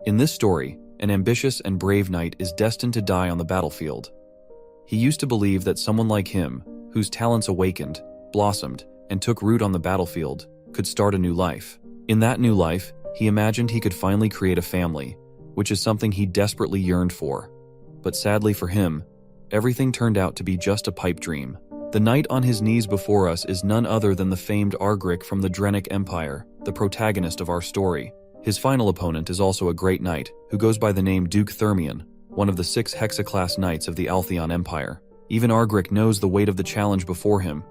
In this story, an ambitious and brave knight is destined to die on the battlefield. He used to believe that someone like him, whose talents awakened, blossomed, and took root on the battlefield, could start a new life. In that new life, he imagined he could finally create a family, which is something he desperately yearned for. But sadly for him, everything turned out to be just a pipe dream. The knight on his knees before us is none other than the famed Argric from the Drenic Empire, the protagonist of our story. His final opponent is also a great knight, who goes by the name Duke Thermion, one of the 6 Hexaclass knights of the Altheon Empire. Even Argric knows the weight of the challenge before him,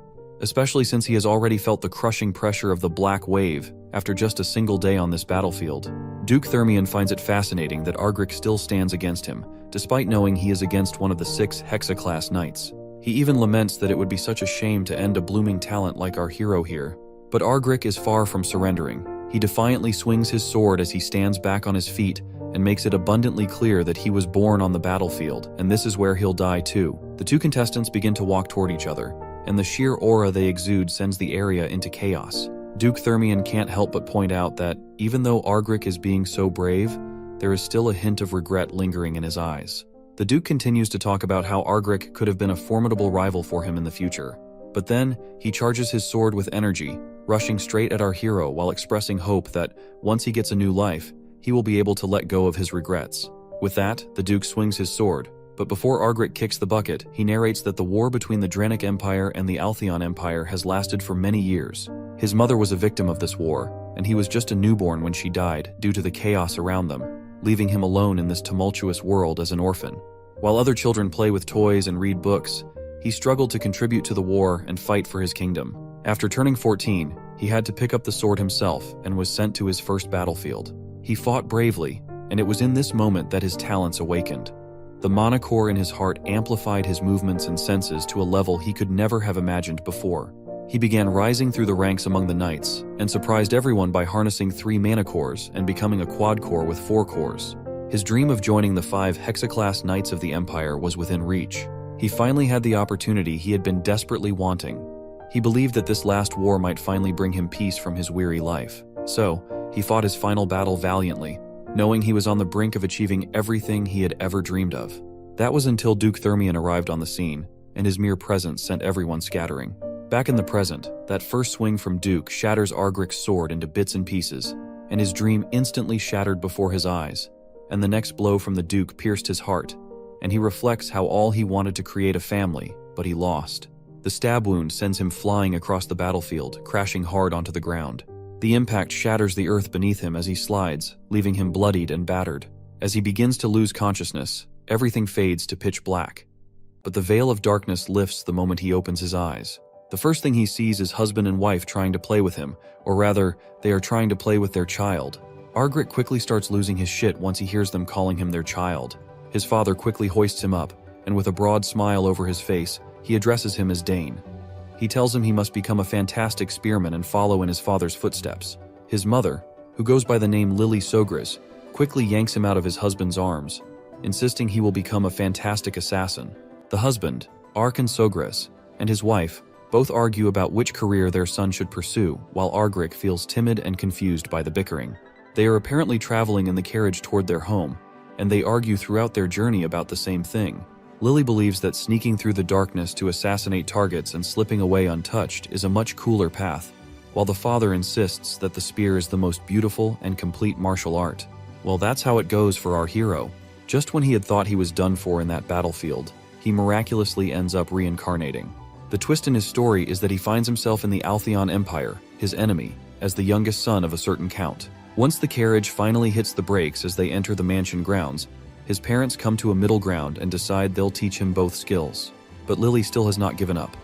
especially since he has already felt the crushing pressure of the Black Wave after just a single day on this battlefield. Duke Thermion finds it fascinating that Argric still stands against him, despite knowing he is against one of the 6 Hexaclass knights. He even laments that it would be such a shame to end a blooming talent like our hero here. But Argric is far from surrendering. He defiantly swings his sword as he stands back on his feet and makes it abundantly clear that he was born on the battlefield, and this is where he'll die too. The two contestants begin to walk toward each other, and the sheer aura they exude sends the area into chaos. Duke Thermion can't help but point out that, even though Argric is being so brave, there is still a hint of regret lingering in his eyes. The Duke continues to talk about how Argric could have been a formidable rival for him in the future. But then, he charges his sword with energy, rushing straight at our hero while expressing hope that, once he gets a new life, he will be able to let go of his regrets. With that, the Duke swings his sword, but before Argric kicks the bucket, he narrates that the war between the Drenic Empire and the Altheon Empire has lasted for many years. His mother was a victim of this war, and he was just a newborn when she died due to the chaos around them, leaving him alone in this tumultuous world as an orphan. While other children play with toys and read books, he struggled to contribute to the war and fight for his kingdom. After turning 14, he had to pick up the sword himself and was sent to his first battlefield. He fought bravely, and it was in this moment that his talents awakened. The monocore in his heart amplified his movements and senses to a level he could never have imagined before. He began rising through the ranks among the knights, and surprised everyone by harnessing 3 mana cores and becoming a quad core with 4 cores. His dream of joining the 5 Hexaclass Knights of the Empire was within reach. He finally had the opportunity he had been desperately wanting. He believed that this last war might finally bring him peace from his weary life. So, he fought his final battle valiantly, knowing he was on the brink of achieving everything he had ever dreamed of. That was until Duke Thermion arrived on the scene, and his mere presence sent everyone scattering. Back in the present, that first swing from Duke shatters Argric's sword into bits and pieces, and his dream instantly shattered before his eyes, and the next blow from the Duke pierced his heart, and he reflects how all he wanted to create a family, but he lost. The stab wound sends him flying across the battlefield, crashing hard onto the ground. The impact shatters the earth beneath him as he slides, leaving him bloodied and battered. As he begins to lose consciousness, everything fades to pitch black. But the veil of darkness lifts the moment he opens his eyes. The first thing he sees is husband and wife trying to play with him, or rather, they are trying to play with their child. Argric quickly starts losing his shit once he hears them calling him their child. His father quickly hoists him up, and with a broad smile over his face, he addresses him as Dane. He tells him he must become a fantastic spearman and follow in his father's footsteps. His mother, who goes by the name Lily Sogris, quickly yanks him out of his husband's arms, insisting he will become a fantastic assassin. The husband, Arkan Sogris, and his wife both argue about which career their son should pursue, while Argric feels timid and confused by the bickering. They are apparently traveling in the carriage toward their home, and they argue throughout their journey about the same thing. Lily believes that sneaking through the darkness to assassinate targets and slipping away untouched is a much cooler path, while the father insists that the spear is the most beautiful and complete martial art. Well, that's how it goes for our hero. Just when he had thought he was done for in that battlefield, he miraculously ends up reincarnating. The twist in his story is that he finds himself in the Altheon Empire, his enemy, as the youngest son of a certain count. Once the carriage finally hits the brakes as they enter the mansion grounds, his parents come to a middle ground and decide they'll teach him both skills. But Lily still has not given up,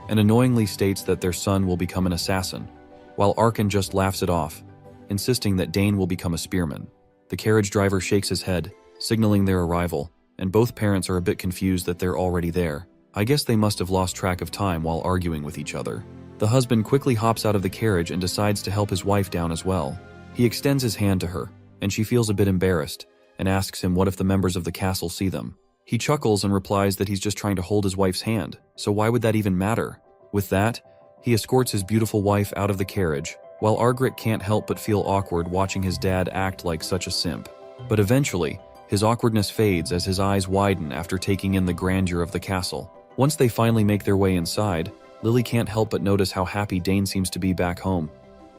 and annoyingly states that their son will become an assassin, while Arkan just laughs it off, insisting that Dane will become a spearman. The carriage driver shakes his head, signaling their arrival, and both parents are a bit confused that they're already there. I guess they must have lost track of time while arguing with each other. The husband quickly hops out of the carriage and decides to help his wife down as well. He extends his hand to her, and she feels a bit embarrassed, and asks him what if the members of the castle see them. He chuckles and replies that he's just trying to hold his wife's hand, so why would that even matter? With that, he escorts his beautiful wife out of the carriage, while Argric can't help but feel awkward watching his dad act like such a simp. But eventually, his awkwardness fades as his eyes widen after taking in the grandeur of the castle. Once they finally make their way inside, Lily can't help but notice how happy Dane seems to be back home.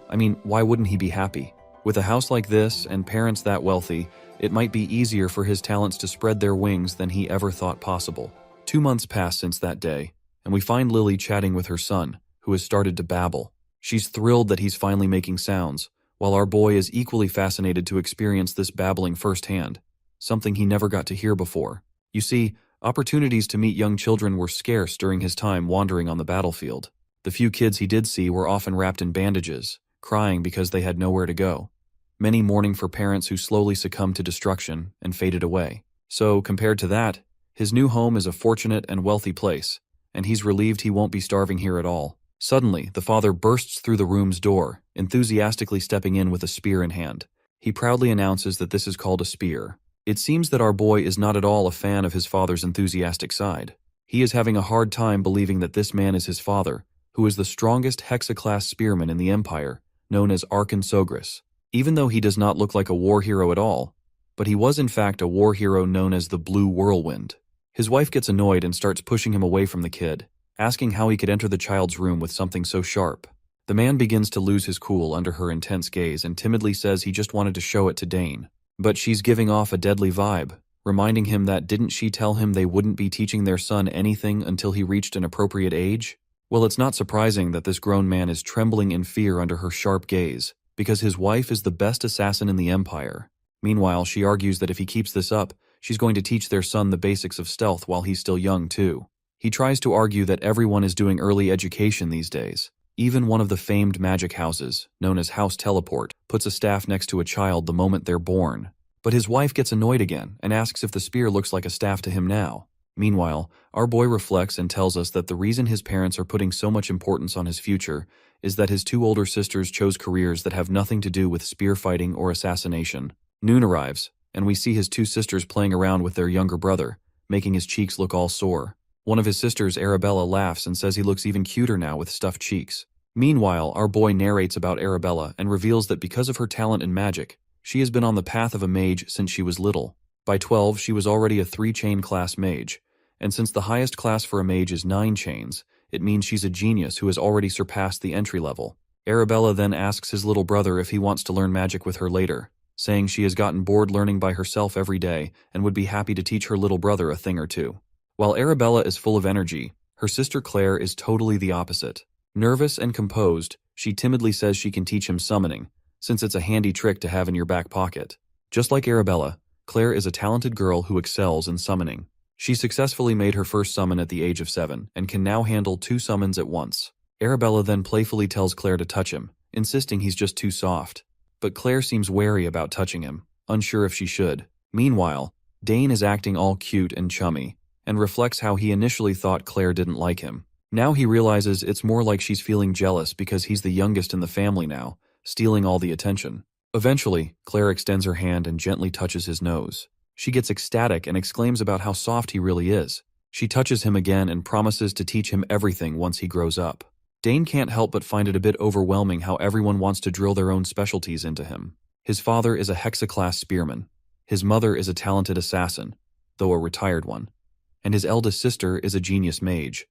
I mean, why wouldn't he be happy? With a house like this and parents that wealthy, it might be easier for his talents to spread their wings than he ever thought possible. 2 months pass since that day, and we find Lily chatting with her son, who has started to babble. She's thrilled that he's finally making sounds, while our boy is equally fascinated to experience this babbling firsthand, something he never got to hear before. You see, opportunities to meet young children were scarce during his time wandering on the battlefield. The few kids he did see were often wrapped in bandages, crying because they had nowhere to go. Many mourning for parents who slowly succumbed to destruction and faded away. So, compared to that, his new home is a fortunate and wealthy place, and he's relieved he won't be starving here at all. Suddenly, the father bursts through the room's door, enthusiastically stepping in with a spear in hand. He proudly announces that this is called a spear. It seems that our boy is not at all a fan of his father's enthusiastic side. He is having a hard time believing that this man is his father, who is the strongest Hexa-class spearman in the Empire, known as Sogris. Even though he does not look like a war hero at all, but he was in fact a war hero known as the Blue Whirlwind. His wife gets annoyed and starts pushing him away from the kid, asking how he could enter the child's room with something so sharp. The man begins to lose his cool under her intense gaze and timidly says he just wanted to show it to Dane. But she's giving off a deadly vibe, reminding him that didn't she tell him they wouldn't be teaching their son anything until he reached an appropriate age? Well, it's not surprising that this grown man is trembling in fear under her sharp gaze, because his wife is the best assassin in the Empire. Meanwhile, she argues that if he keeps this up, she's going to teach their son the basics of stealth while he's still young too. He tries to argue that everyone is doing early education these days. Even one of the famed magic houses, known as House Teleport, puts a staff next to a child the moment they're born. But his wife gets annoyed again and asks if the spear looks like a staff to him now. Meanwhile, our boy reflects and tells us that the reason his parents are putting so much importance on his future is that his 2 older sisters chose careers that have nothing to do with spear fighting or assassination. Noon arrives, and we see his 2 sisters playing around with their younger brother, making his cheeks look all sore. One of his sisters, Arabella, laughs and says he looks even cuter now with stuffed cheeks. Meanwhile, our boy narrates about Arabella and reveals that because of her talent in magic, she has been on the path of a mage since she was little. By 12, she was already a 3-chain class mage, and since the highest class for a mage is 9 chains, it means she's a genius who has already surpassed the entry level. Arabella then asks his little brother if he wants to learn magic with her later, saying she has gotten bored learning by herself every day and would be happy to teach her little brother a thing or two. While Arabella is full of energy, her sister Claire is totally the opposite. Nervous and composed, she timidly says she can teach him summoning, since it's a handy trick to have in your back pocket. Just like Arabella, Claire is a talented girl who excels in summoning. She successfully made her first summon at the age of 7 and can now handle 2 summons at once. Arabella then playfully tells Claire to touch him, insisting he's just too soft. But Claire seems wary about touching him, unsure if she should. Meanwhile, Dane is acting all cute and chummy, and reflects how he initially thought Claire didn't like him. Now he realizes it's more like she's feeling jealous because he's the youngest in the family now, stealing all the attention. Eventually, Claire extends her hand and gently touches his nose. She gets ecstatic and exclaims about how soft he really is. She touches him again and promises to teach him everything once he grows up. Dane can't help but find it a bit overwhelming how everyone wants to drill their own specialties into him. His father is a Hexa-class spearman. His mother is a talented assassin, though a retired one. And his eldest sister is a genius mage.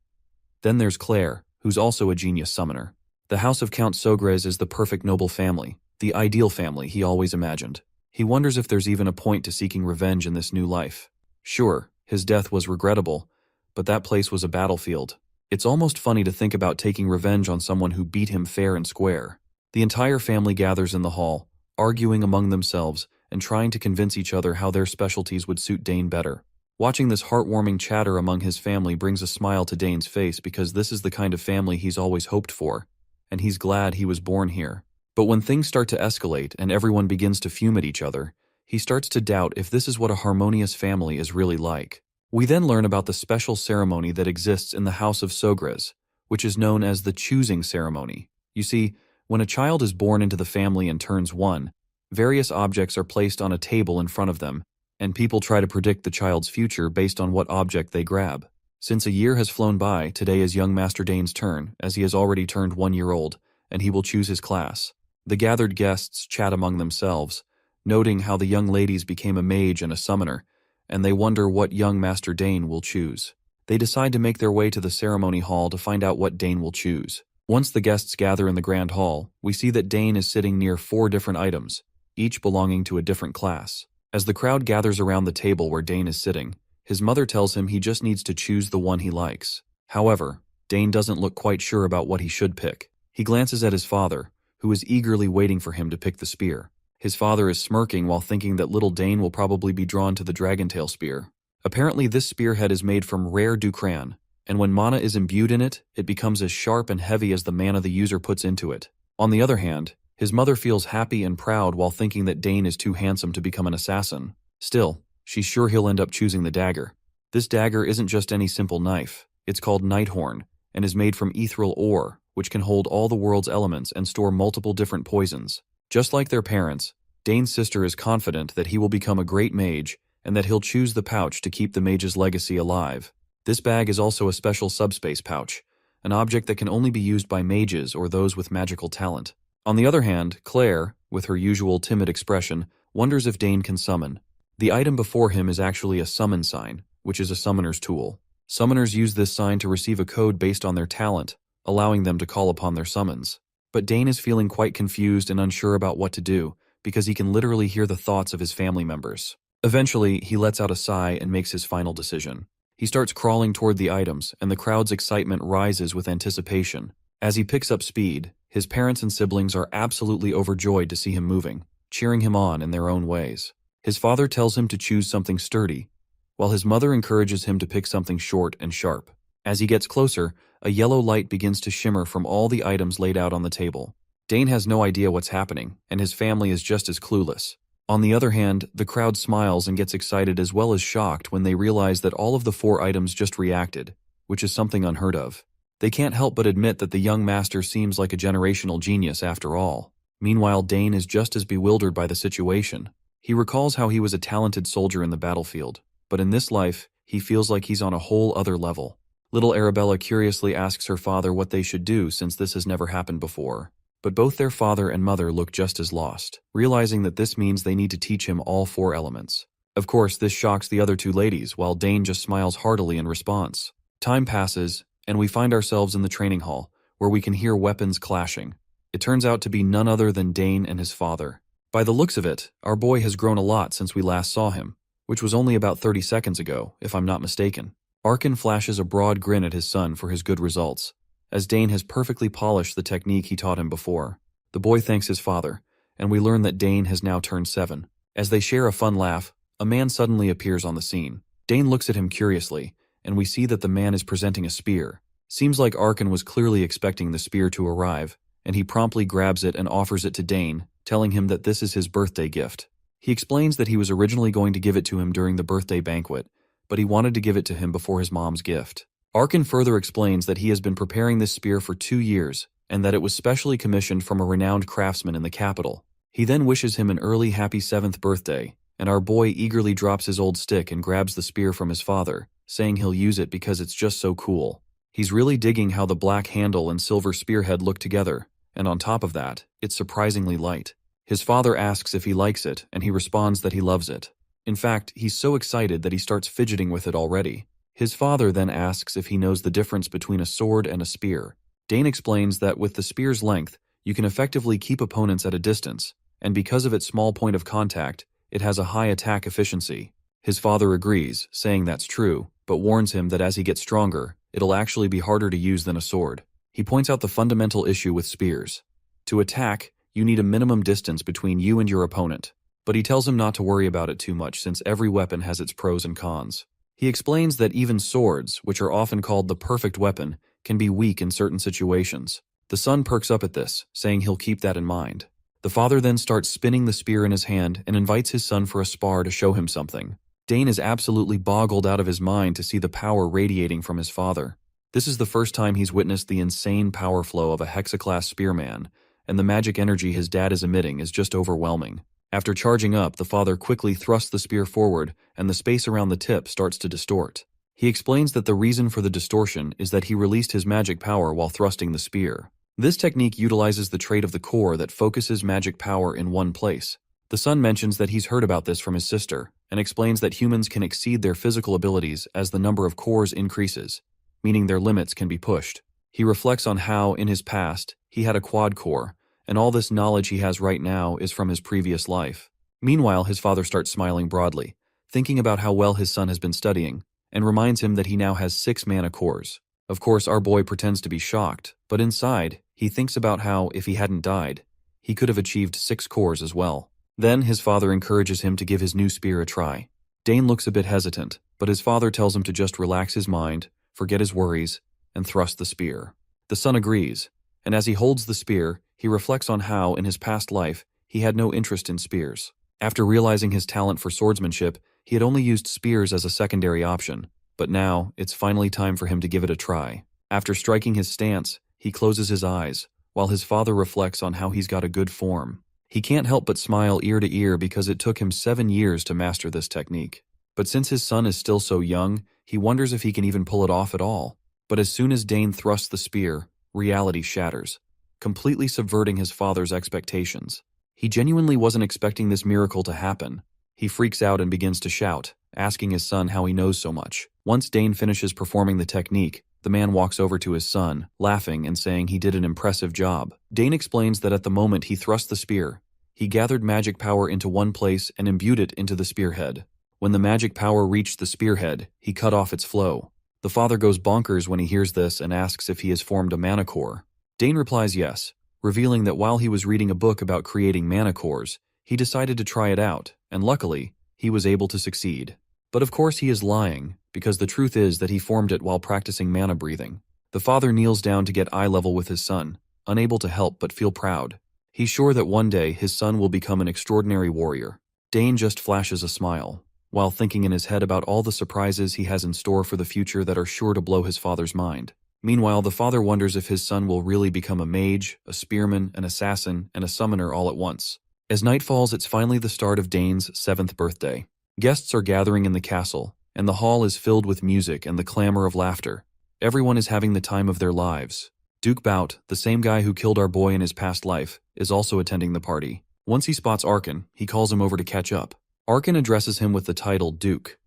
Then there's Claire, who's also a genius summoner. The house of Count Sogres is the perfect noble family, the ideal family he always imagined. He wonders if there's even a point to seeking revenge in this new life. Sure, his death was regrettable, but that place was a battlefield. It's almost funny to think about taking revenge on someone who beat him fair and square. The entire family gathers in the hall, arguing among themselves and trying to convince each other how their specialties would suit Dane better. Watching this heartwarming chatter among his family brings a smile to Dane's face because this is the kind of family he's always hoped for, and he's glad he was born here. But when things start to escalate and everyone begins to fume at each other, he starts to doubt if this is what a harmonious family is really like. We then learn about the special ceremony that exists in the House of Sogres, which is known as the choosing ceremony. You see, when a child is born into the family and turns 1, various objects are placed on a table in front of them, and people try to predict the child's future based on what object they grab. Since a year has flown by, today is young Master Dane's turn, as he has already turned 1 year old, and he will choose his class. The gathered guests chat among themselves, noting how the young ladies became a mage and a summoner, and they wonder what young Master Dane will choose. They decide to make their way to the ceremony hall to find out what Dane will choose. Once the guests gather in the grand hall, we see that Dane is sitting near 4 different items, each belonging to a different class. As the crowd gathers around the table where Dane is sitting, his mother tells him he just needs to choose the one he likes. However, Dane doesn't look quite sure about what he should pick. He glances at his father, who is eagerly waiting for him to pick the spear. His father is smirking while thinking that little Dane will probably be drawn to the dragontail spear. Apparently this spearhead is made from rare ducran, and when mana is imbued in it, it becomes as sharp and heavy as the mana the user puts into it. On the other hand, his mother feels happy and proud while thinking that Dane is too handsome to become an assassin. Still, she's sure he'll end up choosing the dagger. This dagger isn't just any simple knife. It's called Nighthorn, and is made from ethereal ore, which can hold all the world's elements and store multiple different poisons. Just like their parents, Dane's sister is confident that he will become a great mage, and that he'll choose the pouch to keep the mage's legacy alive. This bag is also a special subspace pouch, an object that can only be used by mages or those with magical talent. On the other hand, Claire, with her usual timid expression, wonders if Dane can summon. The item before him is actually a summon sign, which is a summoner's tool. Summoners use this sign to receive a code based on their talent, allowing them to call upon their summons. But Dane is feeling quite confused and unsure about what to do, because he can literally hear the thoughts of his family members. Eventually, he lets out a sigh and makes his final decision. He starts crawling toward the items, and the crowd's excitement rises with anticipation. As he picks up speed, his parents and siblings are absolutely overjoyed to see him moving, cheering him on in their own ways. His father tells him to choose something sturdy, while his mother encourages him to pick something short and sharp. As he gets closer, a yellow light begins to shimmer from all the items laid out on the table. Dane has no idea what's happening, and his family is just as clueless. On the other hand, the crowd smiles and gets excited as well as shocked when they realize that all of the 4 items just reacted, which is something unheard of. They can't help but admit that the young master seems like a generational genius after all. Meanwhile, Dane is just as bewildered by the situation. He recalls how he was a talented soldier in the battlefield, but in this life, he feels like he's on a whole other level. Little Arabella curiously asks her father what they should do since this has never happened before. But both their father and mother look just as lost, realizing that this means they need to teach him all 4 elements. Of course, this shocks the other 2 ladies, while Dane just smiles heartily in response. Time passes, and we find ourselves in the training hall, where we can hear weapons clashing. It turns out to be none other than Dane and his father. By the looks of it, our boy has grown a lot since we last saw him, which was only about 30 seconds ago, if I'm not mistaken. Arkin flashes a broad grin at his son for his good results, as Dane has perfectly polished the technique he taught him before. The boy thanks his father, and we learn that Dane has now turned 7. As they share a fun laugh, a man suddenly appears on the scene. Dane looks at him curiously, and we see that the man is presenting a spear. Seems like Arkin was clearly expecting the spear to arrive, and he promptly grabs it and offers it to Dane, telling him that this is his birthday gift. He explains that he was originally going to give it to him during the birthday banquet, but he wanted to give it to him before his mom's gift. Arkin further explains that he has been preparing this spear for 2 years, and that it was specially commissioned from a renowned craftsman in the capital. He then wishes him an early happy 7th birthday, and our boy eagerly drops his old stick and grabs the spear from his father, saying he'll use it because it's just so cool. He's really digging how the black handle and silver spearhead look together, and on top of that, it's surprisingly light. His father asks if he likes it, and he responds that he loves it. In fact, he's so excited that he starts fidgeting with it already. His father then asks if he knows the difference between a sword and a spear. Dane explains that with the spear's length, you can effectively keep opponents at a distance, and because of its small point of contact, it has a high attack efficiency. His father agrees, saying that's true, but warns him that as he gets stronger, it'll actually be harder to use than a sword. He points out the fundamental issue with spears. To attack, you need a minimum distance between you and your opponent, but he tells him not to worry about it too much since every weapon has its pros and cons. He explains that even swords, which are often called the perfect weapon, can be weak in certain situations. The son perks up at this, saying he'll keep that in mind. The father then starts spinning the spear in his hand and invites his son for a spar to show him something. Dane is absolutely boggled out of his mind to see the power radiating from his father. This is the first time he's witnessed the insane power flow of a hexaclass spearman, and the magic energy his dad is emitting is just overwhelming. After charging up, the father quickly thrusts the spear forward, and the space around the tip starts to distort. He explains that the reason for the distortion is that he released his magic power while thrusting the spear. This technique utilizes the trait of the core that focuses magic power in one place. The son mentions that he's heard about this from his sister, and explains that humans can exceed their physical abilities as the number of cores increases, meaning their limits can be pushed. He reflects on how, in his past, he had a quad core, and all this knowledge he has right now is from his previous life. Meanwhile, his father starts smiling broadly, thinking about how well his son has been studying, and reminds him that he now has 6 mana cores. Of course, our boy pretends to be shocked, but inside, he thinks about how, if he hadn't died, he could have achieved 6 cores as well. Then, his father encourages him to give his new spear a try. Dane looks a bit hesitant, but his father tells him to just relax his mind, forget his worries, and thrust the spear. The son agrees, and as he holds the spear, he reflects on how, in his past life, he had no interest in spears. After realizing his talent for swordsmanship, he had only used spears as a secondary option, but now, it's finally time for him to give it a try. After striking his stance, he closes his eyes, while his father reflects on how he's got a good form. He can't help but smile ear to ear because it took him 7 years to master this technique. But since his son is still so young, he wonders if he can even pull it off at all. But as soon as Dane thrusts the spear, reality shatters, completely subverting his father's expectations. He genuinely wasn't expecting this miracle to happen. He freaks out and begins to shout, asking his son how he knows so much. Once Dane finishes performing the technique, the man walks over to his son, laughing and saying he did an impressive job. Dane explains that at the moment he thrust the spear, he gathered magic power into one place and imbued it into the spearhead. When the magic power reached the spearhead, he cut off its flow. The father goes bonkers when he hears this and asks if he has formed a mana core. Dane replies yes, revealing that while he was reading a book about creating mana cores, he decided to try it out, and luckily, he was able to succeed. But of course he is lying, because the truth is that he formed it while practicing mana breathing. The father kneels down to get eye level with his son, unable to help but feel proud. He's sure that one day his son will become an extraordinary warrior. Dane just flashes a smile, while thinking in his head about all the surprises he has in store for the future that are sure to blow his father's mind. Meanwhile, the father wonders if his son will really become a mage, a spearman, an assassin, and a summoner all at once. As night falls, it's finally the start of Dane's 7th birthday. Guests are gathering in the castle, and the hall is filled with music and the clamor of laughter. Everyone is having the time of their lives. Duke Bout, the same guy who killed our boy in his past life, is also attending the party. Once he spots Arkan, he calls him over to catch up. Arkan addresses him with the title Duke,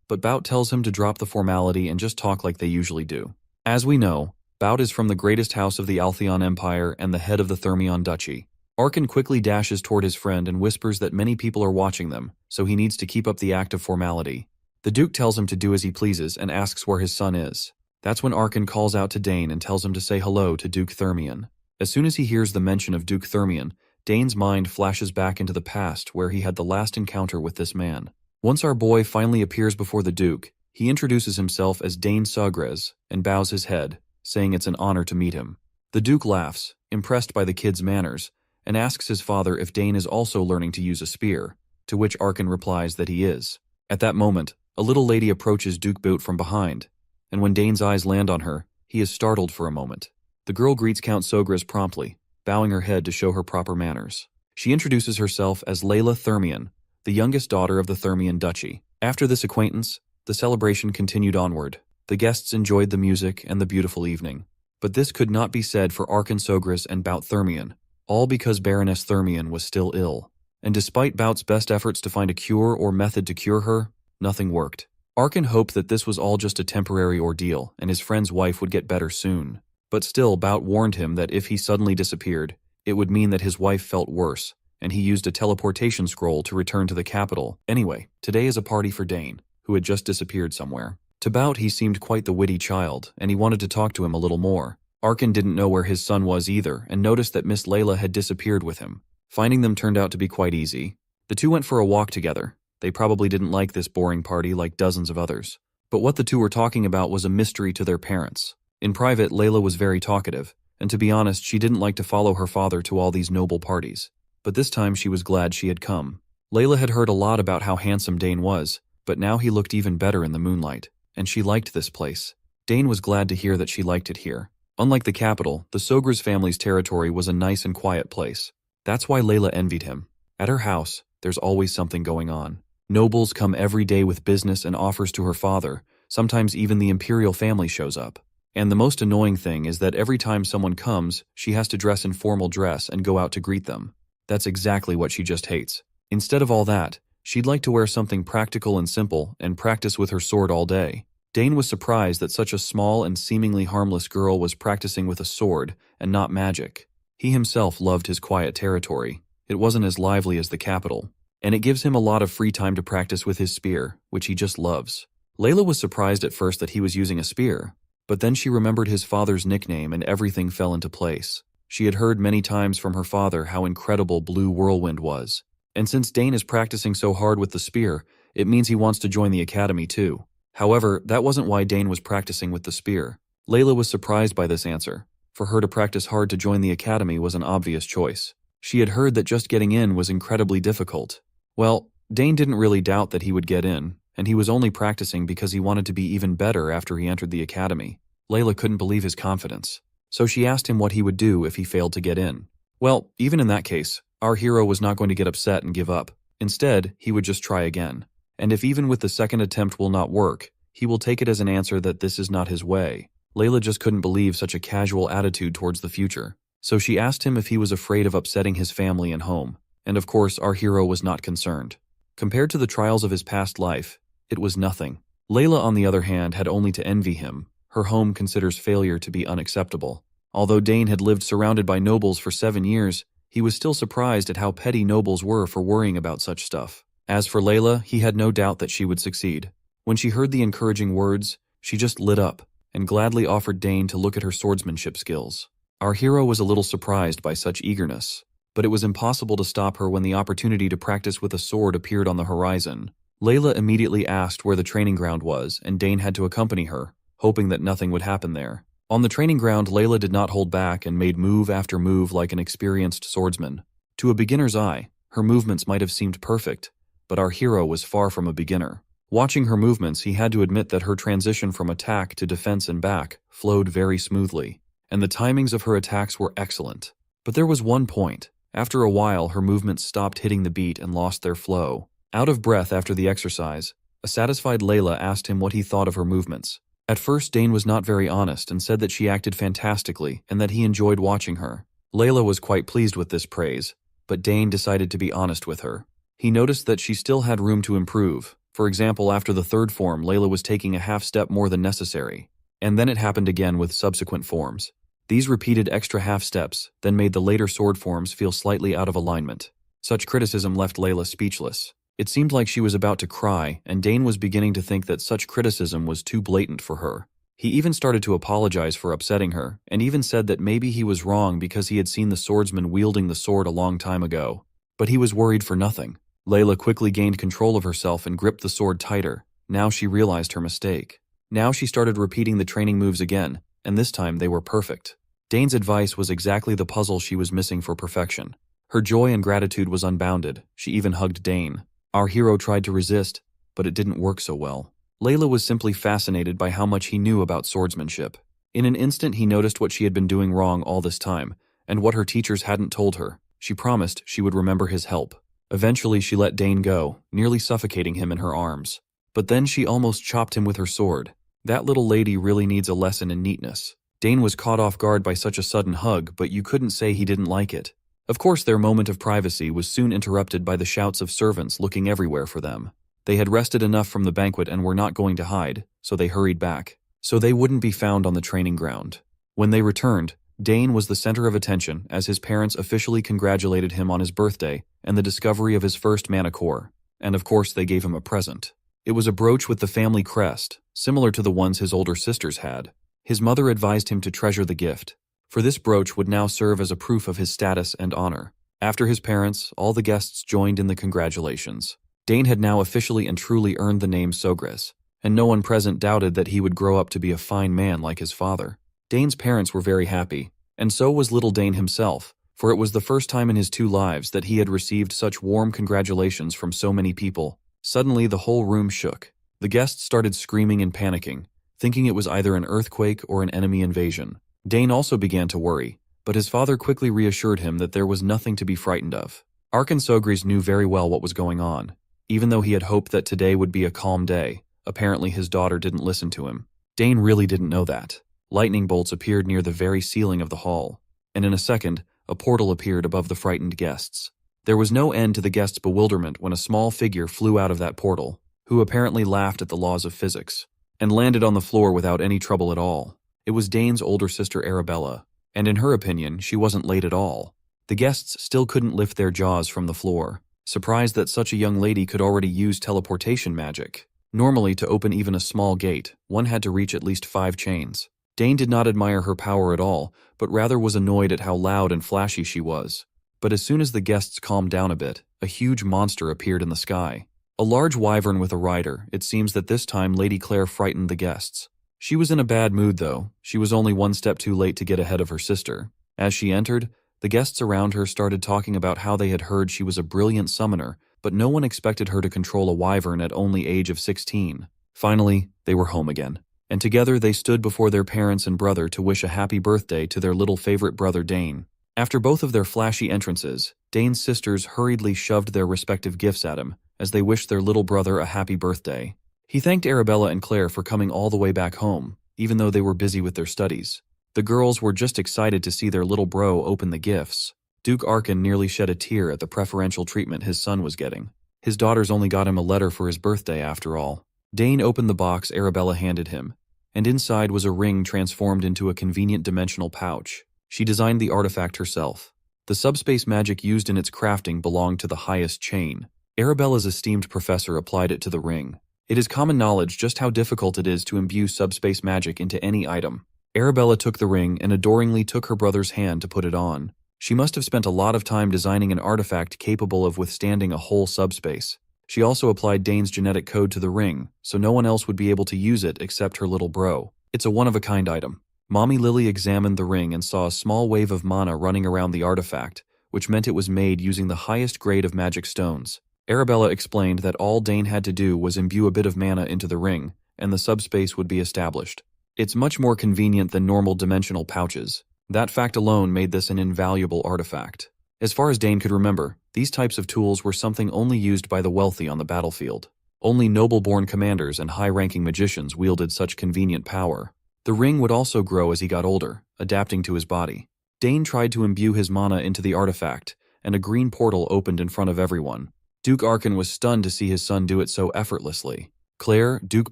but Bout tells him to drop the formality and just talk like they usually do. As we know, Bout is from the greatest house of the Altheon Empire and the head of the Thermion Duchy. Arkan quickly dashes toward his friend and whispers that many people are watching them, so he needs to keep up the act of formality. The Duke tells him to do as he pleases and asks where his son is. That's when Arkan calls out to Dane and tells him to say hello to Duke Thermion. As soon as he hears the mention of Duke Thermion, Dane's mind flashes back into the past where he had the last encounter with this man. Once our boy finally appears before the Duke, he introduces himself as Dane Sugres and bows his head, saying it's an honor to meet him. The Duke laughs, impressed by the kid's manners, and asks his father if Dane is also learning to use a spear, to which Arkan replies that he is. At that moment, a little lady approaches Duke Bout from behind, and when Dane's eyes land on her, he is startled for a moment. The girl greets Count Sogres promptly, bowing her head to show her proper manners. She introduces herself as Layla Thermion, the youngest daughter of the Thermion Duchy. After this acquaintance, the celebration continued onward. The guests enjoyed the music and the beautiful evening. But this could not be said for Arkan Sogres and Bout Thermion, all because Baroness Thermion was still ill. And despite Bout's best efforts to find a cure or method to cure her, nothing worked. Arkan hoped that this was all just a temporary ordeal and his friend's wife would get better soon. But still, Bout warned him that if he suddenly disappeared, it would mean that his wife felt worse, and he used a teleportation scroll to return to the capital. Anyway, today is a party for Dane, who had just disappeared somewhere. To Bout, he seemed quite the witty child, and he wanted to talk to him a little more. Arkan didn't know where his son was either, and noticed that Miss Layla had disappeared with him. Finding them turned out to be quite easy. The two went for a walk together. They probably didn't like this boring party like dozens of others. But what the two were talking about was a mystery to their parents. In private, Layla was very talkative, and to be honest, she didn't like to follow her father to all these noble parties. But this time she was glad she had come. Layla had heard a lot about how handsome Dane was, but now he looked even better in the moonlight, and she liked this place. Dane was glad to hear that she liked it here. Unlike the capital, the Sogres family's territory was a nice and quiet place. That's why Layla envied him. At her house, there's always something going on. Nobles come every day with business and offers to her father. Sometimes even the imperial family shows up. And the most annoying thing is that every time someone comes, she has to dress in formal dress and go out to greet them. That's exactly what she just hates. Instead of all that, she'd like to wear something practical and simple and practice with her sword all day. Dane was surprised that such a small and seemingly harmless girl was practicing with a sword and not magic. He himself loved his quiet territory. It wasn't as lively as the capital, and it gives him a lot of free time to practice with his spear, which he just loves. Layla was surprised at first that he was using a spear, but then she remembered his father's nickname and everything fell into place. She had heard many times from her father how incredible Blue Whirlwind was. And since Dane is practicing so hard with the spear, it means he wants to join the academy too. However, that wasn't why Dane was practicing with the spear. Layla was surprised by this answer. For her to practice hard to join the academy was an obvious choice. She had heard that just getting in was incredibly difficult. Well, Dane didn't really doubt that he would get in, and he was only practicing because he wanted to be even better after he entered the academy. Layla couldn't believe his confidence, so she asked him what he would do if he failed to get in. Well, even in that case, our hero was not going to get upset and give up. Instead, he would just try again. And if even with the second attempt will not work, he will take it as an answer that this is not his way. Layla just couldn't believe such a casual attitude towards the future. So she asked him if he was afraid of upsetting his family and home. And of course, our hero was not concerned. Compared to the trials of his past life, it was nothing. Layla, on the other hand, had only to envy him. Her home considers failure to be unacceptable. Although Dane had lived surrounded by nobles for 7 years, he was still surprised at how petty nobles were for worrying about such stuff. As for Layla, he had no doubt that she would succeed. When she heard the encouraging words, she just lit up and gladly offered Dane to look at her swordsmanship skills. Our hero was a little surprised by such eagerness, but it was impossible to stop her when the opportunity to practice with a sword appeared on the horizon. Layla immediately asked where the training ground was, and Dane had to accompany her, hoping that nothing would happen there. On the training ground, Layla did not hold back and made move after move like an experienced swordsman. To a beginner's eye, her movements might have seemed perfect, but our hero was far from a beginner. Watching her movements, he had to admit that her transition from attack to defense and back flowed very smoothly, and the timings of her attacks were excellent. But there was one point. After a while, her movements stopped hitting the beat and lost their flow. Out of breath after the exercise, a satisfied Layla asked him what he thought of her movements. At first, Dane was not very honest and said that she acted fantastically and that he enjoyed watching her. Layla was quite pleased with this praise, but Dane decided to be honest with her. He noticed that she still had room to improve. For example, after the third form, Layla was taking a half step more than necessary. And then it happened again with subsequent forms. These repeated extra half steps then made the later sword forms feel slightly out of alignment. Such criticism left Layla speechless. It seemed like she was about to cry, and Dane was beginning to think that such criticism was too blatant for her. He even started to apologize for upsetting her, and even said that maybe he was wrong because he had seen the swordsman wielding the sword a long time ago. But he was worried for nothing. Layla quickly gained control of herself and gripped the sword tighter. Now she realized her mistake. Now she started repeating the training moves again, and this time they were perfect. Dane's advice was exactly the puzzle she was missing for perfection. Her joy and gratitude was unbounded. She even hugged Dane. Our hero tried to resist, but it didn't work so well. Layla was simply fascinated by how much he knew about swordsmanship. In an instant, he noticed what she had been doing wrong all this time, and what her teachers hadn't told her. She promised she would remember his help. Eventually, she let Dane go, nearly suffocating him in her arms. But then she almost chopped him with her sword. That little lady really needs a lesson in neatness. Dane was caught off guard by such a sudden hug, but you couldn't say he didn't like it. Of course, their moment of privacy was soon interrupted by the shouts of servants looking everywhere for them. They had rested enough from the banquet and were not going to hide, so they hurried back, so they wouldn't be found on the training ground. When they returned, Dane was the center of attention as his parents officially congratulated him on his birthday and the discovery of his first mana core, and of course they gave him a present. It was a brooch with the family crest, similar to the ones his older sisters had. His mother advised him to treasure the gift, for this brooch would now serve as a proof of his status and honor. After his parents, all the guests joined in the congratulations. Dane had now officially and truly earned the name Sogres, and no one present doubted that he would grow up to be a fine man like his father. Dane's parents were very happy, and so was little Dane himself, for it was the first time in his 2 lives that he had received such warm congratulations from so many people. Suddenly, the whole room shook. The guests started screaming and panicking, thinking it was either an earthquake or an enemy invasion. Dane also began to worry, but his father quickly reassured him that there was nothing to be frightened of. Arkan Sogres knew very well what was going on. Even though he had hoped that today would be a calm day, apparently his daughter didn't listen to him. Dane really didn't know that. Lightning bolts appeared near the very ceiling of the hall, and in a second, a portal appeared above the frightened guests. There was no end to the guests' bewilderment when a small figure flew out of that portal, who apparently laughed at the laws of physics, and landed on the floor without any trouble at all. It was Dane's older sister Arabella, and in her opinion, she wasn't late at all. The guests still couldn't lift their jaws from the floor, surprised that such a young lady could already use teleportation magic. Normally, to open even a small gate, one had to reach at least 5 chains. Dane did not admire her power at all, but rather was annoyed at how loud and flashy she was. But as soon as the guests calmed down a bit, a huge monster appeared in the sky. A large wyvern with a rider. It seems that this time Lady Claire frightened the guests. She was in a bad mood though. She was only one step too late to get ahead of her sister. As she entered, the guests around her started talking about how they had heard she was a brilliant summoner, but no one expected her to control a wyvern at only age of 16. Finally, they were home again, and together they stood before their parents and brother to wish a happy birthday to their little favorite brother Dane. After both of their flashy entrances, Dane's sisters hurriedly shoved their respective gifts at him as they wished their little brother a happy birthday. He thanked Arabella and Claire for coming all the way back home, even though they were busy with their studies. The girls were just excited to see their little bro open the gifts. Duke Arkin nearly shed a tear at the preferential treatment his son was getting. His daughters only got him a letter for his birthday after all. Dane opened the box Arabella handed him, and inside was a ring transformed into a convenient dimensional pouch. She designed the artifact herself. The subspace magic used in its crafting belonged to the highest chain. Arabella's esteemed professor applied it to the ring. It is common knowledge just how difficult it is to imbue subspace magic into any item. Arabella took the ring and adoringly took her brother's hand to put it on. She must have spent a lot of time designing an artifact capable of withstanding a whole subspace. She also applied Dane's genetic code to the ring, so no one else would be able to use it except her little bro. It's a one-of-a-kind item. Mommy Lily examined the ring and saw a small wave of mana running around the artifact, which meant it was made using the highest grade of magic stones. Arabella explained that all Dane had to do was imbue a bit of mana into the ring, and the subspace would be established. It's much more convenient than normal dimensional pouches. That fact alone made this an invaluable artifact. As far as Dane could remember, these types of tools were something only used by the wealthy on the battlefield. Only noble-born commanders and high-ranking magicians wielded such convenient power. The ring would also grow as he got older, adapting to his body. Dane tried to imbue his mana into the artifact, and a green portal opened in front of everyone. Duke Arkin was stunned to see his son do it so effortlessly. Claire, Duke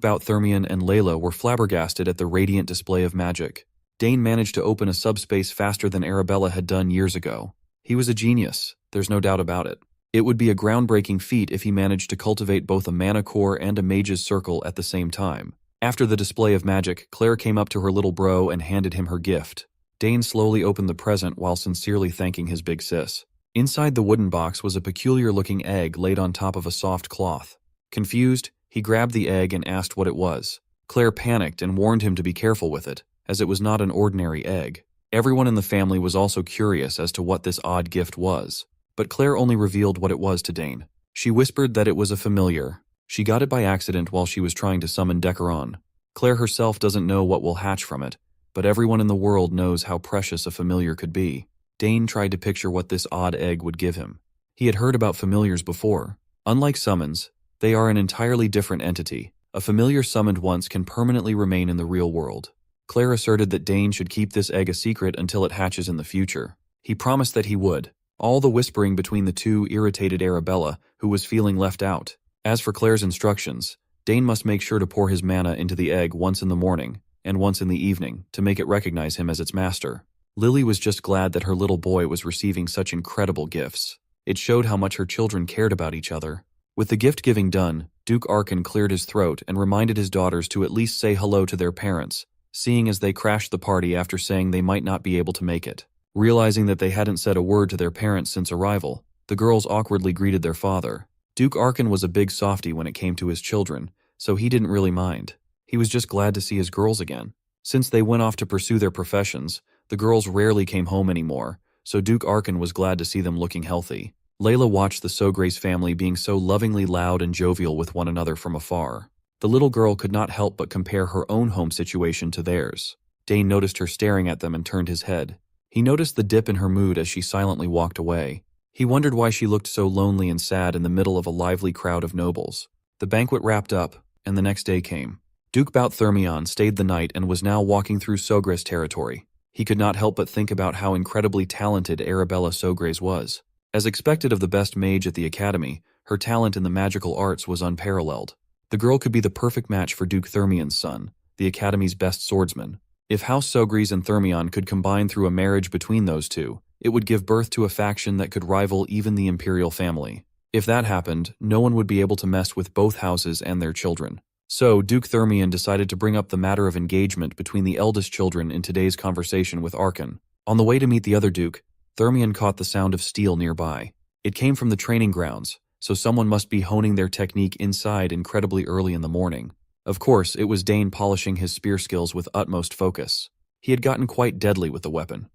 Bout-Thermion, and Layla were flabbergasted at the radiant display of magic. Dane managed to open a subspace faster than Arabella had done years ago. He was a genius, there's no doubt about it. It would be a groundbreaking feat if he managed to cultivate both a mana core and a mage's circle at the same time. After the display of magic, Claire came up to her little bro and handed him her gift. Dane slowly opened the present while sincerely thanking his big sis. Inside the wooden box was a peculiar-looking egg laid on top of a soft cloth. Confused, he grabbed the egg and asked what it was. Claire panicked and warned him to be careful with it, as it was not an ordinary egg. Everyone in the family was also curious as to what this odd gift was, but Claire only revealed what it was to Dane. She whispered that it was a familiar. She got it by accident while she was trying to summon Decaron. Claire herself doesn't know what will hatch from it, but everyone in the world knows how precious a familiar could be. Dane tried to picture what this odd egg would give him. He had heard about familiars before. Unlike summons, they are an entirely different entity. A familiar summoned once can permanently remain in the real world. Claire asserted that Dane should keep this egg a secret until it hatches in the future. He promised that he would. All the whispering between the two irritated Arabella, who was feeling left out. As for Claire's instructions, Dane must make sure to pour his mana into the egg once in the morning and once in the evening to make it recognize him as its master. Lily was just glad that her little boy was receiving such incredible gifts. It showed how much her children cared about each other. With the gift-giving done, Duke Arkin cleared his throat and reminded his daughters to at least say hello to their parents, seeing as they crashed the party after saying they might not be able to make it. Realizing that they hadn't said a word to their parents since arrival, the girls awkwardly greeted their father. Duke Arkin was a big softy when it came to his children, so he didn't really mind. He was just glad to see his girls again. Since they went off to pursue their professions, the girls rarely came home anymore, so Duke Arkin was glad to see them looking healthy. Layla watched the Sogre's family being so lovingly loud and jovial with one another from afar. The little girl could not help but compare her own home situation to theirs. Dane noticed her staring at them and turned his head. He noticed the dip in her mood as she silently walked away. He wondered why she looked so lonely and sad in the middle of a lively crowd of nobles. The banquet wrapped up, and the next day came. Duke Bout-Thermion stayed the night and was now walking through Sogre's territory. He could not help but think about how incredibly talented Arabella Sogres was. As expected of the best mage at the academy, her talent in the magical arts was unparalleled. The girl could be the perfect match for Duke Thermion's son, the academy's best swordsman. If House Sogris and Thermion could combine through a marriage between those two, it would give birth to a faction that could rival even the imperial family. If that happened, no one would be able to mess with both houses and their children. So, Duke Thermion decided to bring up the matter of engagement between the eldest children in today's conversation with Archon. On the way to meet the other Duke, Thermion caught the sound of steel nearby. It came from the training grounds, so someone must be honing their technique inside incredibly early in the morning. Of course, it was Dane polishing his spear skills with utmost focus. He had gotten quite deadly with the weapon.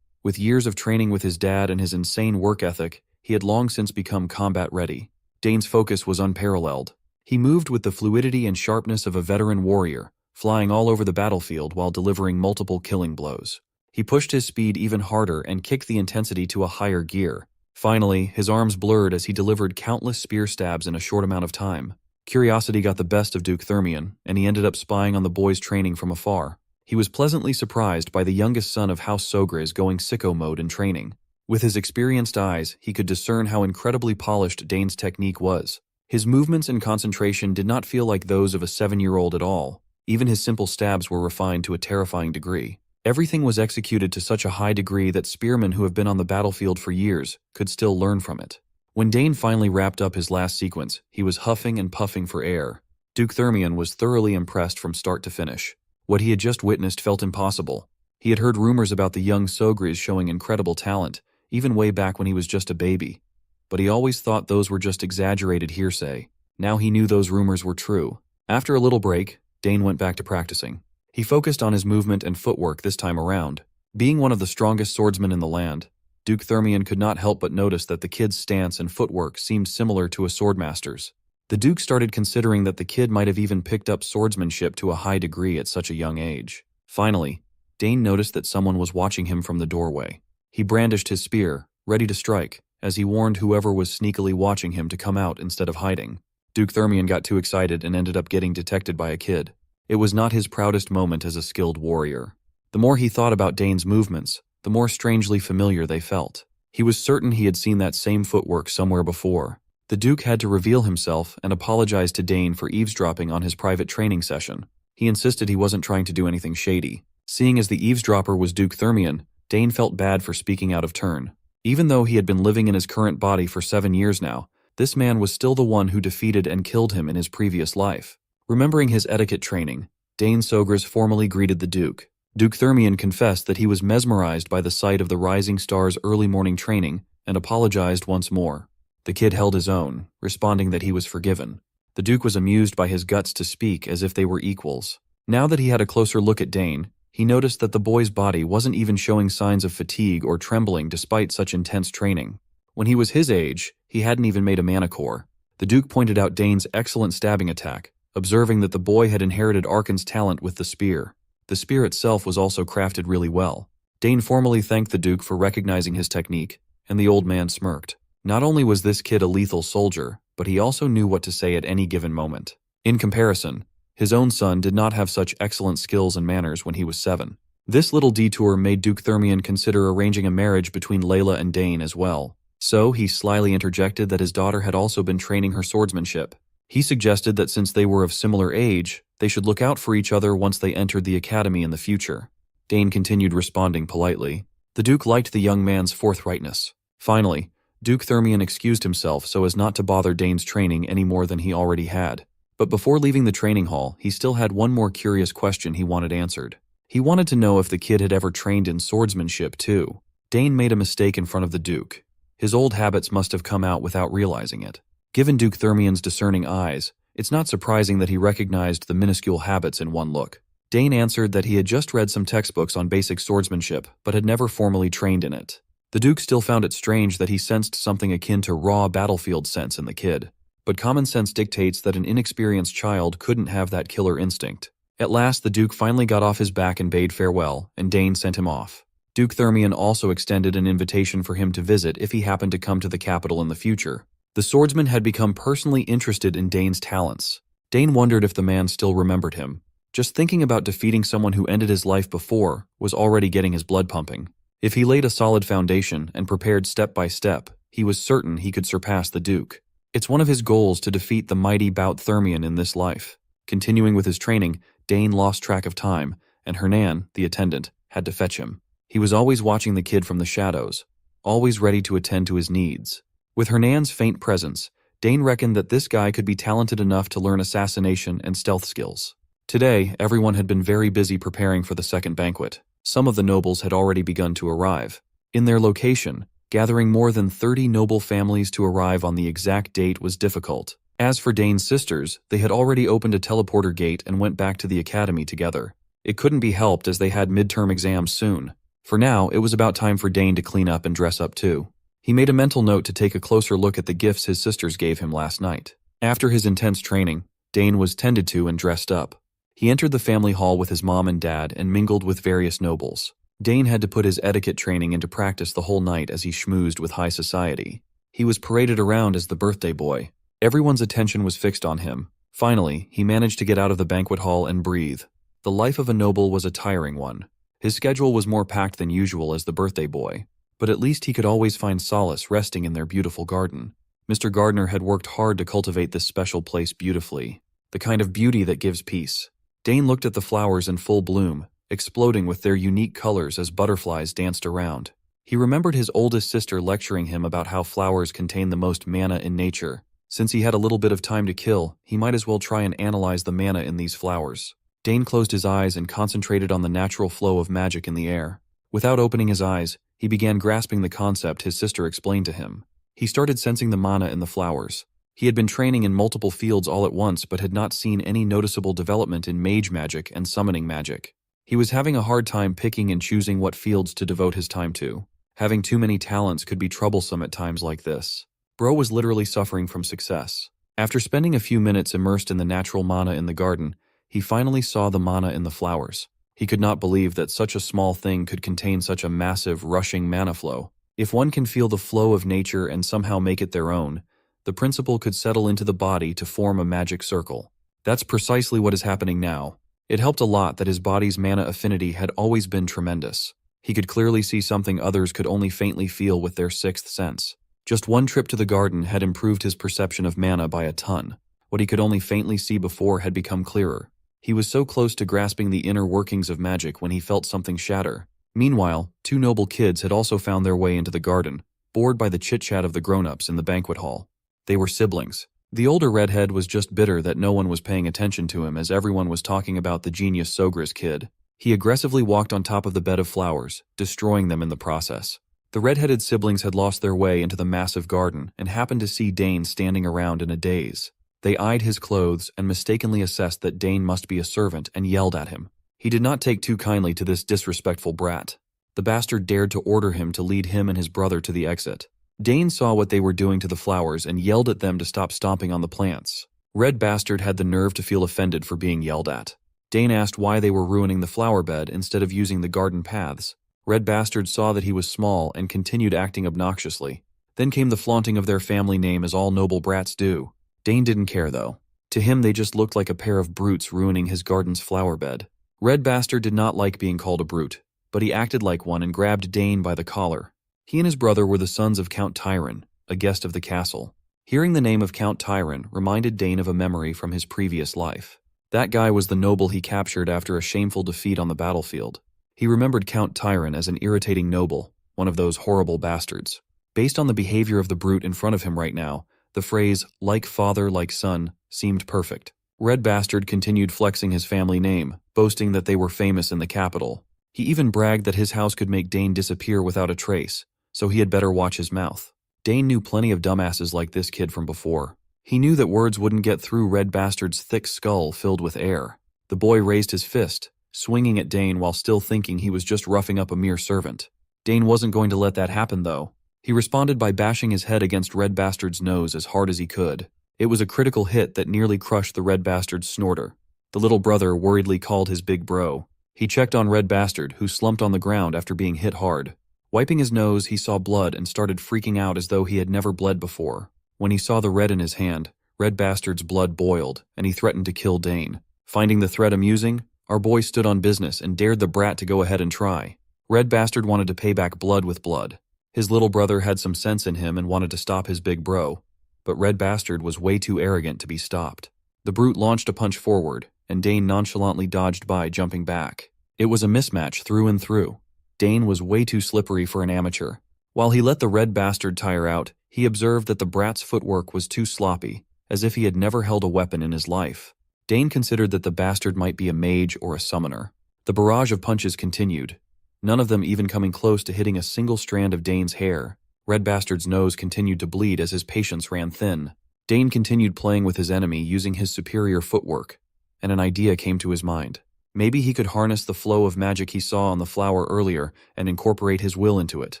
With years of training with his dad and his insane work ethic, he had long since become combat-ready. Dane's focus was unparalleled. He moved with the fluidity and sharpness of a veteran warrior, flying all over the battlefield while delivering multiple killing blows. He pushed his speed even harder and kicked the intensity to a higher gear. Finally, his arms blurred as he delivered countless spear stabs in a short amount of time. Curiosity got the best of Duke Thermion, and he ended up spying on the boys' training from afar. He was pleasantly surprised by the youngest son of House Sogris going sicko mode in training. With his experienced eyes, he could discern how incredibly polished Dane's technique was. His movements and concentration did not feel like those of a 7-year-old at all. Even his simple stabs were refined to a terrifying degree. Everything was executed to such a high degree that spearmen who have been on the battlefield for years could still learn from it. When Dane finally wrapped up his last sequence, he was huffing and puffing for air. Duke Thermion was thoroughly impressed from start to finish. What he had just witnessed felt impossible. He had heard rumors about the young Sogris showing incredible talent, even way back when he was just a baby. But he always thought those were just exaggerated hearsay. Now he knew those rumors were true. After a little break, Dane went back to practicing. He focused on his movement and footwork this time around. Being one of the strongest swordsmen in the land, Duke Thermion could not help but notice that the kid's stance and footwork seemed similar to a swordmaster's. The Duke started considering that the kid might have even picked up swordsmanship to a high degree at such a young age. Finally, Dane noticed that someone was watching him from the doorway. He brandished his spear, ready to strike, as he warned whoever was sneakily watching him to come out instead of hiding. Duke Thermion got too excited and ended up getting detected by a kid. It was not his proudest moment as a skilled warrior. The more he thought about Dane's movements, the more strangely familiar they felt. He was certain he had seen that same footwork somewhere before. The Duke had to reveal himself and apologize to Dane for eavesdropping on his private training session. He insisted he wasn't trying to do anything shady. Seeing as the eavesdropper was Duke Thermion, Dane felt bad for speaking out of turn. Even though he had been living in his current body for 7 years now, this man was still the one who defeated and killed him in his previous life. Remembering his etiquette training, Dane Sogris formally greeted the Duke. Duke Thermion confessed that he was mesmerized by the sight of the rising star's early morning training and apologized once more. The kid held his own, responding that he was forgiven. The Duke was amused by his guts to speak as if they were equals. Now that he had a closer look at Dane, he noticed that the boy's body wasn't even showing signs of fatigue or trembling despite such intense training. When he was his age, he hadn't even made a manicore. The Duke pointed out Dane's excellent stabbing attack, observing that the boy had inherited Archon's talent with the spear. The spear itself was also crafted really well. Dane formally thanked the Duke for recognizing his technique, and the old man smirked. Not only was this kid a lethal soldier, but he also knew what to say at any given moment. In comparison, his own son did not have such excellent skills and manners when he was 7. This little detour made Duke Thermion consider arranging a marriage between Layla and Dane as well. So he slyly interjected that his daughter had also been training her swordsmanship. He suggested that since they were of similar age, they should look out for each other once they entered the academy in the future. Dane continued responding politely. The Duke liked the young man's forthrightness. Finally, Duke Thermion excused himself so as not to bother Dane's training any more than he already had. But before leaving the training hall, he still had one more curious question he wanted answered. He wanted to know if the kid had ever trained in swordsmanship too. Dane made a mistake in front of the Duke. His old habits must have come out without realizing it. Given Duke Thermion's discerning eyes, it's not surprising that he recognized the minuscule habits in one look. Dane answered that he had just read some textbooks on basic swordsmanship, but had never formally trained in it. The Duke still found it strange that he sensed something akin to raw battlefield sense in the kid. But common sense dictates that an inexperienced child couldn't have that killer instinct. At last, the Duke finally got off his back and bade farewell, and Dane sent him off. Duke Thermion also extended an invitation for him to visit if he happened to come to the capital in the future. The swordsman had become personally interested in Dane's talents. Dane wondered if the man still remembered him. Just thinking about defeating someone who ended his life before was already getting his blood pumping. If he laid a solid foundation and prepared step by step, He was certain he could surpass the Duke. It's one of his goals to defeat the mighty Bout-Thermian in this life. Continuing with his training, Dane lost track of time, and Hernan, the attendant, had to fetch him. He was always watching the kid from the shadows, always ready to attend to his needs. With Hernan's faint presence, Dane reckoned that this guy could be talented enough to learn assassination and stealth skills. Today, everyone had been very busy preparing for the second banquet. Some of the nobles had already begun to arrive. In their location, gathering more than 30 noble families to arrive on the exact date was difficult. As for Dane's sisters, they had already opened a teleporter gate and went back to the academy together. It couldn't be helped as they had midterm exams soon. For now, it was about time for Dane to clean up and dress up too. He made a mental note to take a closer look at the gifts his sisters gave him last night. After his intense training, Dane was tended to and dressed up. He entered the family hall with his mom and dad and mingled with various nobles. Dane had to put his etiquette training into practice the whole night as he schmoozed with high society. He was paraded around as the birthday boy. Everyone's attention was fixed on him. Finally, he managed to get out of the banquet hall and breathe. The life of a noble was a tiring one. His schedule was more packed than usual as the birthday boy, but at least he could always find solace resting in their beautiful garden. Mr. Gardner had worked hard to cultivate this special place beautifully, the kind of beauty that gives peace. Dane looked at the flowers in full bloom, exploding with their unique colors as butterflies danced around. He remembered his oldest sister lecturing him about how flowers contain the most mana in nature. Since he had a little bit of time to kill, he might as well try and analyze the mana in these flowers. Dane closed his eyes and concentrated on the natural flow of magic in the air. Without opening his eyes, he began grasping the concept his sister explained to him. He started sensing the mana in the flowers. He had been training in multiple fields all at once but had not seen any noticeable development in mage magic and summoning magic. He was having a hard time picking and choosing what fields to devote his time to. Having too many talents could be troublesome at times like this. Bro was literally suffering from success. After spending a few minutes immersed in the natural mana in the garden, he finally saw the mana in the flowers. He could not believe that such a small thing could contain such a massive, rushing mana flow. If one can feel the flow of nature and somehow make it their own, the principle could settle into the body to form a magic circle. That's precisely what is happening now. It helped a lot that his body's mana affinity had always been tremendous. He could clearly see something others could only faintly feel with their sixth sense. Just one trip to the garden had improved his perception of mana by a ton. What he could only faintly see before had become clearer. He was so close to grasping the inner workings of magic when he felt something shatter. Meanwhile, two noble kids had also found their way into the garden, bored by the chit-chat of the grown-ups in the banquet hall. They were siblings. The older redhead was just bitter that no one was paying attention to him as everyone was talking about the genius Sogris kid. He aggressively walked on top of the bed of flowers, destroying them in the process. The red-headed siblings had lost their way into the massive garden and happened to see Dane standing around in a daze. They eyed his clothes and mistakenly assessed that Dane must be a servant and yelled at him. He did not take too kindly to this disrespectful brat. The bastard dared to order him to lead him and his brother to the exit. Dane saw what they were doing to the flowers and yelled at them to stop stomping on the plants. Red Bastard had the nerve to feel offended for being yelled at. Dane asked why they were ruining the flower bed instead of using the garden paths. Red Bastard saw that he was small and continued acting obnoxiously. Then came the flaunting of their family name as all noble brats do. Dane didn't care though. To him they just looked like a pair of brutes ruining his garden's flower bed. Red Bastard did not like being called a brute, but he acted like one and grabbed Dane by the collar. He and his brother were the sons of Count Tyron, a guest of the castle. Hearing the name of Count Tyron reminded Dane of a memory from his previous life. That guy was the noble he captured after a shameful defeat on the battlefield. He remembered Count Tyron as an irritating noble, one of those horrible bastards. Based on the behavior of the brute in front of him right now, the phrase, like father, like son, seemed perfect. Red Bastard continued flexing his family name, boasting that they were famous in the capital. He even bragged that his house could make Dane disappear without a trace, so he had better watch his mouth. Dane knew plenty of dumbasses like this kid from before. He knew that words wouldn't get through Red Bastard's thick skull filled with air. The boy raised his fist, swinging at Dane while still thinking he was just roughing up a mere servant. Dane wasn't going to let that happen though. He responded by bashing his head against Red Bastard's nose as hard as he could. It was a critical hit that nearly crushed the Red Bastard's snorter. The little brother worriedly called his big bro. He checked on Red Bastard, who slumped on the ground after being hit hard. Wiping his nose, he saw blood and started freaking out as though he had never bled before. When he saw the red in his hand, Red Bastard's blood boiled, and he threatened to kill Dane. Finding the threat amusing, our boy stood on business and dared the brat to go ahead and try. Red Bastard wanted to pay back blood with blood. His little brother had some sense in him and wanted to stop his big bro, but Red Bastard was way too arrogant to be stopped. The brute launched a punch forward, and Dane nonchalantly dodged by, jumping back. It was a mismatch through and through. Dane was way too slippery for an amateur. While he let the Red Bastard tire out, he observed that the brat's footwork was too sloppy, as if he had never held a weapon in his life. Dane considered that the bastard might be a mage or a summoner. The barrage of punches continued, none of them even coming close to hitting a single strand of Dane's hair. Red Bastard's nose continued to bleed as his patience ran thin. Dane continued playing with his enemy using his superior footwork, and an idea came to his mind. Maybe he could harness the flow of magic he saw on the flower earlier and incorporate his will into it.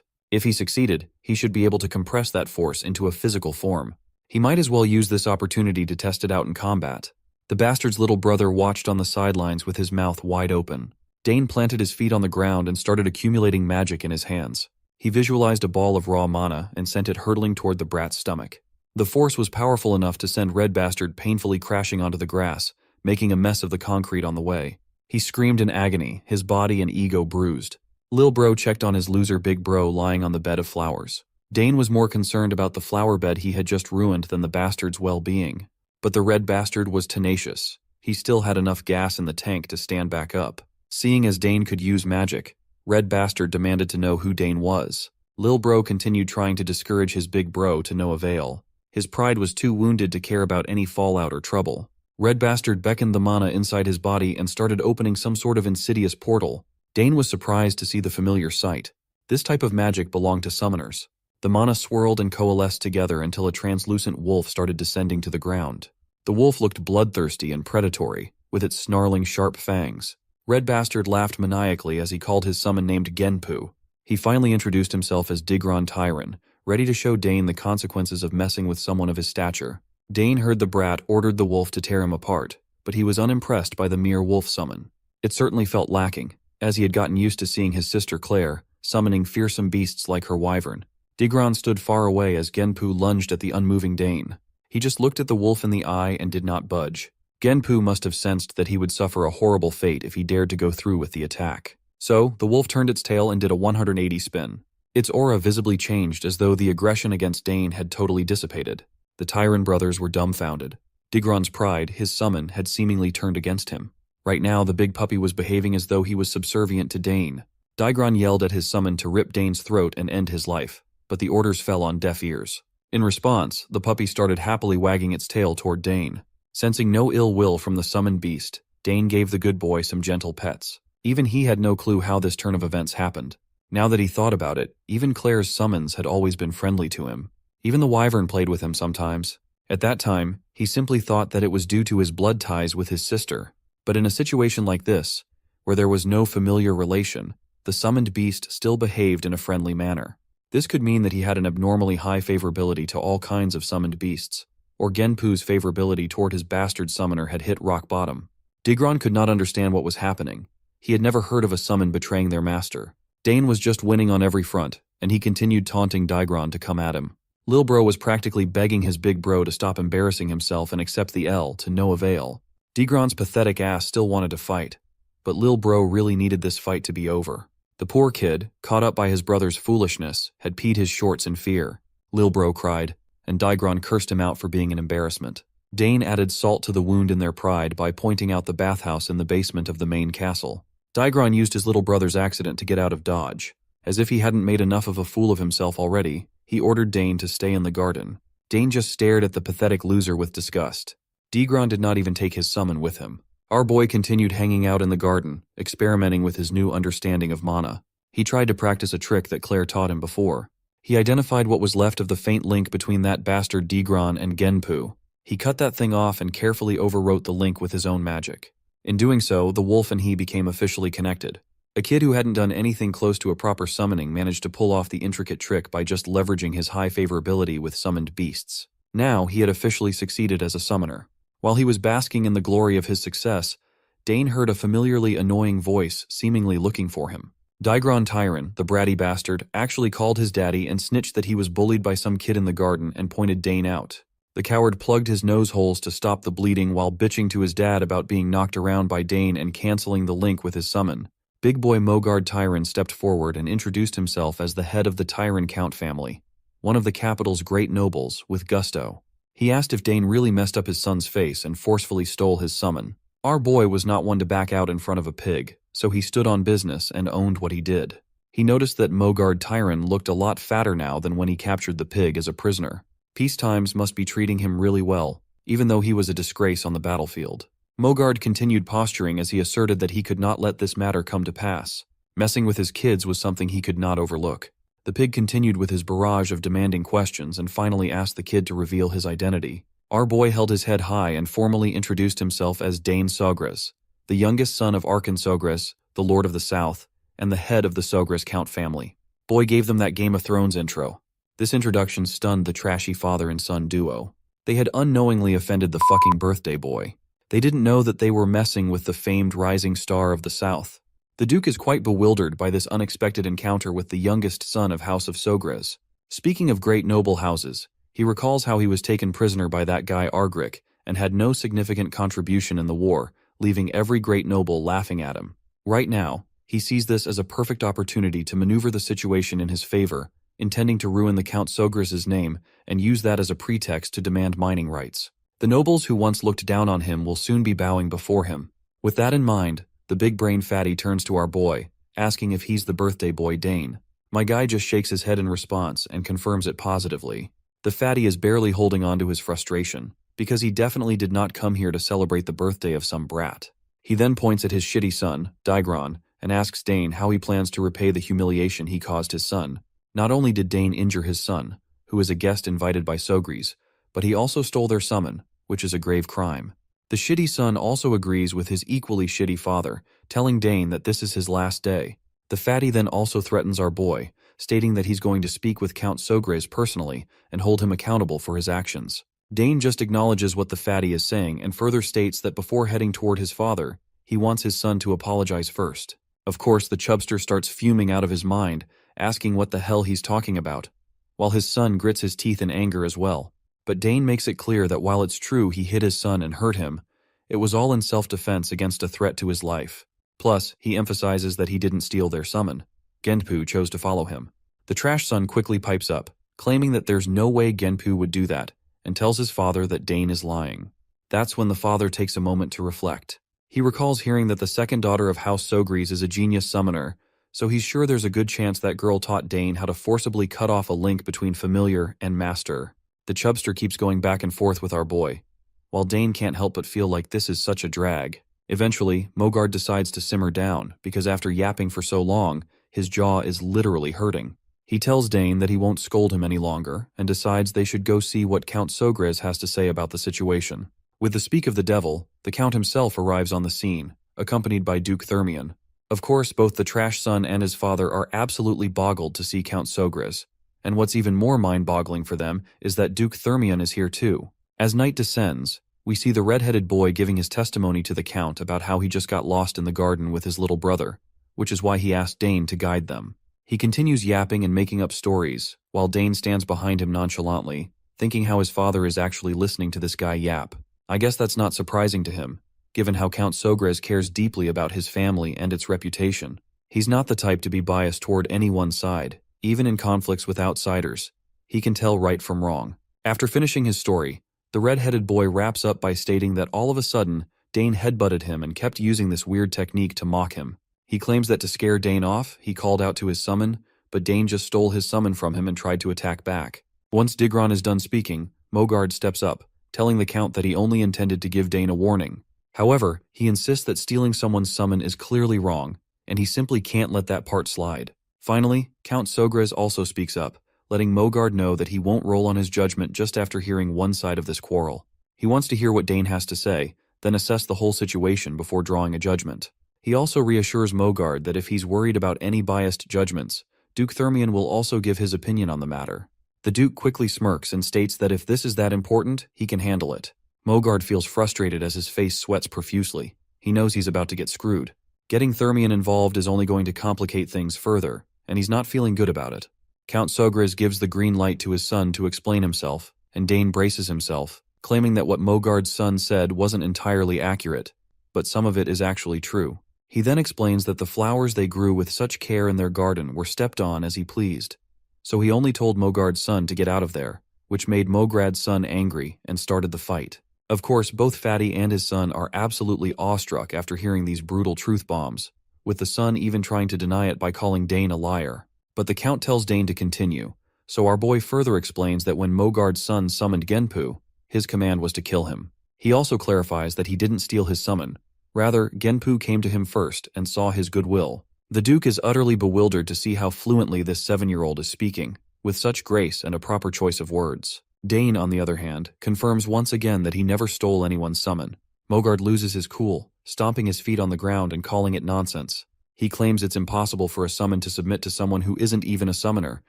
If he succeeded, he should be able to compress that force into a physical form. He might as well use this opportunity to test it out in combat. The bastard's little brother watched on the sidelines with his mouth wide open. Dane planted his feet on the ground and started accumulating magic in his hands. He visualized a ball of raw mana and sent it hurtling toward the brat's stomach. The force was powerful enough to send Red Bastard painfully crashing onto the grass, making a mess of the concrete on the way. He screamed in agony, his body and ego bruised. Lil Bro checked on his loser Big Bro lying on the bed of flowers. Dane was more concerned about the flower bed he had just ruined than the bastard's well-being. But the Red Bastard was tenacious. He still had enough gas in the tank to stand back up. Seeing as Dane could use magic, Red Bastard demanded to know who Dane was. Lil Bro continued trying to discourage his Big Bro to no avail. His pride was too wounded to care about any fallout or trouble. Red Bastard beckoned the mana inside his body and started opening some sort of insidious portal. Dane was surprised to see the familiar sight. This type of magic belonged to summoners. The mana swirled and coalesced together until a translucent wolf started descending to the ground. The wolf looked bloodthirsty and predatory, with its snarling sharp fangs. Red Bastard laughed maniacally as he called his summon named Genpu. He finally introduced himself as Digron Tyran, ready to show Dane the consequences of messing with someone of his stature. Dane heard the brat ordered the wolf to tear him apart, but he was unimpressed by the mere wolf summon. It certainly felt lacking, as he had gotten used to seeing his sister Claire summoning fearsome beasts like her wyvern. Digron stood far away as Genpu lunged at the unmoving Dane. He just looked at the wolf in the eye and did not budge. Genpu must have sensed that he would suffer a horrible fate if he dared to go through with the attack. So, the wolf turned its tail and did a 180 spin. Its aura visibly changed as though the aggression against Dane had totally dissipated. The Tyran brothers were dumbfounded. Digron's pride, his summon, had seemingly turned against him. Right now, the big puppy was behaving as though he was subservient to Dane. Digron yelled at his summon to rip Dane's throat and end his life, but the orders fell on deaf ears. In response, the puppy started happily wagging its tail toward Dane. Sensing no ill will from the summoned beast, Dane gave the good boy some gentle pets. Even he had no clue how this turn of events happened. Now that he thought about it, even Claire's summons had always been friendly to him. Even the wyvern played with him sometimes. At that time, he simply thought that it was due to his blood ties with his sister. But in a situation like this, where there was no familiar relation, the summoned beast still behaved in a friendly manner. This could mean that he had an abnormally high favorability to all kinds of summoned beasts, or Genpu's favorability toward his bastard summoner had hit rock bottom. Digron could not understand what was happening. He had never heard of a summon betraying their master. Dane was just winning on every front, and he continued taunting Digron to come at him. Lil Bro was practically begging his big bro to stop embarrassing himself and accept the L, to no avail. Digron's pathetic ass still wanted to fight, but Lil Bro really needed this fight to be over. The poor kid, caught up by his brother's foolishness, had peed his shorts in fear. Lil Bro cried, and Digron cursed him out for being an embarrassment. Dane added salt to the wound in their pride by pointing out the bathhouse in the basement of the main castle. Digron used his little brother's accident to get out of dodge. As if he hadn't made enough of a fool of himself already, he ordered Dane to stay in the garden. Dane just stared at the pathetic loser with disgust. Digron did not even take his summon with him. Our boy continued hanging out in the garden, experimenting with his new understanding of mana. He tried to practice a trick that Claire taught him before. He identified what was left of the faint link between that bastard Digron and Genpu. He cut that thing off and carefully overwrote the link with his own magic. In doing so, the wolf and he became officially connected. A kid who hadn't done anything close to a proper summoning managed to pull off the intricate trick by just leveraging his high favorability with summoned beasts. Now, he had officially succeeded as a summoner. While he was basking in the glory of his success, Dane heard a familiarly annoying voice seemingly looking for him. Digron Tyran, the bratty bastard, actually called his daddy and snitched that he was bullied by some kid in the garden and pointed Dane out. The coward plugged his nose holes to stop the bleeding while bitching to his dad about being knocked around by Dane and canceling the link with his summon. Big boy Mogard Tyron stepped forward and introduced himself as the head of the Tyron Count family, one of the capital's great nobles, with gusto. He asked if Dane really messed up his son's face and forcefully stole his summon. Our boy was not one to back out in front of a pig, so he stood on business and owned what he did. He noticed that Mogard Tyron looked a lot fatter now than when he captured the pig as a prisoner. Peace times must be treating him really well, even though he was a disgrace on the battlefield. Mogard continued posturing as he asserted that he could not let this matter come to pass. Messing with his kids was something he could not overlook. The pig continued with his barrage of demanding questions and finally asked the kid to reveal his identity. Our boy held his head high and formally introduced himself as Dane Sogres, the youngest son of Arkan Sogres, the Lord of the South, and the head of the Sogres Count family. Boy gave them that Game of Thrones intro. This introduction stunned the trashy father and son duo. They had unknowingly offended the fucking birthday boy. They didn't know that they were messing with the famed rising star of the South. The Duke is quite bewildered by this unexpected encounter with the youngest son of House of Sogres. Speaking of great noble houses, he recalls how he was taken prisoner by that guy Argrick and had no significant contribution in the war, leaving every great noble laughing at him. Right now, he sees this as a perfect opportunity to maneuver the situation in his favor, intending to ruin the Count Sogres' name and use that as a pretext to demand mining rights. The nobles who once looked down on him will soon be bowing before him. With that in mind, the big brain fatty turns to our boy, asking if he's the birthday boy Dane. My guy just shakes his head in response and confirms it positively. The fatty is barely holding on to his frustration, because he definitely did not come here to celebrate the birthday of some brat. He then points at his shitty son, Digron, and asks Dane how he plans to repay the humiliation he caused his son. Not only did Dane injure his son, who is a guest invited by Sogres, but he also stole their summon, which is a grave crime. The shitty son also agrees with his equally shitty father, telling Dane that this is his last day. The fatty then also threatens our boy, stating that he's going to speak with Count Sogres personally and hold him accountable for his actions. Dane just acknowledges what the fatty is saying and further states that before heading toward his father, he wants his son to apologize first. Of course, the chubster starts fuming out of his mind, asking what the hell he's talking about, while his son grits his teeth in anger as well. But Dane makes it clear that while it's true he hit his son and hurt him, it was all in self-defense against a threat to his life. Plus, he emphasizes that he didn't steal their summon. Genpu chose to follow him. The trash son quickly pipes up, claiming that there's no way Genpu would do that, and tells his father that Dane is lying. That's when the father takes a moment to reflect. He recalls hearing that the second daughter of House Sogres is a genius summoner, so he's sure there's a good chance that girl taught Dane how to forcibly cut off a link between familiar and master. The chubster keeps going back and forth with our boy, while Dane can't help but feel like this is such a drag. Eventually, Mogard decides to simmer down, because after yapping for so long, his jaw is literally hurting. He tells Dane that he won't scold him any longer, and decides they should go see what Count Sogres has to say about the situation. With the speak of the devil, the Count himself arrives on the scene, accompanied by Duke Thermion. Of course, both the trash son and his father are absolutely boggled to see Count Sogres, and what's even more mind-boggling for them is that Duke Thermion is here too. As night descends, we see the red-headed boy giving his testimony to the Count about how he just got lost in the garden with his little brother, which is why he asked Dane to guide them. He continues yapping and making up stories, while Dane stands behind him nonchalantly, thinking how his father is actually listening to this guy yap. I guess that's not surprising to him, given how Count Sogres cares deeply about his family and its reputation. He's not the type to be biased toward any one side, even in conflicts with outsiders. He can tell right from wrong. After finishing his story, the red-headed boy wraps up by stating that all of a sudden, Dane headbutted him and kept using this weird technique to mock him. He claims that to scare Dane off, he called out to his summon, but Dane just stole his summon from him and tried to attack back. Once Digron is done speaking, Mogard steps up, telling the Count that he only intended to give Dane a warning. However, he insists that stealing someone's summon is clearly wrong, and he simply can't let that part slide. Finally, Count Sogres also speaks up, letting Mogard know that he won't roll on his judgment just after hearing one side of this quarrel. He wants to hear what Dane has to say, then assess the whole situation before drawing a judgment. He also reassures Mogard that if he's worried about any biased judgments, Duke Thermion will also give his opinion on the matter. The Duke quickly smirks and states that if this is that important, he can handle it. Mogard feels frustrated as his face sweats profusely. He knows he's about to get screwed. Getting Thermion involved is only going to complicate things further, and he's not feeling good about it. Count Sogres gives the green light to his son to explain himself, and Dane braces himself, claiming that what Mogard's son said wasn't entirely accurate, but some of it is actually true. He then explains that the flowers they grew with such care in their garden were stepped on as he pleased. So he only told Mogard's son to get out of there, which made Mograd's son angry and started the fight. Of course, both Fatty and his son are absolutely awestruck after hearing these brutal truth bombs, with the son even trying to deny it by calling Dane a liar. But the Count tells Dane to continue, so our boy further explains that when Mogard's son summoned Genpu, his command was to kill him. He also clarifies that he didn't steal his summon. Rather, Genpu came to him first and saw his goodwill. The Duke is utterly bewildered to see how fluently this 7-year-old is speaking, with such grace and a proper choice of words. Dane, on the other hand, confirms once again that he never stole anyone's summon. Mogard loses his cool, stomping his feet on the ground and calling it nonsense. He claims it's impossible for a summon to submit to someone who isn't even a summoner,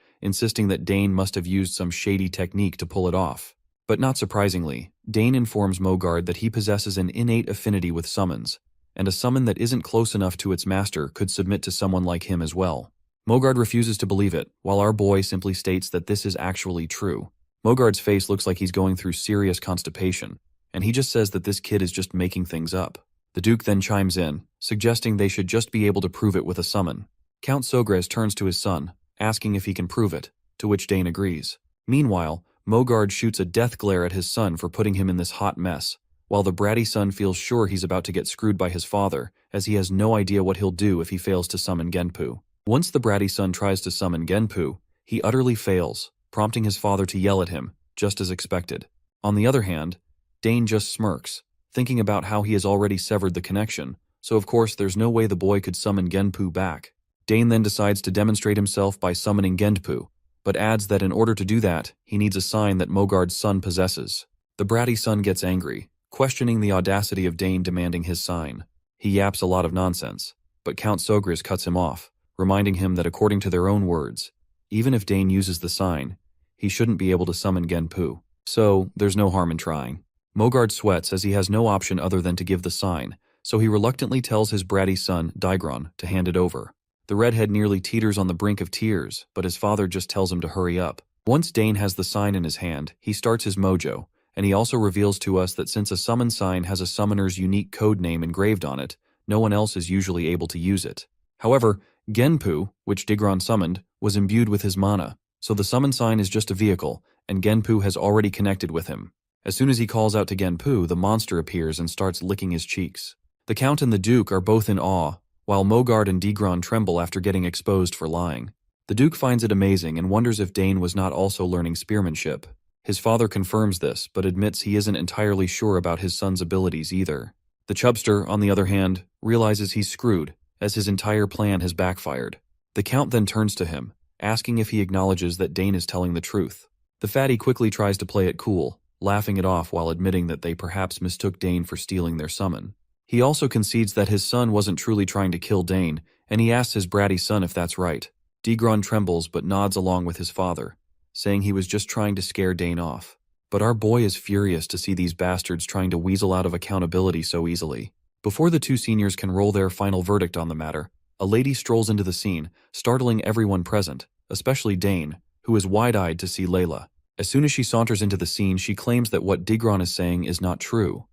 insisting that Dane must have used some shady technique to pull it off. But not surprisingly, Dane informs Mogard that he possesses an innate affinity with summons, and a summon that isn't close enough to its master could submit to someone like him as well. Mogard refuses to believe it, while our boy simply states that this is actually true. Mogard's face looks like he's going through serious constipation, and he just says that this kid is just making things up. The Duke then chimes in, suggesting they should just be able to prove it with a summon. Count Sogres turns to his son, asking if he can prove it, to which Dane agrees. Meanwhile, Mogard shoots a death glare at his son for putting him in this hot mess, while the bratty son feels sure he's about to get screwed by his father, as he has no idea what he'll do if he fails to summon Genpu. Once the bratty son tries to summon Genpu, he utterly fails, prompting his father to yell at him, just as expected. On the other hand, Dane just smirks, thinking about how he has already severed the connection, so of course there's no way the boy could summon Genpu back. Dane then decides to demonstrate himself by summoning Genpu, but adds that in order to do that, he needs a sign that Mogard's son possesses. The bratty son gets angry, questioning the audacity of Dane demanding his sign. He yaps a lot of nonsense, but Count Sogres cuts him off, reminding him that according to their own words, even if Dane uses the sign, he shouldn't be able to summon Genpu. So, there's no harm in trying. Mogard sweats as he has no option other than to give the sign, so he reluctantly tells his bratty son, Digron, to hand it over. The redhead nearly teeters on the brink of tears, but his father just tells him to hurry up. Once Dane has the sign in his hand, he starts his mojo, and he also reveals to us that since a summon sign has a summoner's unique code name engraved on it, no one else is usually able to use it. However, Genpu, which Digron summoned, was imbued with his mana, so the summon sign is just a vehicle, and Genpu has already connected with him. As soon as he calls out to Genpu, the monster appears and starts licking his cheeks. The Count and the Duke are both in awe, while Mogard and Digron tremble after getting exposed for lying. The Duke finds it amazing and wonders if Dane was not also learning spearmanship. His father confirms this, but admits he isn't entirely sure about his son's abilities either. The Chubster, on the other hand, realizes he's screwed, as his entire plan has backfired. The Count then turns to him, asking if he acknowledges that Dane is telling the truth. The fatty quickly tries to play it cool, laughing it off while admitting that they perhaps mistook Dane for stealing their summon. He also concedes that his son wasn't truly trying to kill Dane, and he asks his bratty son if that's right. Digron trembles but nods along with his father, saying he was just trying to scare Dane off. But our boy is furious to see these bastards trying to weasel out of accountability so easily. Before the two seniors can roll their final verdict on the matter, a lady strolls into the scene, startling everyone present, especially Dane, who is wide-eyed to see Layla. As soon as she saunters into the scene, she claims that what Digron is saying is not true.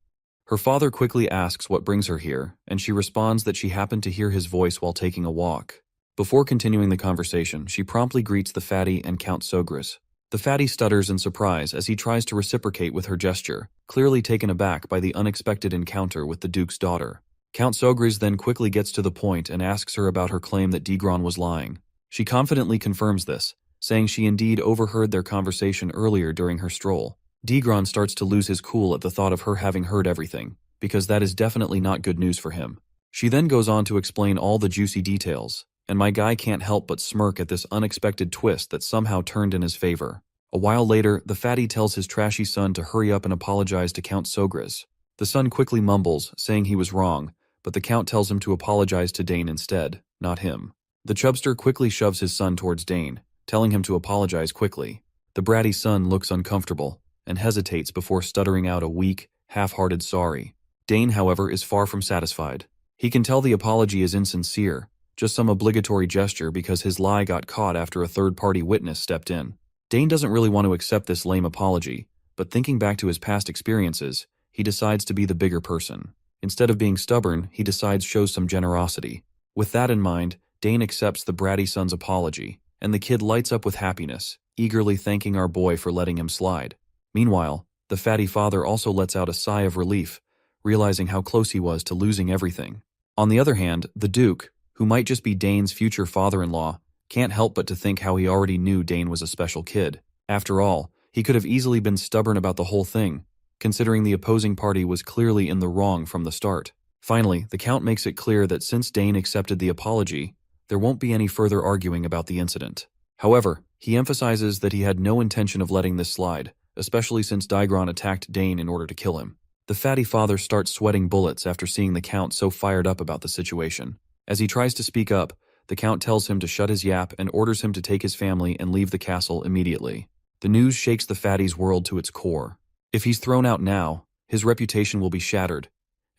Her father quickly asks what brings her here, and she responds that she happened to hear his voice while taking a walk. Before continuing the conversation, she promptly greets the fatty and Count Sogres. The fatty stutters in surprise as he tries to reciprocate with her gesture, clearly taken aback by the unexpected encounter with the Duke's daughter. Count Sogres then quickly gets to the point and asks her about her claim that Digron was lying. She confidently confirms this, saying she indeed overheard their conversation earlier during her stroll. Digron starts to lose his cool at the thought of her having heard everything, because that is definitely not good news for him. She then goes on to explain all the juicy details, and my guy can't help but smirk at this unexpected twist that somehow turned in his favor. A while later, the fatty tells his trashy son to hurry up and apologize to Count Sogres. The son quickly mumbles, saying he was wrong, but the Count tells him to apologize to Dane instead, not him. The Chubster quickly shoves his son towards Dane, telling him to apologize quickly. The bratty son looks uncomfortable and hesitates before stuttering out a weak, half-hearted sorry. Dane, however, is far from satisfied. He can tell the apology is insincere, just some obligatory gesture because his lie got caught after a third-party witness stepped in. Dane doesn't really want to accept this lame apology, but thinking back to his past experiences, he decides to be the bigger person. Instead of being stubborn, he decides shows some generosity. With that in mind, Dane accepts the bratty son's apology, and the kid lights up with happiness, eagerly thanking our boy for letting him slide. Meanwhile, the fatty father also lets out a sigh of relief, realizing how close he was to losing everything. On the other hand, the Duke, who might just be Dane's future father-in-law, can't help but to think how he already knew Dane was a special kid. After all, he could have easily been stubborn about the whole thing, considering the opposing party was clearly in the wrong from the start. Finally, the Count makes it clear that since Dane accepted the apology, there won't be any further arguing about the incident. However, he emphasizes that he had no intention of letting this slide, especially since Daigron attacked Dane in order to kill him. The fatty father starts sweating bullets after seeing the Count so fired up about the situation. As he tries to speak up, the Count tells him to shut his yap and orders him to take his family and leave the castle immediately. The news shakes the fatty's world to its core. If he's thrown out now, his reputation will be shattered,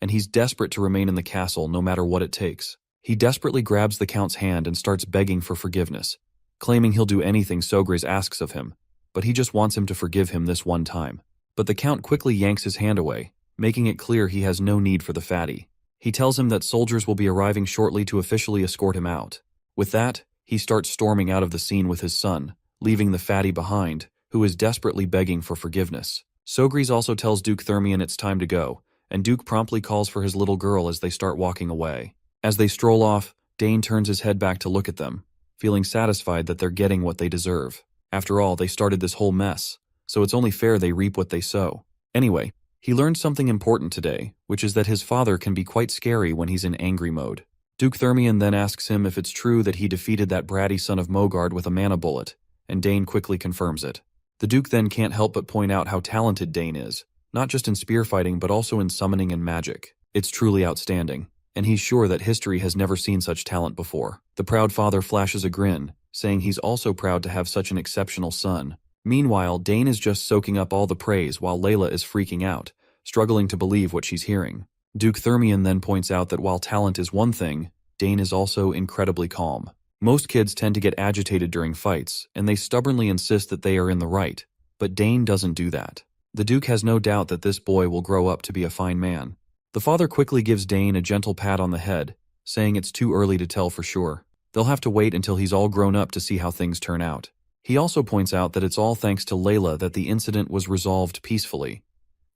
and he's desperate to remain in the castle no matter what it takes. He desperately grabs the Count's hand and starts begging for forgiveness, claiming he'll do anything Sogris asks of him, but he just wants him to forgive him this one time. But the Count quickly yanks his hand away, making it clear he has no need for the fatty. He tells him that soldiers will be arriving shortly to officially escort him out. With that, he starts storming out of the scene with his son, leaving the fatty behind, who is desperately begging for forgiveness. Sogris also tells Duke Thermion it's time to go, and Duke promptly calls for his little girl as they start walking away. As they stroll off, Dane turns his head back to look at them, feeling satisfied that they're getting what they deserve. After all, they started this whole mess, so it's only fair they reap what they sow. Anyway, he learned something important today, which is that his father can be quite scary when he's in angry mode. Duke Thermion then asks him if it's true that he defeated that bratty son of Mogard with a mana bullet, and Dane quickly confirms it. The Duke then can't help but point out how talented Dane is, not just in spear fighting but also in summoning and magic. It's truly outstanding, and he's sure that history has never seen such talent before. The proud father flashes a grin, saying he's also proud to have such an exceptional son. Meanwhile, Dane is just soaking up all the praise while Layla is freaking out, struggling to believe what she's hearing. Duke Thermion then points out that while talent is one thing, Dane is also incredibly calm. Most kids tend to get agitated during fights, and they stubbornly insist that they are in the right, but Dane doesn't do that. The Duke has no doubt that this boy will grow up to be a fine man. The father quickly gives Dane a gentle pat on the head, saying it's too early to tell for sure. They'll have to wait until he's all grown up to see how things turn out. He also points out that it's all thanks to Layla that the incident was resolved peacefully.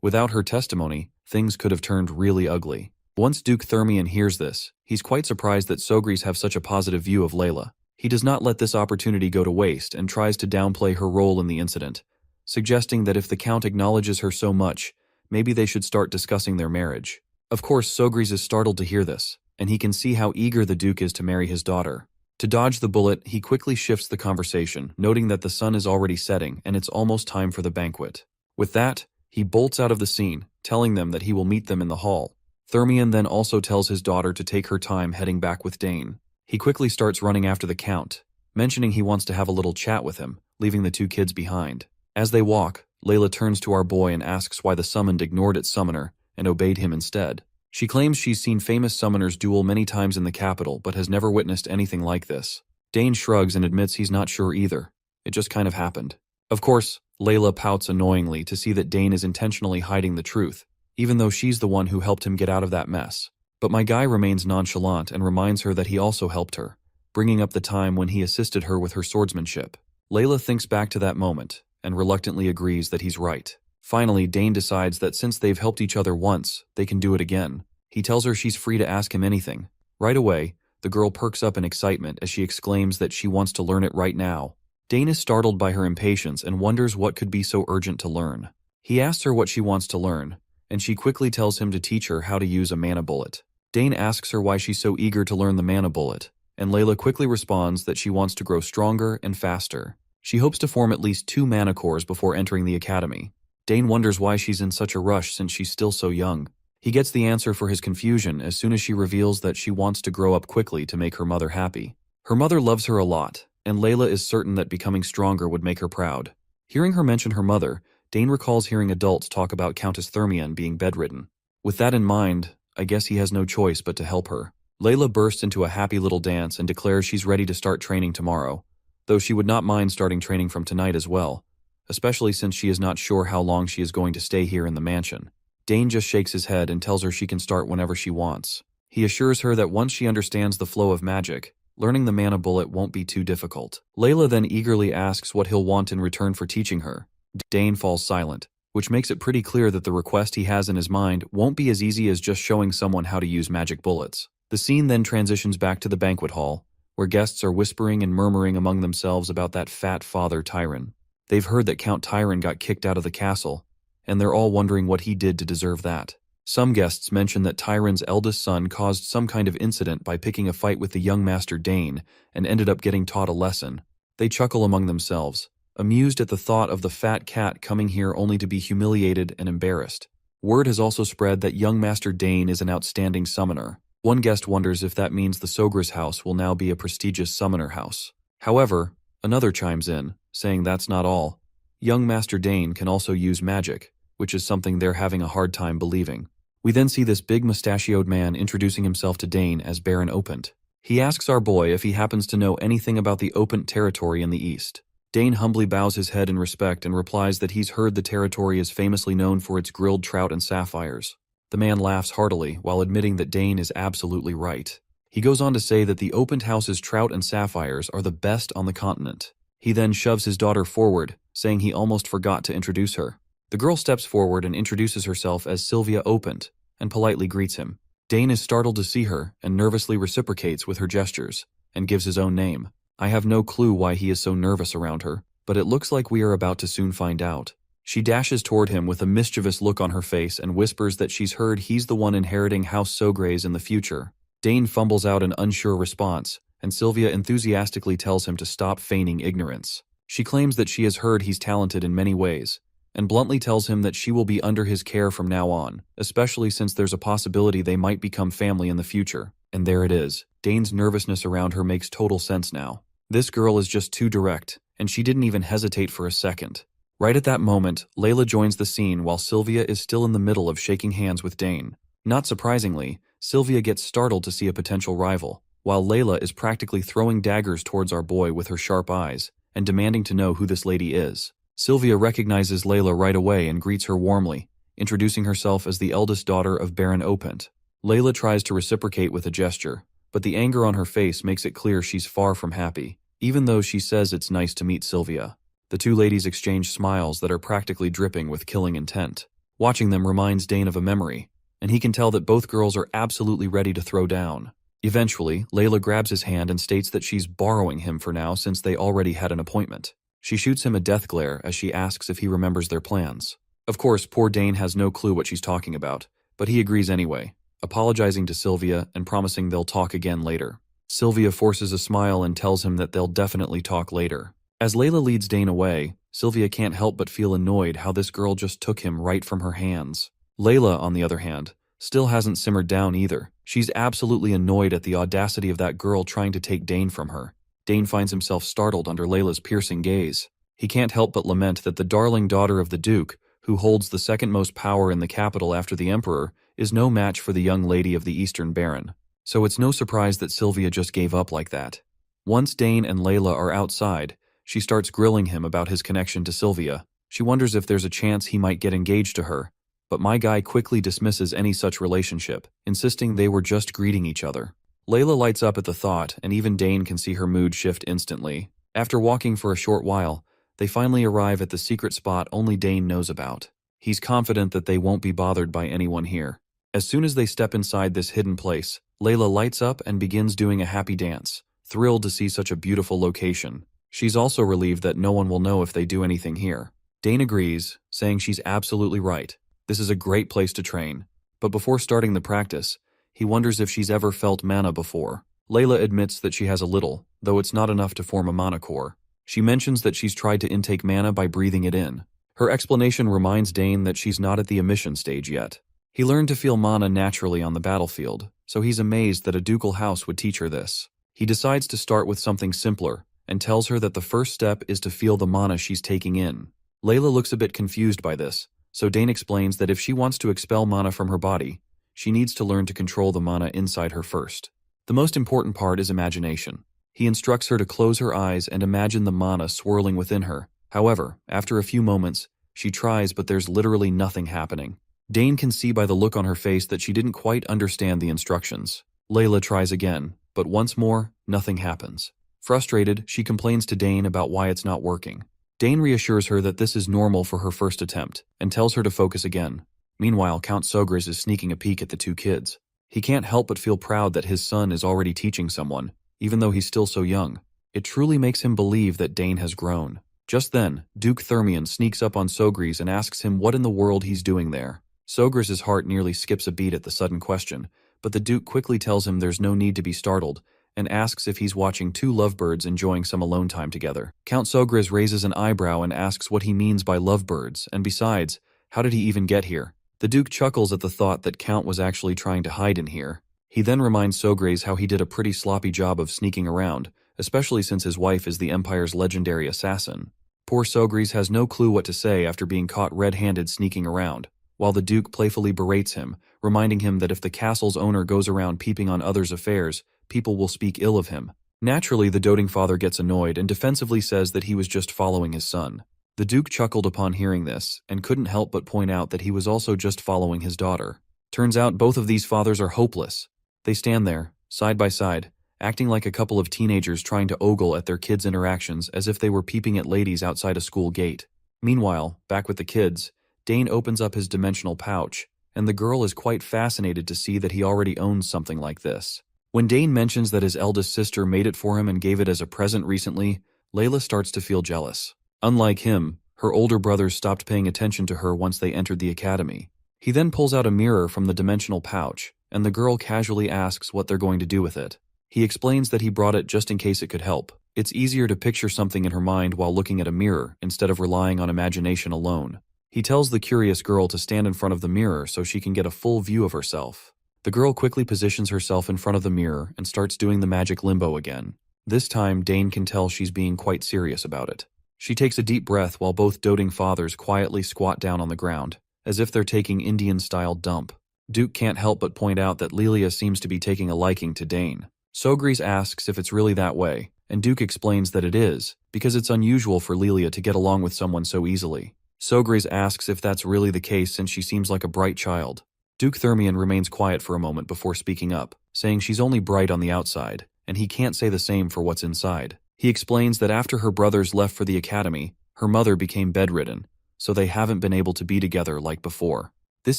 Without her testimony, things could have turned really ugly. Once Duke Thermion hears this, he's quite surprised that Sogris have such a positive view of Layla. He does not let this opportunity go to waste and tries to downplay her role in the incident, suggesting that if the Count acknowledges her so much, maybe they should start discussing their marriage. Of course, Sogris is startled to hear this, and he can see how eager the Duke is to marry his daughter. To dodge the bullet, he quickly shifts the conversation, noting that the sun is already setting and it's almost time for the banquet. With that, he bolts out of the scene, telling them that he will meet them in the hall. Thermion then also tells his daughter to take her time heading back with Dane. He quickly starts running after the Count, mentioning he wants to have a little chat with him, leaving the two kids behind. As they walk, Layla turns to our boy and asks why the summoned ignored its summoner and obeyed him instead. She claims she's seen famous summoners duel many times in the capital but has never witnessed anything like this. Dane shrugs and admits he's not sure either. It just kind of happened. Of course, Layla pouts annoyingly to see that Dane is intentionally hiding the truth, even though she's the one who helped him get out of that mess. But my guy remains nonchalant and reminds her that he also helped her, bringing up the time when he assisted her with her swordsmanship. Layla thinks back to that moment and reluctantly agrees that he's right. Finally, Dane decides that since they've helped each other once, they can do it again. He tells her she's free to ask him anything. Right away, the girl perks up in excitement as she exclaims that she wants to learn it right now. Dane is startled by her impatience and wonders what could be so urgent to learn. He asks her what she wants to learn, and she quickly tells him to teach her how to use a mana bullet. Dane asks her why she's so eager to learn the mana bullet, and Layla quickly responds that she wants to grow stronger and faster. She hopes to form at least 2 mana cores before entering the academy. Dane wonders why she's in such a rush since she's still so young. He gets the answer for his confusion as soon as she reveals that she wants to grow up quickly to make her mother happy. Her mother loves her a lot, and Layla is certain that becoming stronger would make her proud. Hearing her mention her mother, Dane recalls hearing adults talk about Countess Thermion being bedridden. With that in mind, I guess he has no choice but to help her. Layla bursts into a happy little dance and declares she's ready to start training tomorrow, though she would not mind starting training from tonight as well, especially since she is not sure how long she is going to stay here in the mansion. Dane just shakes his head and tells her she can start whenever she wants. He assures her that once she understands the flow of magic, learning the mana bullet won't be too difficult. Layla then eagerly asks what he'll want in return for teaching her. Dane falls silent, which makes it pretty clear that the request he has in his mind won't be as easy as just showing someone how to use magic bullets. The scene then transitions back to the banquet hall, where guests are whispering and murmuring among themselves about that fat father Tyron. They've heard that Count Tyron got kicked out of the castle, and they're all wondering what he did to deserve that. Some guests mention that Tyron's eldest son caused some kind of incident by picking a fight with the young Master Dane and ended up getting taught a lesson. They chuckle among themselves, amused at the thought of the fat cat coming here only to be humiliated and embarrassed. Word has also spread that young Master Dane is an outstanding summoner. One guest wonders if that means the Sogra's house will now be a prestigious summoner house. However, another chimes in, saying that's not all. Young Master Dane can also use magic, which is something they're having a hard time believing. We then see this big mustachioed man introducing himself to Dane as Baron Opent. He asks our boy if he happens to know anything about the Opent territory in the east. Dane humbly bows his head in respect and replies that he's heard the territory is famously known for its grilled trout and sapphires. The man laughs heartily while admitting that Dane is absolutely right. He goes on to say that the Opent house's trout and sapphires are the best on the continent. He then shoves his daughter forward, saying he almost forgot to introduce her. The girl steps forward and introduces herself as Sylvia Opent and politely greets him. Dane is startled to see her and nervously reciprocates with her gestures and gives his own name. I have no clue why he is so nervous around her, but it looks like we are about to soon find out. She dashes toward him with a mischievous look on her face and whispers that she's heard he's the one inheriting House Sogres in the future. Dane fumbles out an unsure response, and Sylvia enthusiastically tells him to stop feigning ignorance. She claims that she has heard he's talented in many ways, and bluntly tells him that she will be under his care from now on, especially since there's a possibility they might become family in the future. And there it is. Dane's nervousness around her makes total sense now. This girl is just too direct, and she didn't even hesitate for a second. Right at that moment, Layla joins the scene while Sylvia is still in the middle of shaking hands with Dane. Not surprisingly, Sylvia gets startled to see a potential rival, while Layla is practically throwing daggers towards our boy with her sharp eyes and demanding to know who this lady is. Sylvia recognizes Layla right away and greets her warmly, introducing herself as the eldest daughter of Baron Opent. Layla tries to reciprocate with a gesture, but the anger on her face makes it clear she's far from happy, even though she says it's nice to meet Sylvia. The two ladies exchange smiles that are practically dripping with killing intent. Watching them reminds Dane of a memory, and he can tell that both girls are absolutely ready to throw down. Eventually, Layla grabs his hand and states that she's borrowing him for now since they already had an appointment. She shoots him a death glare as she asks if he remembers their plans. Of course, poor Dane has no clue what she's talking about, but he agrees anyway, apologizing to Sylvia and promising they'll talk again later. Sylvia forces a smile and tells him that they'll definitely talk later. As Layla leads Dane away, Sylvia can't help but feel annoyed how this girl just took him right from her hands. Layla, on the other hand, still hasn't simmered down either. She's absolutely annoyed at the audacity of that girl trying to take Dane from her. Dane finds himself startled under Layla's piercing gaze. He can't help but lament that the darling daughter of the Duke, who holds the second most power in the capital after the Emperor, is no match for the young lady of the Eastern Baron. So it's no surprise that Sylvia just gave up like that. Once Dane and Layla are outside, she starts grilling him about his connection to Sylvia. She wonders if there's a chance he might get engaged to her, but my guy quickly dismisses any such relationship, insisting they were just greeting each other. Layla lights up at the thought, and even Dane can see her mood shift instantly. After walking for a short while, they finally arrive at the secret spot only Dane knows about. He's confident that they won't be bothered by anyone here. As soon as they step inside this hidden place, Layla lights up and begins doing a happy dance, thrilled to see such a beautiful location. She's also relieved that no one will know if they do anything here. Dane agrees, saying she's absolutely right. This is a great place to train. But before starting the practice, he wonders if she's ever felt mana before. Layla admits that she has a little, though it's not enough to form a mana core. She mentions that she's tried to intake mana by breathing it in. Her explanation reminds Dane that she's not at the emission stage yet. He learned to feel mana naturally on the battlefield, so he's amazed that a ducal house would teach her this. He decides to start with something simpler, and tells her that the first step is to feel the mana she's taking in. Layla looks a bit confused by this, so Dane explains that if she wants to expel mana from her body, she needs to learn to control the mana inside her first. The most important part is imagination. He instructs her to close her eyes and imagine the mana swirling within her. However, after a few moments, she tries but there's literally nothing happening. Dane can see by the look on her face that she didn't quite understand the instructions. Layla tries again, but once more, nothing happens. Frustrated, she complains to Dane about why it's not working. Dane reassures her that this is normal for her first attempt, and tells her to focus again. Meanwhile, Count Sogris is sneaking a peek at the two kids. He can't help but feel proud that his son is already teaching someone, even though he's still so young. It truly makes him believe that Dane has grown. Just then, Duke Thermion sneaks up on Sogris and asks him what in the world he's doing there. Sogris' heart nearly skips a beat at the sudden question, but the Duke quickly tells him there's no need to be startled, and asks if he's watching two lovebirds enjoying some alone time together. Count Sogris raises an eyebrow and asks what he means by lovebirds, and besides, how did he even get here? The Duke chuckles at the thought that Count was actually trying to hide in here. He then reminds Sogris how he did a pretty sloppy job of sneaking around, especially since his wife is the Empire's legendary assassin. Poor Sogris has no clue what to say after being caught red-handed sneaking around, while the Duke playfully berates him, reminding him that if the castle's owner goes around peeping on others' affairs, people will speak ill of him. Naturally, the doting father gets annoyed and defensively says that he was just following his son. The Duke chuckled upon hearing this, and couldn't help but point out that he was also just following his daughter. Turns out both of these fathers are hopeless. They stand there, side by side, acting like a couple of teenagers trying to ogle at their kids' interactions as if they were peeping at ladies outside a school gate. Meanwhile, back with the kids, Dane opens up his dimensional pouch, and the girl is quite fascinated to see that he already owns something like this. When Dane mentions that his eldest sister made it for him and gave it as a present recently, Layla starts to feel jealous. Unlike him, her older brothers stopped paying attention to her once they entered the academy. He then pulls out a mirror from the dimensional pouch, and the girl casually asks what they're going to do with it. He explains that he brought it just in case it could help. It's easier to picture something in her mind while looking at a mirror instead of relying on imagination alone. He tells the curious girl to stand in front of the mirror so she can get a full view of herself. The girl quickly positions herself in front of the mirror and starts doing the magic limbo again. This time, Dane can tell she's being quite serious about it. She takes a deep breath while both doting fathers quietly squat down on the ground, as if they're taking Indian-style dump. Duke can't help but point out that Lilia seems to be taking a liking to Dane. Sogris asks if it's really that way, and Duke explains that it is, because it's unusual for Lilia to get along with someone so easily. Sogris asks if that's really the case since she seems like a bright child. Duke Thermion remains quiet for a moment before speaking up, saying she's only bright on the outside, and he can't say the same for what's inside. He explains that after her brothers left for the academy, her mother became bedridden, so they haven't been able to be together like before. This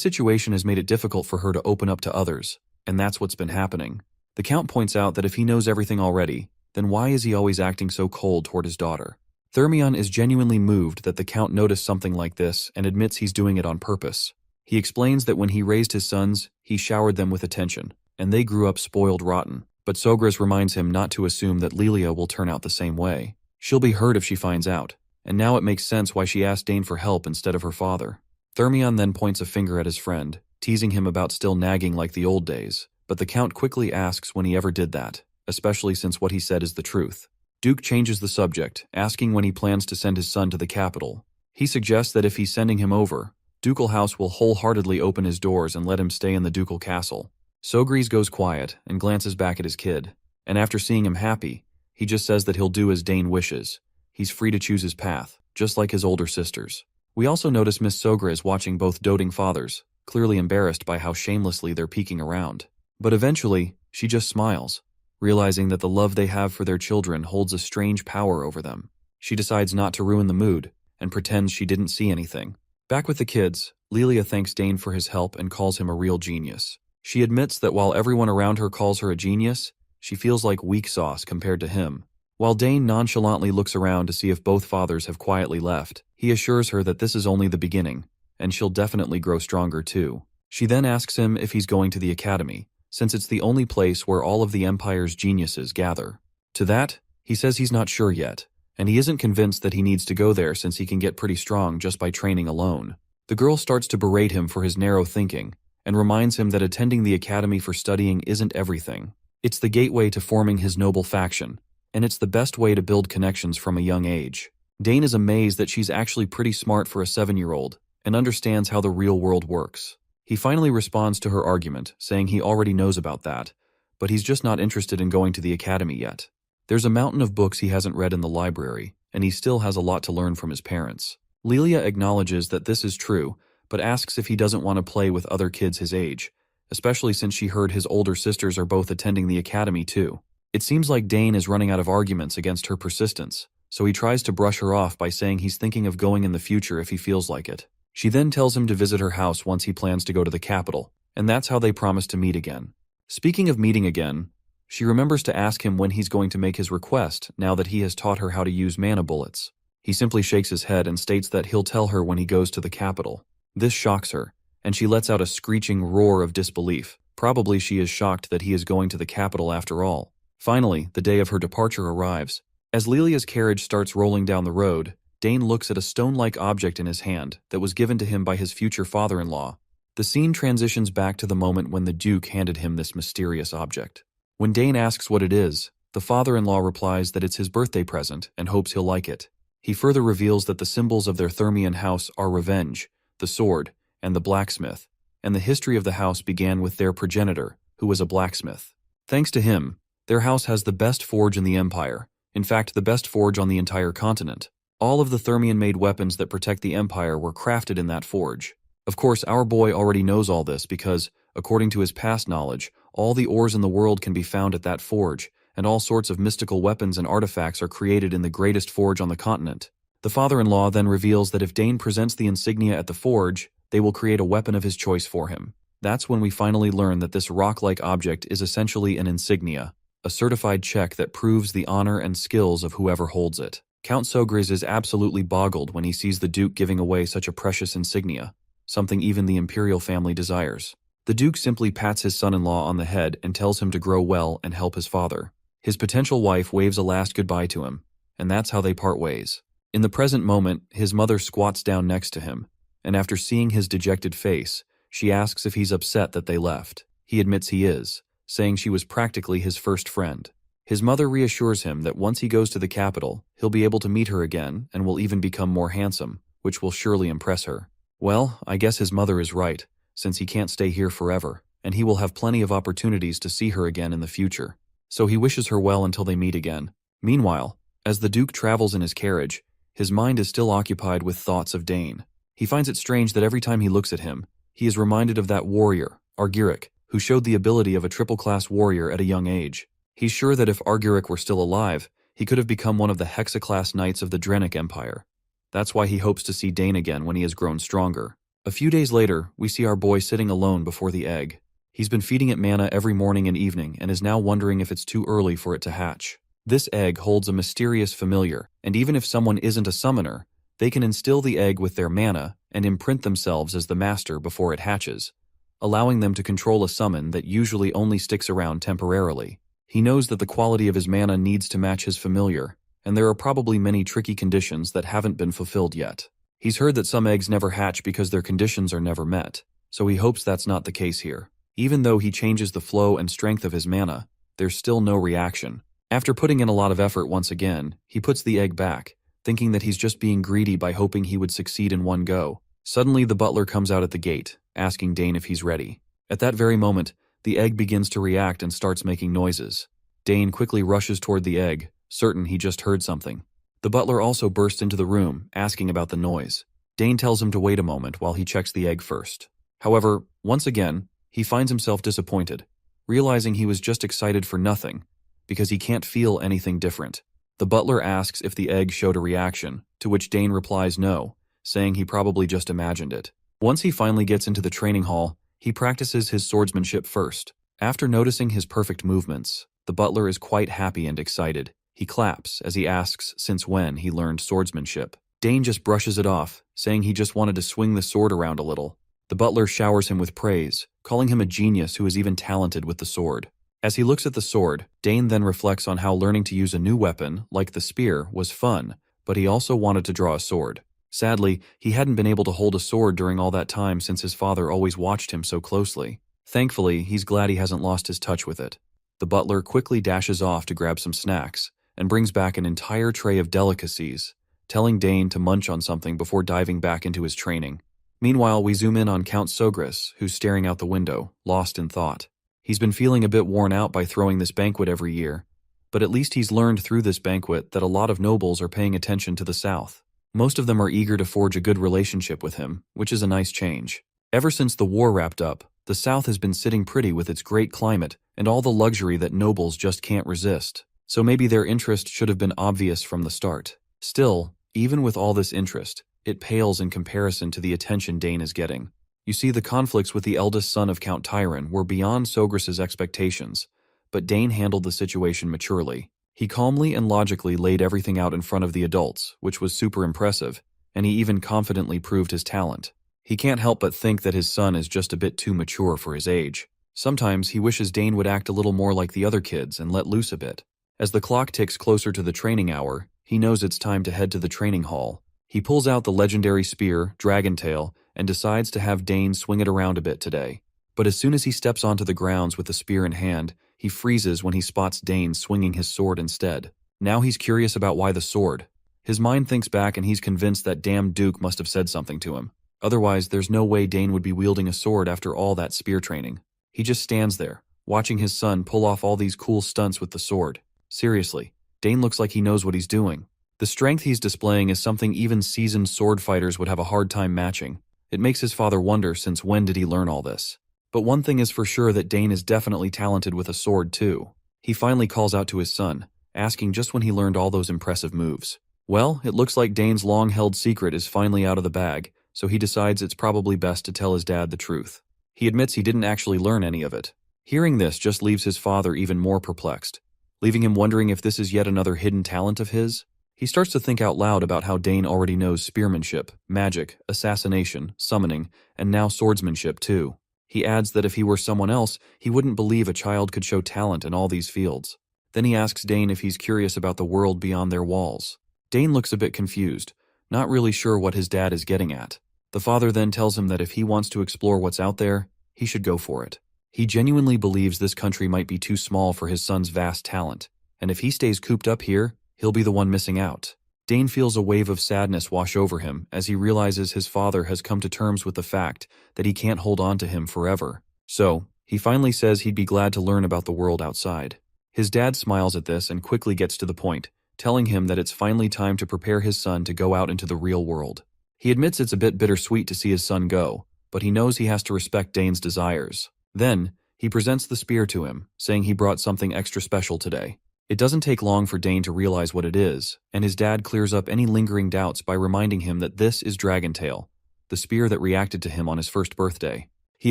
situation has made it difficult for her to open up to others, and that's what's been happening. The Count points out that if he knows everything already, then why is he always acting so cold toward his daughter? Thermion is genuinely moved that the Count noticed something like this and admits he's doing it on purpose. He explains that when he raised his sons, he showered them with attention, and they grew up spoiled rotten. But Sogris reminds him not to assume that Lilia will turn out the same way. She'll be hurt if she finds out, and now it makes sense why she asked Dane for help instead of her father. Thermion then points a finger at his friend, teasing him about still nagging like the old days, but the Count quickly asks when he ever did that, especially since what he said is the truth. Duke changes the subject, asking when he plans to send his son to the capital. He suggests that if he's sending him over, Ducal House will wholeheartedly open his doors and let him stay in the ducal castle. Sogris goes quiet and glances back at his kid, and after seeing him happy, he just says that he'll do as Dane wishes. He's free to choose his path, just like his older sisters. We also notice Miss Sogris watching both doting fathers, clearly embarrassed by how shamelessly they're peeking around. But eventually, she just smiles, realizing that the love they have for their children holds a strange power over them. She decides not to ruin the mood, and pretends she didn't see anything. Back with the kids, Lilia thanks Dane for his help and calls him a real genius. She admits that while everyone around her calls her a genius, she feels like weak sauce compared to him. While Dane nonchalantly looks around to see if both fathers have quietly left, he assures her that this is only the beginning, and she'll definitely grow stronger too. She then asks him if he's going to the academy, since it's the only place where all of the Empire's geniuses gather. To that, he says he's not sure yet, and he isn't convinced that he needs to go there since he can get pretty strong just by training alone. The girl starts to berate him for his narrow thinking, and reminds him that attending the academy for studying isn't everything. It's the gateway to forming his noble faction, and it's the best way to build connections from a young age. Dane is amazed that she's actually pretty smart for a 7-year-old, and understands how the real world works. He finally responds to her argument, saying he already knows about that, but he's just not interested in going to the academy yet. There's a mountain of books he hasn't read in the library, and he still has a lot to learn from his parents. Lilia acknowledges that this is true, but asks if he doesn't want to play with other kids his age, especially since she heard his older sisters are both attending the academy too. It seems like Dane is running out of arguments against her persistence, so he tries to brush her off by saying he's thinking of going in the future if he feels like it. She then tells him to visit her house once he plans to go to the capital, and that's how they promise to meet again. Speaking of meeting again, she remembers to ask him when he's going to make his request now that he has taught her how to use mana bullets. He simply shakes his head and states that he'll tell her when he goes to the capital. This shocks her, and she lets out a screeching roar of disbelief. Probably she is shocked that he is going to the capital after all. Finally, the day of her departure arrives. As Lilia's carriage starts rolling down the road, Dane looks at a stone-like object in his hand that was given to him by his future father-in-law. The scene transitions back to the moment when the Duke handed him this mysterious object. When Dane asks what it is, the father-in-law replies that it's his birthday present and hopes he'll like it. He further reveals that the symbols of their Thermian house are revenge, the sword, and the blacksmith, and the history of the house began with their progenitor, who was a blacksmith. Thanks to him, their house has the best forge in the Empire, in fact the best forge on the entire continent. All of the Thermian-made weapons that protect the Empire were crafted in that forge. Of course, our boy already knows all this because, according to his past knowledge, all the ores in the world can be found at that forge, and all sorts of mystical weapons and artifacts are created in the greatest forge on the continent. The father-in-law then reveals that if Dane presents the insignia at the forge, they will create a weapon of his choice for him. That's when we finally learn that this rock-like object is essentially an insignia, a certified check that proves the honor and skills of whoever holds it. Count Sogris is absolutely boggled when he sees the Duke giving away such a precious insignia, something even the imperial family desires. The Duke simply pats his son-in-law on the head and tells him to grow well and help his father. His potential wife waves a last goodbye to him, and that's how they part ways. In the present moment, his mother squats down next to him, and after seeing his dejected face, she asks if he's upset that they left. He admits he is, saying she was practically his first friend. His mother reassures him that once he goes to the capital, he'll be able to meet her again and will even become more handsome, which will surely impress her. Well, I guess his mother is right, since he can't stay here forever, and he will have plenty of opportunities to see her again in the future. So he wishes her well until they meet again. Meanwhile, as the Duke travels in his carriage, his mind is still occupied with thoughts of Dane. He finds it strange that every time he looks at him, he is reminded of that warrior, Argyric, who showed the ability of a triple-class warrior at a young age. He's sure that if Argyric were still alive, he could have become one of the Hexa-class knights of the Drenic Empire. That's why he hopes to see Dane again when he has grown stronger. A few days later, we see our boy sitting alone before the egg. He's been feeding it mana every morning and evening and is now wondering if it's too early for it to hatch. This egg holds a mysterious familiar, and even if someone isn't a summoner, they can instill the egg with their mana and imprint themselves as the master before it hatches, allowing them to control a summon that usually only sticks around temporarily. He knows that the quality of his mana needs to match his familiar, and there are probably many tricky conditions that haven't been fulfilled yet. He's heard that some eggs never hatch because their conditions are never met, so he hopes that's not the case here. Even though he changes the flow and strength of his mana, there's still no reaction. After putting in a lot of effort once again, he puts the egg back, thinking that he's just being greedy by hoping he would succeed in one go. Suddenly the butler comes out at the gate, asking Dane if he's ready. At that very moment, the egg begins to react and starts making noises. Dane quickly rushes toward the egg, certain he just heard something. The butler also bursts into the room, asking about the noise. Dane tells him to wait a moment while he checks the egg first. However, once again, he finds himself disappointed, realizing he was just excited for nothing, because he can't feel anything different. The butler asks if the egg showed a reaction, to which Dane replies no, saying he probably just imagined it. Once he finally gets into the training hall, he practices his swordsmanship first. After noticing his perfect movements, the butler is quite happy and excited. He claps as he asks since when he learned swordsmanship. Dane just brushes it off, saying he just wanted to swing the sword around a little. The butler showers him with praise, calling him a genius who is even talented with the sword. As he looks at the sword, Dane then reflects on how learning to use a new weapon, like the spear, was fun, but he also wanted to draw a sword. Sadly, he hadn't been able to hold a sword during all that time since his father always watched him so closely. Thankfully, he's glad he hasn't lost his touch with it. The butler quickly dashes off to grab some snacks, and brings back an entire tray of delicacies, telling Dane to munch on something before diving back into his training. Meanwhile, we zoom in on Count Sogris, who's staring out the window, lost in thought. He's been feeling a bit worn out by throwing this banquet every year, but at least he's learned through this banquet that a lot of nobles are paying attention to the south. Most of them are eager to forge a good relationship with him, which is a nice change. Ever since the war wrapped up, the South has been sitting pretty with its great climate and all the luxury that nobles just can't resist. So maybe their interest should have been obvious from the start. Still, even with all this interest, it pales in comparison to the attention Dane is getting. You see, the conflicts with the eldest son of Count Tyron were beyond Sogris's expectations, but Dane handled the situation maturely. He calmly and logically laid everything out in front of the adults, which was super impressive, and he even confidently proved his talent. He can't help but think that his son is just a bit too mature for his age. Sometimes he wishes Dane would act a little more like the other kids and let loose a bit. As the clock ticks closer to the training hour, he knows it's time to head to the training hall. He pulls out the legendary spear, Dragontail, and decides to have Dane swing it around a bit today. But as soon as he steps onto the grounds with the spear in hand, he freezes when he spots Dane swinging his sword instead. Now he's curious about why the sword. His mind thinks back and he's convinced that damn Duke must have said something to him. Otherwise, there's no way Dane would be wielding a sword after all that spear training. He just stands there, watching his son pull off all these cool stunts with the sword. Seriously, Dane looks like he knows what he's doing. The strength he's displaying is something even seasoned sword fighters would have a hard time matching. It makes his father wonder since when did he learn all this. But one thing is for sure, that Dane is definitely talented with a sword too. He finally calls out to his son, asking just when he learned all those impressive moves. Well, it looks like Dane's long-held secret is finally out of the bag, so he decides it's probably best to tell his dad the truth. He admits he didn't actually learn any of it. Hearing this just leaves his father even more perplexed, leaving him wondering if this is yet another hidden talent of his. He starts to think out loud about how Dane already knows spearmanship, magic, assassination, summoning, and now swordsmanship too. He adds that if he were someone else, he wouldn't believe a child could show talent in all these fields. Then he asks Dane if he's curious about the world beyond their walls. Dane looks a bit confused, not really sure what his dad is getting at. The father then tells him that if he wants to explore what's out there, he should go for it. He genuinely believes this country might be too small for his son's vast talent, and if he stays cooped up here, he'll be the one missing out. Dane feels a wave of sadness wash over him as he realizes his father has come to terms with the fact that he can't hold on to him forever. So, he finally says he'd be glad to learn about the world outside. His dad smiles at this and quickly gets to the point, telling him that it's finally time to prepare his son to go out into the real world. He admits it's a bit bittersweet to see his son go, but he knows he has to respect Dane's desires. Then, he presents the spear to him, saying he brought something extra special today. It doesn't take long for Dane to realize what it is, and his dad clears up any lingering doubts by reminding him that this is Dragontail, the spear that reacted to him on his first birthday. He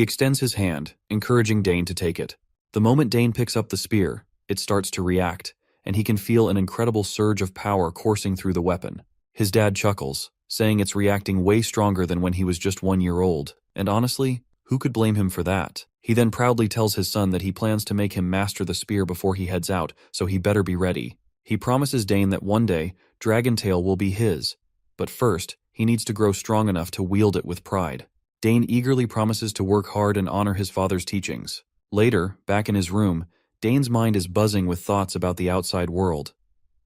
extends his hand, encouraging Dane to take it. The moment Dane picks up the spear, it starts to react, and he can feel an incredible surge of power coursing through the weapon. His dad chuckles, saying it's reacting way stronger than when he was just 1 year old, and honestly, who could blame him for that? He then proudly tells his son that he plans to make him master the spear before he heads out, so he better be ready. He promises Dane that one day, Dragontail will be his, but first, he needs to grow strong enough to wield it with pride. Dane eagerly promises to work hard and honor his father's teachings. Later, back in his room, Dane's mind is buzzing with thoughts about the outside world.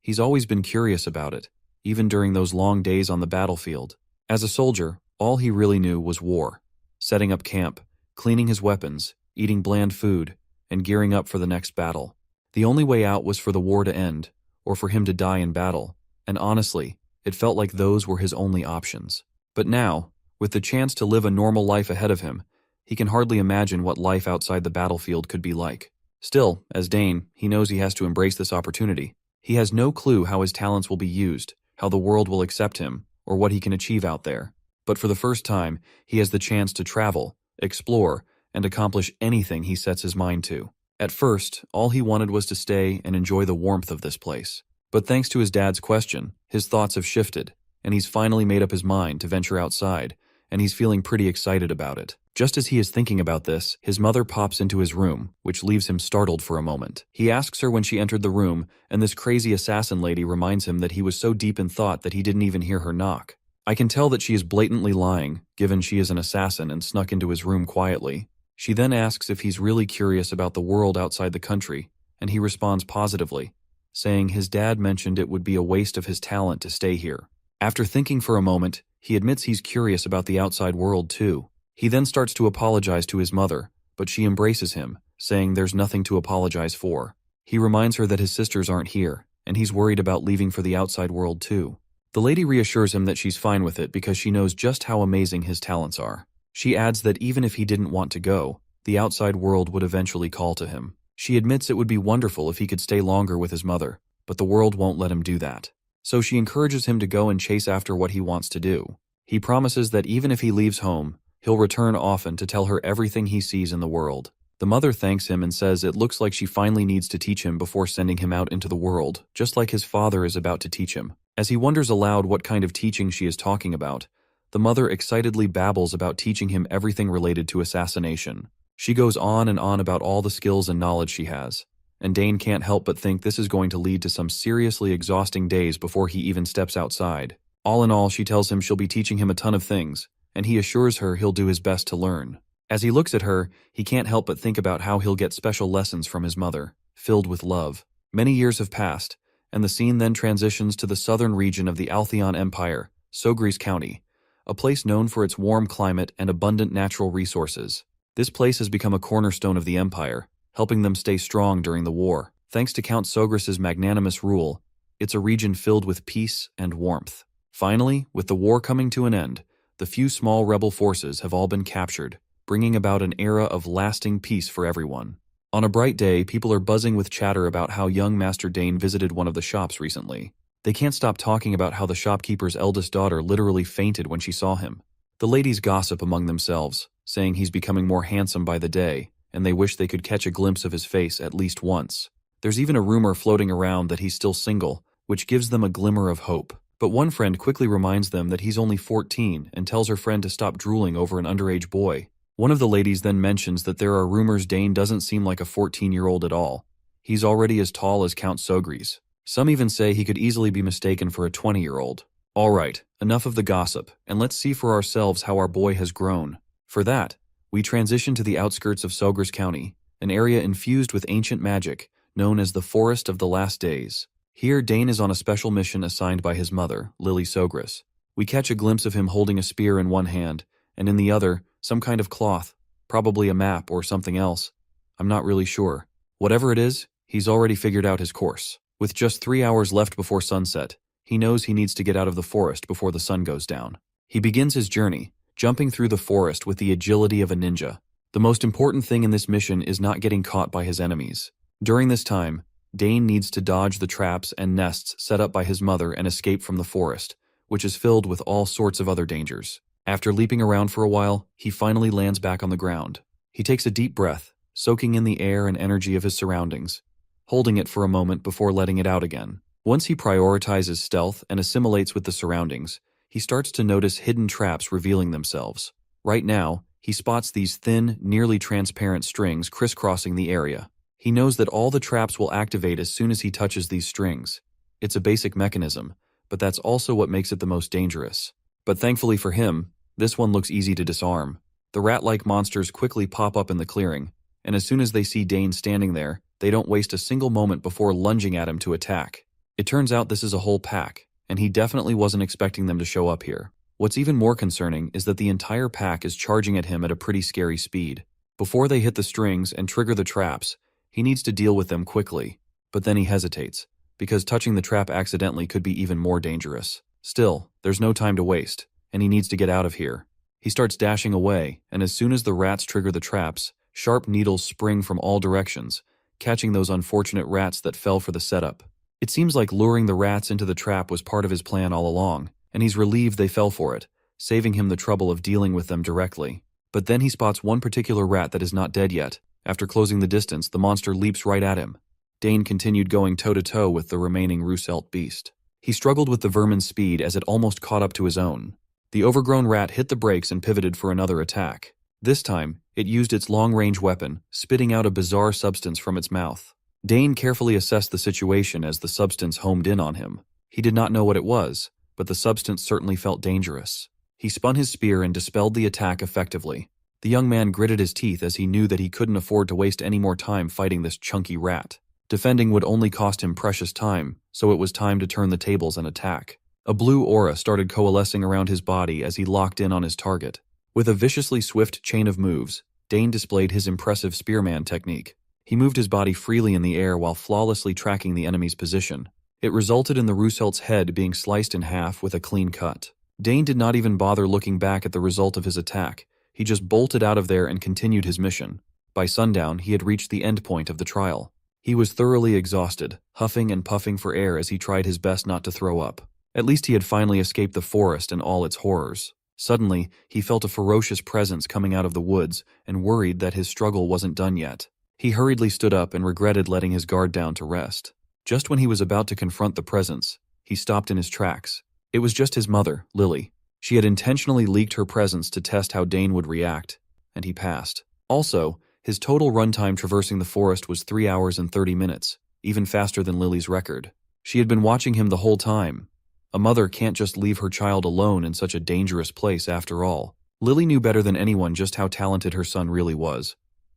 He's always been curious about it, even during those long days on the battlefield. As a soldier, all he really knew was war, setting up camp, cleaning his weapons, eating bland food, and gearing up for the next battle. The only way out was for the war to end, or for him to die in battle, and honestly, it felt like those were his only options. But now, with the chance to live a normal life ahead of him, he can hardly imagine what life outside the battlefield could be like. Still, as Dane, he knows he has to embrace this opportunity. He has no clue how his talents will be used, how the world will accept him, or what he can achieve out there. But for the first time, he has the chance to travel, explore, and accomplish anything he sets his mind to. At first, all he wanted was to stay and enjoy the warmth of this place. But thanks to his dad's question, his thoughts have shifted, and he's finally made up his mind to venture outside, and he's feeling pretty excited about it. Just as he is thinking about this, his mother pops into his room, which leaves him startled for a moment. He asks her when she entered the room, and this crazy assassin lady reminds him that he was so deep in thought that he didn't even hear her knock. I can tell that she is blatantly lying, given she is an assassin and snuck into his room quietly. She then asks if he's really curious about the world outside the country, and he responds positively, saying his dad mentioned it would be a waste of his talent to stay here. After thinking for a moment, he admits he's curious about the outside world too. He then starts to apologize to his mother, but she embraces him, saying there's nothing to apologize for. He reminds her that his sisters aren't here, and he's worried about leaving for the outside world too. The lady reassures him that she's fine with it because she knows just how amazing his talents are. She adds that even if he didn't want to go, the outside world would eventually call to him. She admits it would be wonderful if he could stay longer with his mother, but the world won't let him do that. So she encourages him to go and chase after what he wants to do. He promises that even if he leaves home, he'll return often to tell her everything he sees in the world. The mother thanks him and says it looks like she finally needs to teach him before sending him out into the world, just like his father is about to teach him. As he wonders aloud what kind of teaching she is talking about, the mother excitedly babbles about teaching him everything related to assassination. She goes on and on about all the skills and knowledge she has, and Dane can't help but think this is going to lead to some seriously exhausting days before he even steps outside. All in all, she tells him she'll be teaching him a ton of things, and he assures her he'll do his best to learn. As he looks at her, he can't help but think about how he'll get special lessons from his mother, filled with love. Many years have passed, and the scene then transitions to the southern region of the Altheon Empire, Sogris County, a place known for its warm climate and abundant natural resources. This place has become a cornerstone of the empire, helping them stay strong during the war. Thanks to Count Sogris's magnanimous rule, it's a region filled with peace and warmth. Finally, with the war coming to an end, the few small rebel forces have all been captured, bringing about an era of lasting peace for everyone. On a bright day, people are buzzing with chatter about how young Master Dane visited one of the shops recently. They can't stop talking about how the shopkeeper's eldest daughter literally fainted when she saw him. The ladies gossip among themselves, saying he's becoming more handsome by the day, and they wish they could catch a glimpse of his face at least once. There's even a rumor floating around that he's still single, which gives them a glimmer of hope. But one friend quickly reminds them that he's only 14 and tells her friend to stop drooling over an underage boy. One of the ladies then mentions that there are rumors Dane doesn't seem like a 14-year-old at all. He's already as tall as Count Sogris. Some even say he could easily be mistaken for a 20-year-old. All right, enough of the gossip, and let's see for ourselves how our boy has grown. For that, we transition to the outskirts of Sogris County, an area infused with ancient magic, known as the Forest of the Last Days. Here, Dane is on a special mission assigned by his mother, Lily Sogris. We catch a glimpse of him holding a spear in one hand, and in the other, some kind of cloth, probably a map or something else. I'm not really sure. Whatever it is, he's already figured out his course. With just 3 hours left before sunset, he knows he needs to get out of the forest before the sun goes down. He begins his journey, jumping through the forest with the agility of a ninja. The most important thing in this mission is not getting caught by his enemies. During this time, Dane needs to dodge the traps and nests set up by his mother and escape from the forest, which is filled with all sorts of other dangers. After leaping around for a while, he finally lands back on the ground. He takes a deep breath, soaking in the air and energy of his surroundings, holding it for a moment before letting it out again. Once he prioritizes stealth and assimilates with the surroundings, he starts to notice hidden traps revealing themselves. Right now, he spots these thin, nearly transparent strings crisscrossing the area. He knows that all the traps will activate as soon as he touches these strings. It's a basic mechanism, but that's also what makes it the most dangerous. But thankfully for him, this one looks easy to disarm. The rat-like monsters quickly pop up in the clearing, and as soon as they see Dane standing there, they don't waste a single moment before lunging at him to attack. It turns out this is a whole pack, and he definitely wasn't expecting them to show up here. What's even more concerning is that the entire pack is charging at him at a pretty scary speed. Before they hit the strings and trigger the traps, he needs to deal with them quickly, but then he hesitates, because touching the trap accidentally could be even more dangerous. Still, there's no time to waste, and he needs to get out of here. He starts dashing away, and as soon as the rats trigger the traps, sharp needles spring from all directions, catching those unfortunate rats that fell for the setup. It seems like luring the rats into the trap was part of his plan all along, and he's relieved they fell for it, saving him the trouble of dealing with them directly. But then he spots one particular rat that is not dead yet. After closing the distance, the monster leaps right at him. Dane continued going toe-to-toe with the remaining Roosevelt beast. He struggled with the vermin's speed as it almost caught up to his own. The overgrown rat hit the brakes and pivoted for another attack. This time, it used its long-range weapon, spitting out a bizarre substance from its mouth. Dane carefully assessed the situation as the substance homed in on him. He did not know what it was, but the substance certainly felt dangerous. He spun his spear and dispelled the attack effectively. The young man gritted his teeth as he knew that he couldn't afford to waste any more time fighting this chunky rat. Defending would only cost him precious time, so it was time to turn the tables and attack. A blue aura started coalescing around his body as he locked in on his target. With a viciously swift chain of moves, Dane displayed his impressive Spearman technique. He moved his body freely in the air while flawlessly tracking the enemy's position. It resulted in the Russelt's head being sliced in half with a clean cut. Dane did not even bother looking back at the result of his attack. He just bolted out of there and continued his mission. By sundown, he had reached the end point of the trial. He was thoroughly exhausted, huffing and puffing for air as he tried his best not to throw up. At least he had finally escaped the forest and all its horrors. Suddenly, he felt a ferocious presence coming out of the woods and worried that his struggle wasn't done yet. He hurriedly stood up and regretted letting his guard down to rest. Just when he was about to confront the presence, he stopped in his tracks. It was just his mother, Lily. She had intentionally leaked her presence to test how Dane would react, and he passed. Also, his total runtime traversing the forest was 3 hours and 30 minutes, even faster than Lily's record. She had been watching him the whole time. A mother can't just leave her child alone in such a dangerous place after all. Lily knew better than anyone just how talented her son really was.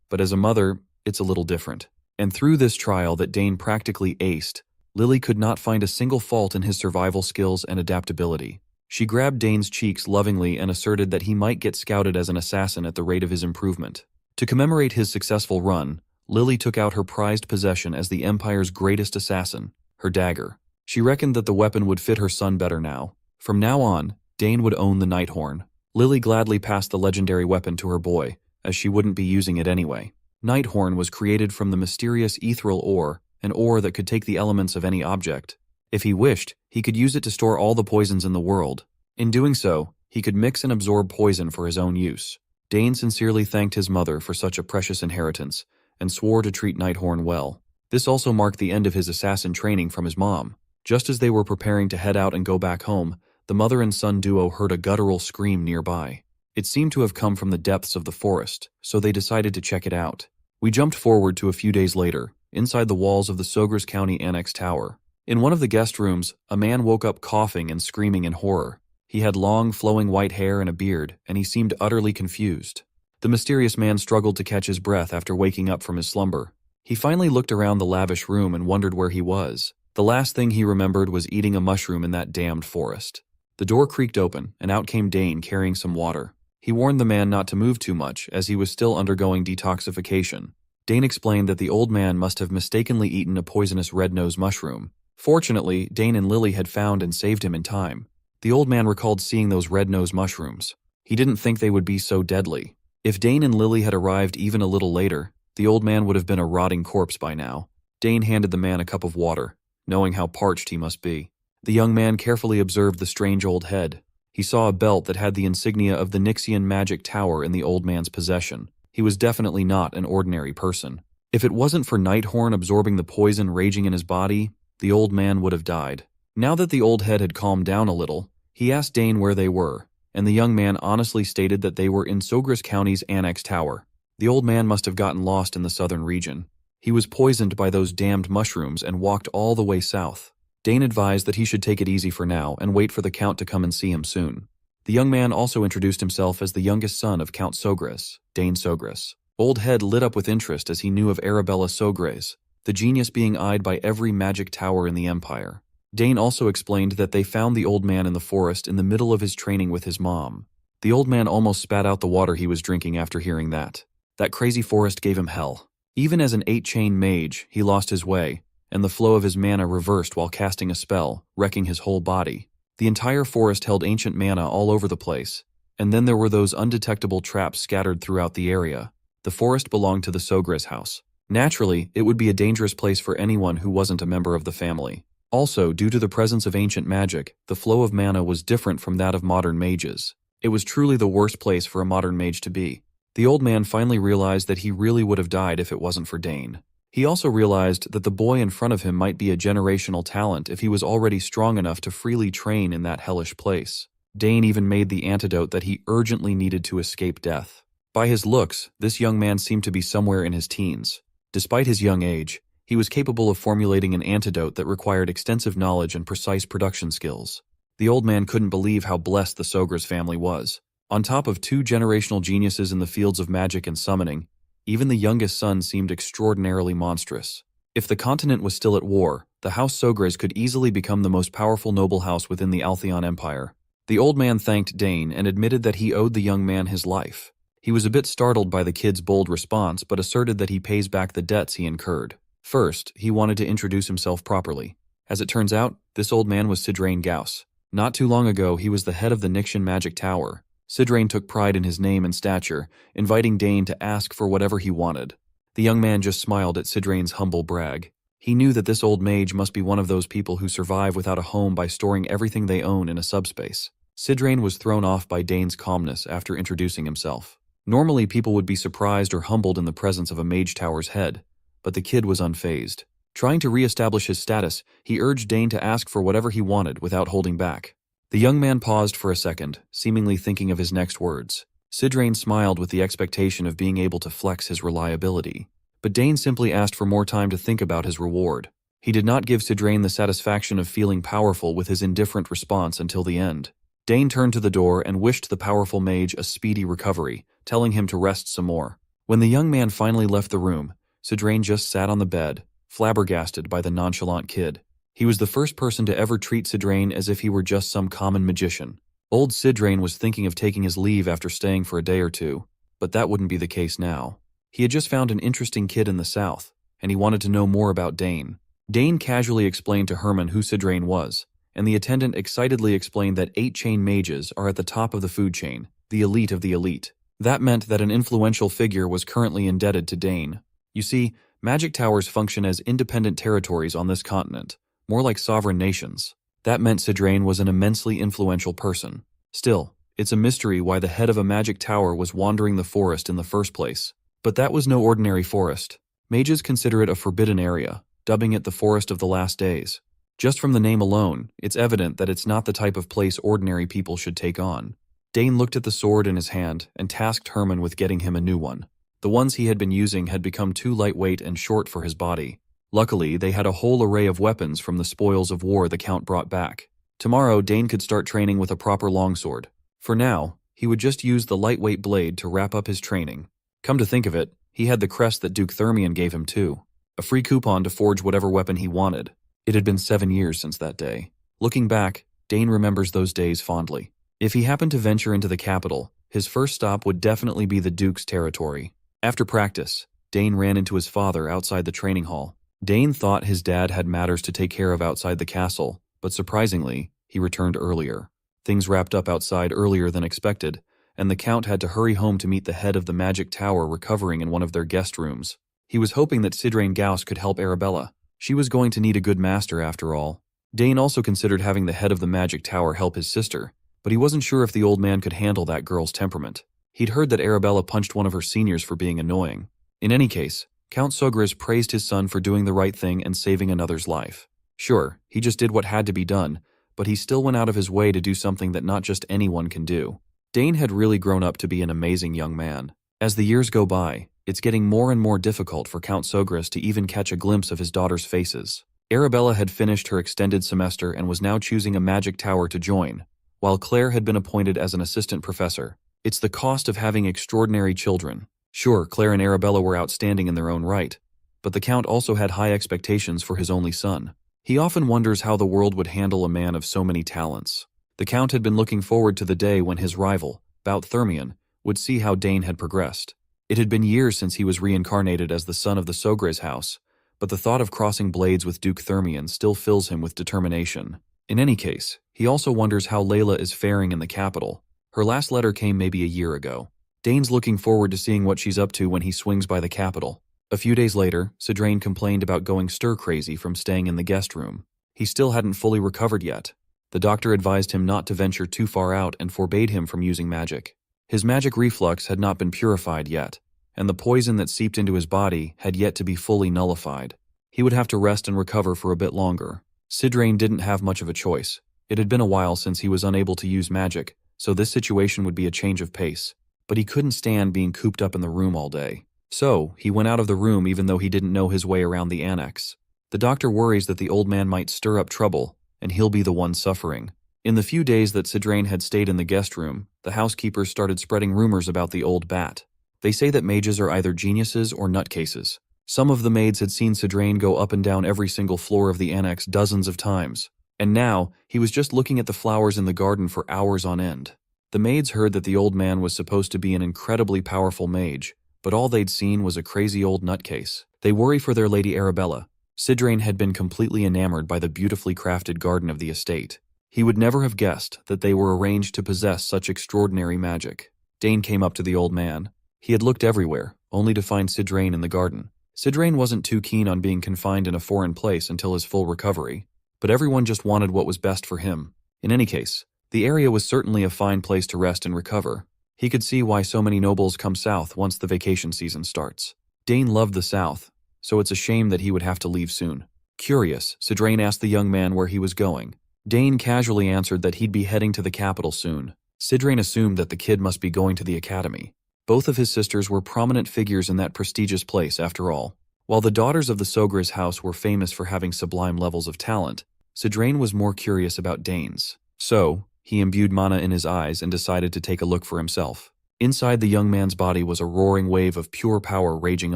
But as a mother, it's a little different. And through this trial that Dane practically aced, Lily could not find a single fault in his survival skills and adaptability. She grabbed Dane's cheeks lovingly and asserted that he might get scouted as an assassin at the rate of his improvement. To commemorate his successful run, Lily took out her prized possession as the Empire's greatest assassin, her dagger. She reckoned that the weapon would fit her son better now. From now on, Dane would own the Nighthorn. Lily gladly passed the legendary weapon to her boy, as she wouldn't be using it anyway. Nighthorn was created from the mysterious ethereal ore, an ore that could take the elements of any object. If he wished, he could use it to store all the poisons in the world. In doing so, he could mix and absorb poison for his own use. Dane sincerely thanked his mother for such a precious inheritance, and swore to treat Nighthorn well. This also marked the end of his assassin training from his mom. Just as they were preparing to head out and go back home, the mother and son duo heard a guttural scream nearby. It seemed to have come from the depths of the forest, so they decided to check it out. We jumped forward to a few days later, inside the walls of the Sogres County Annex Tower. In one of the guest rooms, a man woke up coughing and screaming in horror. He had long, flowing white hair and a beard, and he seemed utterly confused. The mysterious man struggled to catch his breath after waking up from his slumber. He finally looked around the lavish room and wondered where he was. The last thing he remembered was eating a mushroom in that damned forest. The door creaked open, and out came Dane carrying some water. He warned the man not to move too much, as he was still undergoing detoxification. Dane explained that the old man must have mistakenly eaten a poisonous red-nosed mushroom. Fortunately, Dane and Lily had found and saved him in time. The old man recalled seeing those red-nosed mushrooms. He didn't think they would be so deadly. If Dane and Lily had arrived even a little later, the old man would have been a rotting corpse by now. Dane handed the man a cup of water, knowing how parched he must be. The young man carefully observed the strange old head. He saw a belt that had the insignia of the Nixian magic tower in the old man's possession. He was definitely not an ordinary person. If it wasn't for Nighthorn absorbing the poison raging in his body, the old man would have died. Now that the old head had calmed down a little, he asked Dane where they were, and the young man honestly stated that they were in Sogres County's Annex Tower. The old man must have gotten lost in the southern region. He was poisoned by those damned mushrooms and walked all the way south. Dane advised that he should take it easy for now and wait for the Count to come and see him soon. The young man also introduced himself as the youngest son of Count Sogres, Dane Sogres. Old Head lit up with interest as he knew of Arabella Sogres, the genius being eyed by every magic tower in the Empire. Dane also explained that they found the old man in the forest in the middle of his training with his mom. The old man almost spat out the water he was drinking after hearing that. That crazy forest gave him hell. Even as an 8-chain mage, he lost his way, and the flow of his mana reversed while casting a spell, wrecking his whole body. The entire forest held ancient mana all over the place, and then there were those undetectable traps scattered throughout the area. The forest belonged to the Sogres house. Naturally, it would be a dangerous place for anyone who wasn't a member of the family. Also, due to the presence of ancient magic, the flow of mana was different from that of modern mages. It was truly the worst place for a modern mage to be. The old man finally realized that he really would have died if it wasn't for Dane. He also realized that the boy in front of him might be a generational talent if he was already strong enough to freely train in that hellish place. Dane even made the antidote that he urgently needed to escape death. By his looks, this young man seemed to be somewhere in his teens. Despite his young age, he was capable of formulating an antidote that required extensive knowledge and precise production skills. The old man couldn't believe how blessed the Sogres family was. On top of 2 generational geniuses in the fields of magic and summoning, even the youngest son seemed extraordinarily monstrous. If the continent was still at war, the House Sogres could easily become the most powerful noble house within the Altheon Empire. The old man thanked Dane and admitted that he owed the young man his life. He was a bit startled by the kid's bold response, but asserted that he pays back the debts he incurred. First, he wanted to introduce himself properly. As it turns out, this old man was Sidrain Gauss. Not too long ago, he was the head of the Nixian Magic Tower. Sidrain took pride in his name and stature, inviting Dane to ask for whatever he wanted. The young man just smiled at Sidrain's humble brag. He knew that this old mage must be one of those people who survive without a home by storing everything they own in a subspace. Sidrain was thrown off by Dane's calmness after introducing himself. Normally, people would be surprised or humbled in the presence of a mage tower's head, but the kid was unfazed. Trying to re-establish his status, he urged Dane to ask for whatever he wanted without holding back. The young man paused for a second, seemingly thinking of his next words. Sidrain smiled with the expectation of being able to flex his reliability. But Dane simply asked for more time to think about his reward. He did not give Sidrain the satisfaction of feeling powerful with his indifferent response until the end. Dane turned to the door and wished the powerful mage a speedy recovery, telling him to rest some more. When the young man finally left the room, Sidrain just sat on the bed, flabbergasted by the nonchalant kid. He was the first person to ever treat Sidrain as if he were just some common magician. Old Sidrain was thinking of taking his leave after staying for a day or two, but that wouldn't be the case now. He had just found an interesting kid in the south, and he wanted to know more about Dane. Dane casually explained to Herman who Sidrain was, and the attendant excitedly explained that 8-chain mages are at the top of the food chain, the elite of the elite. That meant that an influential figure was currently indebted to Dane. You see, magic towers function as independent territories on this continent, more like sovereign nations. That meant Sidrain was an immensely influential person. Still, it's a mystery why the head of a magic tower was wandering the forest in the first place. But that was no ordinary forest. Mages consider it a forbidden area, dubbing it the Forest of the Last Days. Just from the name alone, it's evident that it's not the type of place ordinary people should take on. Dane looked at the sword in his hand and tasked Herman with getting him a new one. The ones he had been using had become too lightweight and short for his body. Luckily, they had a whole array of weapons from the spoils of war the Count brought back. Tomorrow, Dane could start training with a proper longsword. For now, he would just use the lightweight blade to wrap up his training. Come to think of it, he had the crest that Duke Thermion gave him too. A free coupon to forge whatever weapon he wanted. It had been 7 years since that day. Looking back, Dane remembers those days fondly. If he happened to venture into the capital, his first stop would definitely be the Duke's territory. After practice, Dane ran into his father outside the training hall. Dane thought his dad had matters to take care of outside the castle, but surprisingly, he returned earlier. Things wrapped up outside earlier than expected, and the Count had to hurry home to meet the head of the magic tower recovering in one of their guest rooms. He was hoping that Sidrain Gauss could help Arabella. She was going to need a good master after all. Dane also considered having the head of the magic tower help his sister, but he wasn't sure if the old man could handle that girl's temperament. He'd heard that Arabella punched one of her seniors for being annoying. In any case, Count Sogris praised his son for doing the right thing and saving another's life. Sure, he just did what had to be done, but he still went out of his way to do something that not just anyone can do. Dane had really grown up to be an amazing young man. As the years go by, it's getting more and more difficult for Count Sogris to even catch a glimpse of his daughter's faces. Arabella had finished her extended semester and was now choosing a magic tower to join, while Claire had been appointed as an assistant professor. It's the cost of having extraordinary children. Sure, Claire and Arabella were outstanding in their own right, but the Count also had high expectations for his only son. He often wonders how the world would handle a man of so many talents. The Count had been looking forward to the day when his rival, Bout Thermion, would see how Dane had progressed. It had been years since he was reincarnated as the son of the Sogres house, but the thought of crossing blades with Duke Thermion still fills him with determination. In any case, he also wonders how Layla is faring in the capital. Her last letter came maybe a year ago. Dane's looking forward to seeing what she's up to when he swings by the capital. A few days later, Sidrain complained about going stir-crazy from staying in the guest room. He still hadn't fully recovered yet. The doctor advised him not to venture too far out and forbade him from using magic. His magic reflux had not been purified yet, and the poison that seeped into his body had yet to be fully nullified. He would have to rest and recover for a bit longer. Sidrain didn't have much of a choice. It had been a while since he was unable to use magic, so this situation would be a change of pace. But he couldn't stand being cooped up in the room all day. So, he went out of the room even though he didn't know his way around the annex. The doctor worries that the old man might stir up trouble, and he'll be the one suffering. In the few days that Sidrain had stayed in the guest room, the housekeepers started spreading rumors about the old bat. They say that mages are either geniuses or nutcases. Some of the maids had seen Sidrain go up and down every single floor of the annex dozens of times. And now, he was just looking at the flowers in the garden for hours on end. The maids heard that the old man was supposed to be an incredibly powerful mage, but all they'd seen was a crazy old nutcase. They worry for their Lady Arabella, Sidrain had been completely enamored by the beautifully crafted garden of the estate. He would never have guessed that they were arranged to possess such extraordinary magic. Dane came up to the old man. He had looked everywhere, only to find Sidrain in the garden. Sidrain wasn't too keen on being confined in a foreign place until his full recovery, but everyone just wanted what was best for him. In any case, the area was certainly a fine place to rest and recover. He could see why so many nobles come south once the vacation season starts. Dane loved the south, so it's a shame that he would have to leave soon. Curious, Sidrain asked the young man where he was going. Dane casually answered that he'd be heading to the capital soon. Sidrain assumed that the kid must be going to the academy. Both of his sisters were prominent figures in that prestigious place, after all. While the daughters of the Sogra's house were famous for having sublime levels of talent, Sidrain was more curious about Dane's. So, he imbued mana in his eyes and decided to take a look for himself. Inside the young man's body was a roaring wave of pure power raging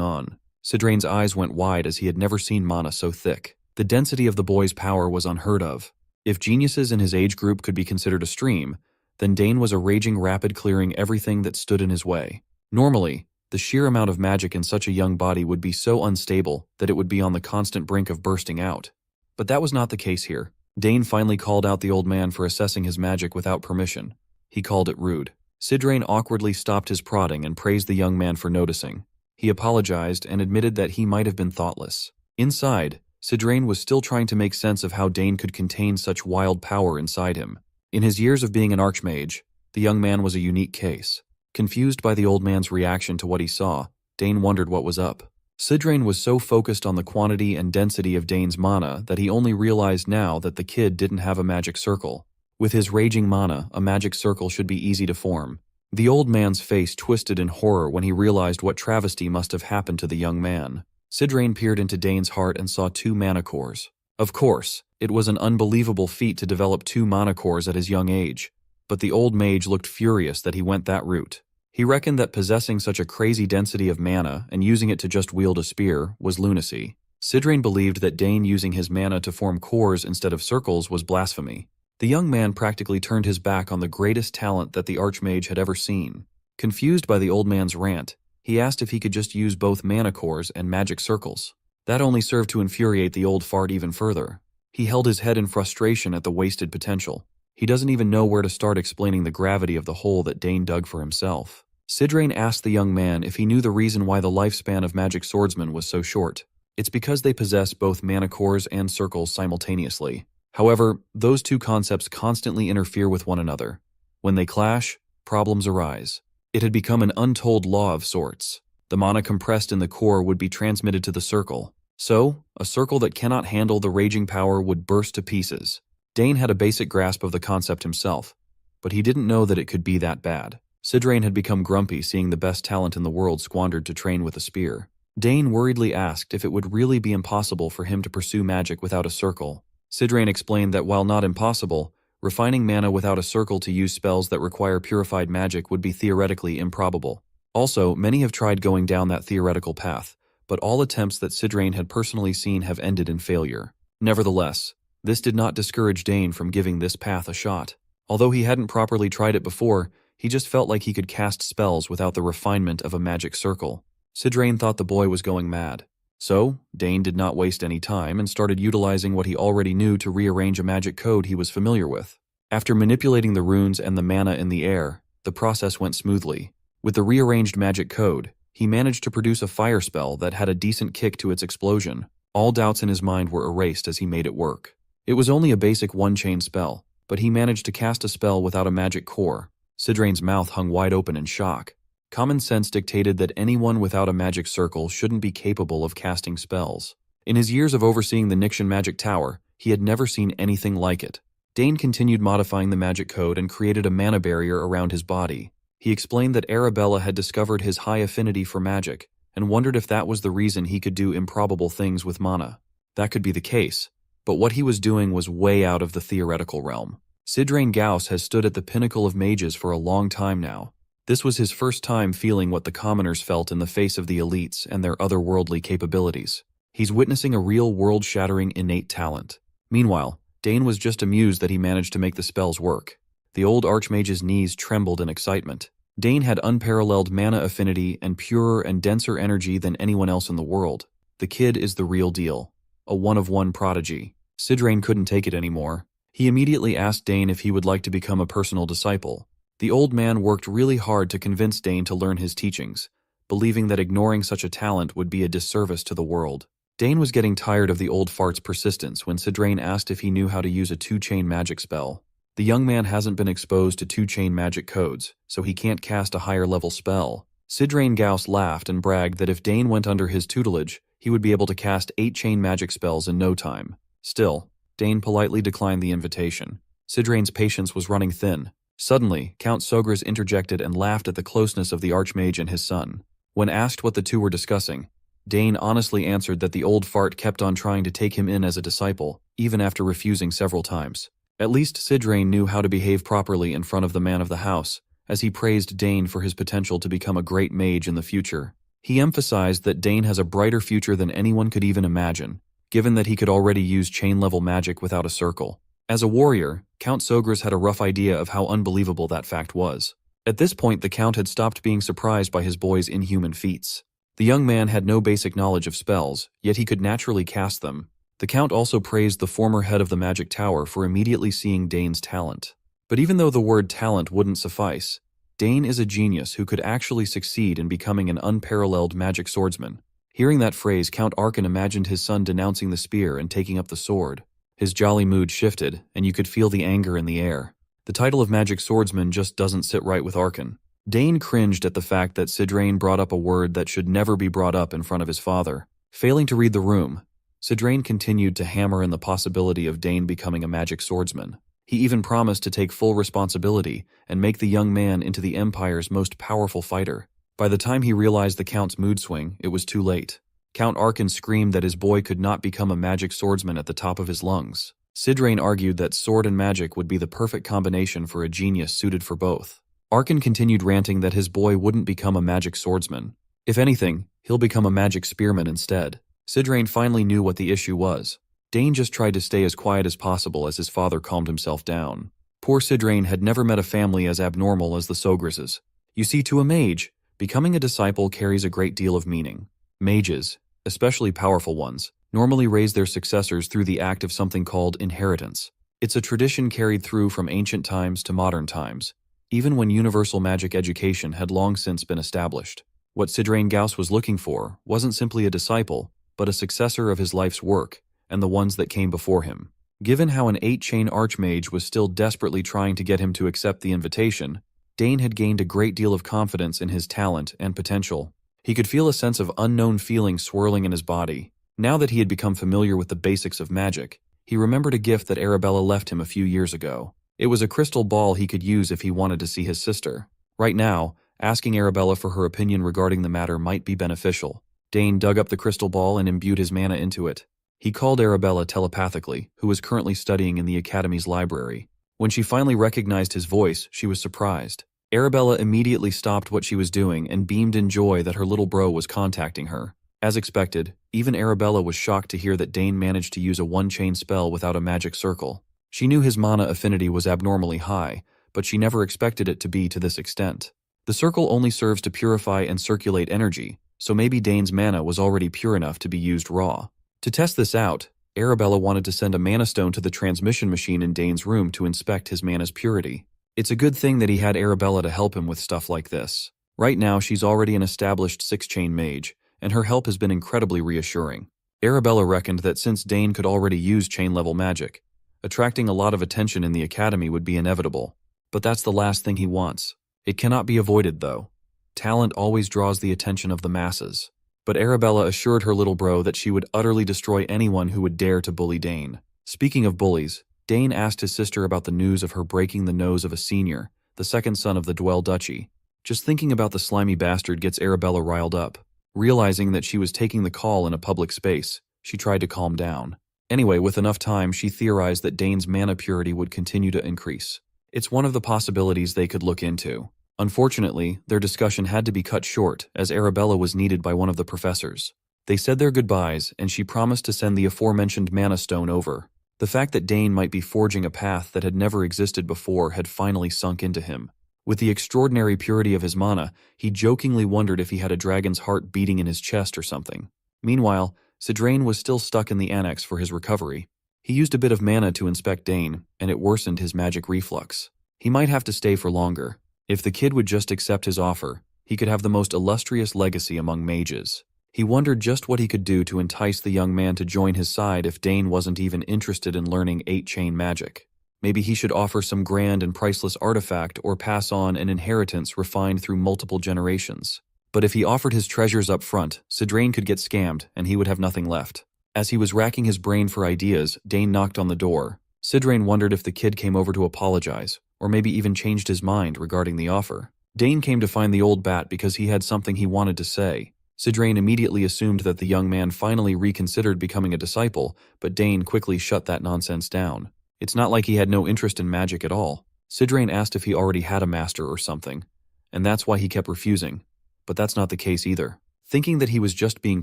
on. Sidrain's eyes went wide as he had never seen mana so thick. The density of the boy's power was unheard of. If geniuses in his age group could be considered a stream, then Dane was a raging rapid clearing everything that stood in his way. Normally, the sheer amount of magic in such a young body would be so unstable that it would be on the constant brink of bursting out. But that was not the case here. Dane finally called out the old man for assessing his magic without permission. He called it rude. Sidrain awkwardly stopped his prodding and praised the young man for noticing. He apologized and admitted that he might have been thoughtless. Inside, Sidrain was still trying to make sense of how Dane could contain such wild power inside him. In his years of being an archmage, the young man was a unique case. Confused by the old man's reaction to what he saw, Dane wondered what was up. Sidrain was so focused on the quantity and density of Dane's mana that he only realized now that the kid didn't have a magic circle. With his raging mana, a magic circle should be easy to form. The old man's face twisted in horror when he realized what travesty must have happened to the young man. Sidrain peered into Dane's heart and saw 2 mana cores. Of course, it was an unbelievable feat to develop 2 mana cores at his young age, but the old mage looked furious that he went that route. He reckoned that possessing such a crazy density of mana and using it to just wield a spear was lunacy. Sidrain believed that Dane using his mana to form cores instead of circles was blasphemy. The young man practically turned his back on the greatest talent that the archmage had ever seen. Confused by the old man's rant, he asked if he could just use both mana cores and magic circles. That only served to infuriate the old fart even further. He held his head in frustration at the wasted potential. He doesn't even know where to start explaining the gravity of the hole that Dane dug for himself. Sidrain asked the young man if he knew the reason why the lifespan of magic swordsmen was so short. It's because they possess both mana cores and circles simultaneously. However, those 2 concepts constantly interfere with one another. When they clash, problems arise. It had become an untold law of sorts. The mana compressed in the core would be transmitted to the circle. So, a circle that cannot handle the raging power would burst to pieces. Dane had a basic grasp of the concept himself, but he didn't know that it could be that bad. Sidrain had become grumpy seeing the best talent in the world squandered to train with a spear. Dane worriedly asked if it would really be impossible for him to pursue magic without a circle. Sidrain explained that while not impossible, refining mana without a circle to use spells that require purified magic would be theoretically improbable. Also, many have tried going down that theoretical path, but all attempts that Sidrain had personally seen have ended in failure. Nevertheless, this did not discourage Dane from giving this path a shot. Although he hadn't properly tried it before, he just felt like he could cast spells without the refinement of a magic circle. Sidrain thought the boy was going mad. So, Dane did not waste any time and started utilizing what he already knew to rearrange a magic code he was familiar with. After manipulating the runes and the mana in the air, the process went smoothly. With the rearranged magic code, he managed to produce a fire spell that had a decent kick to its explosion. All doubts in his mind were erased as he made it work. It was only a basic one-chain spell, but he managed to cast a spell without a magic core. Sidrain's mouth hung wide open in shock. Common sense dictated that anyone without a magic circle shouldn't be capable of casting spells. In his years of overseeing the Nixian magic tower, he had never seen anything like it. Dane continued modifying the magic code and created a mana barrier around his body. He explained that Arabella had discovered his high affinity for magic and wondered if that was the reason he could do improbable things with mana. That could be the case, but what he was doing was way out of the theoretical realm. Sidrain Gauss has stood at the pinnacle of mages for a long time now. This was his first time feeling what the commoners felt in the face of the elites and their otherworldly capabilities. He's witnessing a real world-shattering innate talent. Meanwhile, Dane was just amused that he managed to make the spells work. The old archmage's knees trembled in excitement. Dane had unparalleled mana affinity and purer and denser energy than anyone else in the world. The kid is the real deal. a one-of-one prodigy. Sidrain couldn't take it anymore. He immediately asked Dane if he would like to become a personal disciple. The old man worked really hard to convince Dane to learn his teachings, believing that ignoring such a talent would be a disservice to the world. Dane was getting tired of the old fart's persistence when Sidrain asked if he knew how to use a two-chain magic spell. The young man hasn't been exposed to two-chain magic codes, so he can't cast a higher-level spell. Sidrain Gauss laughed and bragged that if Dane went under his tutelage, he would be able to cast 8-chain magic spells in no time. Still, Dane politely declined the invitation. Sidrain's patience was running thin. Suddenly, Count Sogras interjected and laughed at the closeness of the Archmage and his son. When asked what the two were discussing, Dane honestly answered that the old fart kept on trying to take him in as a disciple, even after refusing several times. At least Sidrain knew how to behave properly in front of the man of the house, as he praised Dane for his potential to become a great mage in the future. He emphasized that Dane has a brighter future than anyone could even imagine, given that he could already use chain-level magic without a circle. As a warrior, Count Sogras had a rough idea of how unbelievable that fact was. At this point, the Count had stopped being surprised by his boy's inhuman feats. The young man had no basic knowledge of spells, yet he could naturally cast them. The Count also praised the former head of the Magic Tower for immediately seeing Dane's talent. But even though the word talent wouldn't suffice, Dane is a genius who could actually succeed in becoming an unparalleled magic swordsman. Hearing that phrase, Count Arkan imagined his son denouncing the spear and taking up the sword. His jolly mood shifted, and you could feel the anger in the air. The title of magic swordsman just doesn't sit right with Arkan. Dane cringed at the fact that Sidrain brought up a word that should never be brought up in front of his father. Failing to read the room, Sidrain continued to hammer in the possibility of Dane becoming a magic swordsman. He even promised to take full responsibility and make the young man into the Empire's most powerful fighter. By the time he realized the Count's mood swing, it was too late. Count Arkan screamed that his boy could not become a magic swordsman at the top of his lungs. Sidrain argued that sword and magic would be the perfect combination for a genius suited for both. Arkan continued ranting that his boy wouldn't become a magic swordsman. If anything, he'll become a magic spearman instead. Sidrain finally knew what the issue was. Dane just tried to stay as quiet as possible as his father calmed himself down. Poor Sidrain had never met a family as abnormal as the Sograses. You see, to a mage, becoming a disciple carries a great deal of meaning. Mages, especially powerful ones, normally raise their successors through the act of something called inheritance. It's a tradition carried through from ancient times to modern times, even when universal magic education had long since been established. What Sidrain Gauss was looking for wasn't simply a disciple, but a successor of his life's work, and the ones that came before him. Given how an 8-chain archmage was still desperately trying to get him to accept the invitation, Dane had gained a great deal of confidence in his talent and potential. He could feel a sense of unknown feeling swirling in his body. Now that he had become familiar with the basics of magic, he remembered a gift that Arabella left him a few years ago. It was a crystal ball he could use if he wanted to see his sister. Right now, asking Arabella for her opinion regarding the matter might be beneficial. Dane dug up the crystal ball and imbued his mana into it. He called Arabella telepathically, who was currently studying in the Academy's library. When she finally recognized his voice, she was surprised. Arabella immediately stopped what she was doing and beamed in joy that her little bro was contacting her. As expected, even Arabella was shocked to hear that Dane managed to use a one-chain spell without a magic circle. She knew his mana affinity was abnormally high, but she never expected it to be to this extent. The circle only serves to purify and circulate energy, so maybe Dane's mana was already pure enough to be used raw. To test this out, Arabella wanted to send a mana stone to the transmission machine in Dane's room to inspect his mana's purity. It's a good thing that he had Arabella to help him with stuff like this. Right now, she's already an established 6-chain mage, and her help has been incredibly reassuring. Arabella reckoned that since Dane could already use chain-level magic, attracting a lot of attention in the Academy would be inevitable. But that's the last thing he wants. It cannot be avoided, though. Talent always draws the attention of the masses. But Arabella assured her little bro that she would utterly destroy anyone who would dare to bully Dane. Speaking of bullies, Dane asked his sister about the news of her breaking the nose of a senior, the second son of the Dwell Duchy. Just thinking about the slimy bastard gets Arabella riled up. Realizing that she was taking the call in a public space, she tried to calm down. Anyway, with enough time, she theorized that Dane's mana purity would continue to increase. It's one of the possibilities they could look into. Unfortunately, their discussion had to be cut short, as Arabella was needed by one of the professors. They said their goodbyes, and she promised to send the aforementioned mana stone over. The fact that Dane might be forging a path that had never existed before had finally sunk into him. With the extraordinary purity of his mana, he jokingly wondered if he had a dragon's heart beating in his chest or something. Meanwhile, Sidrain was still stuck in the annex for his recovery. He used a bit of mana to inspect Dane, and it worsened his magic reflux. He might have to stay for longer. If the kid would just accept his offer, he could have the most illustrious legacy among mages. He wondered just what he could do to entice the young man to join his side if Dane wasn't even interested in learning 8-chain magic. Maybe he should offer some grand and priceless artifact or pass on an inheritance refined through multiple generations. But if he offered his treasures up front, Sidrain could get scammed and he would have nothing left. As he was racking his brain for ideas, Dane knocked on the door. Sidrain wondered if the kid came over to apologize, or maybe even changed his mind regarding the offer. Dane came to find the old bat because he had something he wanted to say. Sidrain immediately assumed that the young man finally reconsidered becoming a disciple, but Dane quickly shut that nonsense down. It's not like he had no interest in magic at all. Sidrain asked if he already had a master or something, and that's why he kept refusing. But that's not the case either. Thinking that he was just being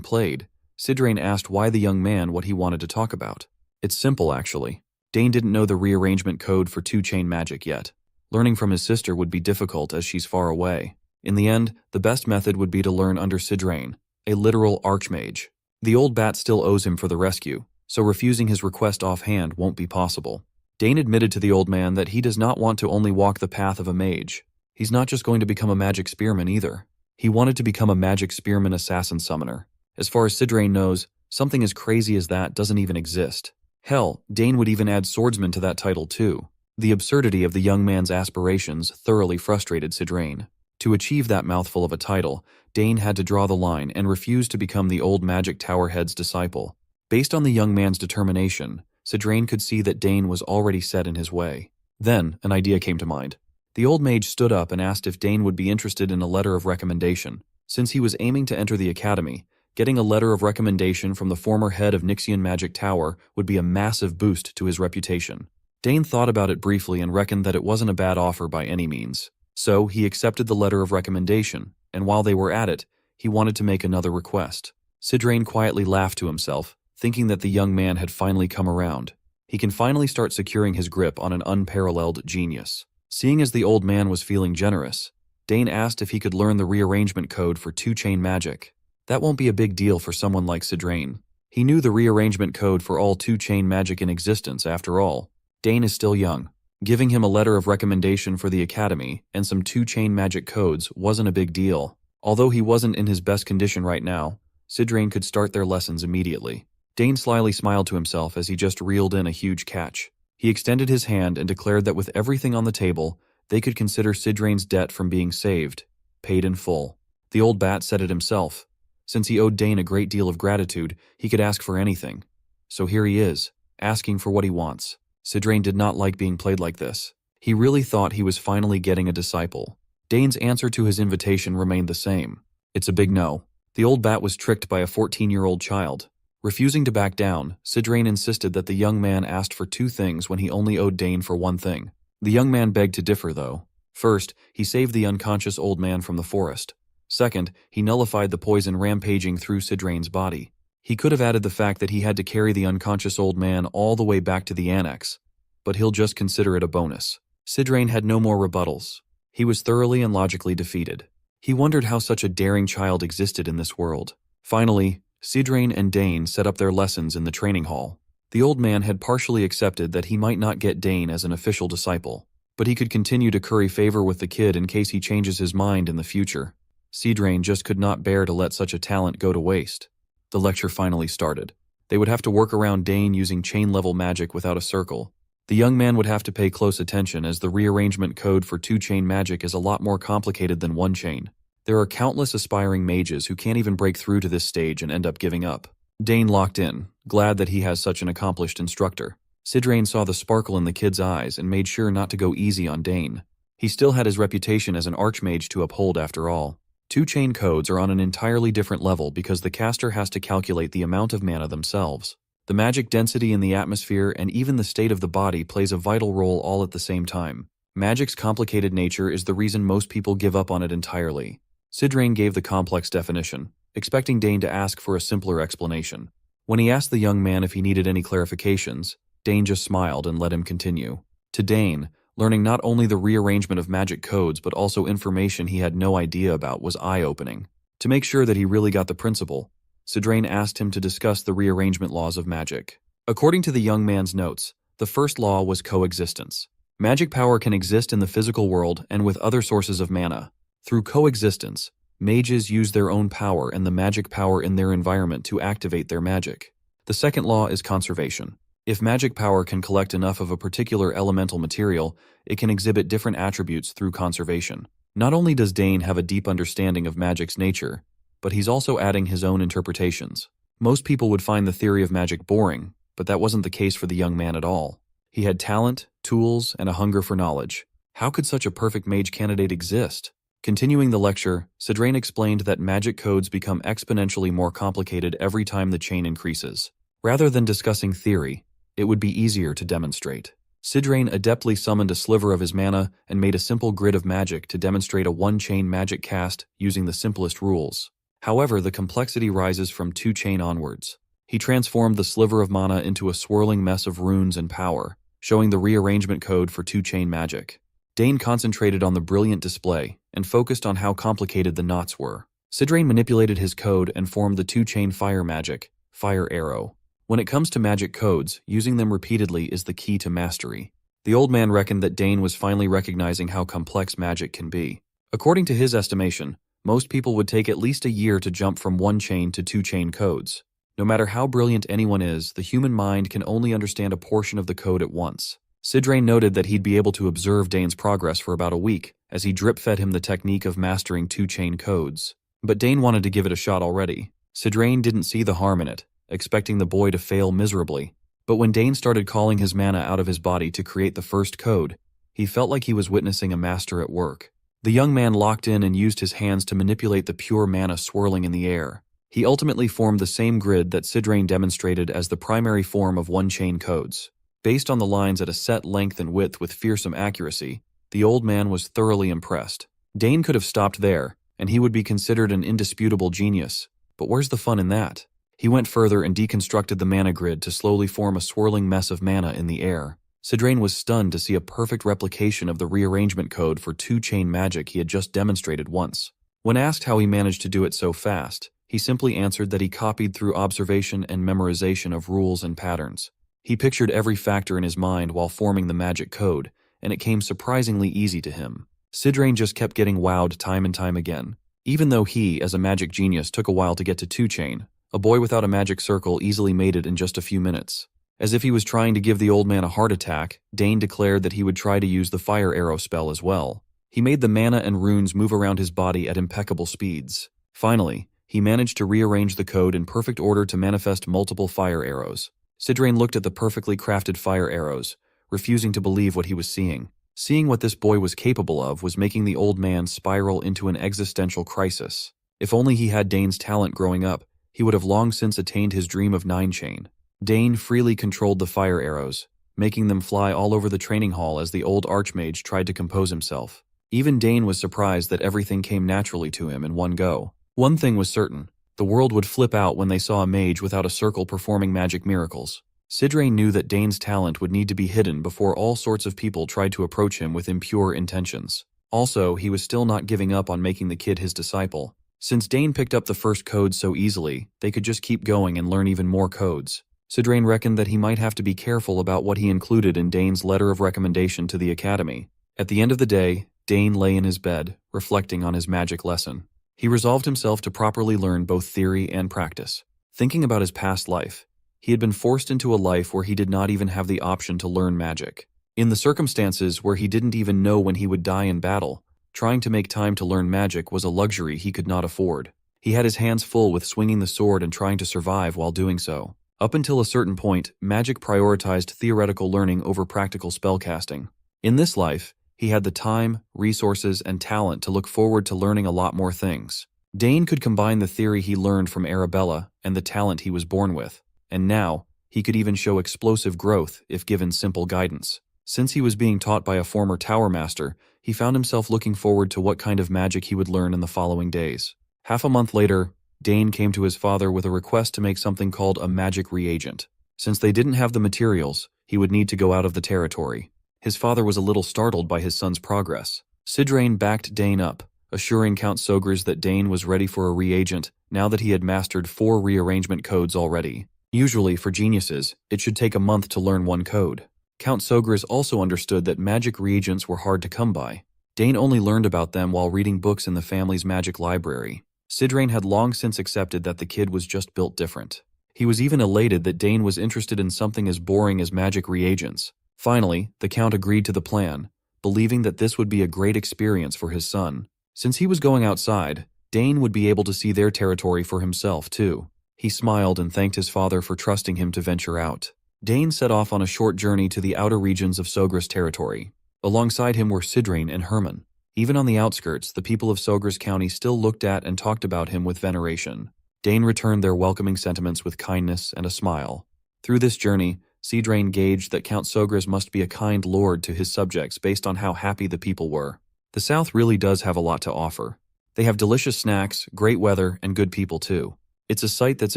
played, Sidrain asked why the young man what he wanted to talk about. It's simple, actually. Dane didn't know the rearrangement code for 2-chain magic yet. Learning from his sister would be difficult as she's far away. In the end, the best method would be to learn under Sidrain, a literal archmage. The old bat still owes him for the rescue, so refusing his request offhand won't be possible. Dane admitted to the old man that he does not want to only walk the path of a mage. He's not just going to become a magic spearman either. He wanted to become a magic spearman assassin summoner. As far as Sidrain knows, something as crazy as that doesn't even exist. Hell, Dane would even add swordsman to that title too. The absurdity of the young man's aspirations thoroughly frustrated Sidrain. To achieve that mouthful of a title, Dane had to draw the line and refuse to become the old magic tower head's disciple. Based on the young man's determination, Sidrain could see that Dane was already set in his way. Then, an idea came to mind. The old mage stood up and asked if Dane would be interested in a letter of recommendation. Since he was aiming to enter the academy, getting a letter of recommendation from the former head of Nixian Magic Tower would be a massive boost to his reputation. Dane thought about it briefly and reckoned that it wasn't a bad offer by any means. So he accepted the letter of recommendation, and while they were at it, he wanted to make another request. Sidrain quietly laughed to himself, thinking that the young man had finally come around. He can finally start securing his grip on an unparalleled genius. Seeing as the old man was feeling generous, Dane asked if he could learn the rearrangement code for 2-chain magic. That won't be a big deal for someone like Sidrain. He knew the rearrangement code for all 2-chain magic in existence after all. Dane is still young. Giving him a letter of recommendation for the academy and some 2-chain magic codes wasn't a big deal. Although he wasn't in his best condition right now, Sidrain could start their lessons immediately. Dane slyly smiled to himself as he just reeled in a huge catch. He extended his hand and declared that with everything on the table, they could consider Sidrain's debt from being saved, paid in full. The old bat said it himself. Since he owed Dane a great deal of gratitude, he could ask for anything. So here he is, asking for what he wants. Sidrain did not like being played like this. He really thought he was finally getting a disciple. Dane's answer to his invitation remained the same. It's a big no. The old bat was tricked by a 14-year-old child. Refusing to back down, Sidrain insisted that the young man asked for 2 things when he only owed Dane for 1 thing. The young man begged to differ, though. First, he saved the unconscious old man from the forest. Second, he nullified the poison rampaging through Sidrain's body. He could have added the fact that he had to carry the unconscious old man all the way back to the annex, but he'll just consider it a bonus. Sidrain had no more rebuttals. He was thoroughly and logically defeated. He wondered how such a daring child existed in this world. Finally, Sidrain and Dane set up their lessons in the training hall. The old man had partially accepted that he might not get Dane as an official disciple, but he could continue to curry favor with the kid in case he changes his mind in the future. Sidrain just could not bear to let such a talent go to waste. The lecture finally started. They would have to work around Dane using chain-level magic without a circle. The young man would have to pay close attention as the rearrangement code for 2-chain magic is a lot more complicated than 1-chain. There are countless aspiring mages who can't even break through to this stage and end up giving up. Dane locked in, glad that he has such an accomplished instructor. Sidrain saw the sparkle in the kid's eyes and made sure not to go easy on Dane. He still had his reputation as an archmage to uphold after all. 2-chain codes are on an entirely different level because the caster has to calculate the amount of mana themselves. The magic density in the atmosphere and even the state of the body plays a vital role all at the same time. Magic's complicated nature is the reason most people give up on it entirely. Sidrain gave the complex definition, expecting Dane to ask for a simpler explanation. When he asked the young man if he needed any clarifications, Dane just smiled and let him continue. To Dane, learning not only the rearrangement of magic codes but also information he had no idea about was eye-opening. To make sure that he really got the principle, Sidrain asked him to discuss the rearrangement laws of magic. According to the young man's notes, the first law was coexistence. Magic power can exist in the physical world and with other sources of mana. Through coexistence, mages use their own power and the magic power in their environment to activate their magic. The second law is conservation. If magic power can collect enough of a particular elemental material, it can exhibit different attributes through conservation. Not only does Dane have a deep understanding of magic's nature, but he's also adding his own interpretations. Most people would find the theory of magic boring, but that wasn't the case for the young man at all. He had talent, tools, and a hunger for knowledge. How could such a perfect mage candidate exist? Continuing the lecture, Sidrain explained that magic codes become exponentially more complicated every time the chain increases. Rather than discussing theory, it would be easier to demonstrate. Sidrain adeptly summoned a sliver of his mana and made a simple grid of magic to demonstrate a one-chain magic cast using the simplest rules. However, the complexity rises from two-chain onwards. He transformed the sliver of mana into a swirling mess of runes and power, showing the rearrangement code for two-chain magic. Dane concentrated on the brilliant display and focused on how complicated the knots were. Sidrain manipulated his code and formed the two-chain fire magic, Fire Arrow. When it comes to magic codes, using them repeatedly is the key to mastery. The old man reckoned that Dane was finally recognizing how complex magic can be. According to his estimation, most people would take at least a year to jump from one-chain to two-chain codes. No matter how brilliant anyone is, the human mind can only understand a portion of the code at once. Sidrain noted that he'd be able to observe Dane's progress for about a week, as he drip-fed him the technique of mastering two-chain codes. But Dane wanted to give it a shot already. Sidrain didn't see the harm in it, expecting the boy to fail miserably. But when Dane started calling his mana out of his body to create the first code, he felt like he was witnessing a master at work. The young man locked in and used his hands to manipulate the pure mana swirling in the air. He ultimately formed the same grid that Sidrain demonstrated as the primary form of one-chain codes. Based on the lines at a set length and width with fearsome accuracy, the old man was thoroughly impressed. Dane could have stopped there, and he would be considered an indisputable genius. But where's the fun in that? He went further and deconstructed the mana grid to slowly form a swirling mess of mana in the air. Sidrain was stunned to see a perfect replication of the rearrangement code for two-chain magic he had just demonstrated once. When asked how he managed to do it so fast, he simply answered that he copied through observation and memorization of rules and patterns. He pictured every factor in his mind while forming the magic code, and it came surprisingly easy to him. Sidrain just kept getting wowed time and time again. Even though he, as a magic genius, took a while to get to two-chain, a boy without a magic circle easily made it in just a few minutes. As if he was trying to give the old man a heart attack, Dane declared that he would try to use the Fire Arrow spell as well. He made the mana and runes move around his body at impeccable speeds. Finally, he managed to rearrange the code in perfect order to manifest multiple fire arrows. Sidrain looked at the perfectly crafted fire arrows, refusing to believe what he was seeing. Seeing what this boy was capable of was making the old man spiral into an existential crisis. If only he had Dane's talent growing up, he would have long since attained his dream of 9-chain. Dane freely controlled the fire arrows, making them fly all over the training hall as the old archmage tried to compose himself. Even Dane was surprised that everything came naturally to him in one go. One thing was certain: the world would flip out when they saw a mage without a circle performing magic miracles. Sidrain knew that Dane's talent would need to be hidden before all sorts of people tried to approach him with impure intentions. Also, he was still not giving up on making the kid his disciple. Since Dane picked up the first code so easily, they could just keep going and learn even more codes. Sidrain reckoned that he might have to be careful about what he included in Dane's letter of recommendation to the academy. At the end of the day, Dane lay in his bed, reflecting on his magic lesson. He resolved himself to properly learn both theory and practice. Thinking about his past life, he had been forced into a life where he did not even have the option to learn magic. In the circumstances where he didn't even know when he would die in battle, trying to make time to learn magic was a luxury he could not afford. He had his hands full with swinging the sword and trying to survive while doing so. Up until a certain point, magic prioritized theoretical learning over practical spellcasting. In this life, he had the time, resources, and talent to look forward to learning a lot more things. Dane could combine the theory he learned from Arabella and the talent he was born with, and now, he could even show explosive growth if given simple guidance. Since he was being taught by a former tower master, he found himself looking forward to what kind of magic he would learn in the following days. Half a month later, Dane came to his father with a request to make something called a magic reagent. Since they didn't have the materials, he would need to go out of the territory. His father was a little startled by his son's progress. Sidrain backed Dane up, assuring Count Sogres that Dane was ready for a reagent now that he had mastered 4 rearrangement codes already. Usually, for geniuses, it should take a month to learn one code. Count Sogres also understood that magic reagents were hard to come by. Dane only learned about them while reading books in the family's magic library. Sidrain had long since accepted that the kid was just built different. He was even elated that Dane was interested in something as boring as magic reagents. Finally, the Count agreed to the plan, believing that this would be a great experience for his son. Since he was going outside, Dane would be able to see their territory for himself, too. He smiled and thanked his father for trusting him to venture out. Dane set off on a short journey to the outer regions of Sogres territory. Alongside him were Sidrain and Herman. Even on the outskirts, the people of Sogres County still looked at and talked about him with veneration. Dane returned their welcoming sentiments with kindness and a smile. Through this journey, Sidrain gauged that Count Sogres must be a kind lord to his subjects based on how happy the people were. The South really does have a lot to offer. They have delicious snacks, great weather, and good people too. It's a sight that's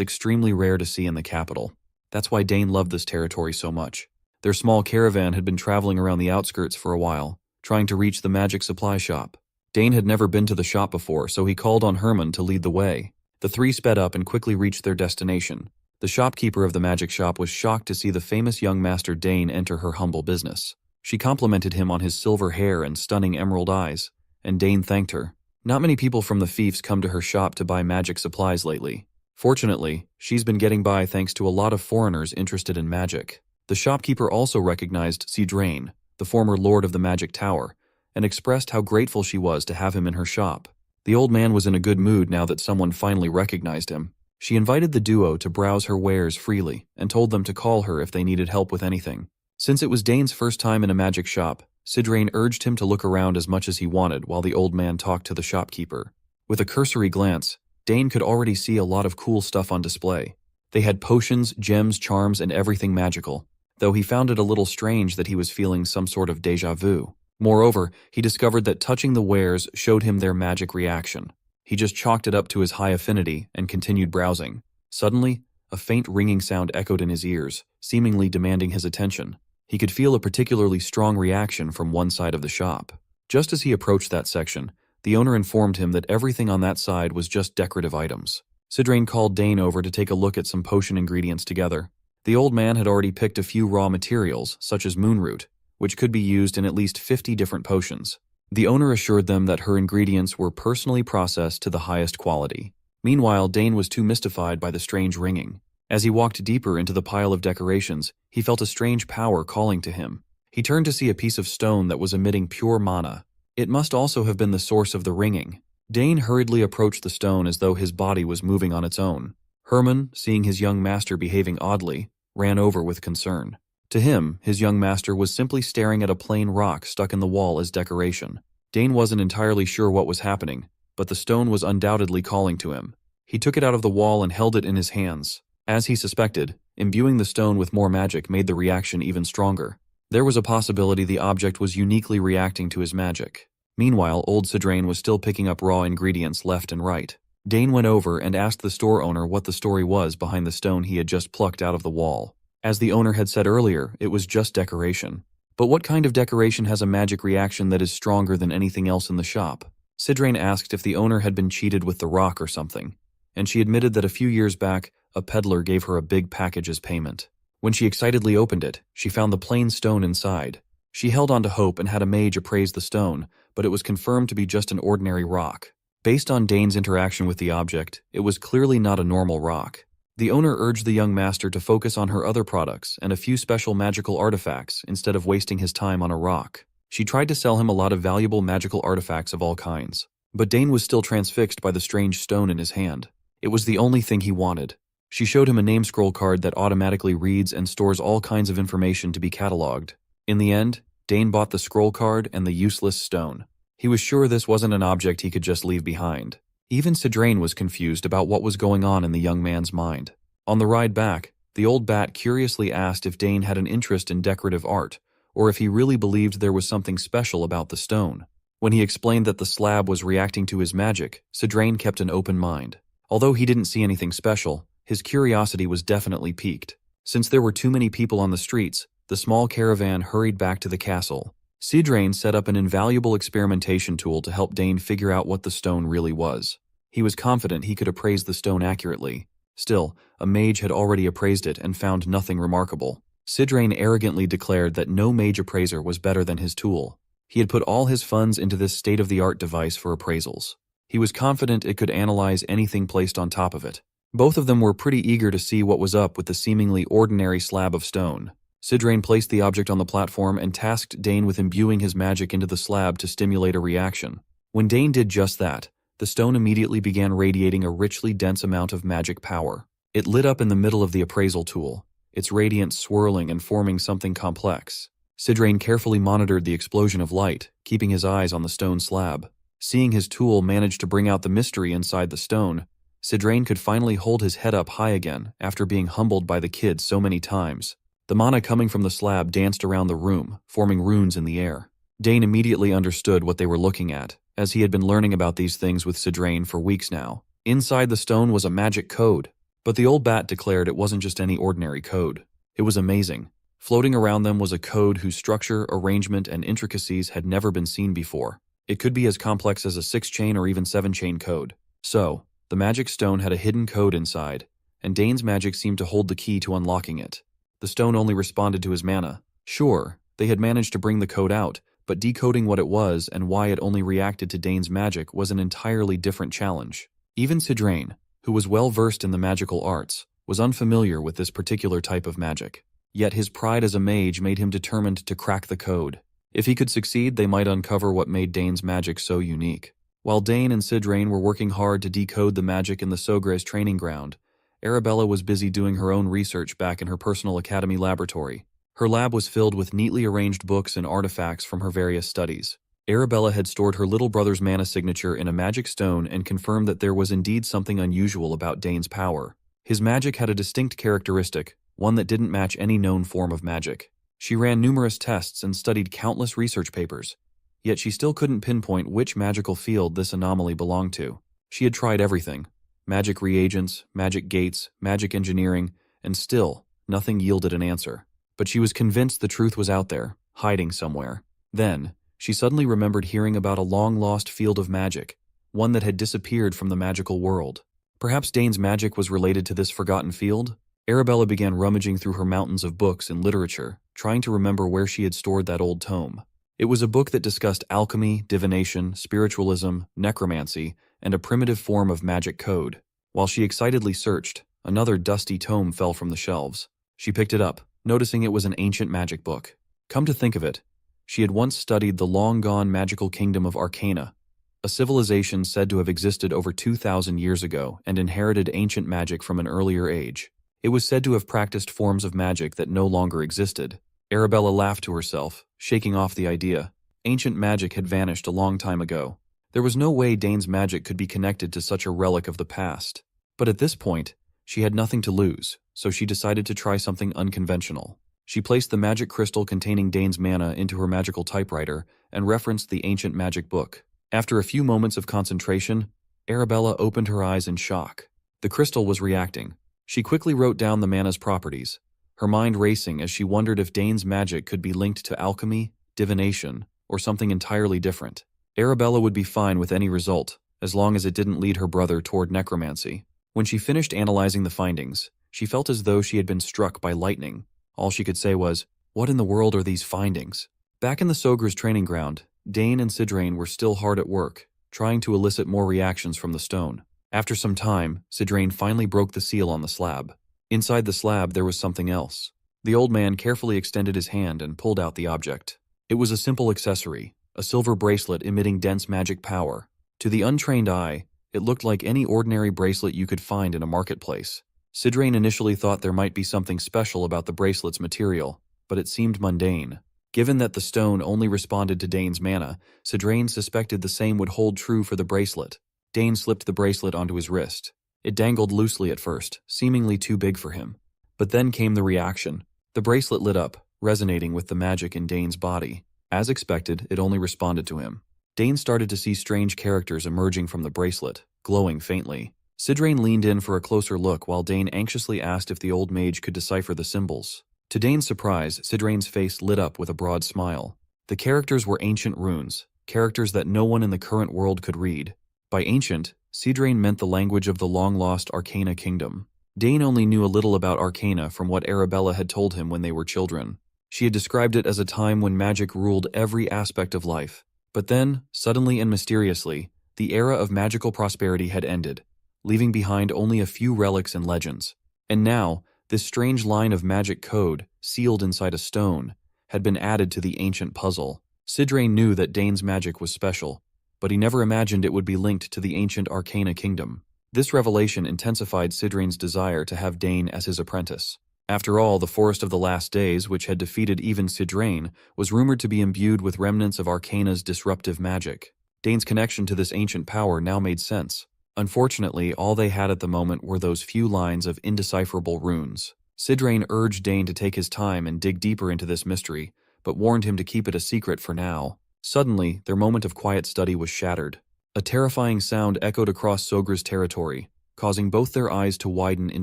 extremely rare to see in the capital. That's why Dane loved this territory so much. Their small caravan had been traveling around the outskirts for a while, trying to reach the magic supply shop. Dane had never been to the shop before, so he called on Herman to lead the way. The three sped up and quickly reached their destination. The shopkeeper of the magic shop was shocked to see the famous young master Dane enter her humble business. She complimented him on his silver hair and stunning emerald eyes, and Dane thanked her. Not many people from the fiefs come to her shop to buy magic supplies lately. Fortunately, she's been getting by thanks to a lot of foreigners interested in magic. The shopkeeper also recognized Sidrain, the former lord of the magic tower, and expressed how grateful she was to have him in her shop. The old man was in a good mood now that someone finally recognized him. She invited the duo to browse her wares freely and told them to call her if they needed help with anything. Since it was Dane's first time in a magic shop, Sidrain urged him to look around as much as he wanted while the old man talked to the shopkeeper. With a cursory glance, Dane could already see a lot of cool stuff on display. They had potions, gems, charms, and everything magical, though he found it a little strange that he was feeling some sort of déjà vu. Moreover, he discovered that touching the wares showed him their magic reaction. He just chalked it up to his high affinity and continued browsing. Suddenly, a faint ringing sound echoed in his ears, seemingly demanding his attention. He could feel a particularly strong reaction from one side of the shop. Just as he approached that section, the owner informed him that everything on that side was just decorative items. Sidrain called Dane over to take a look at some potion ingredients together. The old man had already picked a few raw materials, such as moonroot, which could be used in at least 50 different potions. The owner assured them that her ingredients were personally processed to the highest quality. Meanwhile, Dane was too mystified by the strange ringing. As he walked deeper into the pile of decorations, he felt a strange power calling to him. He turned to see a piece of stone that was emitting pure mana. It must also have been the source of the ringing. Dane hurriedly approached the stone as though his body was moving on its own. Herman, seeing his young master behaving oddly, ran over with concern. To him, his young master was simply staring at a plain rock stuck in the wall as decoration. Dane wasn't entirely sure what was happening, but the stone was undoubtedly calling to him. He took it out of the wall and held it in his hands. As he suspected, imbuing the stone with more magic made the reaction even stronger. There was a possibility the object was uniquely reacting to his magic. Meanwhile, old Sidrain was still picking up raw ingredients left and right. Dane went over and asked the store owner what the story was behind the stone he had just plucked out of the wall. As the owner had said earlier, it was just decoration. But what kind of decoration has a magic reaction that is stronger than anything else in the shop? Sidrain asked if the owner had been cheated with the rock or something, and she admitted that a few years back, a peddler gave her a big package as payment. When she excitedly opened it, she found the plain stone inside. She held on to hope and had a mage appraise the stone, but it was confirmed to be just an ordinary rock. Based on Dane's interaction with the object, it was clearly not a normal rock. The owner urged the young master to focus on her other products and a few special magical artifacts instead of wasting his time on a rock. She tried to sell him a lot of valuable magical artifacts of all kinds, but Dane was still transfixed by the strange stone in his hand. It was the only thing he wanted. She showed him a name scroll card that automatically reads and stores all kinds of information to be cataloged. In the end, Dane bought the scroll card and the useless stone. He was sure this wasn't an object he could just leave behind. Even Sidrain was confused about what was going on in the young man's mind. On the ride back, the old bat curiously asked if Dane had an interest in decorative art, or if he really believed there was something special about the stone. When he explained that the slab was reacting to his magic, Sidrain kept an open mind. Although he didn't see anything special, his curiosity was definitely piqued. Since there were too many people on the streets, the small caravan hurried back to the castle. Sidrain set up an invaluable experimentation tool to help Dane figure out what the stone really was. He was confident he could appraise the stone accurately. Still, a mage had already appraised it and found nothing remarkable. Sidrain arrogantly declared that no mage appraiser was better than his tool. He had put all his funds into this state-of-the-art device for appraisals. He was confident it could analyze anything placed on top of it. Both of them were pretty eager to see what was up with the seemingly ordinary slab of stone. Sidrain placed the object on the platform and tasked Dane with imbuing his magic into the slab to stimulate a reaction. When Dane did just that, the stone immediately began radiating a richly dense amount of magic power. It lit up in the middle of the appraisal tool, its radiance swirling and forming something complex. Sidrain carefully monitored the explosion of light, keeping his eyes on the stone slab. Seeing his tool manage to bring out the mystery inside the stone, Sidrain could finally hold his head up high again after being humbled by the kid so many times. The mana coming from the slab danced around the room, forming runes in the air. Dane immediately understood what they were looking at, as he had been learning about these things with Sidrain for weeks now. Inside the stone was a magic code, but the old bat declared it wasn't just any ordinary code. It was amazing. Floating around them was a code whose structure, arrangement, and intricacies had never been seen before. It could be as complex as a 6-chain or even 7-chain code. So, the magic stone had a hidden code inside, and Dane's magic seemed to hold the key to unlocking it. The stone only responded to his mana. Sure, they had managed to bring the code out, but decoding what it was and why it only reacted to Dane's magic was an entirely different challenge. Even Sidrain, who was well versed in the magical arts, was unfamiliar with this particular type of magic. Yet his pride as a mage made him determined to crack the code. If he could succeed, they might uncover what made Dane's magic so unique. While Dane and Sidrain were working hard to decode the magic in the Sogre's training ground, Arabella was busy doing her own research back in her personal academy laboratory. Her lab was filled with neatly arranged books and artifacts from her various studies. Arabella had stored her little brother's mana signature in a magic stone and confirmed that there was indeed something unusual about Dane's power. His magic had a distinct characteristic, one that didn't match any known form of magic. She ran numerous tests and studied countless research papers, yet she still couldn't pinpoint which magical field this anomaly belonged to. She had tried everything. Magic reagents, magic gates, magic engineering, and still, nothing yielded an answer. But she was convinced the truth was out there, hiding somewhere. Then, she suddenly remembered hearing about a long-lost field of magic, one that had disappeared from the magical world. Perhaps Dane's magic was related to this forgotten field? Arabella began rummaging through her mountains of books and literature, trying to remember where she had stored that old tome. It was a book that discussed alchemy, divination, spiritualism, necromancy, and a primitive form of magic code. While she excitedly searched, another dusty tome fell from the shelves. She picked it up, noticing it was an ancient magic book. Come to think of it, she had once studied the long-gone magical kingdom of Arcana, a civilization said to have existed over 2,000 years ago and inherited ancient magic from an earlier age. It was said to have practiced forms of magic that no longer existed. Arabella laughed to herself, shaking off the idea. Ancient magic had vanished a long time ago. There was no way Dane's magic could be connected to such a relic of the past. But at this point, she had nothing to lose, so she decided to try something unconventional. She placed the magic crystal containing Dane's mana into her magical typewriter and referenced the ancient magic book. After a few moments of concentration, Arabella opened her eyes in shock. The crystal was reacting. She quickly wrote down the mana's properties, her mind racing as she wondered if Dane's magic could be linked to alchemy, divination, or something entirely different. Arabella would be fine with any result, as long as it didn't lead her brother toward necromancy. When she finished analyzing the findings, she felt as though she had been struck by lightning. All she could say was, "What in the world are these findings?" Back in the Sogre's training ground, Dane and Sidrain were still hard at work, trying to elicit more reactions from the stone. After some time, Sidrain finally broke the seal on the slab. Inside the slab there was something else. The old man carefully extended his hand and pulled out the object. It was a simple accessory, a silver bracelet emitting dense magic power. To the untrained eye, it looked like any ordinary bracelet you could find in a marketplace. Sidrain initially thought there might be something special about the bracelet's material, but it seemed mundane. Given that the stone only responded to Dane's mana, Sidrain suspected the same would hold true for the bracelet. Dane slipped the bracelet onto his wrist. It dangled loosely at first, seemingly too big for him. But then came the reaction. The bracelet lit up, resonating with the magic in Dane's body. As expected, it only responded to him. Dane started to see strange characters emerging from the bracelet, glowing faintly. Sidrain leaned in for a closer look while Dane anxiously asked if the old mage could decipher the symbols. To Dane's surprise, Sidrain's face lit up with a broad smile. The characters were ancient runes, characters that no one in the current world could read. By ancient, Sidrain meant the language of the long-lost Arcana kingdom. Dane only knew a little about Arcana from what Arabella had told him when they were children. She had described it as a time when magic ruled every aspect of life. But then, suddenly and mysteriously, the era of magical prosperity had ended, leaving behind only a few relics and legends. And now, this strange line of magic code, sealed inside a stone, had been added to the ancient puzzle. Sidrain knew that Dane's magic was special, but he never imagined it would be linked to the ancient Arcana kingdom. This revelation intensified Sidrain's desire to have Dane as his apprentice. After all, the Forest of the Last Days, which had defeated even Sidrain, was rumored to be imbued with remnants of Arcana's disruptive magic. Dane's connection to this ancient power now made sense. Unfortunately, all they had at the moment were those few lines of indecipherable runes. Sidrain urged Dane to take his time and dig deeper into this mystery, but warned him to keep it a secret for now. Suddenly, their moment of quiet study was shattered. A terrifying sound echoed across Sogra's territory, causing both their eyes to widen in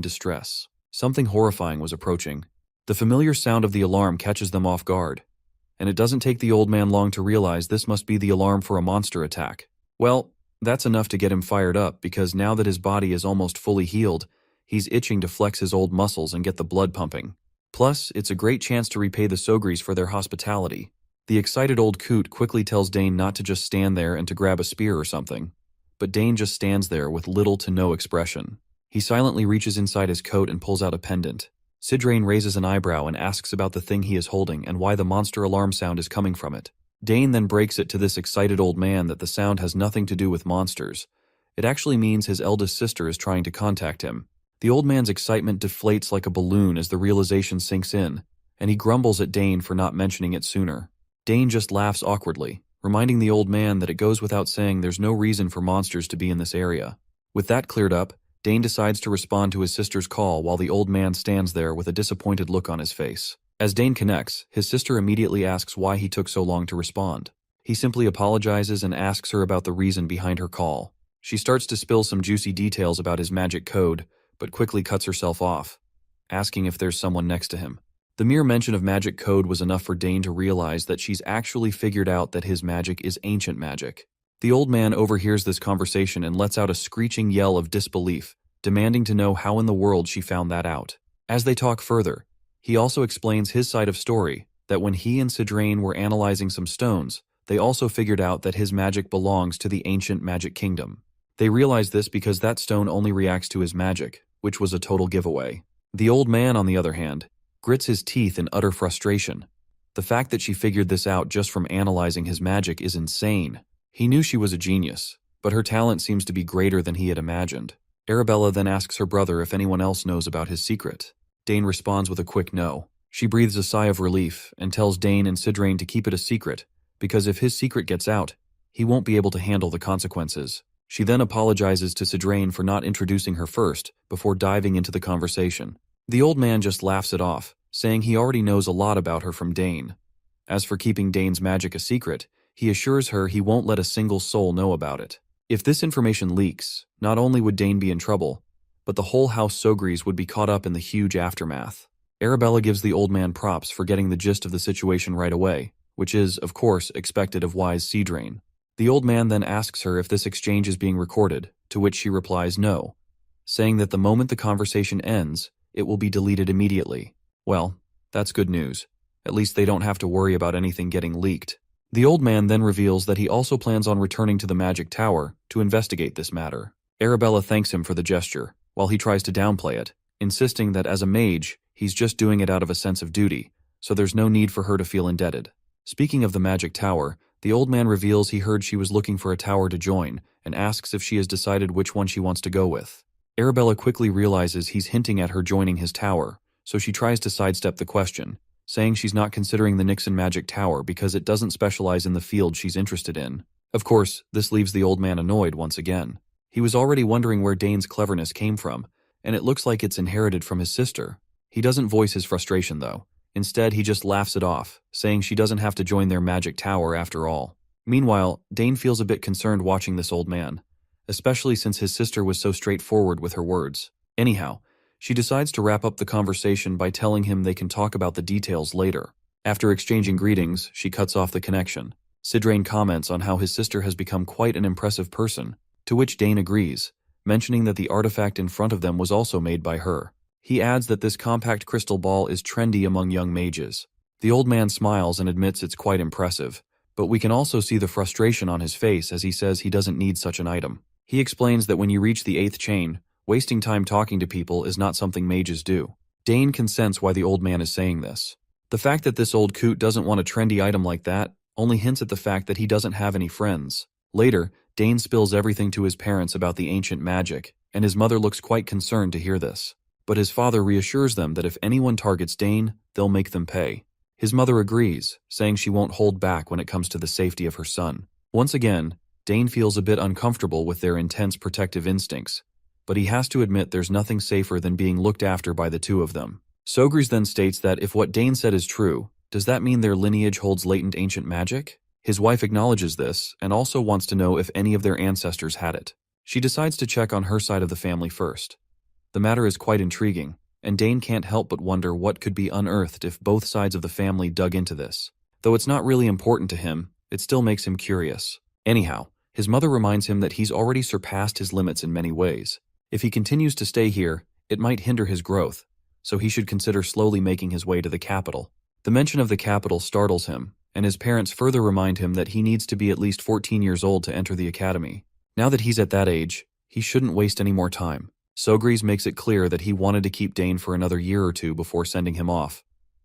distress. Something horrifying was approaching. The familiar sound of the alarm catches them off guard, and it doesn't take the old man long to realize this must be the alarm for a monster attack. Well, that's enough to get him fired up, because now that his body is almost fully healed, he's itching to flex his old muscles and get the blood pumping. Plus, it's a great chance to repay the Sogris for their hospitality. The excited old coot quickly tells Dane not to just stand there and to grab a spear or something, but Dane just stands there with little to no expression. He silently reaches inside his coat and pulls out a pendant. Sidrain raises an eyebrow and asks about the thing he is holding and why the monster alarm sound is coming from it. Dane then breaks it to this excited old man that the sound has nothing to do with monsters. It actually means his eldest sister is trying to contact him. The old man's excitement deflates like a balloon as the realization sinks in, and he grumbles at Dane for not mentioning it sooner. Dane just laughs awkwardly, reminding the old man that it goes without saying there's no reason for monsters to be in this area. With that cleared up, Dane decides to respond to his sister's call while the old man stands there with a disappointed look on his face. As Dane connects, his sister immediately asks why he took so long to respond. He simply apologizes and asks her about the reason behind her call. She starts to spill some juicy details about his magic code, but quickly cuts herself off, asking if there's someone next to him. The mere mention of magic code was enough for Dane to realize that she's actually figured out that his magic is ancient magic. The old man overhears this conversation and lets out a screeching yell of disbelief, demanding to know how in the world she found that out. As they talk further, he also explains his side of story, that when he and Sidrain were analyzing some stones, they also figured out that his magic belongs to the ancient magic kingdom. They realized this because that stone only reacts to his magic, which was a total giveaway. The old man, on the other hand, grits his teeth in utter frustration. The fact that she figured this out just from analyzing his magic is insane. He knew she was a genius, but her talent seems to be greater than he had imagined. Arabella then asks her brother if anyone else knows about his secret. Dane responds with a quick no. She breathes a sigh of relief and tells Dane and Sidrain to keep it a secret, because if his secret gets out, he won't be able to handle the consequences. She then apologizes to Sidrain for not introducing her first, before diving into the conversation. The old man just laughs it off, saying he already knows a lot about her from Dane. As for keeping Dane's magic a secret, he assures her he won't let a single soul know about it. If this information leaks, not only would Dane be in trouble, but the whole House Sogris would be caught up in the huge aftermath. Arabella gives the old man props for getting the gist of the situation right away, which is, of course, expected of wise Sidrain. The old man then asks her if this exchange is being recorded, to which she replies no, saying that the moment the conversation ends, it will be deleted immediately. Well, that's good news. At least they don't have to worry about anything getting leaked. The old man then reveals that he also plans on returning to the Magic Tower to investigate this matter. Arabella thanks him for the gesture, while he tries to downplay it, insisting that as a mage, he's just doing it out of a sense of duty, so there's no need for her to feel indebted. Speaking of the Magic Tower, the old man reveals he heard she was looking for a tower to join, and asks if she has decided which one she wants to go with. Arabella quickly realizes he's hinting at her joining his tower, so she tries to sidestep the question, saying she's not considering the Nixon Magic Tower because it doesn't specialize in the field she's interested in. Of course, this leaves the old man annoyed once again. He was already wondering where Dane's cleverness came from, and it looks like it's inherited from his sister. He doesn't voice his frustration, though. Instead, he just laughs it off, saying she doesn't have to join their magic tower after all. Meanwhile, Dane feels a bit concerned watching this old man, especially since his sister was so straightforward with her words. Anyhow, she decides to wrap up the conversation by telling him they can talk about the details later. After exchanging greetings, she cuts off the connection. Sidrain comments on how his sister has become quite an impressive person, to which Dane agrees, mentioning that the artifact in front of them was also made by her. He adds that this compact crystal ball is trendy among young mages. The old man smiles and admits it's quite impressive, but we can also see the frustration on his face as he says he doesn't need such an item. He explains that when you reach the 8th chain, wasting time talking to people is not something mages do. Dane can sense why the old man is saying this. The fact that this old coot doesn't want a trendy item like that only hints at the fact that he doesn't have any friends. Later, Dane spills everything to his parents about the ancient magic, and his mother looks quite concerned to hear this. But his father reassures them that if anyone targets Dane, they'll make them pay. His mother agrees, saying she won't hold back when it comes to the safety of her son. Once again, Dane feels a bit uncomfortable with their intense protective instincts, but he has to admit there's nothing safer than being looked after by the two of them. Sogris then states that if what Dane said is true, does that mean their lineage holds latent ancient magic? His wife acknowledges this and also wants to know if any of their ancestors had it. She decides to check on her side of the family first. The matter is quite intriguing, and Dane can't help but wonder what could be unearthed if both sides of the family dug into this. Though it's not really important to him, it still makes him curious. Anyhow, his mother reminds him that he's already surpassed his limits in many ways. If he continues to stay here, it might hinder his growth, so he should consider slowly making his way to the capital. The mention of the capital startles him, and his parents further remind him that he needs to be at least 14 years old to enter the academy. Now that he's at that age, he shouldn't waste any more time. Sogris makes it clear that he wanted to keep Dane for another year or two before sending him off,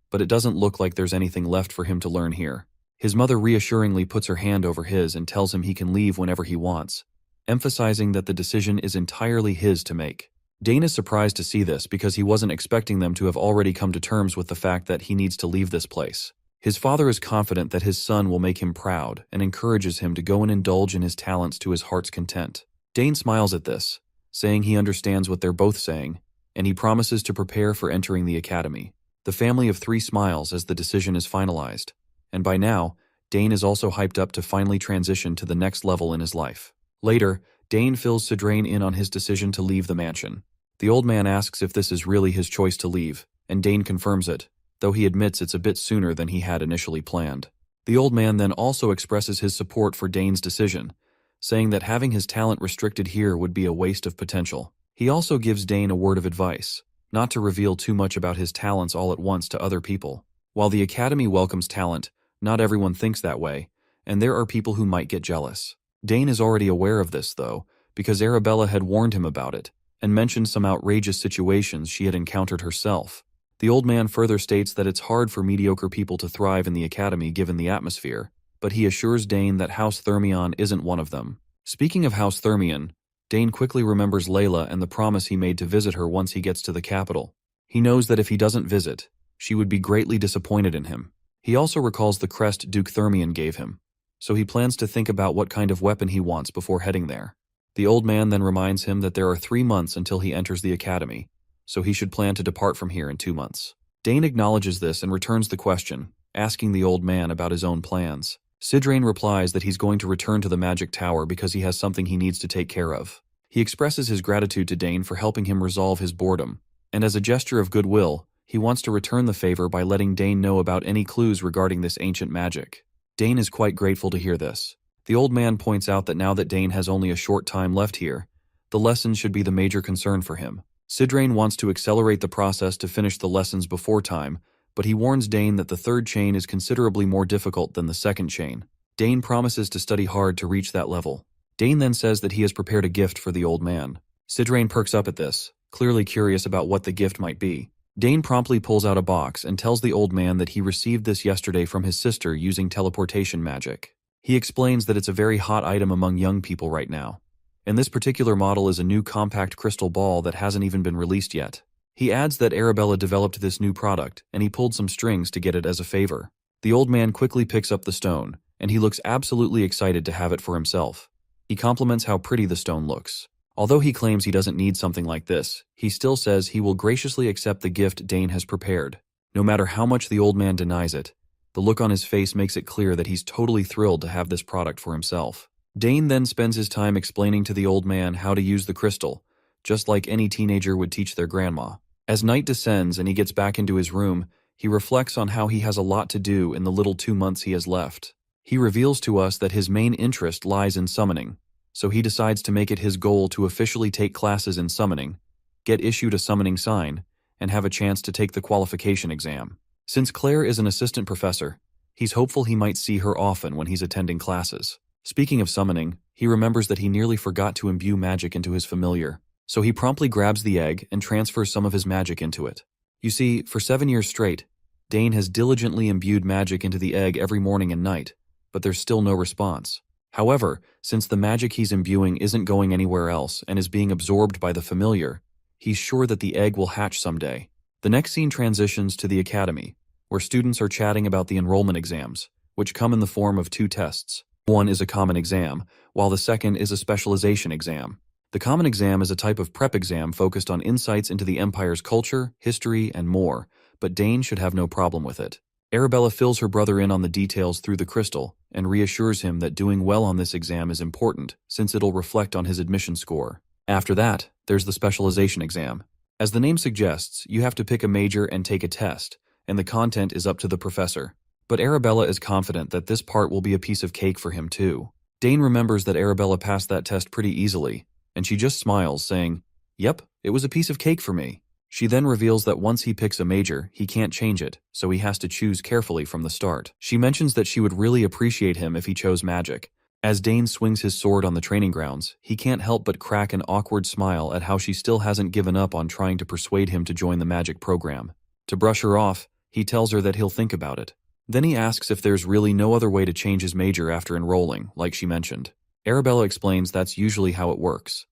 but it doesn't look like there's anything left for him to learn here. His mother reassuringly puts her hand over his and tells him he can leave whenever he wants, emphasizing that the decision is entirely his to make. Dane is surprised to see this because he wasn't expecting them to have already come to terms with the fact that he needs to leave this place. His father is confident that his son will make him proud and encourages him to go and indulge in his talents to his heart's content. Dane smiles at this, saying he understands what they're both saying, and he promises to prepare for entering the academy. The family of 3 smiles as the decision is finalized, and by now, Dane is also hyped up to finally transition to the next level in his life. Later, Dane fills Sidrain in on his decision to leave the mansion. The old man asks if this is really his choice to leave, and Dane confirms it, though he admits it's a bit sooner than he had initially planned. The old man then also expresses his support for Dane's decision, saying that having his talent restricted here would be a waste of potential. He also gives Dane a word of advice, not to reveal too much about his talents all at once to other people. While the academy welcomes talent, not everyone thinks that way, and there are people who might get jealous. Dane is already aware of this, though, because Arabella had warned him about it, and mentioned some outrageous situations she had encountered herself. The old man further states that it's hard for mediocre people to thrive in the academy given the atmosphere, but he assures Dane that House Thermion isn't one of them. Speaking of House Thermion, Dane quickly remembers Layla and the promise he made to visit her once he gets to the capital. He knows that if he doesn't visit, she would be greatly disappointed in him. He also recalls the crest Duke Thermion gave him, so he plans to think about what kind of weapon he wants before heading there. The old man then reminds him that there are 3 months until he enters the academy, so he should plan to depart from here in 2 months. Dane acknowledges this and returns the question, asking the old man about his own plans. Sidrain replies that he's going to return to the magic tower because he has something he needs to take care of. He expresses his gratitude to Dane for helping him resolve his boredom, and as a gesture of goodwill, he wants to return the favor by letting Dane know about any clues regarding this ancient magic. Dane is quite grateful to hear this. The old man points out that now that Dane has only a short time left here, the lessons should be the major concern for him. Sidrain wants to accelerate the process to finish the lessons before time, but he warns Dane that the 3rd chain is considerably more difficult than the 2nd chain. Dane promises to study hard to reach that level. Dane then says that he has prepared a gift for the old man. Sidrain perks up at this, clearly curious about what the gift might be. Dane promptly pulls out a box and tells the old man that he received this yesterday from his sister using teleportation magic. He explains that it's a very hot item among young people right now, and this particular model is a new compact crystal ball that hasn't even been released yet. He adds that Arabella developed this new product, and he pulled some strings to get it as a favor. The old man quickly picks up the stone, and he looks absolutely excited to have it for himself. He compliments how pretty the stone looks. Although he claims he doesn't need something like this, he still says he will graciously accept the gift Dane has prepared. No matter how much the old man denies it, the look on his face makes it clear that he's totally thrilled to have this product for himself. Dane then spends his time explaining to the old man how to use the crystal, just like any teenager would teach their grandma. As night descends and he gets back into his room, he reflects on how he has a lot to do in the little 2 months he has left. He reveals to us that his main interest lies in summoning, so he decides to make it his goal to officially take classes in summoning, get issued a summoning sign, and have a chance to take the qualification exam. Since Claire is an assistant professor, he's hopeful he might see her often when he's attending classes. Speaking of summoning, he remembers that he nearly forgot to imbue magic into his familiar, so he promptly grabs the egg and transfers some of his magic into it. You see, for 7 years straight, Dane has diligently imbued magic into the egg every morning and night, but there's still no response. However, since the magic he's imbuing isn't going anywhere else and is being absorbed by the familiar, he's sure that the egg will hatch someday. The next scene transitions to the academy, where students are chatting about the enrollment exams, which come in the form of 2 tests. One is a common exam, while the second is a specialization exam. The common exam is a type of prep exam focused on insights into the Empire's culture, history, and more, but Dane should have no problem with it. Arabella fills her brother in on the details through the crystal and reassures him that doing well on this exam is important, since it'll reflect on his admission score. After that, there's the specialization exam. As the name suggests, you have to pick a major and take a test, and the content is up to the professor. But Arabella is confident that this part will be a piece of cake for him too. Dane remembers that Arabella passed that test pretty easily, and she just smiles, saying, "Yep, it was a piece of cake for me." She then reveals that once he picks a major, he can't change it, so he has to choose carefully from the start. She mentions that she would really appreciate him if he chose magic. As Dane swings his sword on the training grounds, he can't help but crack an awkward smile at how she still hasn't given up on trying to persuade him to join the magic program. To brush her off, he tells her that he'll think about it. Then he asks if there's really no other way to change his major after enrolling, like she mentioned. Arabella explains that's usually how it works.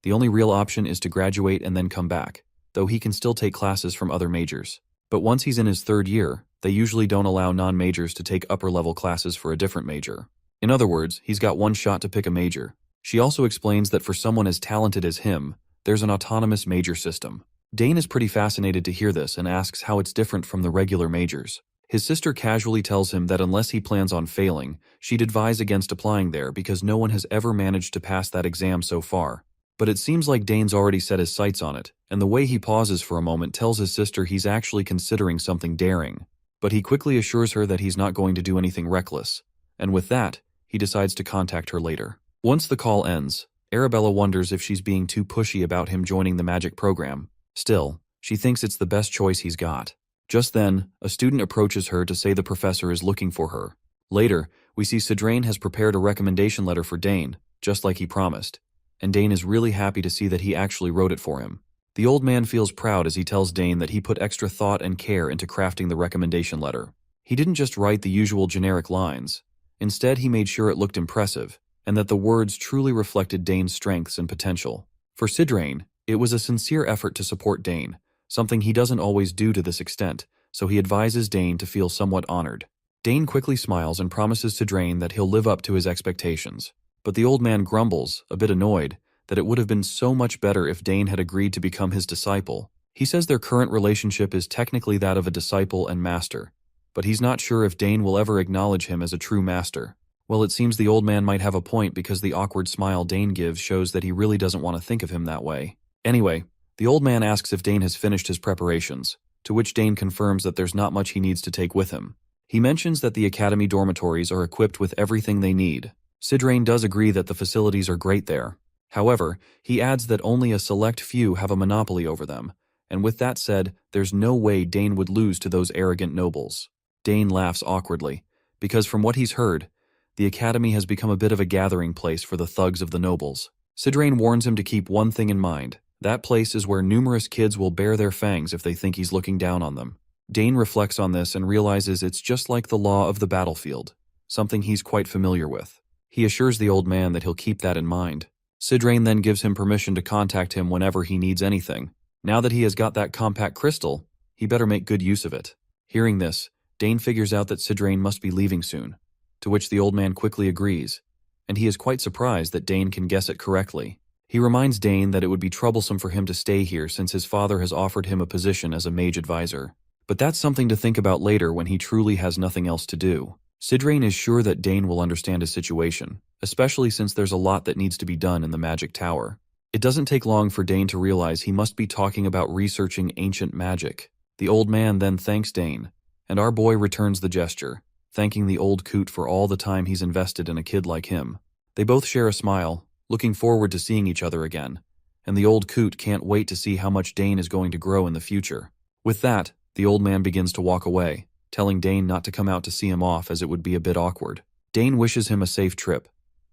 The only real option is to graduate and then come back, though he can still take classes from other majors. But once he's in his 3rd year, they usually don't allow non-majors to take upper-level classes for a different major. In other words, he's got one shot to pick a major. She also explains that for someone as talented as him, there's an autonomous major system. Dane is pretty fascinated to hear this and asks how it's different from the regular majors. His sister casually tells him that unless he plans on failing, she'd advise against applying there because no one has ever managed to pass that exam so far. But it seems like Dane's already set his sights on it, and the way he pauses for a moment tells his sister he's actually considering something daring. But he quickly assures her that he's not going to do anything reckless, and with that, he decides to contact her later. Once the call ends, Arabella wonders if she's being too pushy about him joining the magic program. Still, she thinks it's the best choice he's got. Just then, a student approaches her to say the professor is looking for her. Later, we see Sidrain has prepared a recommendation letter for Dane, just like he promised, and Dane is really happy to see that he actually wrote it for him. The old man feels proud as he tells Dane that he put extra thought and care into crafting the recommendation letter. He didn't just write the usual generic lines. Instead, he made sure it looked impressive, and that the words truly reflected Dane's strengths and potential. For Sidrain, it was a sincere effort to support Dane, something he doesn't always do to this extent, so he advises Dane to feel somewhat honored. Dane quickly smiles and promises Sidrain that he'll live up to his expectations. But the old man grumbles, a bit annoyed, that it would have been so much better if Dane had agreed to become his disciple. He says their current relationship is technically that of a disciple and master, but he's not sure if Dane will ever acknowledge him as a true master. Well, it seems the old man might have a point because the awkward smile Dane gives shows that he really doesn't want to think of him that way. Anyway, the old man asks if Dane has finished his preparations, to which Dane confirms that there's not much he needs to take with him. He mentions that the academy dormitories are equipped with everything they need. Sidrain does agree that the facilities are great there. However, he adds that only a select few have a monopoly over them, and with that said, there's no way Dane would lose to those arrogant nobles. Dane laughs awkwardly, because from what he's heard, the academy has become a bit of a gathering place for the thugs of the nobles. Sidrain warns him to keep one thing in mind. That place is where numerous kids will bare their fangs if they think he's looking down on them. Dane reflects on this and realizes it's just like the law of the battlefield, something he's quite familiar with. He assures the old man that he'll keep that in mind. Sidrain then gives him permission to contact him whenever he needs anything. Now that he has got that compact crystal, he better make good use of it. Hearing this, Dane figures out that Sidrain must be leaving soon, to which the old man quickly agrees, and he is quite surprised that Dane can guess it correctly. He reminds Dane that it would be troublesome for him to stay here since his father has offered him a position as a mage advisor. But that's something to think about later when he truly has nothing else to do. Sidrain is sure that Dane will understand his situation, especially since there's a lot that needs to be done in the magic tower. It doesn't take long for Dane to realize he must be talking about researching ancient magic. The old man then thanks Dane, and our boy returns the gesture, thanking the old coot for all the time he's invested in a kid like him. They both share a smile, looking forward to seeing each other again, and the old coot can't wait to see how much Dane is going to grow in the future. With that, the old man begins to walk away, telling Dane not to come out to see him off as it would be a bit awkward. Dane wishes him a safe trip,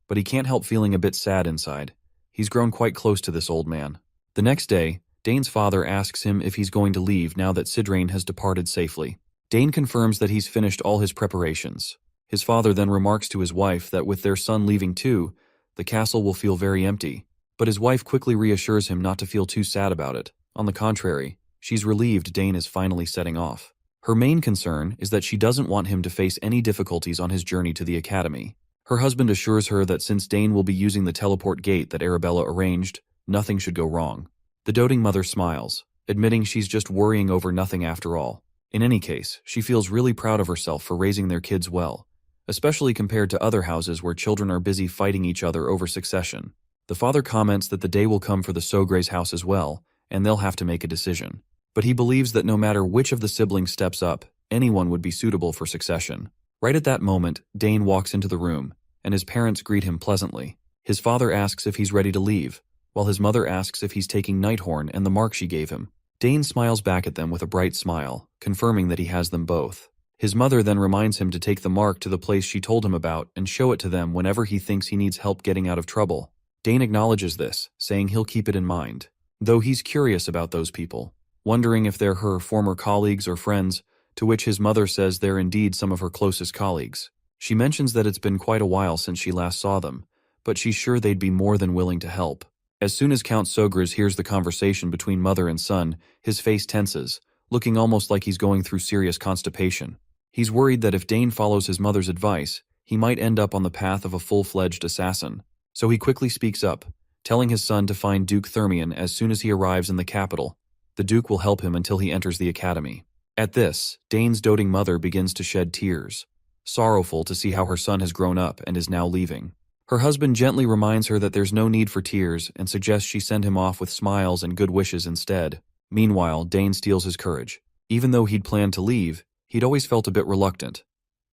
but he can't help feeling a bit sad inside. He's grown quite close to this old man. The next day, Dane's father asks him if he's going to leave now that Sidrain has departed safely. Dane confirms that he's finished all his preparations. His father then remarks to his wife that with their son leaving too, the castle will feel very empty. But his wife quickly reassures him not to feel too sad about it. On the contrary, she's relieved Dane is finally setting off. Her main concern is that she doesn't want him to face any difficulties on his journey to the academy. Her husband assures her that since Dane will be using the teleport gate that Arabella arranged, nothing should go wrong. The doting mother smiles, admitting she's just worrying over nothing after all. In any case, she feels really proud of herself for raising their kids well, especially compared to other houses where children are busy fighting each other over succession. The father comments that the day will come for the Sogre's house as well, and they'll have to make a decision. But he believes that no matter which of the siblings steps up, anyone would be suitable for succession. Right at that moment, Dane walks into the room, and his parents greet him pleasantly. His father asks if he's ready to leave, while his mother asks if he's taking Nighthorn and the mark she gave him. Dane smiles back at them with a bright smile, confirming that he has them both. His mother then reminds him to take the mark to the place she told him about and show it to them whenever he thinks he needs help getting out of trouble. Dane acknowledges this, saying he'll keep it in mind, though he's curious about those people, wondering if they're her former colleagues or friends, to which his mother says they're indeed some of her closest colleagues. She mentions that it's been quite a while since she last saw them, but she's sure they'd be more than willing to help. As soon as Count Sogres hears the conversation between mother and son, his face tenses, looking almost like he's going through serious constipation. He's worried that if Dane follows his mother's advice, he might end up on the path of a full-fledged assassin. So he quickly speaks up, telling his son to find Duke Thermion as soon as he arrives in the capital. The Duke will help him until he enters the academy. At this, Dane's doting mother begins to shed tears, sorrowful to see how her son has grown up and is now leaving. Her husband gently reminds her that there's no need for tears and suggests she send him off with smiles and good wishes instead. Meanwhile, Dane steals his courage. Even though he'd planned to leave, he'd always felt a bit reluctant.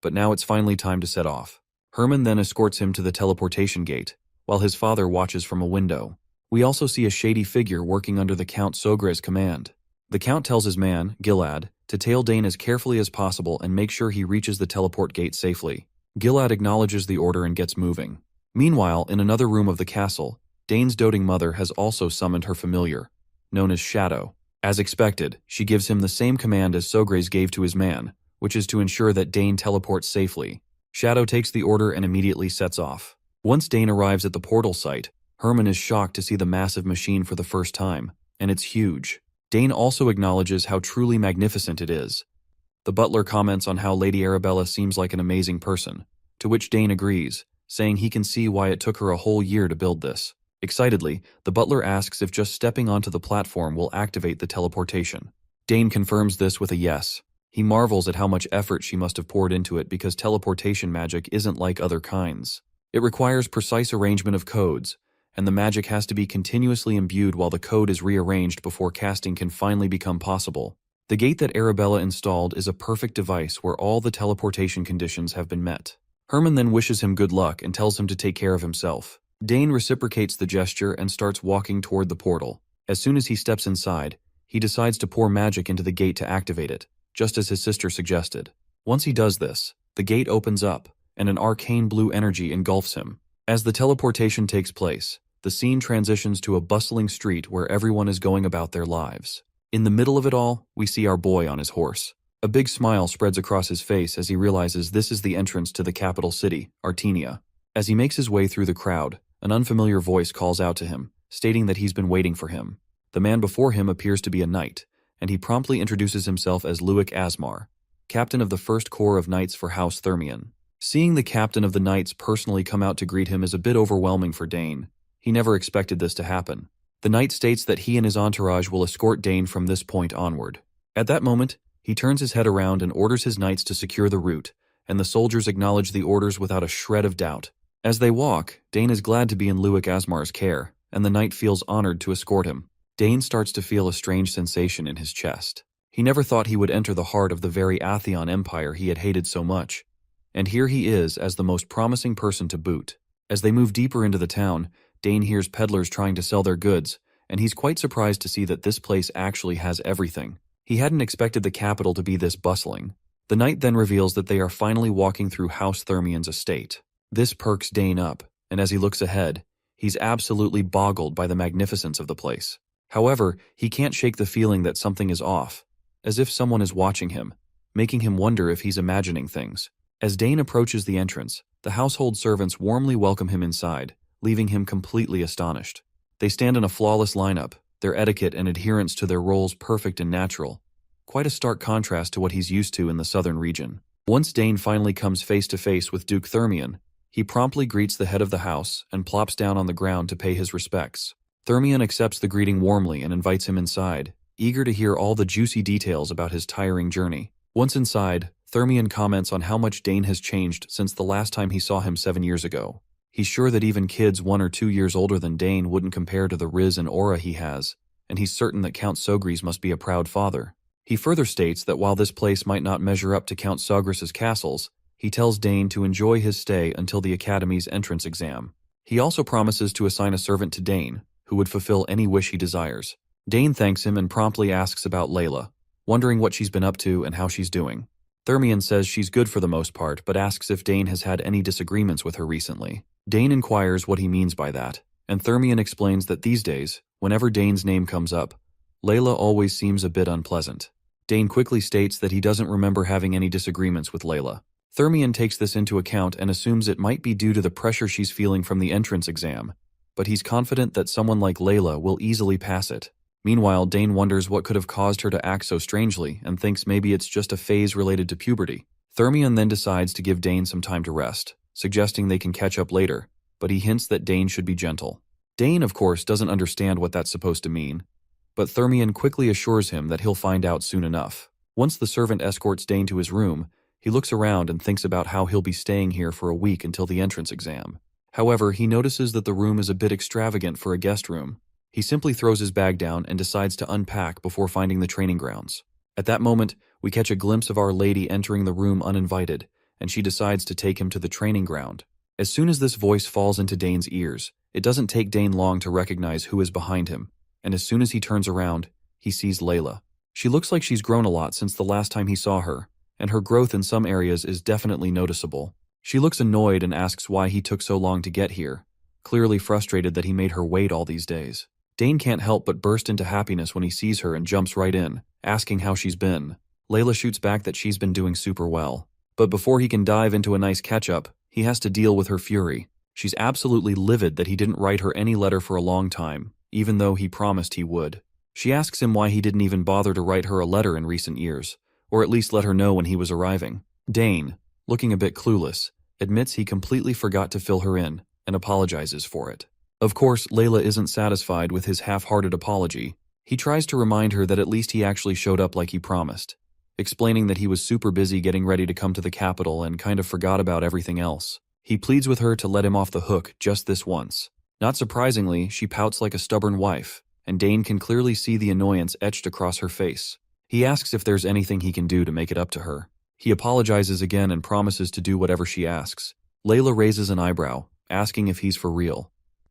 But now it's finally time to set off. Herman then escorts him to the teleportation gate, while his father watches from a window. We also see a shady figure working under the Count Sogre's command. The Count tells his man, Gilad, to tail Dane as carefully as possible and make sure he reaches the teleport gate safely. Gilad acknowledges the order and gets moving. Meanwhile, in another room of the castle, Dane's doting mother has also summoned her familiar, known as Shadow. As expected, she gives him the same command as Sogres gave to his man, which is to ensure that Dane teleports safely. Shadow takes the order and immediately sets off. Once Dane arrives at the portal site, Herman is shocked to see the massive machine for the first time, and it's huge. Dane also acknowledges how truly magnificent it is. The butler comments on how Lady Arabella seems like an amazing person, to which Dane agrees, saying he can see why it took her a whole year to build this. Excitedly, the butler asks if just stepping onto the platform will activate the teleportation. Dane confirms this with a yes. He marvels at how much effort she must have poured into it because teleportation magic isn't like other kinds. It requires precise arrangement of codes, and the magic has to be continuously imbued while the code is rearranged before casting can finally become possible. The gate that Arabella installed is a perfect device where all the teleportation conditions have been met. Herman then wishes him good luck and tells him to take care of himself. Dane reciprocates the gesture and starts walking toward the portal. As soon as he steps inside, he decides to pour magic into the gate to activate it, just as his sister suggested. Once he does this, the gate opens up, and an arcane blue energy engulfs him. As the teleportation takes place, the scene transitions to a bustling street where everyone is going about their lives. In the middle of it all, we see our boy on his horse. A big smile spreads across his face as he realizes this is the entrance to the capital city, Artenia. As he makes his way through the crowd, an unfamiliar voice calls out to him, stating that he's been waiting for him. The man before him appears to be a knight, and he promptly introduces himself as Luik Asmar, captain of the First Corps of Knights for House Thermion. Seeing the captain of the Knights personally come out to greet him is a bit overwhelming for Dane. He never expected this to happen. The knight states that he and his entourage will escort Dane from this point onward. At that moment, he turns his head around and orders his knights to secure the route, and the soldiers acknowledge the orders without a shred of doubt. As they walk, Dane is glad to be in Luik Asmar's care, and the knight feels honored to escort him. Dane starts to feel a strange sensation in his chest. He never thought he would enter the heart of the very Atheon Empire he had hated so much. And here he is as the most promising person to boot. As they move deeper into the town, Dane hears peddlers trying to sell their goods, and he's quite surprised to see that this place actually has everything. He hadn't expected the capital to be this bustling. The knight then reveals that they are finally walking through House Thermian's estate. This perks Dane up, and as he looks ahead, he's absolutely boggled by the magnificence of the place. However, he can't shake the feeling that something is off, as if someone is watching him, making him wonder if he's imagining things. As Dane approaches the entrance, the household servants warmly welcome him inside, leaving him completely astonished. They stand in a flawless lineup, their etiquette and adherence to their roles perfect and natural. Quite a stark contrast to what he's used to in the southern region. Once Dane finally comes face to face with Duke Thermian, he promptly greets the head of the house and plops down on the ground to pay his respects. Thermian accepts the greeting warmly and invites him inside, eager to hear all the juicy details about his tiring journey. Once inside, Thermian comments on how much Dane has changed since the last time he saw him 7 years ago. He's sure that even kids 1 or 2 years older than Dane wouldn't compare to the riz and aura he has, and he's certain that Count Sogris must be a proud father. He further states that while this place might not measure up to Count Sogris's castles, he tells Dane to enjoy his stay until the Academy's entrance exam. He also promises to assign a servant to Dane, who would fulfill any wish he desires. Dane thanks him and promptly asks about Layla, wondering what she's been up to and how she's doing. Thermian says she's good for the most part, but asks if Dane has had any disagreements with her recently. Dane inquires what he means by that, and Thermian explains that these days, whenever Dane's name comes up, Layla always seems a bit unpleasant. Dane quickly states that he doesn't remember having any disagreements with Layla. Thermian takes this into account and assumes it might be due to the pressure she's feeling from the entrance exam, but he's confident that someone like Layla will easily pass it. Meanwhile, Dane wonders what could have caused her to act so strangely and thinks maybe it's just a phase related to puberty. Thermian then decides to give Dane some time to rest, suggesting they can catch up later, but he hints that Dane should be gentle. Dane, of course, doesn't understand what that's supposed to mean, but Thermian quickly assures him that he'll find out soon enough. Once the servant escorts Dane to his room, he looks around and thinks about how he'll be staying here for a week until the entrance exam. However, he notices that the room is a bit extravagant for a guest room. He simply throws his bag down and decides to unpack before finding the training grounds. At that moment, we catch a glimpse of Our Lady entering the room uninvited, and she decides to take him to the training ground. As soon as this voice falls into Dane's ears, it doesn't take Dane long to recognize who is behind him, and as soon as he turns around, he sees Layla. She looks like she's grown a lot since the last time he saw her, and her growth in some areas is definitely noticeable. She looks annoyed and asks why he took so long to get here, clearly frustrated that he made her wait all these days. Dane can't help but burst into happiness when he sees her and jumps right in, asking how she's been. Layla shoots back that she's been doing super well. But before he can dive into a nice catch-up, he has to deal with her fury. She's absolutely livid that he didn't write her any letter for a long time, even though he promised he would. She asks him why he didn't even bother to write her a letter in recent years, or at least let her know when he was arriving. Dane, looking a bit clueless, admits he completely forgot to fill her in, and apologizes for it. Of course, Layla isn't satisfied with his half-hearted apology. He tries to remind her that at least he actually showed up like he promised, explaining that he was super busy getting ready to come to the capital and kind of forgot about everything else. He pleads with her to let him off the hook just this once. Not surprisingly, she pouts like a stubborn wife, and Dane can clearly see the annoyance etched across her face. He asks if there's anything he can do to make it up to her. He apologizes again and promises to do whatever she asks. Layla raises an eyebrow, asking if he's for real.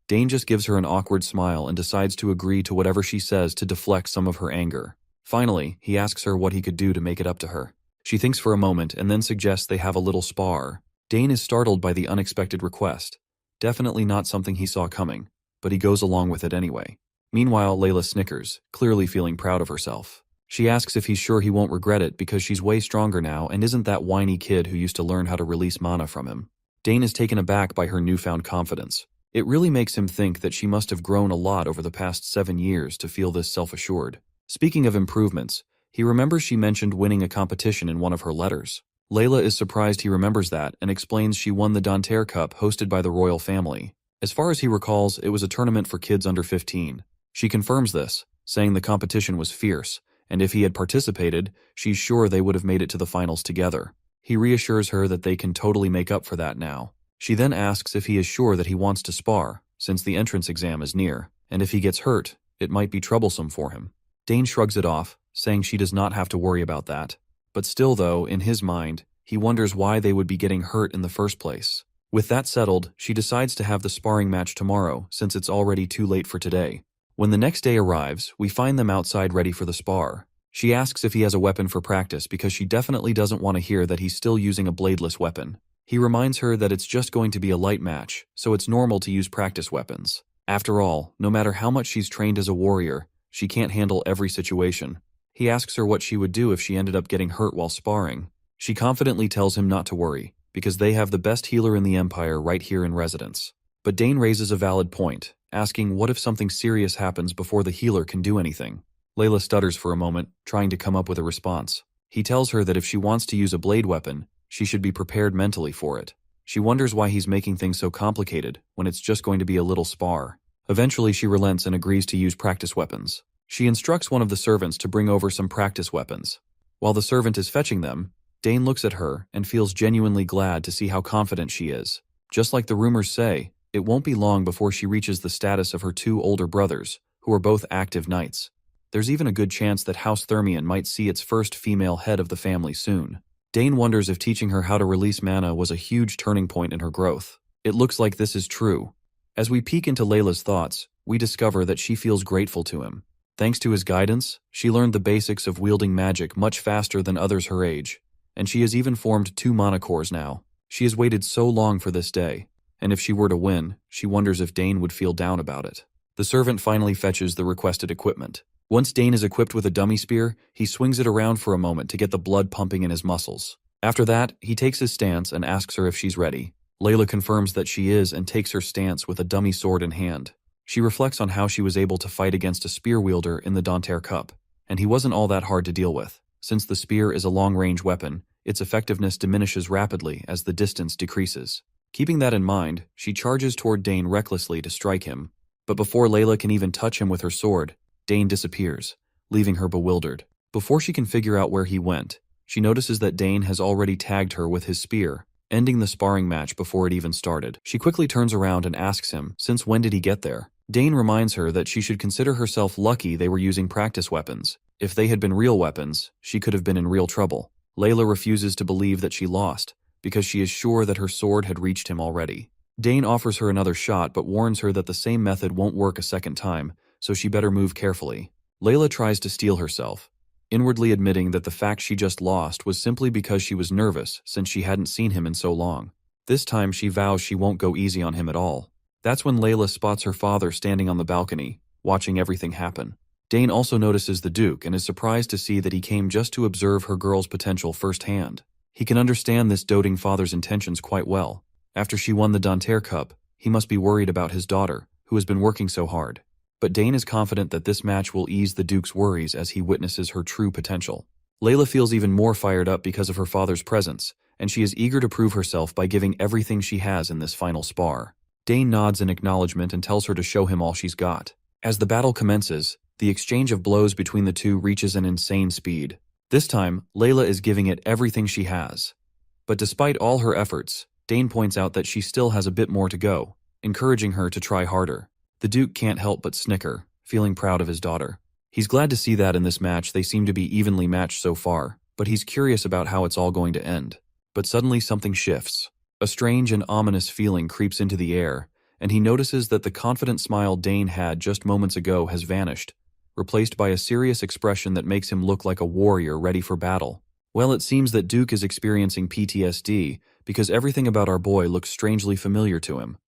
Dane just gives her an awkward smile and decides to agree to whatever she says to deflect some of her anger. Finally, he asks her what he could do to make it up to her. She thinks for a moment and then suggests they have a little spar. Dane is startled by the unexpected request. Definitely not something he saw coming, but he goes along with it anyway. Meanwhile, Layla snickers, clearly feeling proud of herself. She asks if he's sure he won't regret it because she's way stronger now and isn't that whiny kid who used to learn how to release mana from him. Dane is taken aback by her newfound confidence. It really makes him think that she must have grown a lot over the past 7 years to feel this self-assured. Speaking of improvements, he remembers she mentioned winning a competition in one of her letters. Layla is surprised he remembers that and explains she won the Danter Cup hosted by the royal family. As far as he recalls, it was a tournament for kids under 15. She confirms this, saying the competition was fierce, and if he had participated, she's sure they would have made it to the finals together. He reassures her that they can totally make up for that now. She then asks if he is sure that he wants to spar, since the entrance exam is near, and if he gets hurt, it might be troublesome for him. Dane shrugs it off, saying she does not have to worry about that. But still though, in his mind, he wonders why they would be getting hurt in the first place. With that settled, she decides to have the sparring match tomorrow since it's already too late for today. When the next day arrives, we find them outside ready for the spar. She asks if he has a weapon for practice because she definitely doesn't want to hear that he's still using a bladeless weapon. He reminds her that it's just going to be a light match, so it's normal to use practice weapons. After all, no matter how much she's trained as a warrior, she can't handle every situation. He asks her what she would do if she ended up getting hurt while sparring. She confidently tells him not to worry, because they have the best healer in the Empire right here in residence. But Dane raises a valid point, asking what if something serious happens before the healer can do anything. Layla stutters for a moment, trying to come up with a response. He tells her that if she wants to use a blade weapon, she should be prepared mentally for it. She wonders why he's making things so complicated when it's just going to be a little spar. Eventually she relents and agrees to use practice weapons. She instructs one of the servants to bring over some practice weapons. While the servant is fetching them, Dane looks at her and feels genuinely glad to see how confident she is. Just like the rumors say, it won't be long before she reaches the status of her two older brothers, who are both active knights. There's even a good chance that House Thermion might see its first female head of the family soon. Dane wonders if teaching her how to release mana was a huge turning point in her growth. It looks like this is true. As we peek into Layla's thoughts, we discover that she feels grateful to him. Thanks to his guidance, she learned the basics of wielding magic much faster than others her age, and she has even formed 2 mana cores now. She has waited so long for this day, and if she were to win, she wonders if Dane would feel down about it. The servant finally fetches the requested equipment. Once Dane is equipped with a dummy spear, he swings it around for a moment to get the blood pumping in his muscles. After that, he takes his stance and asks her if she's ready. Layla confirms that she is and takes her stance with a dummy sword in hand. She reflects on how she was able to fight against a spear wielder in the Danter Cup, and he wasn't all that hard to deal with. Since the spear is a long-range weapon, its effectiveness diminishes rapidly as the distance decreases. Keeping that in mind, she charges toward Dane recklessly to strike him. But before Layla can even touch him with her sword, Dane disappears, leaving her bewildered. Before she can figure out where he went, she notices that Dane has already tagged her with his spear, ending the sparring match before it even started. She quickly turns around and asks him, since when did he get there? Dane reminds her that she should consider herself lucky they were using practice weapons. If they had been real weapons, she could have been in real trouble. Layla refuses to believe that she lost, because she is sure that her sword had reached him already. Dane offers her another shot but warns her that the same method won't work a second time, so she better move carefully. Layla tries to steel herself, inwardly admitting that the fact she just lost was simply because she was nervous since she hadn't seen him in so long. This time she vows she won't go easy on him at all. That's when Layla spots her father standing on the balcony, watching everything happen. Dane also notices the Duke and is surprised to see that he came just to observe her girl's potential firsthand. He can understand this doting father's intentions quite well. After she won the Danter Cup, he must be worried about his daughter, who has been working so hard. But Dane is confident that this match will ease the Duke's worries as he witnesses her true potential. Layla feels even more fired up because of her father's presence, and she is eager to prove herself by giving everything she has in this final spar. Dane nods in acknowledgement and tells her to show him all she's got. As the battle commences, the exchange of blows between the two reaches an insane speed. This time, Layla is giving it everything she has. But despite all her efforts, Dane points out that she still has a bit more to go, encouraging her to try harder. The Duke can't help but snicker, feeling proud of his daughter. He's glad to see that in this match they seem to be evenly matched so far, but he's curious about how it's all going to end. But suddenly something shifts. A strange and ominous feeling creeps into the air, and he notices that the confident smile Dane had just moments ago has vanished, replaced by a serious expression that makes him look like a warrior ready for battle. Well, it seems that Duke is experiencing PTSD because everything about our boy looks strangely familiar to him.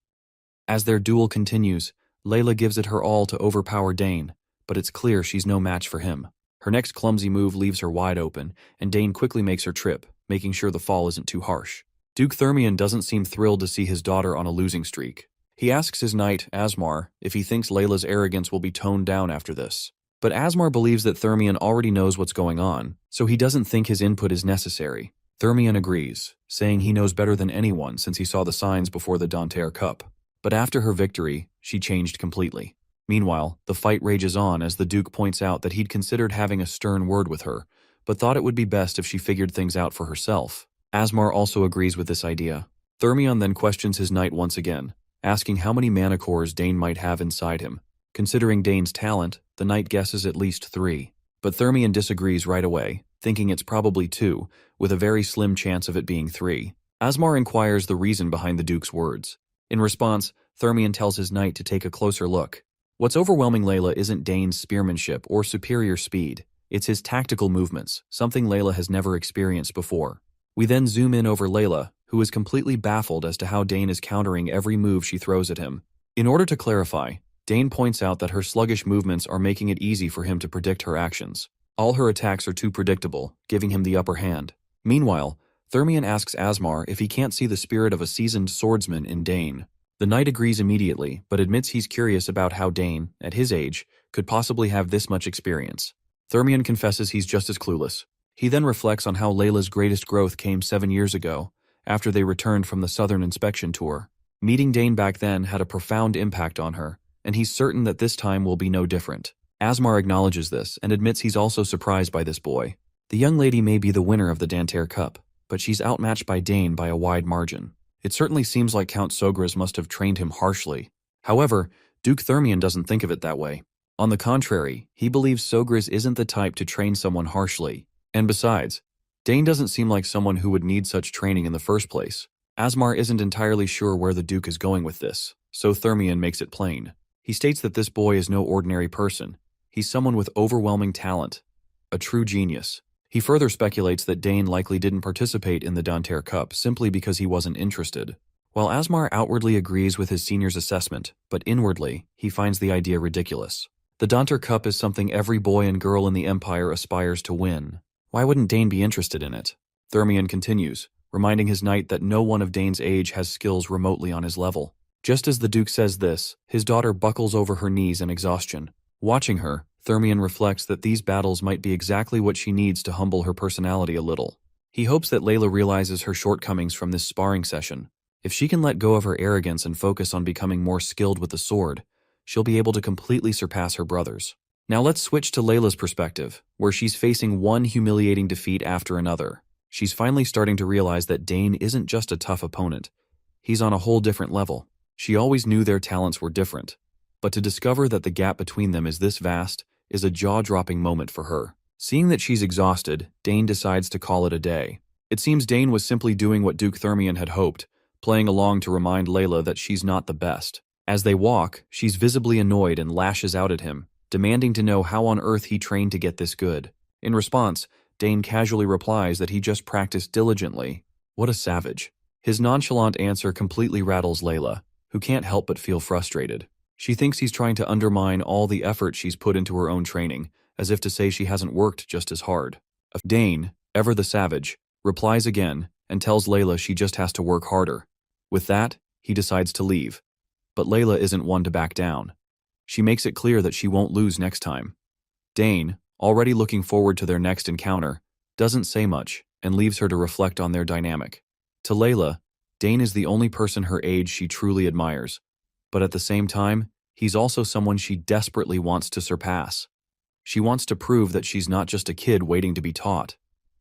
As their duel continues, Layla gives it her all to overpower Dane, but it's clear she's no match for him. Her next clumsy move leaves her wide open, and Dane quickly makes her trip, making sure the fall isn't too harsh. Duke Thermion doesn't seem thrilled to see his daughter on a losing streak. He asks his knight, Asmar, if he thinks Layla's arrogance will be toned down after this. But Asmar believes that Thermion already knows what's going on, so he doesn't think his input is necessary. Thermion agrees, saying he knows better than anyone since he saw the signs before the Danter Cup. But after her victory, she changed completely. Meanwhile, the fight rages on as the Duke points out that he'd considered having a stern word with her, but thought it would be best if she figured things out for herself. Asmar also agrees with this idea. Thermion then questions his knight once again, asking how many mana cores Dane might have inside him. Considering Dane's talent, the knight guesses at least 3. But Thermion disagrees right away, thinking it's probably 2, with a very slim chance of it being 3. Asmar inquires the reason behind the Duke's words. In response, Thermion tells his knight to take a closer look. What's overwhelming Layla isn't Dane's spearmanship or superior speed, it's his tactical movements, something Layla has never experienced before. We then zoom in over Layla, who is completely baffled as to how Dane is countering every move she throws at him. In order to clarify, Dane points out that her sluggish movements are making it easy for him to predict her actions. All her attacks are too predictable, giving him the upper hand. Meanwhile, Thermion asks Asmar if he can't see the spirit of a seasoned swordsman in Dane. The knight agrees immediately, but admits he's curious about how Dane, at his age, could possibly have this much experience. Thermion confesses he's just as clueless. He then reflects on how Layla's greatest growth came 7 years ago, after they returned from the Southern Inspection Tour. Meeting Dane back then had a profound impact on her, and he's certain that this time will be no different. Asmar acknowledges this and admits he's also surprised by this boy. The young lady may be the winner of the Danter Cup, but she's outmatched by Dane by a wide margin. It certainly seems like Count Sogras must have trained him harshly. However, Duke Thermion doesn't think of it that way. On the contrary, he believes Sogras isn't the type to train someone harshly. And besides, Dane doesn't seem like someone who would need such training in the first place. Asmar isn't entirely sure where the Duke is going with this, so Thermion makes it plain. He states that this boy is no ordinary person. He's someone with overwhelming talent, a true genius. He further speculates that Dane likely didn't participate in the Danter Cup simply because he wasn't interested. While Asmar outwardly agrees with his senior's assessment, but inwardly, he finds the idea ridiculous. The Danter Cup is something every boy and girl in the Empire aspires to win. Why wouldn't Dane be interested in it? Thermion continues, reminding his knight that no one of Dane's age has skills remotely on his level. Just as the Duke says this, his daughter buckles over her knees in exhaustion. Watching her, Thermion reflects that these battles might be exactly what she needs to humble her personality a little. He hopes that Layla realizes her shortcomings from this sparring session. If she can let go of her arrogance and focus on becoming more skilled with the sword, she'll be able to completely surpass her brothers. Now let's switch to Layla's perspective, where she's facing one humiliating defeat after another. She's finally starting to realize that Dane isn't just a tough opponent. He's on a whole different level. She always knew their talents were different, but to discover that the gap between them is this vast is a jaw-dropping moment for her. Seeing that she's exhausted, Dane decides to call it a day. It seems Dane was simply doing what Duke Thermion had hoped, playing along to remind Layla that she's not the best. As they walk, she's visibly annoyed and lashes out at him, demanding to know how on earth he trained to get this good. In response, Dane casually replies that he just practiced diligently. What a savage. His nonchalant answer completely rattles Layla, who can't help but feel frustrated. She thinks he's trying to undermine all the effort she's put into her own training, as if to say she hasn't worked just as hard. Dane, ever the savage, replies again and tells Layla she just has to work harder. With that, he decides to leave. But Layla isn't one to back down. She makes it clear that she won't lose next time. Dane, already looking forward to their next encounter, doesn't say much and leaves her to reflect on their dynamic. To Layla, Dane is the only person her age she truly admires, but at the same time, he's also someone she desperately wants to surpass. She wants to prove that she's not just a kid waiting to be taught.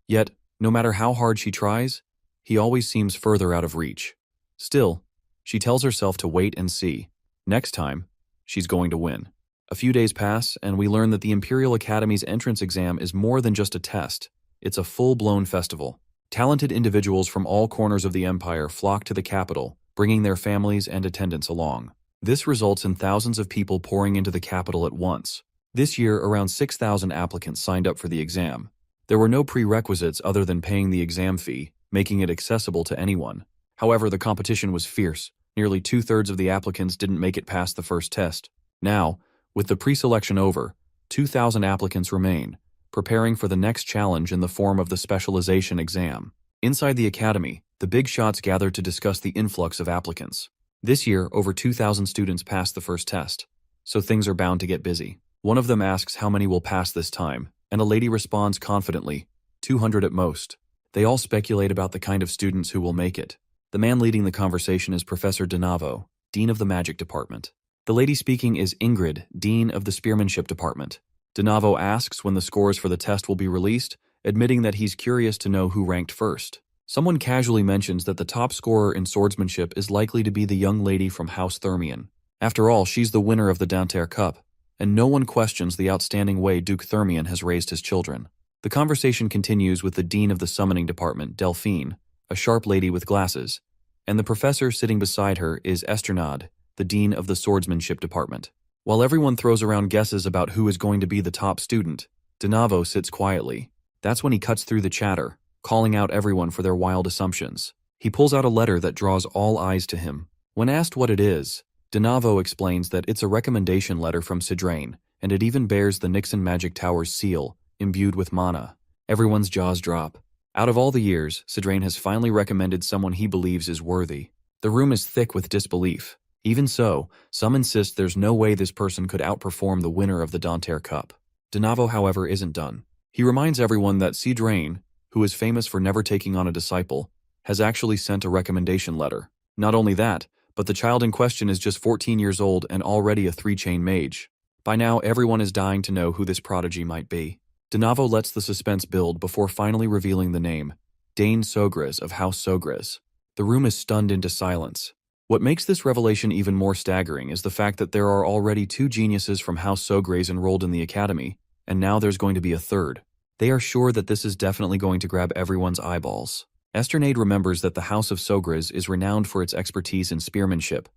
Yet, no matter how hard she tries, he always seems further out of reach. Still, she tells herself to wait and see. Next time, she's going to win. A few days pass, and we learn that the Imperial Academy's entrance exam is more than just a test. It's a full-blown festival. Talented individuals from all corners of the Empire flock to the capital, bringing their families and attendants along. This results in thousands of people pouring into the capital at once. This year, around 6,000 applicants signed up for the exam. There were no prerequisites other than paying the exam fee, making it accessible to anyone. However, the competition was fierce. Nearly 2/3 of the applicants didn't make it past the first test. Now, with the pre-selection over, 2,000 applicants remain, preparing for the next challenge in the form of the specialization exam. Inside the academy, the big shots gathered to discuss the influx of applicants. This year, over 2,000 students passed the first test, so things are bound to get busy. One of them asks how many will pass this time, and a lady responds confidently, 200 at most. They all speculate about the kind of students who will make it. The man leading the conversation is Professor Donavo, Dean of the Magic Department. The lady speaking is Ingrid, Dean of the Spearmanship Department. Donavo asks when the scores for the test will be released, admitting that he's curious to know who ranked first. Someone casually mentions that the top scorer in swordsmanship is likely to be the young lady from House Thermion. After all, she's the winner of the Danter Cup. and no one questions the outstanding way Duke Thermion has raised his children. The conversation continues with the dean of the summoning department, Delphine, a sharp lady with glasses, and the professor sitting beside her is Esternade, the dean of the swordsmanship department. While everyone throws around guesses about who is going to be the top student, Denavo sits quietly. That's when he cuts through the chatter, calling out everyone for their wild assumptions. He pulls out a letter that draws all eyes to him. When asked what it is, Denavo explains that it's a recommendation letter from Sidrain, and it even bears the Nixon Magic Tower's seal, imbued with mana. Everyone's jaws drop. Out of all the years, Sidrain has finally recommended someone he believes is worthy. The room is thick with disbelief. Even so, some insist there's no way this person could outperform the winner of the Danter Cup. Denavo, however, isn't done. He reminds everyone that Sidrain, who is famous for never taking on a disciple, has actually sent a recommendation letter. Not only that, but the child in question is just 14 years old and already a 3-chain mage. By now, everyone is dying to know who this prodigy might be. Denavo lets the suspense build before finally revealing the name, Dane Sogres of House Sogres. The room is stunned into silence. What makes this revelation even more staggering is the fact that there are already 2 geniuses from House Sogres enrolled in the academy, and now there's going to be a third. They are sure that this is definitely going to grab everyone's eyeballs. Esternade remembers that the House of Sogres is renowned for its expertise in spearmanship,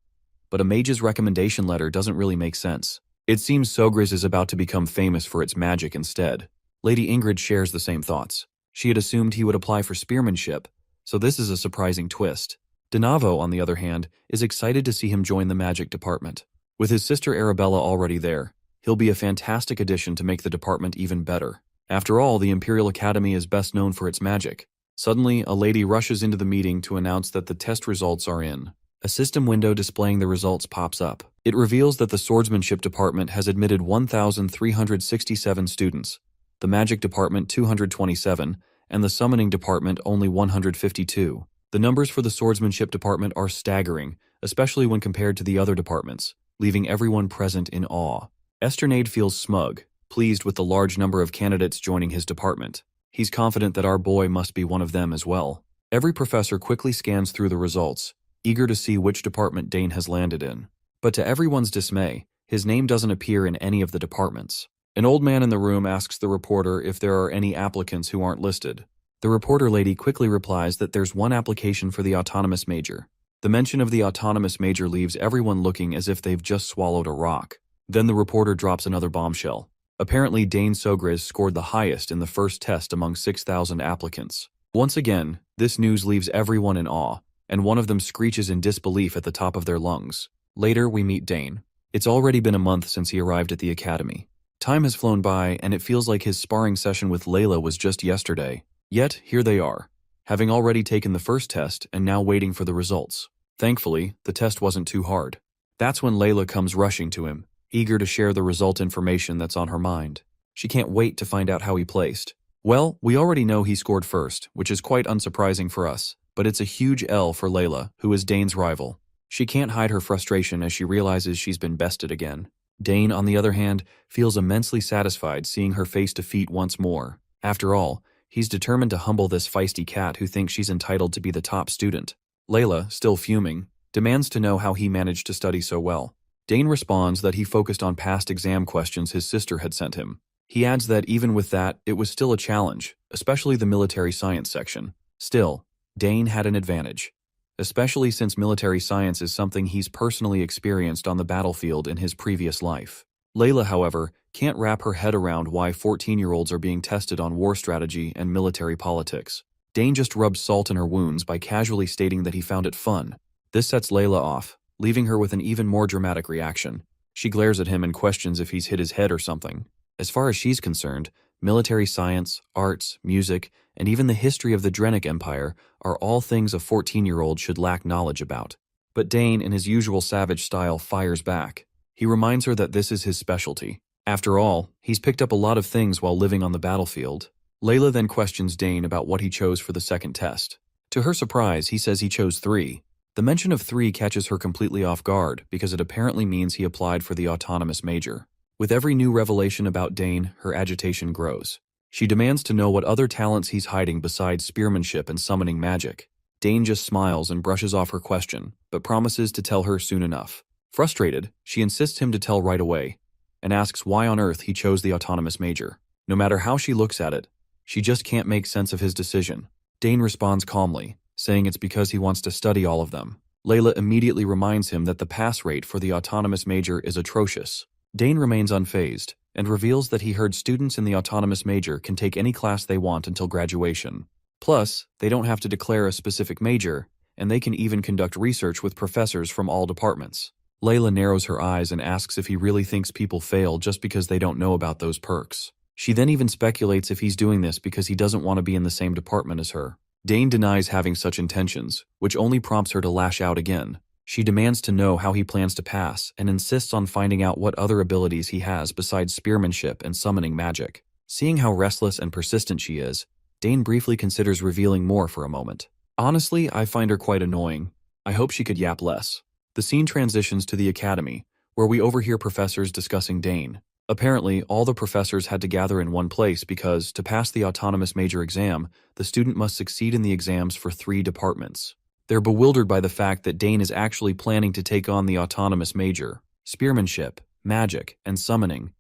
but a mage's recommendation letter doesn't really make sense. It seems Sogres is about to become famous for its magic instead. Lady Ingrid shares the same thoughts. She had assumed he would apply for spearmanship, so this is a surprising twist. Denavo, on the other hand, is excited to see him join the magic department. With his sister Arabella already there, he'll be a fantastic addition to make the department even better. After all, the Imperial Academy is best known for its magic. Suddenly, a lady rushes into the meeting to announce that the test results are in. A system window displaying the results pops up. It reveals that the swordsmanship department has admitted 1,367 students, the magic department 227, and the summoning department only 152. The numbers for the swordsmanship department are staggering, especially when compared to the other departments, leaving everyone present in awe. Esternade feels smug, pleased with the large number of candidates joining his department. He's confident that our boy must be one of them as well. Every professor quickly scans through the results, eager to see which department Dane has landed in. But to everyone's dismay, his name doesn't appear in any of the departments. An old man in the room asks the reporter if there are any applicants who aren't listed. The reporter lady quickly replies that there's one application for the autonomous major. The mention of the autonomous major leaves everyone looking as if they've just swallowed a rock. Then the reporter drops another bombshell. Apparently, Dane Sogres scored the highest in the first test among 6,000 applicants. Once again, this news leaves everyone in awe, and one of them screeches in disbelief at the top of their lungs. Later, we meet Dane. It's already been a month since he arrived at the academy. Time has flown by, and it feels like his sparring session with Layla was just yesterday. Yet, here they are, having already taken the first test and now waiting for the results. Thankfully, the test wasn't too hard. That's when Layla comes rushing to him, eager to share the result information that's on her mind. She can't wait to find out how he placed. Well, we already know he scored first, which is quite unsurprising for us, but it's a huge L for Layla, who is Dane's rival. She can't hide her frustration as she realizes she's been bested again. Dane, on the other hand, feels immensely satisfied seeing her face defeat once more. After all, he's determined to humble this feisty cat who thinks she's entitled to be the top student. Layla, still fuming, demands to know how he managed to study so well. Dane responds that he focused on past exam questions his sister had sent him. He adds that even with that, it was still a challenge, especially the military science section. Still, Dane had an advantage, especially since military science is something he's personally experienced on the battlefield in his previous life. Layla, however, can't wrap her head around why 14-year-olds are being tested on war strategy and military politics. Dane just rubs salt in her wounds by casually stating that he found it fun. This sets Layla off, leaving her with an even more dramatic reaction. She glares at him and questions if he's hit his head or something. As far as she's concerned, military science, arts, music, and even the history of the Drenic Empire are all things a 14-year-old should lack knowledge about. But Dane, in his usual savage style, fires back. He reminds her that this is his specialty. After all, he's picked up a lot of things while living on the battlefield. Layla then questions Dane about what he chose for the second test. To her surprise, he says he chose 3. The mention of 3 catches her completely off guard because it apparently means he applied for the autonomous major. With every new revelation about Dane, her agitation grows. She demands to know what other talents he's hiding besides spearmanship and summoning magic. Dane just smiles and brushes off her question, but promises to tell her soon enough. Frustrated, she insists him to tell right away. and asks why on earth he chose the autonomous major. No matter how she looks at it, she just can't make sense of his decision. Dane responds calmly, saying it's because he wants to study all of them. Layla immediately reminds him that the pass rate for the autonomous major is atrocious. Dane remains unfazed and reveals that he heard students in the autonomous major can take any class they want until graduation. Plus, they don't have to declare a specific major, and they can even conduct research with professors from all departments. Layla narrows her eyes and asks if he really thinks people fail just because they don't know about those perks. She then even speculates if he's doing this because he doesn't want to be in the same department as her. Dane denies having such intentions, which only prompts her to lash out again. She demands to know how he plans to pass and insists on finding out what other abilities he has besides spearmanship and summoning magic. Seeing how restless and persistent she is, Dane briefly considers revealing more for a moment. Honestly, I find her quite annoying. I hope she could yap less. The scene transitions to the academy, where we overhear professors discussing Dane. Apparently, all the professors had to gather in one place because, to pass the autonomous major exam, the student must succeed in the exams for 3 departments. They're bewildered by the fact that Dane is actually planning to take on the autonomous major. Spearmanship, magic, and summoning.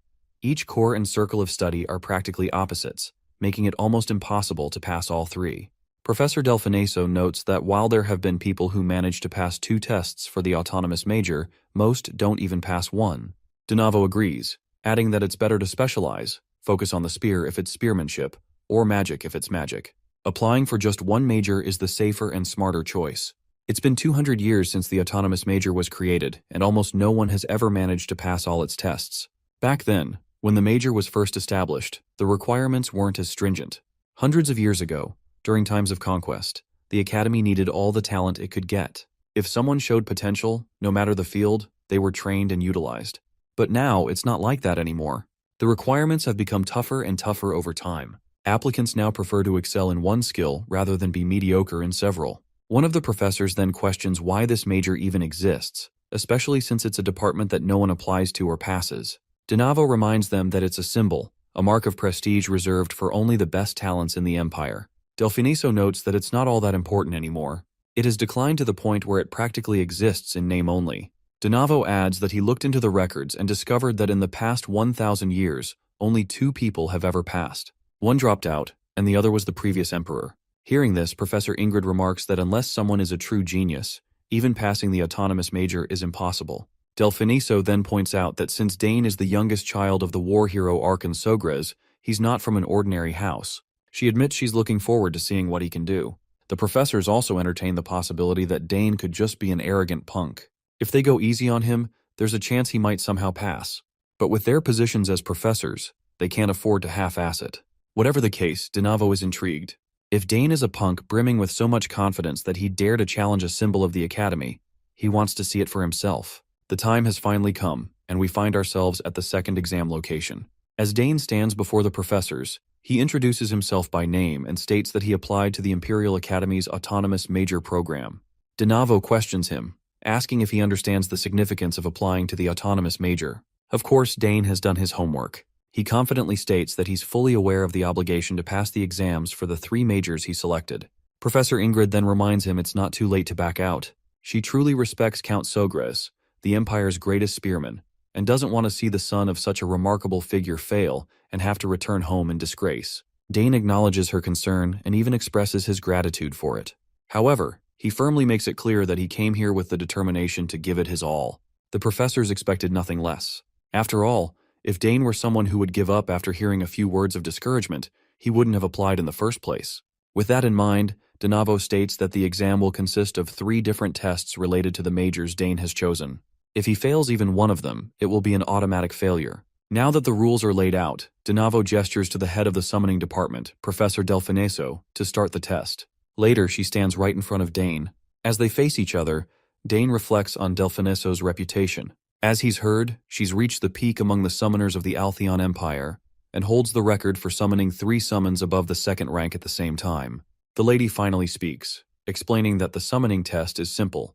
Each core and circle of study are practically opposites, making it almost impossible to pass all 3. Professor Delfineso notes that while there have been people who manage to pass 2 tests for the autonomous major, most don't even pass 1. Donavo agrees, adding that it's better to specialize, focus on the spear if it's spearmanship, or magic if it's magic. Applying for just one major is the safer and smarter choice. It's been 200 years since the autonomous major was created, and almost no one has ever managed to pass all its tests. Back then, when the major was first established, the requirements weren't as stringent. Hundreds of years ago, during times of conquest, the academy needed all the talent it could get. If someone showed potential, no matter the field, they were trained and utilized. But now, it's not like that anymore. The requirements have become tougher and tougher over time. Applicants now prefer to excel in one skill rather than be mediocre in several. One of the professors then questions why this major even exists, especially since it's a department that no one applies to or passes. Donavo reminds them that it's a symbol, a mark of prestige reserved for only the best talents in the empire. Delfineso notes that it's not all that important anymore. It has declined to the point where it practically exists in name only. Donavo adds that he looked into the records and discovered that in the past 1,000 years, only 2 people have ever passed. One dropped out, and the other was the previous emperor. Hearing this, Professor Ingrid remarks that unless someone is a true genius, even passing the autonomous major is impossible. Delfineso then points out that since Dane is the youngest child of the war hero Arkan Sogres, he's not from an ordinary house. She admits she's looking forward to seeing what he can do. The professors also entertain the possibility that Dane could just be an arrogant punk. If they go easy on him, there's a chance he might somehow pass. But with their positions as professors, they can't afford to half-ass it. Whatever the case, Donavo is intrigued. If Dane is a punk brimming with so much confidence that he'd dare to challenge a symbol of the academy, he wants to see it for himself. The time has finally come, and we find ourselves at the second exam location. As Dane stands before the professors, he introduces himself by name and states that he applied to the Imperial Academy's Autonomous Major program. Donavo questions him, asking if he understands the significance of applying to the autonomous major. Of course, Dane has done his homework. He confidently states that he's fully aware of the obligation to pass the exams for the 3 majors he selected. Professor Ingrid then reminds him it's not too late to back out. She truly respects Count Sogres, the Empire's greatest spearman, and doesn't want to see the son of such a remarkable figure fail and have to return home in disgrace. Dane acknowledges her concern and even expresses his gratitude for it. However, he firmly makes it clear that he came here with the determination to give it his all. The professors expected nothing less. After all, if Dane were someone who would give up after hearing a few words of discouragement, he wouldn't have applied in the first place. With that in mind, Donavo states that the exam will consist of 3 different tests related to the majors Dane has chosen. If he fails even one of them, it will be an automatic failure. Now that the rules are laid out, Donavo gestures to the head of the summoning department, Professor Delfineso, to start the test. Later, she stands right in front of Dane. As they face each other, Dane reflects on Delfineso's reputation. As he's heard, she's reached the peak among the summoners of the Altheon Empire, and holds the record for summoning 3 summons above the 2nd rank at the same time. The lady finally speaks, explaining that the summoning test is simple.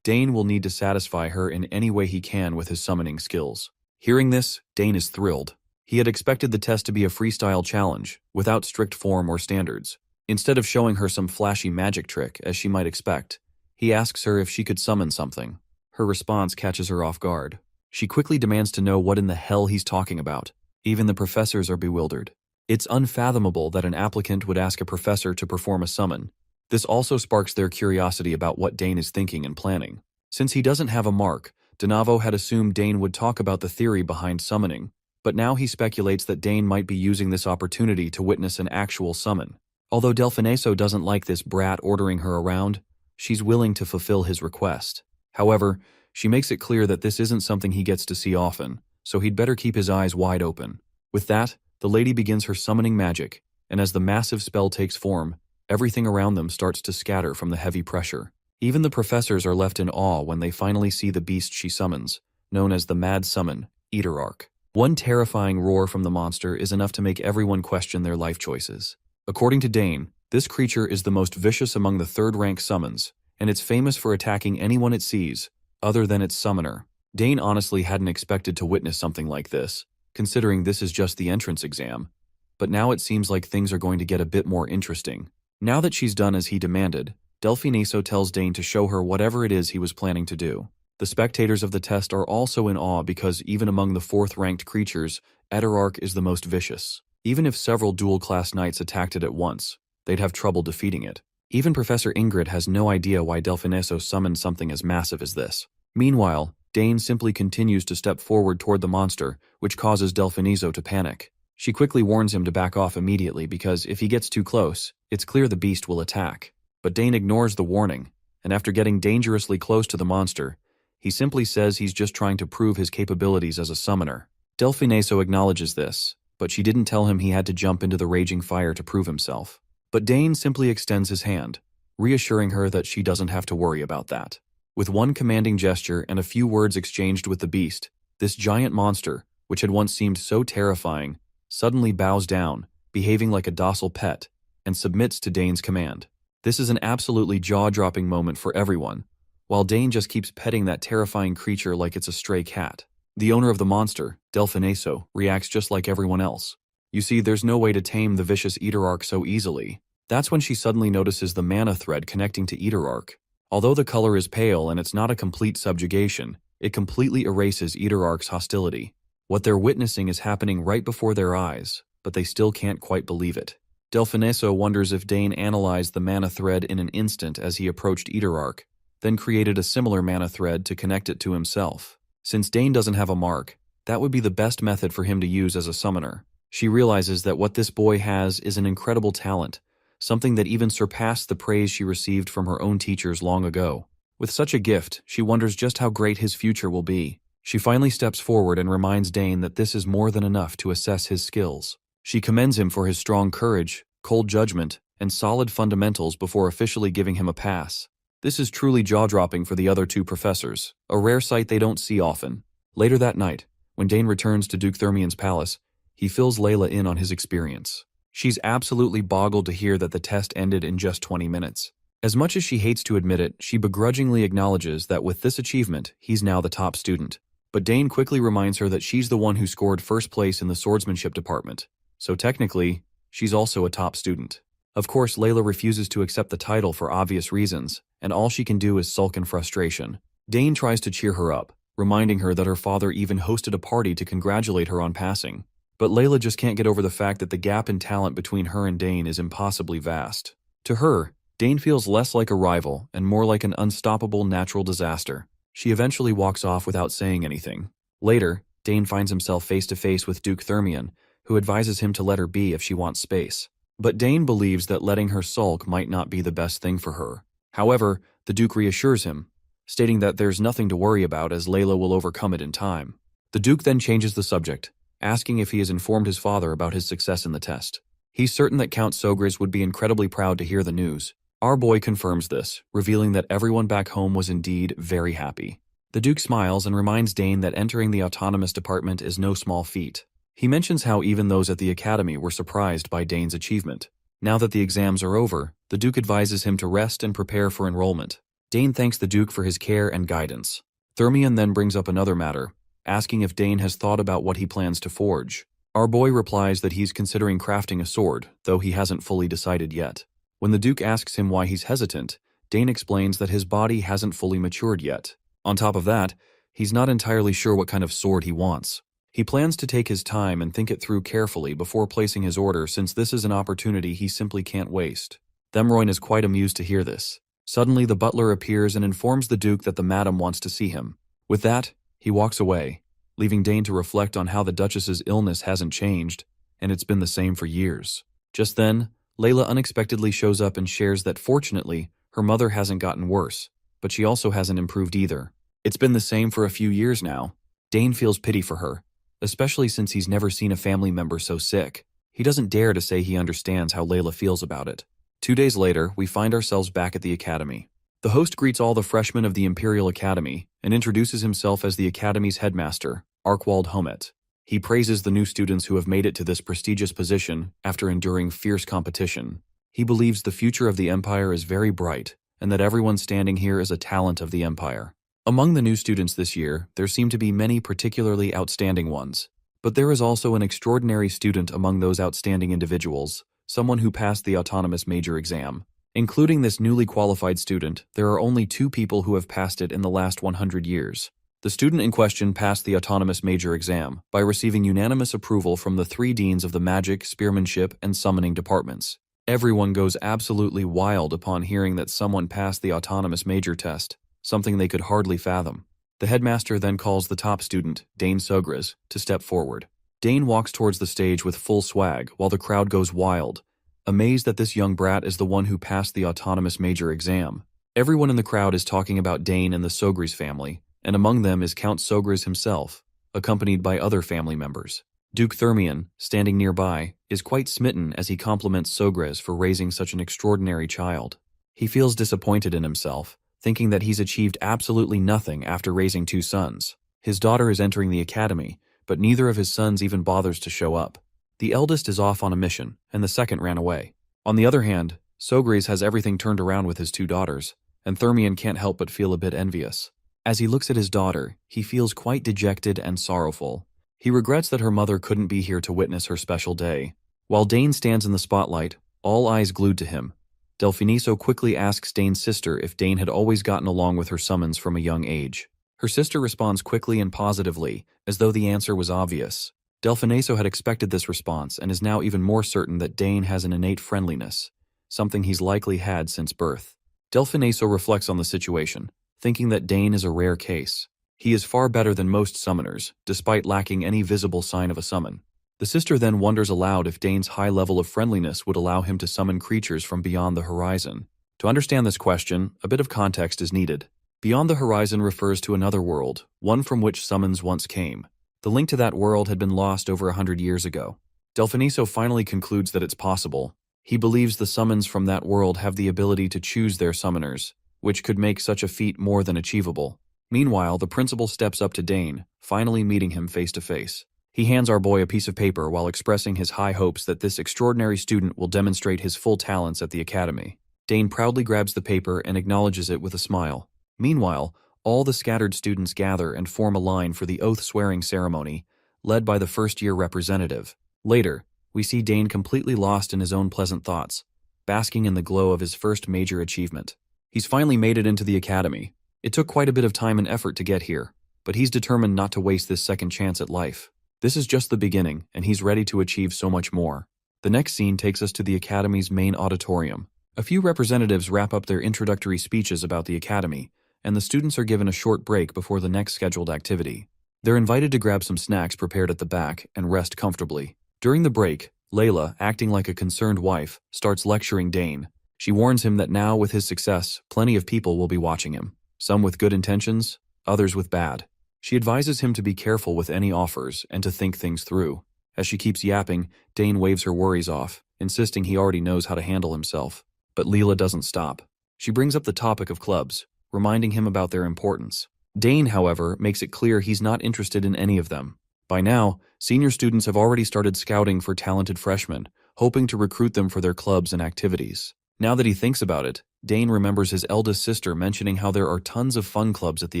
Dane will need to satisfy her in any way he can with his summoning skills. Hearing this, Dane is thrilled. He had expected the test to be a freestyle challenge, without strict form or standards. Instead of showing her some flashy magic trick, as she might expect, he asks her if she could summon something. Her response catches her off guard. She quickly demands to know what in the hell he's talking about. Even the professors are bewildered. It's unfathomable that an applicant would ask a professor to perform a summon. This also sparks their curiosity about what Dane is thinking and planning. Since he doesn't have a mark, Donavo had assumed Dane would talk about the theory behind summoning, but now he speculates that Dane might be using this opportunity to witness an actual summon. Although Delfineso doesn't like this brat ordering her around, she's willing to fulfill his request. However, she makes it clear that this isn't something he gets to see often, so he'd better keep his eyes wide open. With that, the lady begins her summoning magic, and as the massive spell takes form, everything around them starts to scatter from the heavy pressure. Even the professors are left in awe when they finally see the beast she summons, known as the Mad Summon, Eaterarch. One terrifying roar from the monster is enough to make everyone question their life choices. According to Dane, this creature is the most vicious among the third-rank summons, and it's famous for attacking anyone it sees, other than its summoner. Dane honestly hadn't expected to witness something like this, considering this is just the entrance exam. But now it seems like things are going to get a bit more interesting. Now that she's done as he demanded, Delfineso tells Dane to show her whatever it is he was planning to do. The spectators of the test are also in awe because even among the fourth-ranked creatures, Eaterarch is the most vicious. Even if several dual-class knights attacked it at once, they'd have trouble defeating it. Even Professor Ingrid has no idea why Delfineso summoned something as massive as this. Meanwhile, Dane simply continues to step forward toward the monster, which causes Delfineso to panic. She quickly warns him to back off immediately because if he gets too close, it's clear the beast will attack. But Dane ignores the warning, and after getting dangerously close to the monster, he simply says he's just trying to prove his capabilities as a summoner. Delfineso acknowledges this, but she didn't tell him he had to jump into the raging fire to prove himself. But Dane simply extends his hand, reassuring her that she doesn't have to worry about that. With one commanding gesture and a few words exchanged with the beast, this giant monster, which had once seemed so terrifying, suddenly bows down, behaving like a docile pet, and submits to Dane's command. This is an absolutely jaw-dropping moment for everyone, while Dane just keeps petting that terrifying creature like it's a stray cat. The owner of the monster, Delfineso, reacts just like everyone else. You see, there's no way to tame the vicious Eaterarch so easily. That's when she suddenly notices the mana thread connecting to Eaterarch. Although the color is pale and it's not a complete subjugation, it completely erases Eaterarch's hostility. What they're witnessing is happening right before their eyes, but they still can't quite believe it. Delfineso wonders if Dane analyzed the mana thread in an instant as he approached Eaterarch, then created a similar mana thread to connect it to himself. Since Dane doesn't have a mark, that would be the best method for him to use as a summoner. She realizes that what this boy has is an incredible talent, something that even surpassed the praise she received from her own teachers long ago. With such a gift, she wonders just how great his future will be. She finally steps forward and reminds Dane that this is more than enough to assess his skills. She commends him for his strong courage, cold judgment, and solid fundamentals before officially giving him a pass. This is truly jaw-dropping for the other two professors, a rare sight they don't see often. Later that night, when Dane returns to Duke Thermian's palace, he fills Layla in on his experience. She's absolutely boggled to hear that the test ended in just 20 minutes. As much as she hates to admit it, she begrudgingly acknowledges that with this achievement, he's now the top student. But Dane quickly reminds her that she's the one who scored first place in the swordsmanship department, so technically, she's also a top student. Of course, Layla refuses to accept the title for obvious reasons, and all she can do is sulk in frustration. Dane tries to cheer her up, reminding her that her father even hosted a party to congratulate her on passing. But Layla just can't get over the fact that the gap in talent between her and Dane is impossibly vast. To her, Dane feels less like a rival and more like an unstoppable natural disaster. She eventually walks off without saying anything. Later, Dane finds himself face-to-face with Duke Thermian, who advises him to let her be if she wants space. But Dane believes that letting her sulk might not be the best thing for her. However, the Duke reassures him, stating that there's nothing to worry about as Layla will overcome it in time. The Duke then changes the subject, asking if he has informed his father about his success in the test. He's certain that Count Sogris would be incredibly proud to hear the news. Our boy confirms this, revealing that everyone back home was indeed very happy. The Duke smiles and reminds Dane that entering the autonomous department is no small feat. He mentions how even those at the academy were surprised by Dane's achievement. Now that the exams are over, the Duke advises him to rest and prepare for enrollment. Dane thanks the Duke for his care and guidance. Thermian then brings up another matter, asking if Dane has thought about what he plans to forge. Our boy replies that he's considering crafting a sword, though he hasn't fully decided yet. When the Duke asks him why he's hesitant, Dane explains that his body hasn't fully matured yet. On top of that, He's not entirely sure what kind of sword he wants. He plans to take his time and think it through carefully before placing his order, since this is an opportunity he simply can't waste. Themroyn is quite amused to hear this. Suddenly, the butler appears and informs the Duke that the madam wants to see him. With that, he walks away, leaving Dane to reflect on how the Duchess's illness hasn't changed, and it's been the same for years. Just then, Layla unexpectedly shows up and shares that fortunately, her mother hasn't gotten worse, but she also hasn't improved either. It's been the same for a few years now. Dane feels pity for her, especially since he's never seen a family member so sick. He doesn't dare to say he understands how Layla feels about it. 2 days later, we find ourselves back at the academy. The host greets all the freshmen of the Imperial Academy and introduces himself as the academy's headmaster, Arkwald Homet. He praises the new students who have made it to this prestigious position after enduring fierce competition. He believes the future of the Empire is very bright and that everyone standing here is a talent of the Empire. Among the new students this year, there seem to be many particularly outstanding ones. But there is also an extraordinary student among those outstanding individuals, someone who passed the autonomous major exam. Including this newly qualified student, there are only 2 people who have passed it in the last 100 years. The student in question passed the autonomous major exam by receiving unanimous approval from the 3 deans of the magic, spearmanship, and summoning departments. Everyone goes absolutely wild upon hearing that someone passed the autonomous major test, something they could hardly fathom. The headmaster then calls the top student, Dane Sogras, to step forward. Dane walks towards the stage with full swag while the crowd goes wild, amazed that this young brat is the one who passed the autonomous major exam. Everyone in the crowd is talking about Dane and the Sogras family, and among them is Count Sogras himself, accompanied by other family members. Duke Thermion, standing nearby, is quite smitten as he compliments Sogras for raising such an extraordinary child. He feels disappointed in himself, thinking that he's achieved absolutely nothing after raising 2 sons. His daughter is entering the academy, but neither of his sons even bothers to show up. The eldest is off on a mission, and the second ran away. On the other hand, Sogras has everything turned around with his 2 daughters, and Thermion can't help but feel a bit envious. As he looks at his daughter, he feels quite dejected and sorrowful. He regrets that her mother couldn't be here to witness her special day. While Dane stands in the spotlight, all eyes glued to him, Delfiniso quickly asks Dane's sister if Dane had always gotten along with her summons from a young age. Her sister responds quickly and positively, as though the answer was obvious. Delfiniso had expected this response and is now even more certain that Dane has an innate friendliness, something he's likely had since birth. Delfiniso reflects on the situation, thinking that Dane is a rare case. He is far better than most summoners, despite lacking any visible sign of a summon. The sister then wonders aloud if Dane's high level of friendliness would allow him to summon creatures from beyond the horizon. To understand this question, a bit of context is needed. Beyond the horizon refers to another world, one from which summons once came. The link to that world had been lost over 100 years ago. Delfiniso finally concludes that it's possible. He believes the summons from that world have the ability to choose their summoners, which could make such a feat more than achievable. Meanwhile, the principal steps up to Dane, finally meeting him face to face. He hands our boy a piece of paper while expressing his high hopes that this extraordinary student will demonstrate his full talents at the academy. Dane proudly grabs the paper and acknowledges it with a smile. Meanwhile, all the scattered students gather and form a line for the oath-swearing ceremony, led by the first-year representative. Later, we see Dane completely lost in his own pleasant thoughts, basking in the glow of his first major achievement. He's finally made it into the academy. It took quite a bit of time and effort to get here, but he's determined not to waste this second chance at life. This is just the beginning, and he's ready to achieve so much more. The next scene takes us to the Academy's main auditorium. A few representatives wrap up their introductory speeches about the Academy, and the students are given a short break before the next scheduled activity. They're invited to grab some snacks prepared at the back and rest comfortably. During the break, Layla, acting like a concerned wife, starts lecturing Dane. She warns him that now, with his success, plenty of people will be watching him. Some with good intentions, others with bad. She advises him to be careful with any offers and to think things through. As she keeps yapping, Dane waves her worries off, insisting he already knows how to handle himself. But Leela doesn't stop. She brings up the topic of clubs, reminding him about their importance. Dane, however, makes it clear he's not interested in any of them. By now, senior students have already started scouting for talented freshmen, hoping to recruit them for their clubs and activities. Now that he thinks about it, Dane remembers his eldest sister mentioning how there are tons of fun clubs at the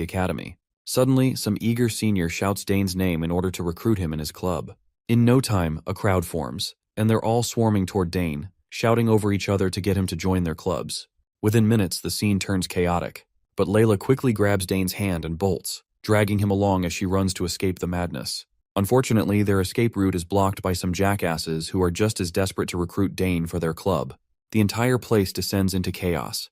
academy. Suddenly, some eager senior shouts Dane's name in order to recruit him in his club. In no time, a crowd forms, and they're all swarming toward Dane, shouting over each other to get him to join their clubs. Within minutes, the scene turns chaotic, but Layla quickly grabs Dane's hand and bolts. dragging him along as she runs to escape the madness. Unfortunately, their escape route is blocked by some jackasses who are just as desperate to recruit Dane for their club. The entire place descends into chaos.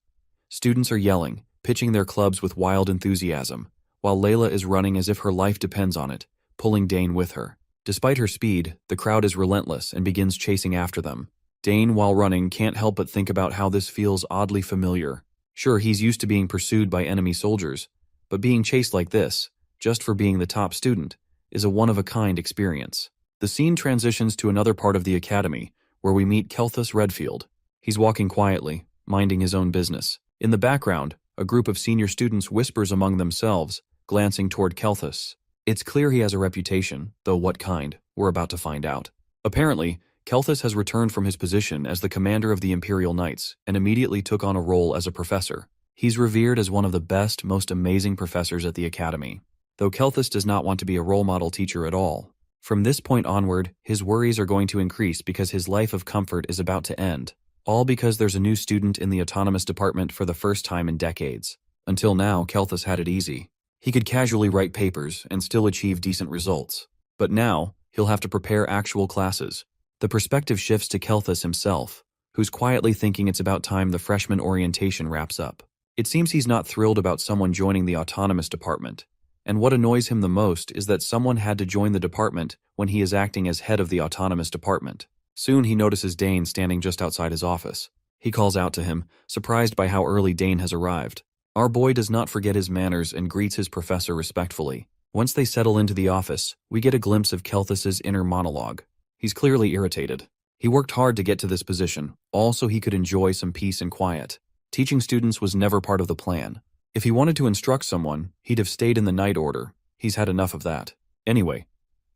Students are yelling, pitching their clubs with wild enthusiasm, while Layla is running as if her life depends on it, pulling Dane with her. Despite her speed, the crowd is relentless and begins chasing after them. Dane, while running, can't help but think about how this feels oddly familiar. Sure, he's used to being pursued by enemy soldiers, but being chased like this, just for being the top student, is a one-of-a-kind experience. The scene transitions to another part of the academy, where we meet Kelthus Redfield. He's walking quietly, minding his own business. In the background, a group of senior students whispers among themselves, glancing toward Kelthus. It's clear he has a reputation, though what kind, we're about to find out. Apparently, Kelthus has returned from his position as the commander of the Imperial Knights and immediately took on a role as a professor. He's revered as one of the best, most amazing professors at the academy, though Kelthus does not want to be a role model teacher at all. From this point onward, his worries are going to increase because his life of comfort is about to end, all because there's a new student in the autonomous department for the first time in decades. Until now, Kelthus had it easy. He could casually write papers and still achieve decent results. But now, he'll have to prepare actual classes. The perspective shifts to Kelthus himself, who's quietly thinking it's about time the freshman orientation wraps up. It seems he's not thrilled about someone joining the autonomous department, and what annoys him the most is that someone had to join the department when he is acting as head of the autonomous department. Soon he notices Dane standing just outside his office. He calls out to him, surprised by how early Dane has arrived. Our boy does not forget his manners and greets his professor respectfully. Once they settle into the office, we get a glimpse of Kelthus's inner monologue. He's clearly irritated. He worked hard to get to this position, all so he could enjoy some peace and quiet. Teaching students was never part of the plan. If he wanted to instruct someone, he'd have stayed in the Night Order. He's had enough of that. Anyway,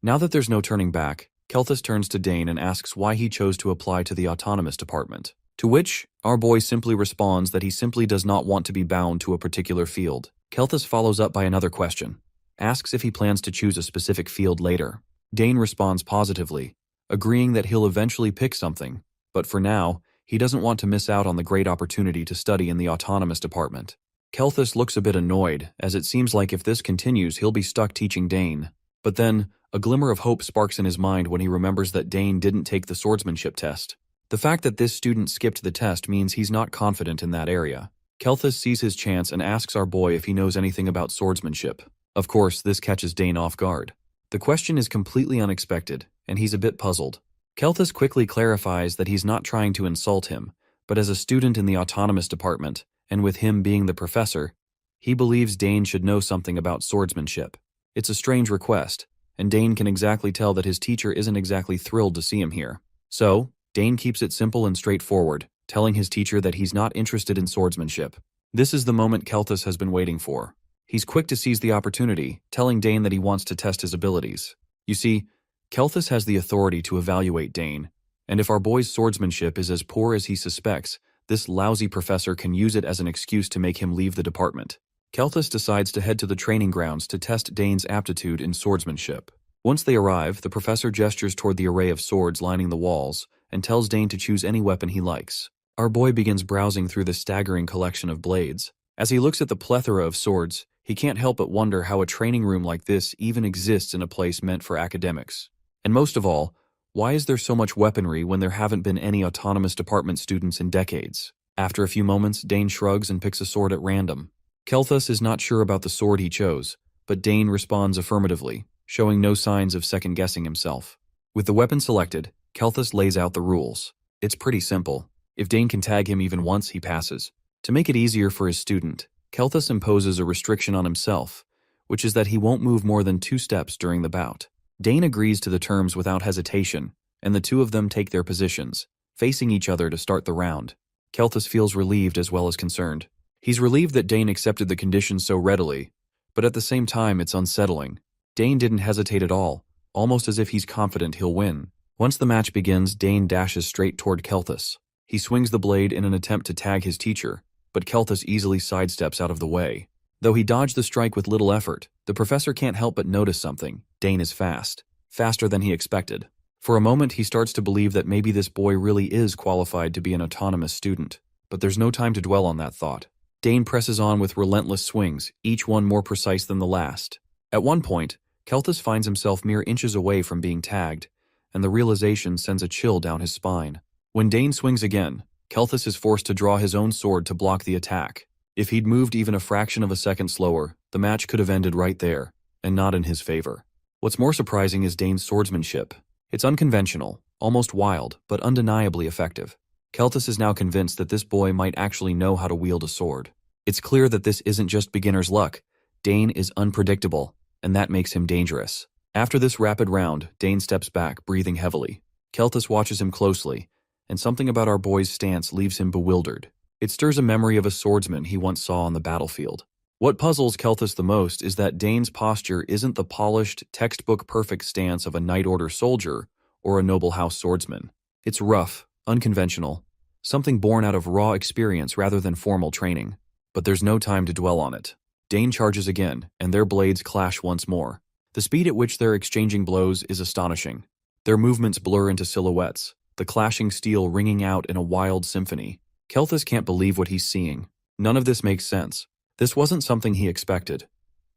now that there's no turning back, Kelthus turns to Dane and asks why he chose to apply to the autonomous department. To which, our boy simply responds that he simply does not want to be bound to a particular field. Kelthus follows up by another question, asks if he plans to choose a specific field later. Dane responds positively, agreeing that he'll eventually pick something, but for now, he doesn't want to miss out on the great opportunity to study in the autonomous department. Kelthus looks a bit annoyed, as it seems like if this continues, he'll be stuck teaching Dane. But then, a glimmer of hope sparks in his mind when he remembers that Dane didn't take the swordsmanship test. The fact that this student skipped the test means he's not confident in that area. Kelthus sees his chance and asks our boy if he knows anything about swordsmanship. Of course, this catches Dane off guard. The question is completely unexpected, and he's a bit puzzled. Kelthus quickly clarifies that he's not trying to insult him, but as a student in the autonomous department, and with him being the professor, he believes Dane should know something about swordsmanship. It's a strange request, and Dane can exactly tell that his teacher isn't exactly thrilled to see him here. So, Dane keeps it simple and straightforward, telling his teacher that he's not interested in swordsmanship. This is the moment Kelthus has been waiting for. He's quick to seize the opportunity, telling Dane that he wants to test his abilities. You see, Kelthus has the authority to evaluate Dane, and if our boy's swordsmanship is as poor as he suspects, this lousy professor can use it as an excuse to make him leave the department. Kelthus decides to head to the training grounds to test Dane's aptitude in swordsmanship. Once they arrive, the professor gestures toward the array of swords lining the walls and tells Dane to choose any weapon he likes. Our boy begins browsing through the staggering collection of blades. As he looks at the plethora of swords, he can't help but wonder how a training room like this even exists in a place meant for academics. And most of all, why is there so much weaponry when there haven't been any autonomous department students in decades? After a few moments, Dane shrugs and picks a sword at random. Kelthus is not sure about the sword he chose, but Dane responds affirmatively, showing no signs of second-guessing himself. With the weapon selected, Kelthus lays out the rules. It's pretty simple. If Dane can tag him even once, he passes. To make it easier for his student, Kelthus imposes a restriction on himself, which is that he won't move more than 2 steps during the bout. Dane agrees to the terms without hesitation, and the two of them take their positions, facing each other to start the round. Kelthus feels relieved as well as concerned. He's relieved that Dane accepted the conditions so readily, but at the same time it's unsettling. Dane didn't hesitate at all, almost as if he's confident he'll win. Once the match begins, Dane dashes straight toward Kelthus. He swings the blade in an attempt to tag his teacher, but Kelthus easily sidesteps out of the way. Though he dodged the strike with little effort, the professor can't help but notice something. Dane is fast. Faster than he expected. For a moment, he starts to believe that maybe this boy really is qualified to be an autonomous student. But there's no time to dwell on that thought. Dane presses on with relentless swings, each one more precise than the last. At one point, Kelthus finds himself mere inches away from being tagged, and the realization sends a chill down his spine. When Dane swings again, Kelthus is forced to draw his own sword to block the attack. If he'd moved even a fraction of a second slower, the match could have ended right there, and not in his favor. What's more surprising is Dane's swordsmanship. It's unconventional, almost wild, but undeniably effective. Kelthus is now convinced that this boy might actually know how to wield a sword. It's clear that this isn't just beginner's luck. Dane is unpredictable, and that makes him dangerous. After this rapid round, Dane steps back, breathing heavily. Kelthus watches him closely, and something about our boy's stance leaves him bewildered. It stirs a memory of a swordsman he once saw on the battlefield. What puzzles Kelthus the most is that Dane's posture isn't the polished, textbook-perfect stance of a Knight Order soldier or a noble house swordsman. It's rough, unconventional, something born out of raw experience rather than formal training. But there's no time to dwell on it. Dane charges again, and their blades clash once more. The speed at which they're exchanging blows is astonishing. Their movements blur into silhouettes, the clashing steel ringing out in a wild symphony. Kelthus can't believe what he's seeing. None of this makes sense. This wasn't something he expected.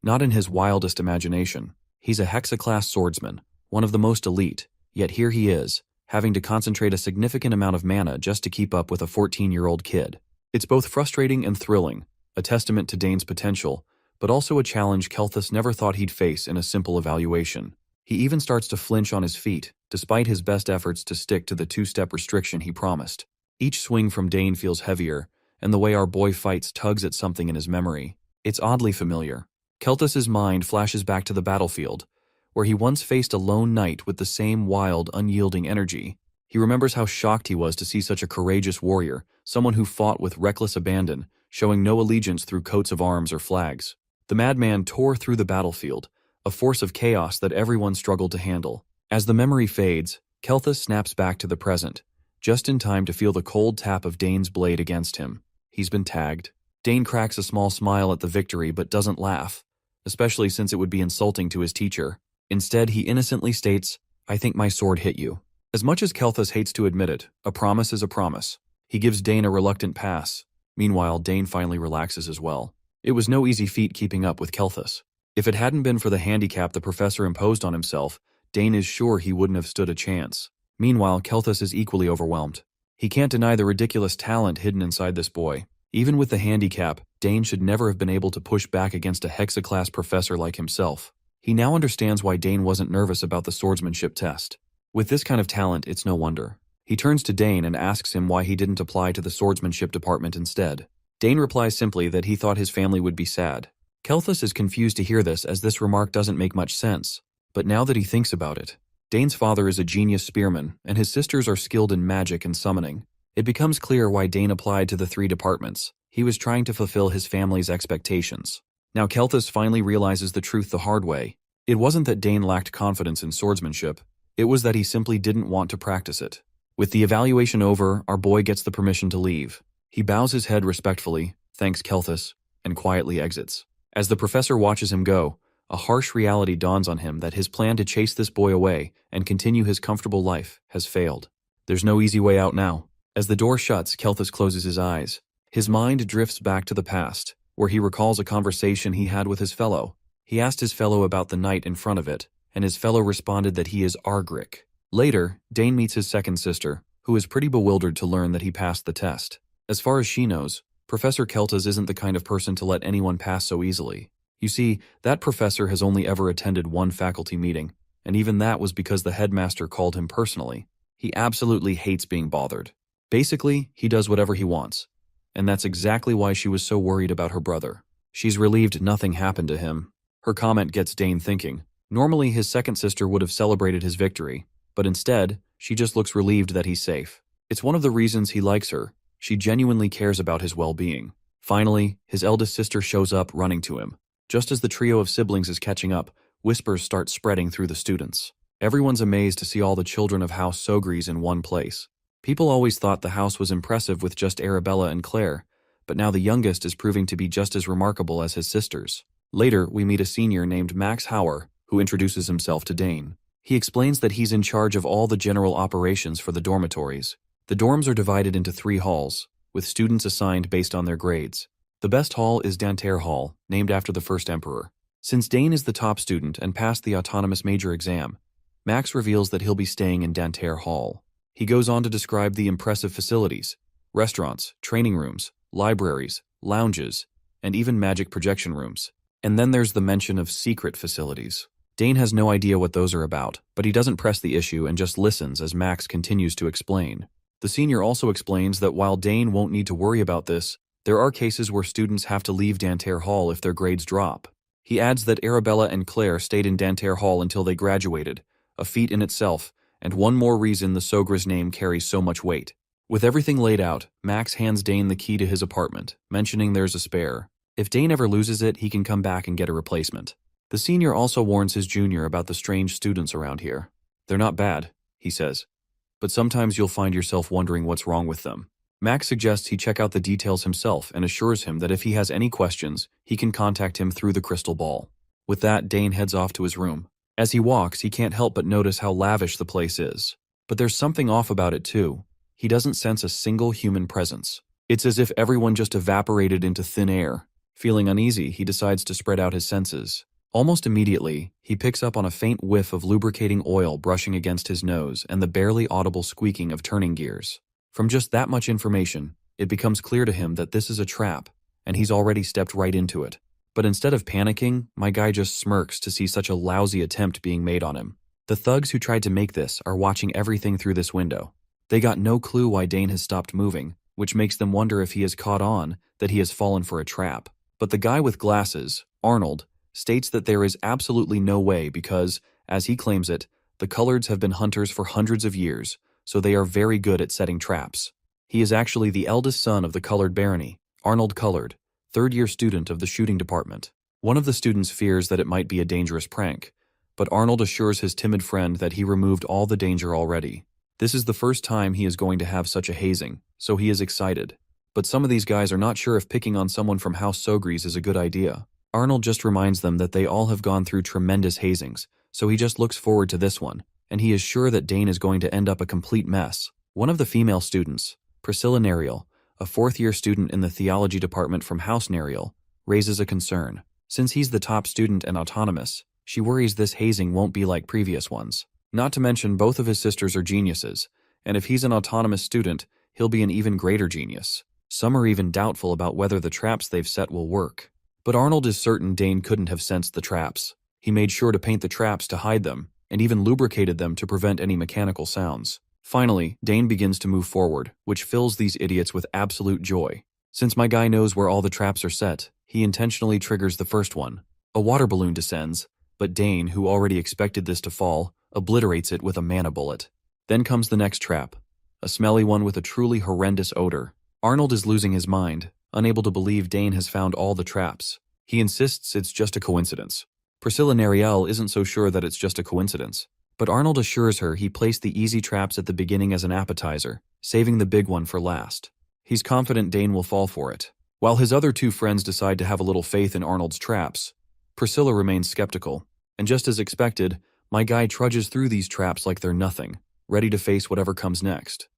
Not in his wildest imagination. He's a Hexa-class swordsman, one of the most elite, yet here he is, having to concentrate a significant amount of mana just to keep up with a 14-year-old kid. It's both frustrating and thrilling, a testament to Dane's potential, but also a challenge Kelthus never thought he'd face in a simple evaluation. He even starts to flinch on his feet, despite his best efforts to stick to the two-step restriction he promised. Each swing from Dane feels heavier, and the way our boy fights tugs at something in his memory. It's oddly familiar. Kelthus's mind flashes back to the battlefield, where he once faced a lone knight with the same wild, unyielding energy. He remembers how shocked he was to see such a courageous warrior, someone who fought with reckless abandon, showing no allegiance through coats of arms or flags. The madman tore through the battlefield, a force of chaos that everyone struggled to handle. As the memory fades, Kelthus snaps back to the present, just in time to feel the cold tap of Dane's blade against him. He's been tagged. Dane cracks a small smile at the victory but doesn't laugh, especially since it would be insulting to his teacher. Instead, he innocently states, "I think my sword hit you." As much as Kelthus hates to admit it, a promise is a promise. He gives Dane a reluctant pass. Meanwhile, Dane finally relaxes as well. It was no easy feat keeping up with Kelthus. If it hadn't been for the handicap the professor imposed on himself, Dane is sure he wouldn't have stood a chance. Meanwhile, Kelthus is equally overwhelmed. He can't deny the ridiculous talent hidden inside this boy. Even with the handicap, Dane should never have been able to push back against a Hexa-class professor like himself. He now understands why Dane wasn't nervous about the swordsmanship test. With this kind of talent, it's no wonder. He turns to Dane and asks him why he didn't apply to the swordsmanship department instead. Dane replies simply that he thought his family would be sad. Kelthus is confused to hear this, as this remark doesn't make much sense. But now that he thinks about it, Dane's father is a genius spearman, and his sisters are skilled in magic and summoning. It becomes clear why Dane applied to the 3 departments. He was trying to fulfill his family's expectations. Now Kelthus finally realizes the truth the hard way. It wasn't that Dane lacked confidence in swordsmanship. It was that he simply didn't want to practice it. With the evaluation over, our boy gets the permission to leave. He bows his head respectfully, thanks Kelthus, and quietly exits. As the professor watches him go, a harsh reality dawns on him that his plan to chase this boy away and continue his comfortable life has failed. There's no easy way out now. As the door shuts, Kelthus closes his eyes. His mind drifts back to the past, where he recalls a conversation he had with his fellow. He asked his fellow about the knight in front of it, and his fellow responded that he is Argrick. Later, Dane meets his second sister, who is pretty bewildered to learn that he passed the test. As far as she knows, Professor Kelthus isn't the kind of person to let anyone pass so easily. You see, that professor has only ever attended one faculty meeting, and even that was because the headmaster called him personally. He absolutely hates being bothered. Basically, he does whatever he wants. And that's exactly why she was so worried about her brother. She's relieved nothing happened to him. Her comment gets Dane thinking. Normally, his second sister would have celebrated his victory, but instead, she just looks relieved that he's safe. It's one of the reasons he likes her. She genuinely cares about his well-being. Finally, his eldest sister shows up, running to him. Just as the trio of siblings is catching up, whispers start spreading through the students. Everyone's amazed to see all the children of House Sogries in one place. People always thought the house was impressive with just Arabella and Claire, but now the youngest is proving to be just as remarkable as his sisters. Later, we meet a senior named Max Hauer, who introduces himself to Dane. He explains that he's in charge of all the general operations for the dormitories. The dorms are divided into 3 halls, with students assigned based on their grades. The best hall is Danter Hall, named after the first emperor. Since Dane is the top student and passed the autonomous major exam, Max reveals that he'll be staying in Danterre Hall. He goes on to describe the impressive facilities: restaurants, training rooms, libraries, lounges, and even magic projection rooms. And then there's the mention of secret facilities. Dane has no idea what those are about, but he doesn't press the issue and just listens as Max continues to explain. The senior also explains that while Dane won't need to worry about this, there are cases where students have to leave Danterre Hall if their grades drop. He adds that Arabella and Claire stayed in Danterre Hall until they graduated, a feat in itself, and one more reason the Sogre's name carries so much weight. With everything laid out, Max hands Dane the key to his apartment, mentioning there's a spare. If Dane ever loses it, he can come back and get a replacement. The senior also warns his junior about the strange students around here. They're not bad, he says, but sometimes you'll find yourself wondering what's wrong with them. Max suggests he check out the details himself and assures him that if he has any questions, he can contact him through the crystal ball. With that, Dane heads off to his room. As he walks, he can't help but notice how lavish the place is. But there's something off about it too. He doesn't sense a single human presence. It's as if everyone just evaporated into thin air. Feeling uneasy, he decides to spread out his senses. Almost immediately, he picks up on a faint whiff of lubricating oil brushing against his nose and the barely audible squeaking of turning gears. From just that much information, it becomes clear to him that this is a trap, and he's already stepped right into it. But instead of panicking, my guy just smirks to see such a lousy attempt being made on him. The thugs who tried to make this are watching everything through this window. They got no clue why Dane has stopped moving, which makes them wonder if he has caught on that he has fallen for a trap. But the guy with glasses, Arnold, states that there is absolutely no way because, as he claims it, the Collards have been hunters for hundreds of years, so they are very good at setting traps. He is actually the eldest son of the Collard barony, Arnold Collard, third-year student of the shooting department. One of the students fears that it might be a dangerous prank, but Arnold assures his timid friend that he removed all the danger already. This is the first time he is going to have such a hazing, so he is excited. But some of these guys are not sure if picking on someone from House Sogre's is a good idea. Arnold just reminds them that they all have gone through tremendous hazings, so he just looks forward to this one, and he is sure that Dane is going to end up a complete mess. One of the female students, Priscilla Nerial, a fourth-year student in the theology department from House Nerial, raises a concern. Since he's the top student and autonomous, she worries this hazing won't be like previous ones. Not to mention both of his sisters are geniuses, and if he's an autonomous student, he'll be an even greater genius. Some are even doubtful about whether the traps they've set will work. But Arnold is certain Dane couldn't have sensed the traps. He made sure to paint the traps to hide them, and even lubricated them to prevent any mechanical sounds. Finally, Dane begins to move forward, which fills these idiots with absolute joy. Since my guy knows where all the traps are set, he intentionally triggers the first one. A water balloon descends, but Dane, who already expected this to fall, obliterates it with a mana bullet. Then comes the next trap, a smelly one with a truly horrendous odor. Arnold is losing his mind, unable to believe Dane has found all the traps. He insists it's just a coincidence. Priscilla Nerial isn't so sure that it's just a coincidence, but Arnold assures her he placed the easy traps at the beginning as an appetizer, saving the big one for last. He's confident Dane will fall for it. While his other two friends decide to have a little faith in Arnold's traps, Priscilla remains skeptical, and just as expected, my guy trudges through these traps like they're nothing, ready to face whatever comes next.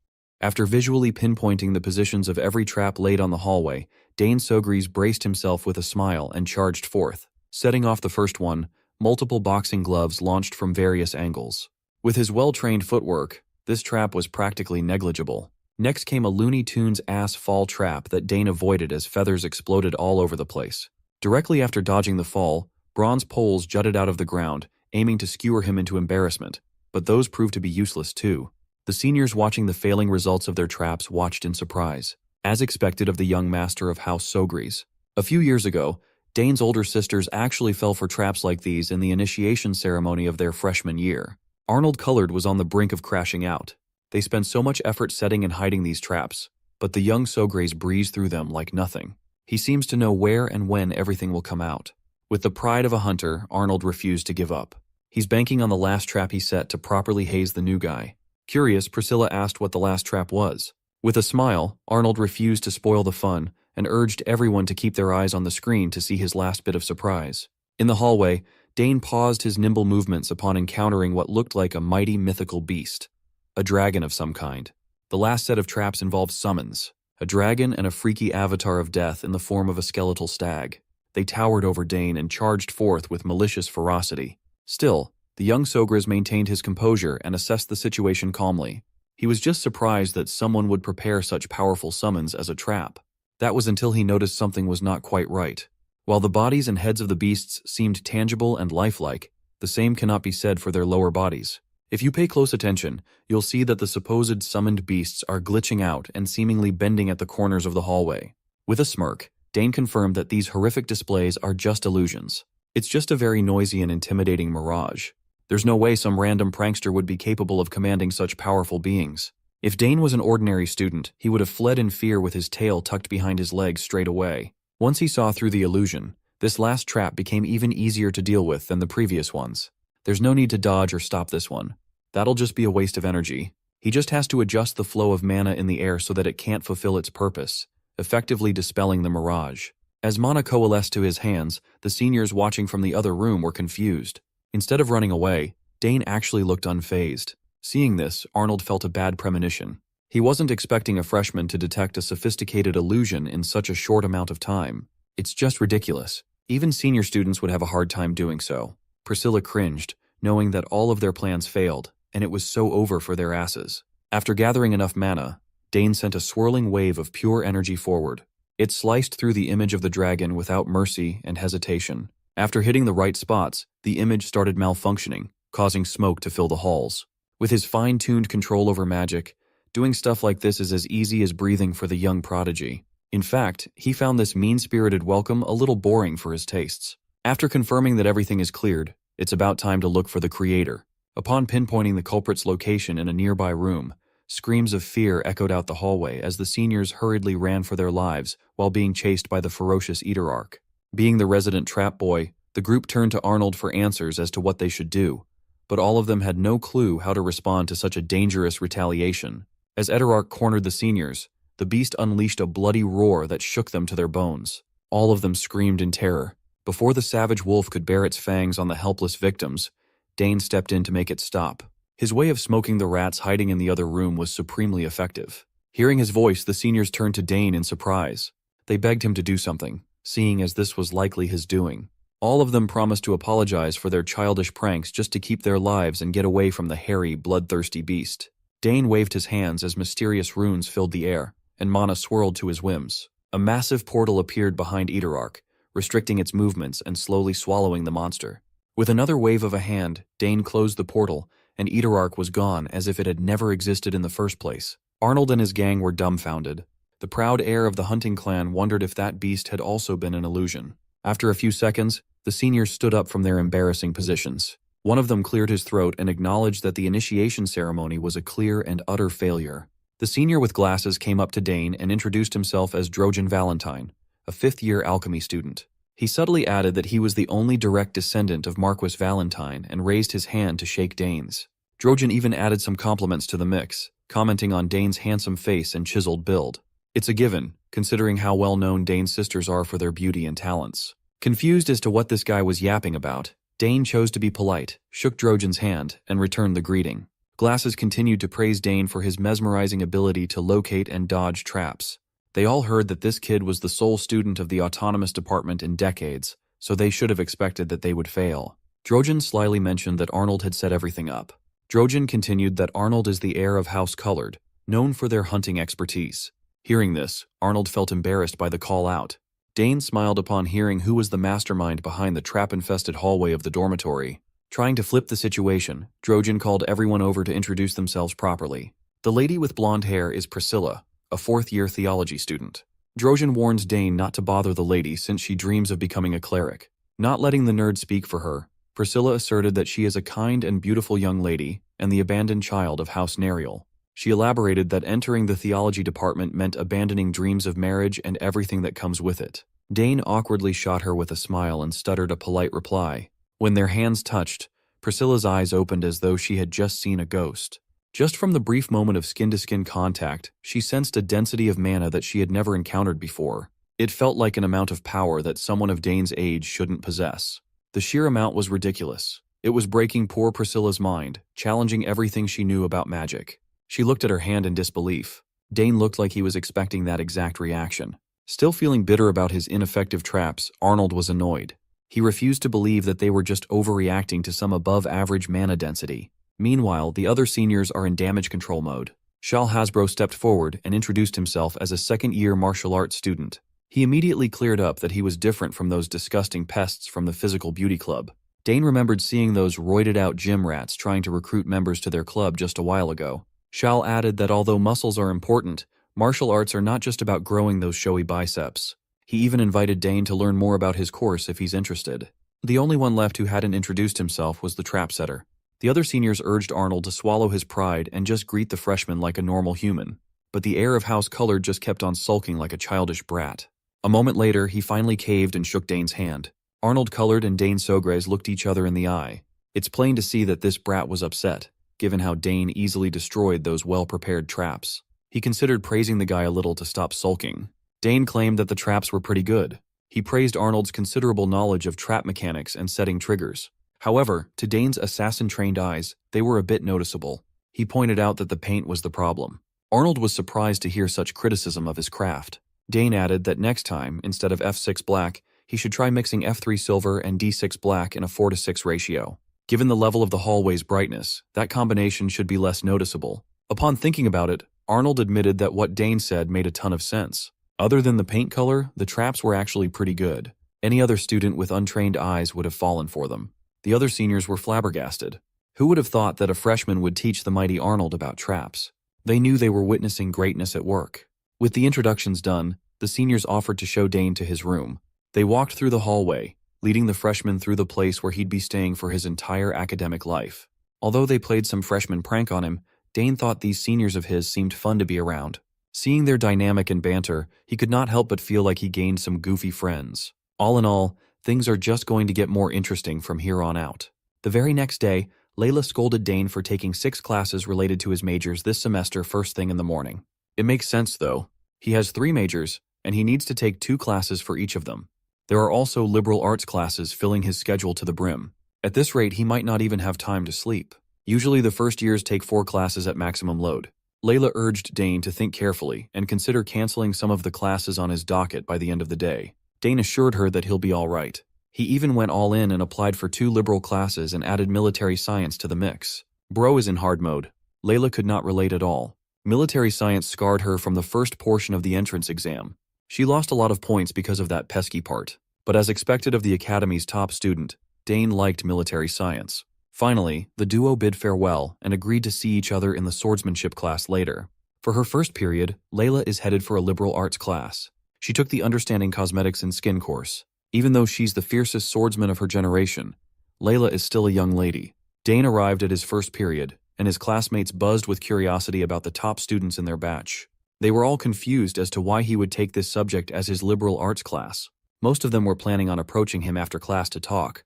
After visually pinpointing the positions of every trap laid on the hallway, Dane Sogre's braced himself with a smile and charged forth. Setting off the first one, multiple boxing gloves launched from various angles. With his well-trained footwork, this trap was practically negligible. Next came a Looney Tunes ass fall trap that Dane avoided as feathers exploded all over the place. Directly after dodging the fall, bronze poles jutted out of the ground, aiming to skewer him into embarrassment, but those proved to be useless too. The seniors watching the failing results of their traps watched in surprise, as expected of the young master of House Sogre's. A few years ago, Dane's older sisters actually fell for traps like these in the initiation ceremony of their freshman year. Arnold Collard was on the brink of crashing out. They spent so much effort setting and hiding these traps, but the young Sogre's breeze through them like nothing. He seems to know where and when everything will come out. With the pride of a hunter, Arnold refused to give up. He's banking on the last trap he set to properly haze the new guy. Curious, Priscilla asked what the last trap was. With a smile, Arnold refused to spoil the fun and urged everyone to keep their eyes on the screen to see his last bit of surprise. In the hallway, Dane paused his nimble movements upon encountering what looked like a mighty mythical beast, a dragon of some kind. The last set of traps involved summons, a dragon and a freaky avatar of death in the form of a skeletal stag. They towered over Dane and charged forth with malicious ferocity. Still, the young Sogras maintained his composure and assessed the situation calmly. He was just surprised that someone would prepare such powerful summons as a trap. That was until he noticed something was not quite right. While the bodies and heads of the beasts seemed tangible and lifelike, the same cannot be said for their lower bodies. If you pay close attention, you'll see that the supposed summoned beasts are glitching out and seemingly bending at the corners of the hallway. With a smirk, Dane confirmed that these horrific displays are just illusions. It's just a very noisy and intimidating mirage. There's no way some random prankster would be capable of commanding such powerful beings. If Dane was an ordinary student, he would have fled in fear with his tail tucked behind his legs straight away. Once he saw through the illusion, this last trap became even easier to deal with than the previous ones. There's no need to dodge or stop this one. That'll just be a waste of energy. He just has to adjust the flow of mana in the air so that it can't fulfill its purpose, effectively dispelling the mirage. As mana coalesced to his hands, the seniors watching from the other room were confused. Instead of running away, Dane actually looked unfazed. Seeing this, Arnold felt a bad premonition. He wasn't expecting a freshman to detect a sophisticated illusion in such a short amount of time. It's just ridiculous. Even senior students would have a hard time doing so. Priscilla cringed, knowing that all of their plans failed, and it was so over for their asses. After gathering enough mana, Dane sent a swirling wave of pure energy forward. It sliced through the image of the dragon without mercy and hesitation. After hitting the right spots, the image started malfunctioning, causing smoke to fill the halls. With his fine-tuned control over magic, doing stuff like this is as easy as breathing for the young prodigy. In fact, he found this mean-spirited welcome a little boring for his tastes. After confirming that everything is cleared, it's about time to look for the creator. Upon pinpointing the culprit's location in a nearby room, screams of fear echoed out the hallway as the seniors hurriedly ran for their lives while being chased by the ferocious Eaterarch. Being the resident trap boy, the group turned to Arnold for answers as to what they should do, but all of them had no clue how to respond to such a dangerous retaliation. As Eaterarch cornered the seniors, the beast unleashed a bloody roar that shook them to their bones. All of them screamed in terror. Before the savage wolf could bear its fangs on the helpless victims, Dane stepped in to make it stop. His way of smoking the rats hiding in the other room was supremely effective. Hearing his voice, the seniors turned to Dane in surprise. They begged him to do something, seeing as this was likely his doing. All of them promised to apologize for their childish pranks just to keep their lives and get away from the hairy, bloodthirsty beast. Dane waved his hands as mysterious runes filled the air, and mana swirled to his whims. A massive portal appeared behind Eaterarch, restricting its movements and slowly swallowing the monster. With another wave of a hand, Dane closed the portal, and Eaterarch was gone as if it had never existed in the first place. Arnold and his gang were dumbfounded. The proud heir of the hunting clan wondered if that beast had also been an illusion. After a few seconds, the seniors stood up from their embarrassing positions. One of them cleared his throat and acknowledged that the initiation ceremony was a clear and utter failure. The senior with glasses came up to Dane and introduced himself as Drojan Valentine, a fifth-year alchemy student. He subtly added that he was the only direct descendant of Marquis Valentine and raised his hand to shake Dane's. Drojan even added some compliments to the mix, commenting on Dane's handsome face and chiseled build. It's a given, considering how well-known Dane's sisters are for their beauty and talents. Confused as to what this guy was yapping about, Dane chose to be polite, shook Drojan's hand, and returned the greeting. Glasses continued to praise Dane for his mesmerizing ability to locate and dodge traps. They all heard that this kid was the sole student of the autonomous department in decades, so they should have expected that they would fail. Drojan slyly mentioned that Arnold had set everything up. Drojan continued that Arnold is the heir of House Colored, known for their hunting expertise. Hearing this, Arnold felt embarrassed by the call-out. Dane smiled upon hearing who was the mastermind behind the trap-infested hallway of the dormitory. Trying to flip the situation, Drojan called everyone over to introduce themselves properly. The lady with blonde hair is Priscilla, a fourth-year theology student. Drojan warns Dane not to bother the lady since she dreams of becoming a cleric. Not letting the nerd speak for her, Priscilla asserted that she is a kind and beautiful young lady and the abandoned child of House Nerial. She elaborated that entering the theology department meant abandoning dreams of marriage and everything that comes with it. Dane awkwardly shot her with a smile and stuttered a polite reply. When their hands touched, Priscilla's eyes opened as though she had just seen a ghost. Just from the brief moment of skin-to-skin contact, she sensed a density of mana that she had never encountered before. It felt like an amount of power that someone of Dane's age shouldn't possess. The sheer amount was ridiculous. It was breaking poor Priscilla's mind, challenging everything she knew about magic. She looked at her hand in disbelief. Dane looked like he was expecting that exact reaction. Still feeling bitter about his ineffective traps, Arnold was annoyed. He refused to believe that they were just overreacting to some above-average mana density. Meanwhile, the other seniors are in damage control mode. Shal Hasbro stepped forward and introduced himself as a second-year martial arts student. He immediately cleared up that he was different from those disgusting pests from the physical beauty club. Dane remembered seeing those roided-out gym rats trying to recruit members to their club just a while ago. Shal added that although muscles are important, martial arts are not just about growing those showy biceps. He even invited Dane to learn more about his course if he's interested. The only one left who hadn't introduced himself was the trap setter. The other seniors urged Arnold to swallow his pride and just greet the freshman like a normal human. But the heir of House Colored just kept on sulking like a childish brat. A moment later, he finally caved and shook Dane's hand. Arnold Colored and Dane Sogres looked each other in the eye. It's plain to see that this brat was upset, given how Dane easily destroyed those well-prepared traps. He considered praising the guy a little to stop sulking. Dane claimed that the traps were pretty good. He praised Arnold's considerable knowledge of trap mechanics and setting triggers. However, to Dane's assassin-trained eyes, they were a bit noticeable. He pointed out that the paint was the problem. Arnold was surprised to hear such criticism of his craft. Dane added that next time, instead of F6 black, he should try mixing F3 silver and D6 black in a 4:6 ratio. Given the level of the hallway's brightness, that combination should be less noticeable. Upon thinking about it, Arnold admitted that what Dane said made a ton of sense. Other than the paint color, the traps were actually pretty good. Any other student with untrained eyes would have fallen for them. The other seniors were flabbergasted. Who would have thought that a freshman would teach the mighty Arnold about traps? They knew they were witnessing greatness at work. With the introductions done, the seniors offered to show Dane to his room. They walked through the hallway, leading the freshman through the place where he'd be staying for his entire academic life. Although they played some freshman prank on him, Dane thought these seniors of his seemed fun to be around. Seeing their dynamic and banter, he could not help but feel like he gained some goofy friends. All in all, things are just going to get more interesting from here on out. The very next day, Layla scolded Dane for taking 6 classes related to his majors this semester first thing in the morning. It makes sense, though. He has 3 majors, and he needs to take 2 classes for each of them. There are also liberal arts classes filling his schedule to the brim. At this rate, he might not even have time to sleep. Usually the first years take 4 classes at maximum load. Layla urged Dane to think carefully and consider canceling some of the classes on his docket by the end of the day. Dane assured her that he'll be all right. He even went all in and applied for 2 liberal classes and added military science to the mix. Bro is in hard mode. Layla could not relate at all. Military science scarred her from the first portion of the entrance exam. She lost a lot of points because of that pesky part. But as expected of the academy's top student, Dane liked military science. Finally, the duo bid farewell and agreed to see each other in the swordsmanship class later. For her first period, Layla is headed for a liberal arts class. She took the Understanding Cosmetics and Skin course. Even though she's the fiercest swordsman of her generation, Layla is still a young lady. Dane arrived at his first period, and his classmates buzzed with curiosity about the top students in their batch. They were all confused as to why he would take this subject as his liberal arts class. Most of them were planning on approaching him after class to talk,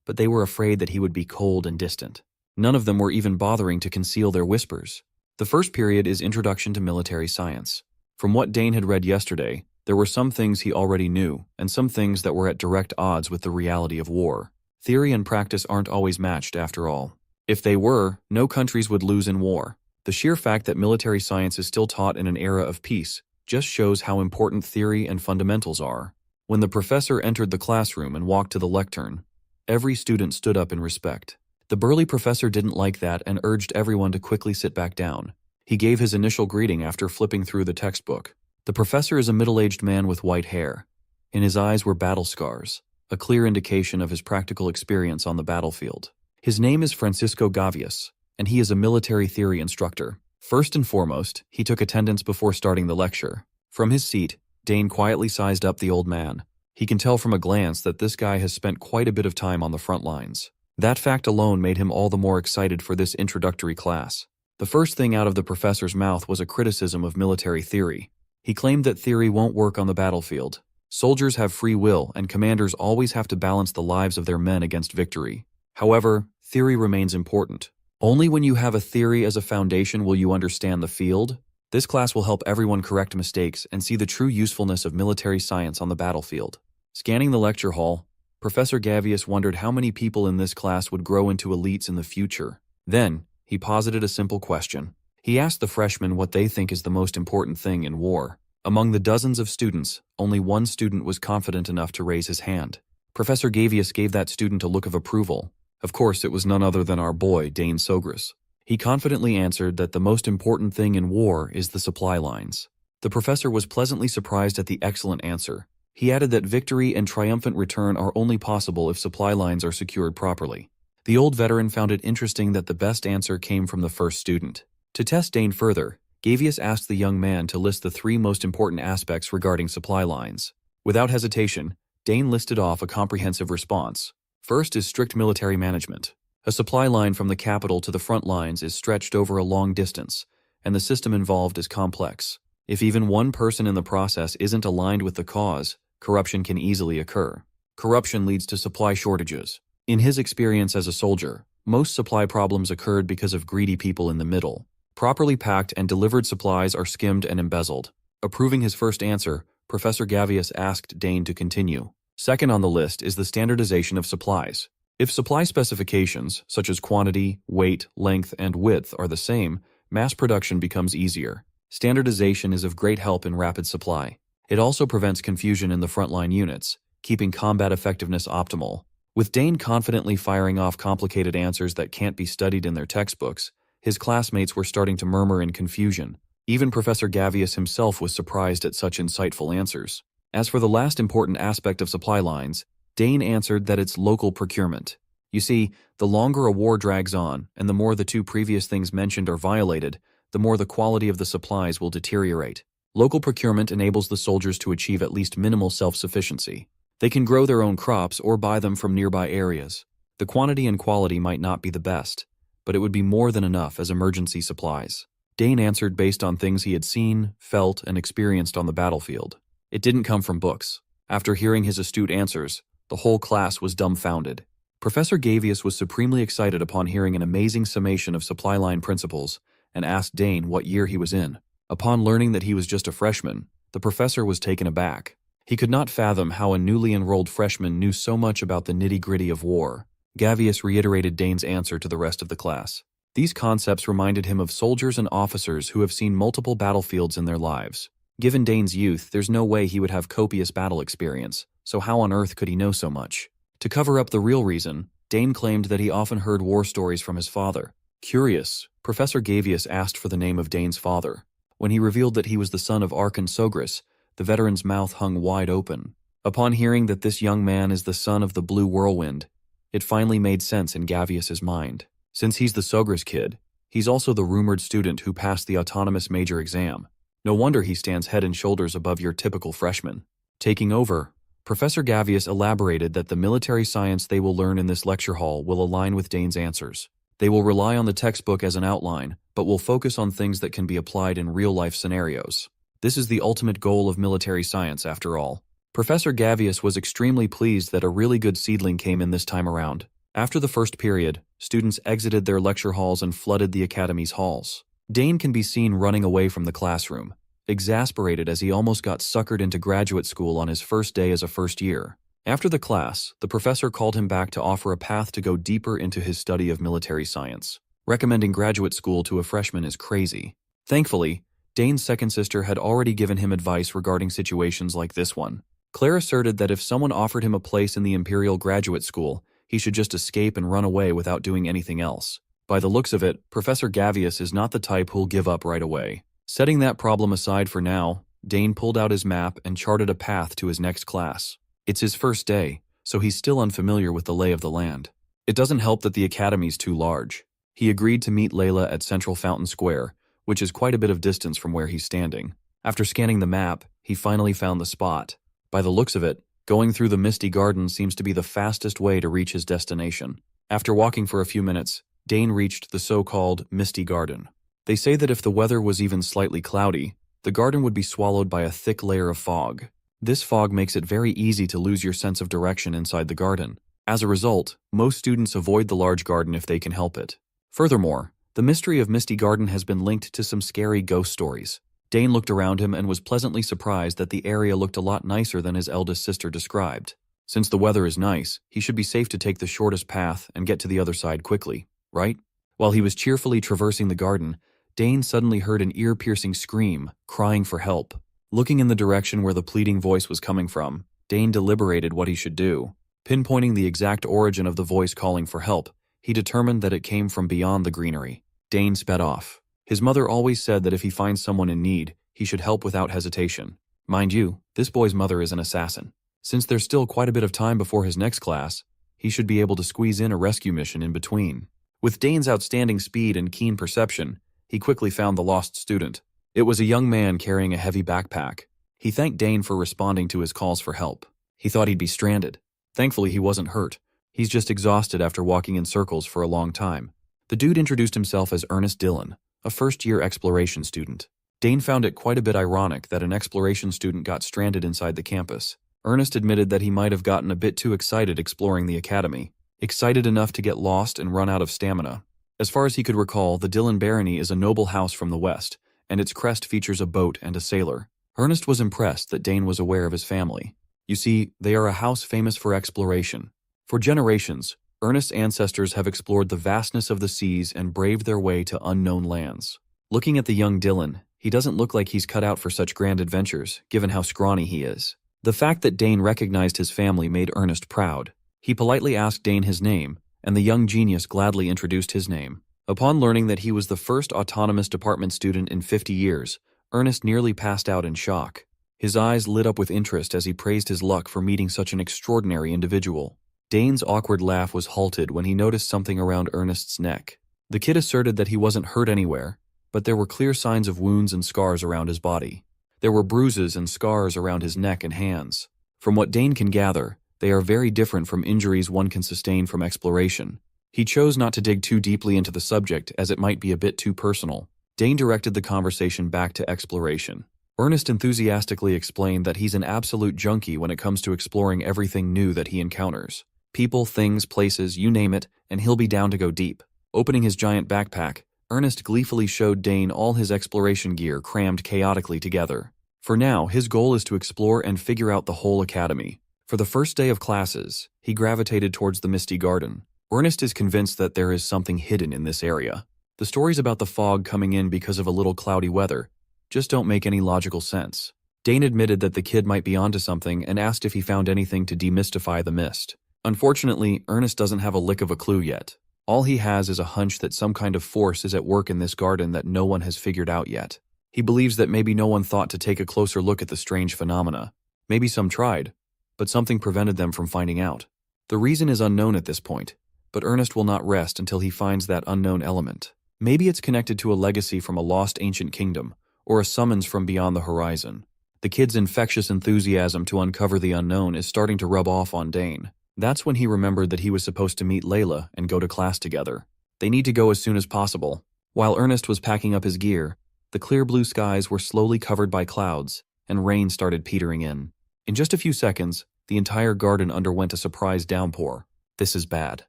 but they were afraid that he would be cold and distant. None of them were even bothering to conceal their whispers. The first period is Introduction to Military Science. From what Dane had read yesterday, there were some things he already knew, and some things that were at direct odds with the reality of war. Theory and practice aren't always matched after all. If they were, no countries would lose in war. The sheer fact that military science is still taught in an era of peace just shows how important theory and fundamentals are. When the professor entered the classroom and walked to the lectern, every student stood up in respect. The burly professor didn't like that and urged everyone to quickly sit back down. He gave his initial greeting after flipping through the textbook. The professor is a middle-aged man with white hair. In his eyes were battle scars, a clear indication of his practical experience on the battlefield. His name is Francisco Gavias, and he is a military theory instructor. First and foremost, he took attendance before starting the lecture. From his seat, Dane quietly sized up the old man. He can tell from a glance that this guy has spent quite a bit of time on the front lines. That fact alone made him all the more excited for this introductory class. The first thing out of the professor's mouth was a criticism of military theory. He claimed that theory won't work on the battlefield. Soldiers have free will, and commanders always have to balance the lives of their men against victory. However, theory remains important. Only when you have a theory as a foundation will you understand the field. This class will help everyone correct mistakes and see the true usefulness of military science on the battlefield. Scanning the lecture hall, Professor Gavias wondered how many people in this class would grow into elites in the future. Then, he posited a simple question. He asked the freshmen what they think is the most important thing in war. Among the dozens of students, only one student was confident enough to raise his hand. Professor Gavius gave that student a look of approval. Of course, it was none other than our boy, Dane Sogris. He confidently answered that the most important thing in war is the supply lines. The professor was pleasantly surprised at the excellent answer. He added that victory and triumphant return are only possible if supply lines are secured properly. The old veteran found it interesting that the best answer came from the first student. To test Dane further, Gavius asked the young man to list the 3 most important aspects regarding supply lines. Without hesitation, Dane listed off a comprehensive response. First is strict military management. A supply line from the capital to the front lines is stretched over a long distance, and the system involved is complex. If even one person in the process isn't aligned with the cause, corruption can easily occur. Corruption leads to supply shortages. In his experience as a soldier, most supply problems occurred because of greedy people in the middle. Properly packed and delivered supplies are skimmed and embezzled. Approving his first answer, Professor Gavius asked Dane to continue. Second on the list is the standardization of supplies. If supply specifications, such as quantity, weight, length, and width, are the same, mass production becomes easier. Standardization is of great help in rapid supply. It also prevents confusion in the frontline units, keeping combat effectiveness optimal. With Dane confidently firing off complicated answers that can't be studied in their textbooks, his classmates were starting to murmur in confusion. Even Professor Gavius himself was surprised at such insightful answers. As for the last important aspect of supply lines, Dane answered that it's local procurement. You see, the longer a war drags on, and the more the 2 previous things mentioned are violated, the more the quality of the supplies will deteriorate. Local procurement enables the soldiers to achieve at least minimal self-sufficiency. They can grow their own crops or buy them from nearby areas. The quantity and quality might not be the best, but it would be more than enough as emergency supplies. Dane answered based on things he had seen, felt, and experienced on the battlefield. It didn't come from books. After hearing his astute answers, the whole class was dumbfounded. Professor Gavius was supremely excited upon hearing an amazing summation of supply line principles and asked Dane what year he was in. Upon learning that he was just a freshman, the professor was taken aback. He could not fathom how a newly enrolled freshman knew so much about the nitty-gritty of war. Gavius reiterated Dane's answer to the rest of the class. These concepts reminded him of soldiers and officers who have seen multiple battlefields in their lives. Given Dane's youth, there's no way he would have copious battle experience, so how on earth could he know so much? To cover up the real reason, Dane claimed that he often heard war stories from his father. Curious, Professor Gavius asked for the name of Dane's father. When he revealed that he was the son of Archon Sogris, the veteran's mouth hung wide open. Upon hearing that this young man is the son of the Blue Whirlwind, it finally made sense in Gavius's mind. Since he's the Sogris kid, he's also the rumored student who passed the autonomous major exam. No wonder he stands head and shoulders above your typical freshman. Taking over, Professor Gavius elaborated that the military science they will learn in this lecture hall will align with Dane's answers. They will rely on the textbook as an outline, but will focus on things that can be applied in real-life scenarios. This is the ultimate goal of military science, after all. Professor Gavius was extremely pleased that a really good seedling came in this time around. After the first period, students exited their lecture halls and flooded the academy's halls. Dane can be seen running away from the classroom, exasperated as he almost got suckered into graduate school on his first day as a first year. After the class, the professor called him back to offer a path to go deeper into his study of military science. Recommending graduate school to a freshman is crazy. Thankfully, Dane's second sister had already given him advice regarding situations like this one. Claire asserted that if someone offered him a place in the Imperial Graduate School, he should just escape and run away without doing anything else. By the looks of it, Professor Gavius is not the type who'll give up right away. Setting that problem aside for now, Dane pulled out his map and charted a path to his next class. It's his first day, so he's still unfamiliar with the lay of the land. It doesn't help that the academy's too large. He agreed to meet Layla at Central Fountain Square, which is quite a bit of distance from where he's standing. After scanning the map, he finally found the spot. By the looks of it, going through the Misty Garden seems to be the fastest way to reach his destination. After walking for a few minutes, Dane reached the so-called Misty Garden. They say that if the weather was even slightly cloudy, the garden would be swallowed by a thick layer of fog. This fog makes it very easy to lose your sense of direction inside the garden. As a result, most students avoid the large garden if they can help it. Furthermore, the mystery of Misty Garden has been linked to some scary ghost stories. Dane looked around him and was pleasantly surprised that the area looked a lot nicer than his eldest sister described. Since the weather is nice, he should be safe to take the shortest path and get to the other side quickly, right? While he was cheerfully traversing the garden, Dane suddenly heard an ear-piercing scream, crying for help. Looking in the direction where the pleading voice was coming from, Dane deliberated what he should do. Pinpointing the exact origin of the voice calling for help, he determined that it came from beyond the greenery. Dane sped off. His mother always said that if he finds someone in need, he should help without hesitation. Mind you, this boy's mother is an assassin. Since there's still quite a bit of time before his next class, he should be able to squeeze in a rescue mission in between. With Dane's outstanding speed and keen perception, he quickly found the lost student. It was a young man carrying a heavy backpack. He thanked Dane for responding to his calls for help. He thought he'd be stranded. Thankfully, he wasn't hurt. He's just exhausted after walking in circles for a long time. The dude introduced himself as Ernest Dillon, a first-year exploration student. Dane found it quite a bit ironic that an exploration student got stranded inside the campus. Ernest admitted that he might have gotten a bit too excited exploring the academy, excited enough to get lost and run out of stamina. As far as he could recall, the Dillon barony is a noble house from the west, and its crest features a boat and a sailor. Ernest was impressed that Dane was aware of his family. You see, they are a house famous for exploration. For generations, Ernest's ancestors have explored the vastness of the seas and braved their way to unknown lands. Looking at the young Dillon, he doesn't look like he's cut out for such grand adventures, given how scrawny he is. The fact that Dane recognized his family made Ernest proud. He politely asked Dane his name, and the young genius gladly introduced his name. Upon learning that he was the first autonomous department student in 50 years, Ernest nearly passed out in shock. His eyes lit up with interest as he praised his luck for meeting such an extraordinary individual. Dane's awkward laugh was halted when he noticed something around Ernest's neck. The kid asserted that he wasn't hurt anywhere, but there were clear signs of wounds and scars around his body. There were bruises and scars around his neck and hands. From what Dane can gather, they are very different from injuries one can sustain from exploration. He chose not to dig too deeply into the subject as it might be a bit too personal. Dane directed the conversation back to exploration. Ernest enthusiastically explained that he's an absolute junkie when it comes to exploring everything new that he encounters. People, things, places, you name it, and he'll be down to go deep. Opening his giant backpack, Ernest gleefully showed Dane all his exploration gear crammed chaotically together. For now, his goal is to explore and figure out the whole academy. For the first day of classes, he gravitated towards the Misty Garden. Ernest is convinced that there is something hidden in this area. The stories about the fog coming in because of a little cloudy weather just don't make any logical sense. Dane admitted that the kid might be onto something and asked if he found anything to demystify the mist. Unfortunately, Ernest doesn't have a lick of a clue yet. All he has is a hunch that some kind of force is at work in this garden that no one has figured out yet. He believes that maybe no one thought to take a closer look at the strange phenomena. Maybe some tried, but something prevented them from finding out. The reason is unknown at this point, but Ernest will not rest until he finds that unknown element. Maybe it's connected to a legacy from a lost ancient kingdom, or a summons from beyond the horizon. The kid's infectious enthusiasm to uncover the unknown is starting to rub off on Dane. That's when he remembered that he was supposed to meet Layla and go to class together. They need to go as soon as possible. While Ernest was packing up his gear, the clear blue skies were slowly covered by clouds, and rain started petering in. In just a few seconds, the entire garden underwent a surprise downpour. This is bad.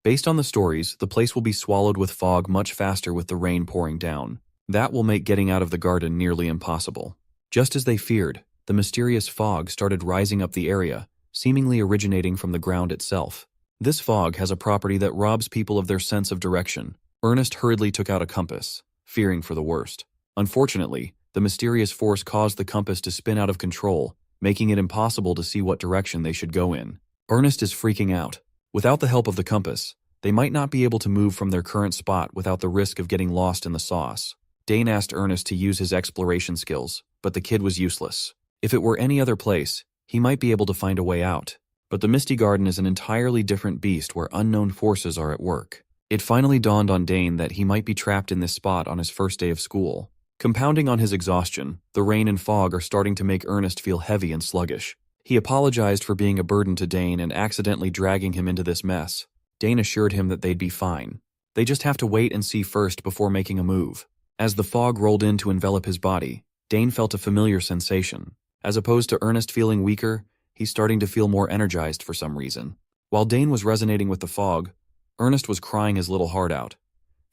Based on the stories, the place will be swallowed with fog much faster with the rain pouring down. That will make getting out of the garden nearly impossible. Just as they feared, the mysterious fog started rising up the area, seemingly originating from the ground itself. This fog has a property that robs people of their sense of direction. Ernest hurriedly took out a compass, fearing for the worst. Unfortunately, the mysterious force caused the compass to spin out of control, making it impossible to see what direction they should go in. Ernest is freaking out. Without the help of the compass, they might not be able to move from their current spot without the risk of getting lost in the sauce. Dane asked Ernest to use his exploration skills, but the kid was useless. If it were any other place, he might be able to find a way out. But the Misty Garden is an entirely different beast where unknown forces are at work. It finally dawned on Dane that he might be trapped in this spot on his first day of school. Compounding on his exhaustion, the rain and fog are starting to make Ernest feel heavy and sluggish. He apologized for being a burden to Dane and accidentally dragging him into this mess. Dane assured him that they'd be fine. They just have to wait and see first before making a move. As the fog rolled in to envelop his body, Dane felt a familiar sensation. As opposed to Ernest feeling weaker, he's starting to feel more energized for some reason. While Dane was resonating with the fog, Ernest was crying his little heart out,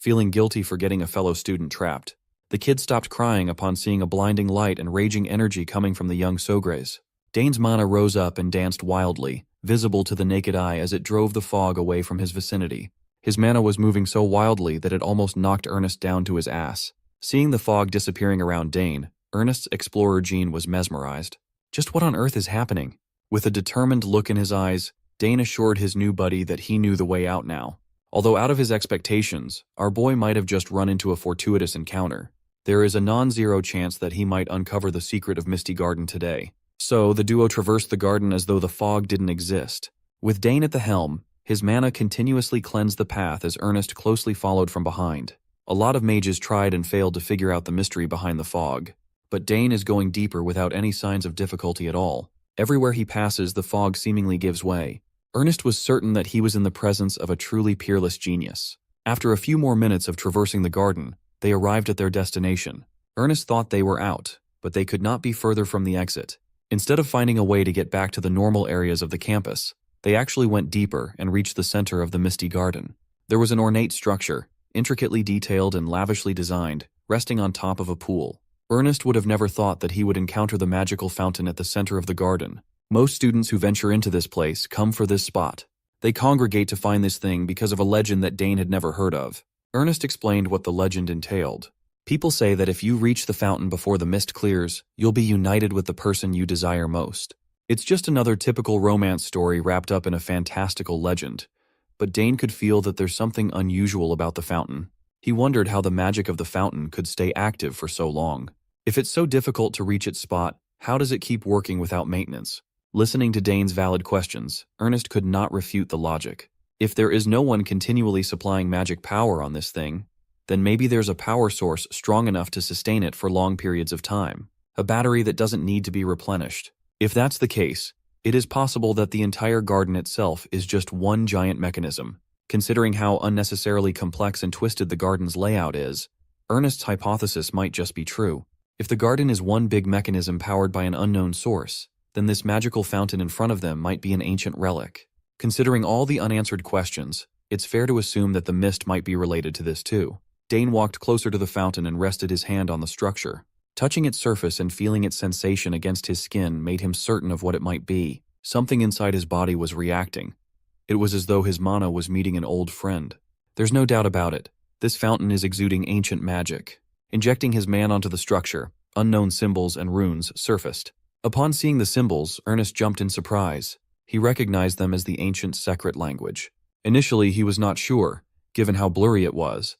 feeling guilty for getting a fellow student trapped. The kid stopped crying upon seeing a blinding light and raging energy coming from the young Sogres. Dane's mana rose up and danced wildly, visible to the naked eye as it drove the fog away from his vicinity. His mana was moving so wildly that it almost knocked Ernest down to his ass. Seeing the fog disappearing around Dane, Ernest's explorer gene was mesmerized. Just what on earth is happening? With a determined look in his eyes, Dane assured his new buddy that he knew the way out now. Although out of his expectations, our boy might have just run into a fortuitous encounter. There is a non-zero chance that he might uncover the secret of Misty Garden today. So, the duo traversed the garden as though the fog didn't exist. With Dane at the helm, his mana continuously cleansed the path as Ernest closely followed from behind. A lot of mages tried and failed to figure out the mystery behind the fog. But Dane is going deeper without any signs of difficulty at all. Everywhere he passes, the fog seemingly gives way. Ernest was certain that he was in the presence of a truly peerless genius. After a few more minutes of traversing the garden, they arrived at their destination. Ernest thought they were out, but they could not be further from the exit. Instead of finding a way to get back to the normal areas of the campus, they actually went deeper and reached the center of the Misty Garden. There was an ornate structure, intricately detailed and lavishly designed, resting on top of a pool. Ernest would have never thought that he would encounter the magical fountain at the center of the garden. Most students who venture into this place come for this spot. They congregate to find this thing because of a legend that Dane had never heard of. Ernest explained what the legend entailed. People say that if you reach the fountain before the mist clears, you'll be united with the person you desire most. It's just another typical romance story wrapped up in a fantastical legend. But Dane could feel that there's something unusual about the fountain. He wondered how the magic of the fountain could stay active for so long. If it's so difficult to reach its spot, how does it keep working without maintenance? Listening to Dane's valid questions, Ernest could not refute the logic. If there is no one continually supplying magic power on this thing, then maybe there's a power source strong enough to sustain it for long periods of time. A battery that doesn't need to be replenished. If that's the case, it is possible that the entire garden itself is just one giant mechanism. Considering how unnecessarily complex and twisted the garden's layout is, Ernest's hypothesis might just be true. If the garden is one big mechanism powered by an unknown source, then this magical fountain in front of them might be an ancient relic. Considering all the unanswered questions, it's fair to assume that the mist might be related to this too. Dane walked closer to the fountain and rested his hand on the structure. Touching its surface and feeling its sensation against his skin made him certain of what it might be. Something inside his body was reacting. It was as though his mana was meeting an old friend. There's no doubt about it. This fountain is exuding ancient magic. Injecting his man onto the structure, unknown symbols and runes surfaced. Upon seeing the symbols, Ernest jumped in surprise. He recognized them as the ancient Secret language. Initially, he was not sure, given how blurry it was.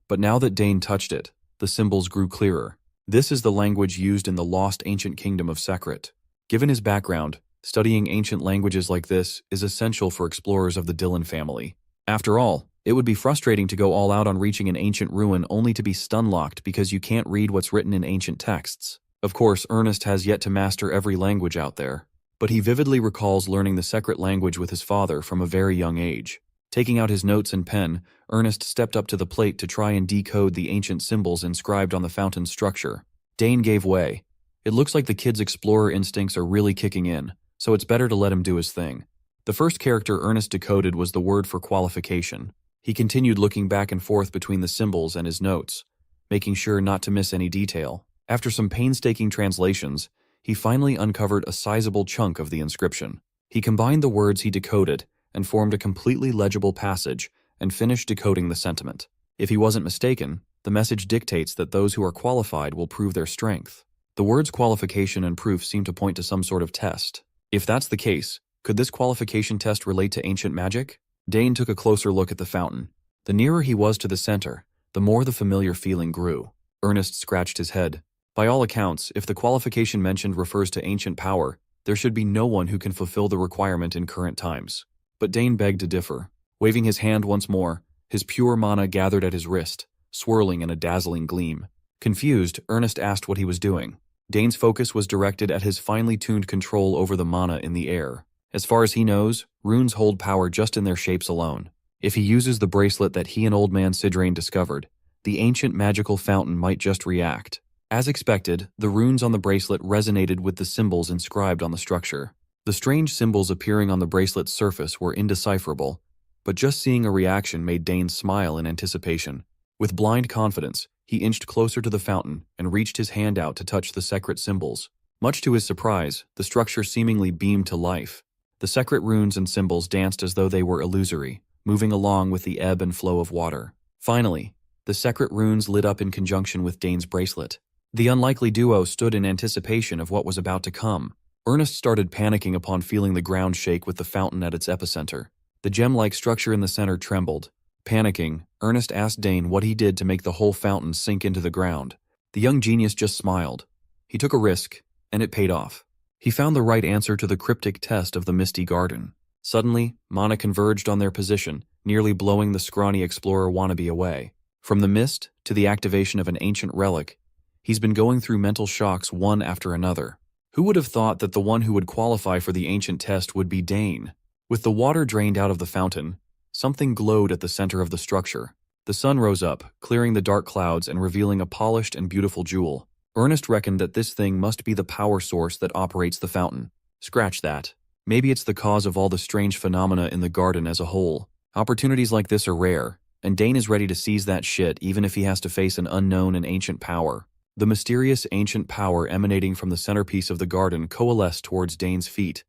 But now that Dane touched it, the symbols grew clearer. This is the language used in the lost ancient kingdom of Secret. Given his background, studying ancient languages like this is essential for explorers of the Dylan family. After all, it would be frustrating to go all out on reaching an ancient ruin only to be stun-locked because you can't read what's written in ancient texts. Of course, Ernest has yet to master every language out there, but he vividly recalls learning the Secret language with his father from a very young age. Taking out his notes and pen, Ernest stepped up to the plate to try and decode the ancient symbols inscribed on the fountain's structure. Dane gave way. It looks like the kid's explorer instincts are really kicking in, so it's better to let him do his thing. The first character Ernest decoded was the word for qualification. He continued looking back and forth between the symbols and his notes, making sure not to miss any detail. After some painstaking translations, he finally uncovered a sizable chunk of the inscription. He combined the words he decoded and formed a completely legible passage and finished decoding the sentiment. If he wasn't mistaken, the message dictates that those who are qualified will prove their strength. The words qualification and proof seem to point to some sort of test. If that's the case, could this qualification test relate to ancient magic? Dane took a closer look at the fountain. The nearer he was to the center, the more the familiar feeling grew. Ernest scratched his head. By all accounts, if the qualification mentioned refers to ancient power, there should be no one who can fulfill the requirement in current times. But Dane begged to differ. Waving his hand once more, his pure mana gathered at his wrist, swirling in a dazzling gleam. Confused, Ernest asked what he was doing. Dane's focus was directed at his finely tuned control over the mana in the air. As far as he knows, runes hold power just in their shapes alone. If he uses the bracelet that he and Old Man Sidrain discovered, the ancient magical fountain might just react. As expected, the runes on the bracelet resonated with the symbols inscribed on the structure. The strange symbols appearing on the bracelet's surface were indecipherable, but just seeing a reaction made Dane smile in anticipation. With blind confidence, he inched closer to the fountain and reached his hand out to touch the Secret symbols. Much to his surprise, the structure seemingly beamed to life. The Secret runes and symbols danced as though they were illusory, moving along with the ebb and flow of water. Finally, the Secret runes lit up in conjunction with Dane's bracelet. The unlikely duo stood in anticipation of what was about to come. Ernest started panicking upon feeling the ground shake with the fountain at its epicenter. The gem-like structure in the center trembled. Panicking, Ernest asked Dane what he did to make the whole fountain sink into the ground. The young genius just smiled. He took a risk, and it paid off. He found the right answer to the cryptic test of the misty garden. Suddenly, mana converged on their position, nearly blowing the scrawny explorer wannabe away. From the mist to the activation of an ancient relic, he's been going through mental shocks one after another. Who would have thought that the one who would qualify for the ancient test would be Dane? With the water drained out of the fountain, something glowed at the center of the structure. The sun rose up, clearing the dark clouds and revealing a polished and beautiful jewel. Ernest reckoned that this thing must be the power source that operates the fountain. Scratch that. Maybe it's the cause of all the strange phenomena in the garden as a whole. Opportunities like this are rare, and Dane is ready to seize that shit even if he has to face an unknown and ancient power. The mysterious ancient power emanating from the centerpiece of the garden coalesced towards Dane's feet,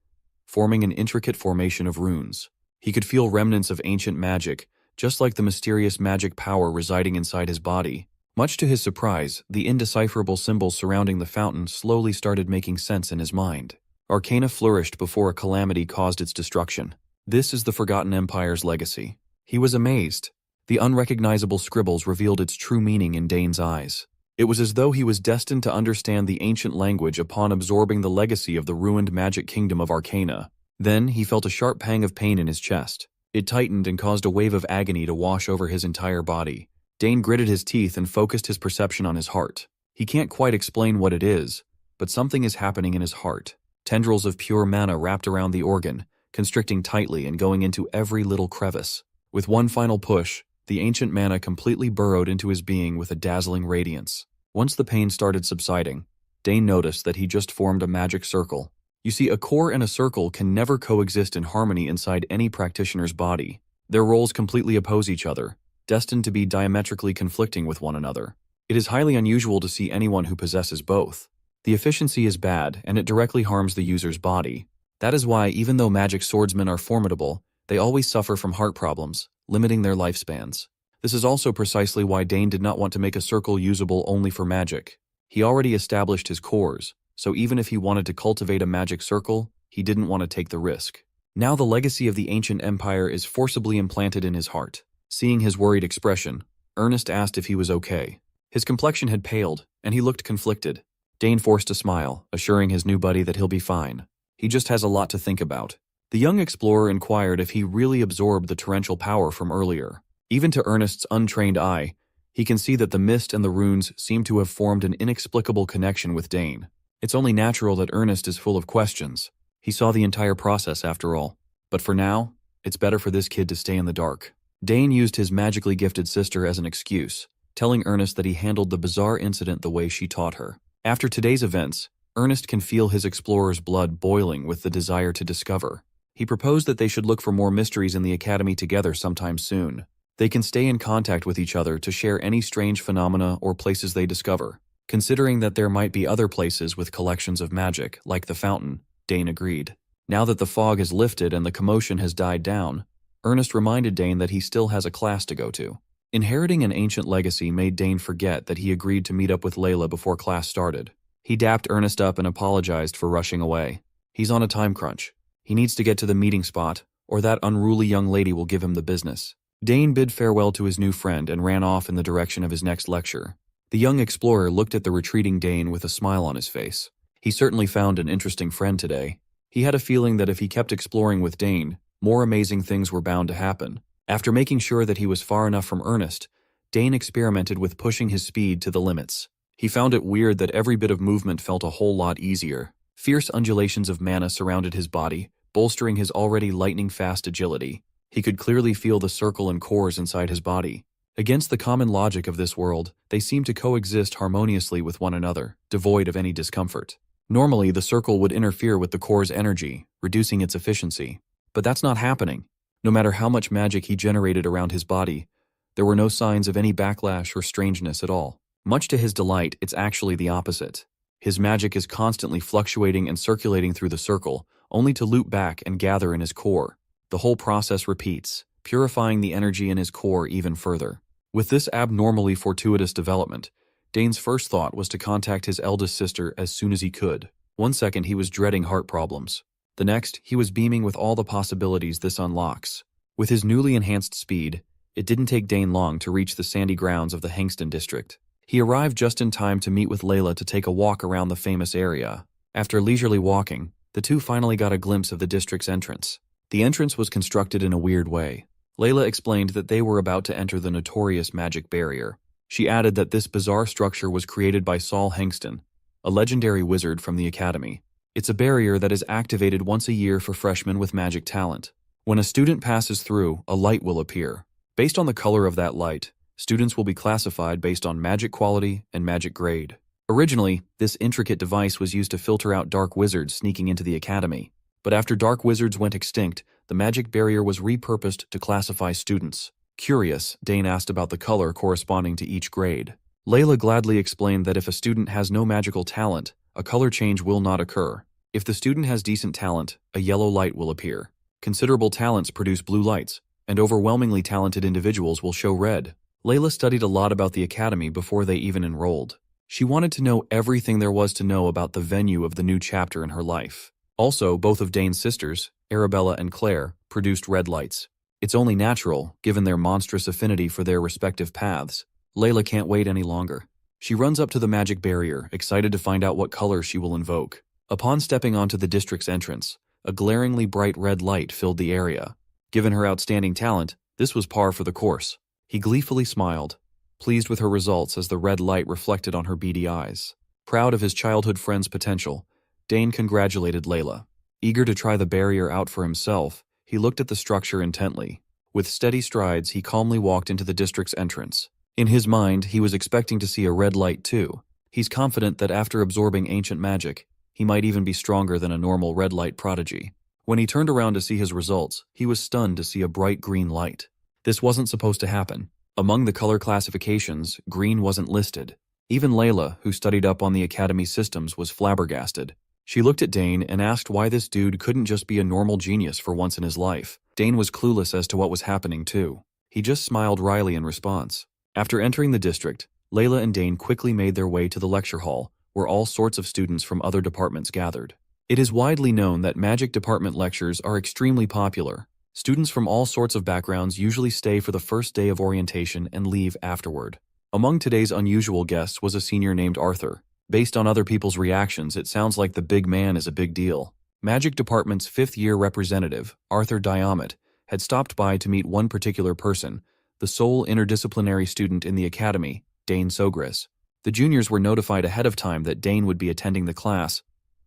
forming an intricate formation of runes. He could feel remnants of ancient magic, just like the mysterious magic power residing inside his body. Much to his surprise, the indecipherable symbols surrounding the fountain slowly started making sense in his mind. Arcana flourished before a calamity caused its destruction. This is the Forgotten Empire's legacy. He was amazed. The unrecognizable scribbles revealed its true meaning in Dane's eyes. It was as though he was destined to understand the ancient language upon absorbing the legacy of the ruined magic kingdom of Arcana. Then he felt a sharp pang of pain in his chest. It tightened and caused a wave of agony to wash over his entire body. Dane gritted his teeth and focused his perception on his heart. He can't quite explain what it is, but something is happening in his heart. Tendrils of pure mana wrapped around the organ, constricting tightly and going into every little crevice. With one final push, the ancient mana completely burrowed into his being with a dazzling radiance. Once the pain started subsiding, Dane noticed that he just formed a magic circle. You see, a core and a circle can never coexist in harmony inside any practitioner's body. Their roles completely oppose each other, destined to be diametrically conflicting with one another. It is highly unusual to see anyone who possesses both. The efficiency is bad, and it directly harms the user's body. That is why, even though magic swordsmen are formidable, they always suffer from heart problems, limiting their lifespans. This is also precisely why Dane did not want to make a circle usable only for magic. He already established his cores, so even if he wanted to cultivate a magic circle, he didn't want to take the risk. Now the legacy of the ancient empire is forcibly implanted in his heart. Seeing his worried expression, Ernest asked if he was okay. His complexion had paled, and he looked conflicted. Dane forced a smile, assuring his new buddy that he'll be fine. He just has a lot to think about. The young explorer inquired if he really absorbed the torrential power from earlier. Even to Ernest's untrained eye, he can see that the mist and the runes seem to have formed an inexplicable connection with Dane. It's only natural that Ernest is full of questions. He saw the entire process after all. But for now, it's better for this kid to stay in the dark. Dane used his magically gifted sister as an excuse, telling Ernest that he handled the bizarre incident the way she taught her. After today's events, Ernest can feel his explorer's blood boiling with the desire to discover. He proposed that they should look for more mysteries in the academy together sometime soon. They can stay in contact with each other to share any strange phenomena or places they discover. Considering that there might be other places with collections of magic, like the fountain, Dane agreed. Now that the fog has lifted and the commotion has died down, Ernest reminded Dane that he still has a class to go to. Inheriting an ancient legacy made Dane forget that he agreed to meet up with Layla before class started. He dapped Ernest up and apologized for rushing away. He's on a time crunch. He needs to get to the meeting spot, or that unruly young lady will give him the business. Dane bid farewell to his new friend and ran off in the direction of his next lecture. The young explorer looked at the retreating Dane with a smile on his face. He certainly found an interesting friend today. He had a feeling that if he kept exploring with Dane, more amazing things were bound to happen. After making sure that he was far enough from Ernest, Dane experimented with pushing his speed to the limits. He found it weird that every bit of movement felt a whole lot easier. Fierce undulations of mana surrounded his body, bolstering his already lightning-fast agility. He could clearly feel the circle and cores inside his body. Against the common logic of this world, they seemed to coexist harmoniously with one another, devoid of any discomfort. Normally, the circle would interfere with the core's energy, reducing its efficiency. But that's not happening. No matter how much magic he generated around his body, there were no signs of any backlash or strangeness at all. Much to his delight, it's actually the opposite. His magic is constantly fluctuating and circulating through the circle, only to loop back and gather in his core. The whole process repeats, purifying the energy in his core even further. With this abnormally fortuitous development, Dane's first thought was to contact his eldest sister as soon as he could. One second he was dreading heart problems. The next, he was beaming with all the possibilities this unlocks. With his newly enhanced speed, it didn't take Dane long to reach the sandy grounds of the Hangston district. He arrived just in time to meet with Layla to take a walk around the famous area. After leisurely walking, the two finally got a glimpse of the district's entrance. The entrance was constructed in a weird way. Layla explained that they were about to enter the notorious magic barrier. She added that this bizarre structure was created by Saul Hangston, a legendary wizard from the academy. It's a barrier that is activated once a year for freshmen with magic talent. When a student passes through, a light will appear. Based on the color of that light, students will be classified based on magic quality and magic grade. Originally, this intricate device was used to filter out dark wizards sneaking into the academy. But after dark wizards went extinct, the magic barrier was repurposed to classify students. Curious, Dane asked about the color corresponding to each grade. Layla gladly explained that if a student has no magical talent, a color change will not occur. If the student has decent talent, a yellow light will appear. Considerable talents produce blue lights, and overwhelmingly talented individuals will show red. Layla studied a lot about the academy before they even enrolled. She wanted to know everything there was to know about the venue of the new chapter in her life. Also, both of Dane's sisters, Arabella and Claire, produced red lights. It's only natural, given their monstrous affinity for their respective paths. Layla can't wait any longer. She runs up to the magic barrier, excited to find out what color she will invoke. Upon stepping onto the district's entrance, a glaringly bright red light filled the area. Given her outstanding talent, this was par for the course. He gleefully smiled, pleased with her results as the red light reflected on her beady eyes. Proud of his childhood friend's potential, Dane congratulated Layla. Eager to try the barrier out for himself, he looked at the structure intently. With steady strides, he calmly walked into the district's entrance. In his mind, he was expecting to see a red light too. He's confident that after absorbing ancient magic, he might even be stronger than a normal red light prodigy. When he turned around to see his results, he was stunned to see a bright green light. This wasn't supposed to happen. Among the color classifications, green wasn't listed. Even Layla, who studied up on the academy systems, was flabbergasted. She looked at Dane and asked why this dude couldn't just be a normal genius for once in his life. Dane was clueless as to what was happening too. He just smiled wryly in response. After entering the district, Layla and Dane quickly made their way to the lecture hall, where all sorts of students from other departments gathered. It is widely known that magic department lectures are extremely popular. Students from all sorts of backgrounds usually stay for the first day of orientation and leave afterward. Among today's unusual guests was a senior named Arthur. Based on other people's reactions, it sounds like the big man is a big deal. Magic Department's fifth-year representative, Arthur Diomet, had stopped by to meet one particular person, the sole interdisciplinary student in the academy, Dane Sogris. The juniors were notified ahead of time that Dane would be attending the class,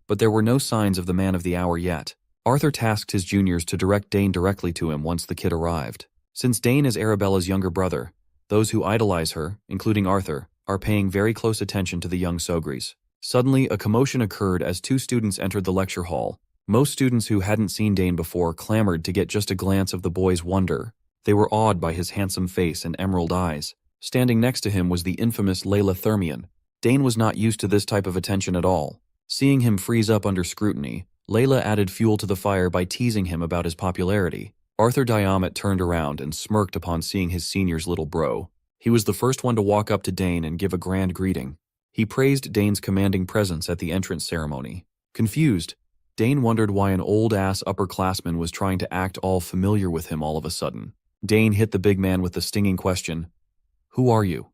but there were no signs of the man of the hour yet. Arthur tasked his juniors to direct Dane directly to him once the kid arrived. Since Dane is Arabella's younger brother, those who idolize her, including Arthur, are paying very close attention to the young Sogris. Suddenly, a commotion occurred as two students entered the lecture hall. Most students who hadn't seen Dane before clamored to get just a glance of the boy's wonder. They were awed by his handsome face and emerald eyes. Standing next to him was the infamous Layla Thermion. Dane was not used to this type of attention at all. Seeing him freeze up under scrutiny, Layla added fuel to the fire by teasing him about his popularity. Arthur Diomet turned around and smirked upon seeing his senior's little bro. He was the first one to walk up to Dane and give a grand greeting. He praised Dane's commanding presence at the entrance ceremony. Confused, Dane wondered why an old-ass upperclassman was trying to act all familiar with him all of a sudden. Dane hit the big man with the stinging question, "Who are you?"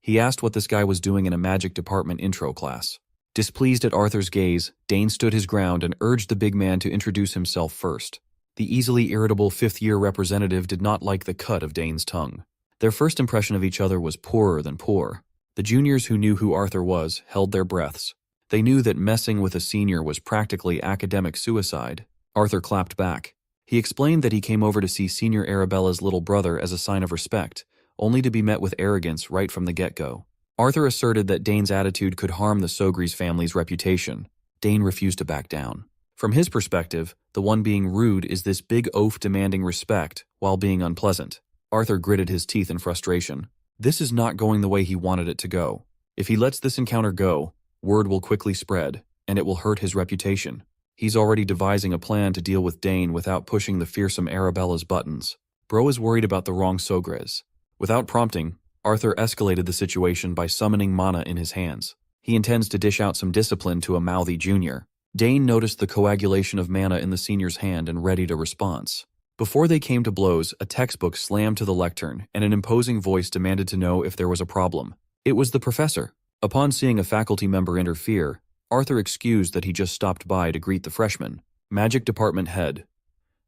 He asked what this guy was doing in a magic department intro class. Displeased at Arthur's gaze, Dane stood his ground and urged the big man to introduce himself first. The easily irritable fifth-year representative did not like the cut of Dane's tongue. Their first impression of each other was poorer than poor. The juniors who knew who Arthur was held their breaths. They knew that messing with a senior was practically academic suicide. Arthur clapped back. He explained that he came over to see Senior Arabella's little brother as a sign of respect, only to be met with arrogance right from the get-go. Arthur asserted that Dane's attitude could harm the Sogris family's reputation. Dane refused to back down. From his perspective, the one being rude is this big oaf demanding respect while being unpleasant. Arthur gritted his teeth in frustration. This is not going the way he wanted it to go. If he lets this encounter go, word will quickly spread, and it will hurt his reputation. He's already devising a plan to deal with Dane without pushing the fearsome Arabella's buttons. Bro is worried about the wrong Sogres. Without prompting, Arthur escalated the situation by summoning mana in his hands. He intends to dish out some discipline to a mouthy junior. Dane noticed the coagulation of mana in the senior's hand and readied a response. Before they came to blows, a textbook slammed to the lectern, and an imposing voice demanded to know if there was a problem. It was the professor. Upon seeing a faculty member interfere, Arthur excused that he just stopped by to greet the freshman. Magic Department Head.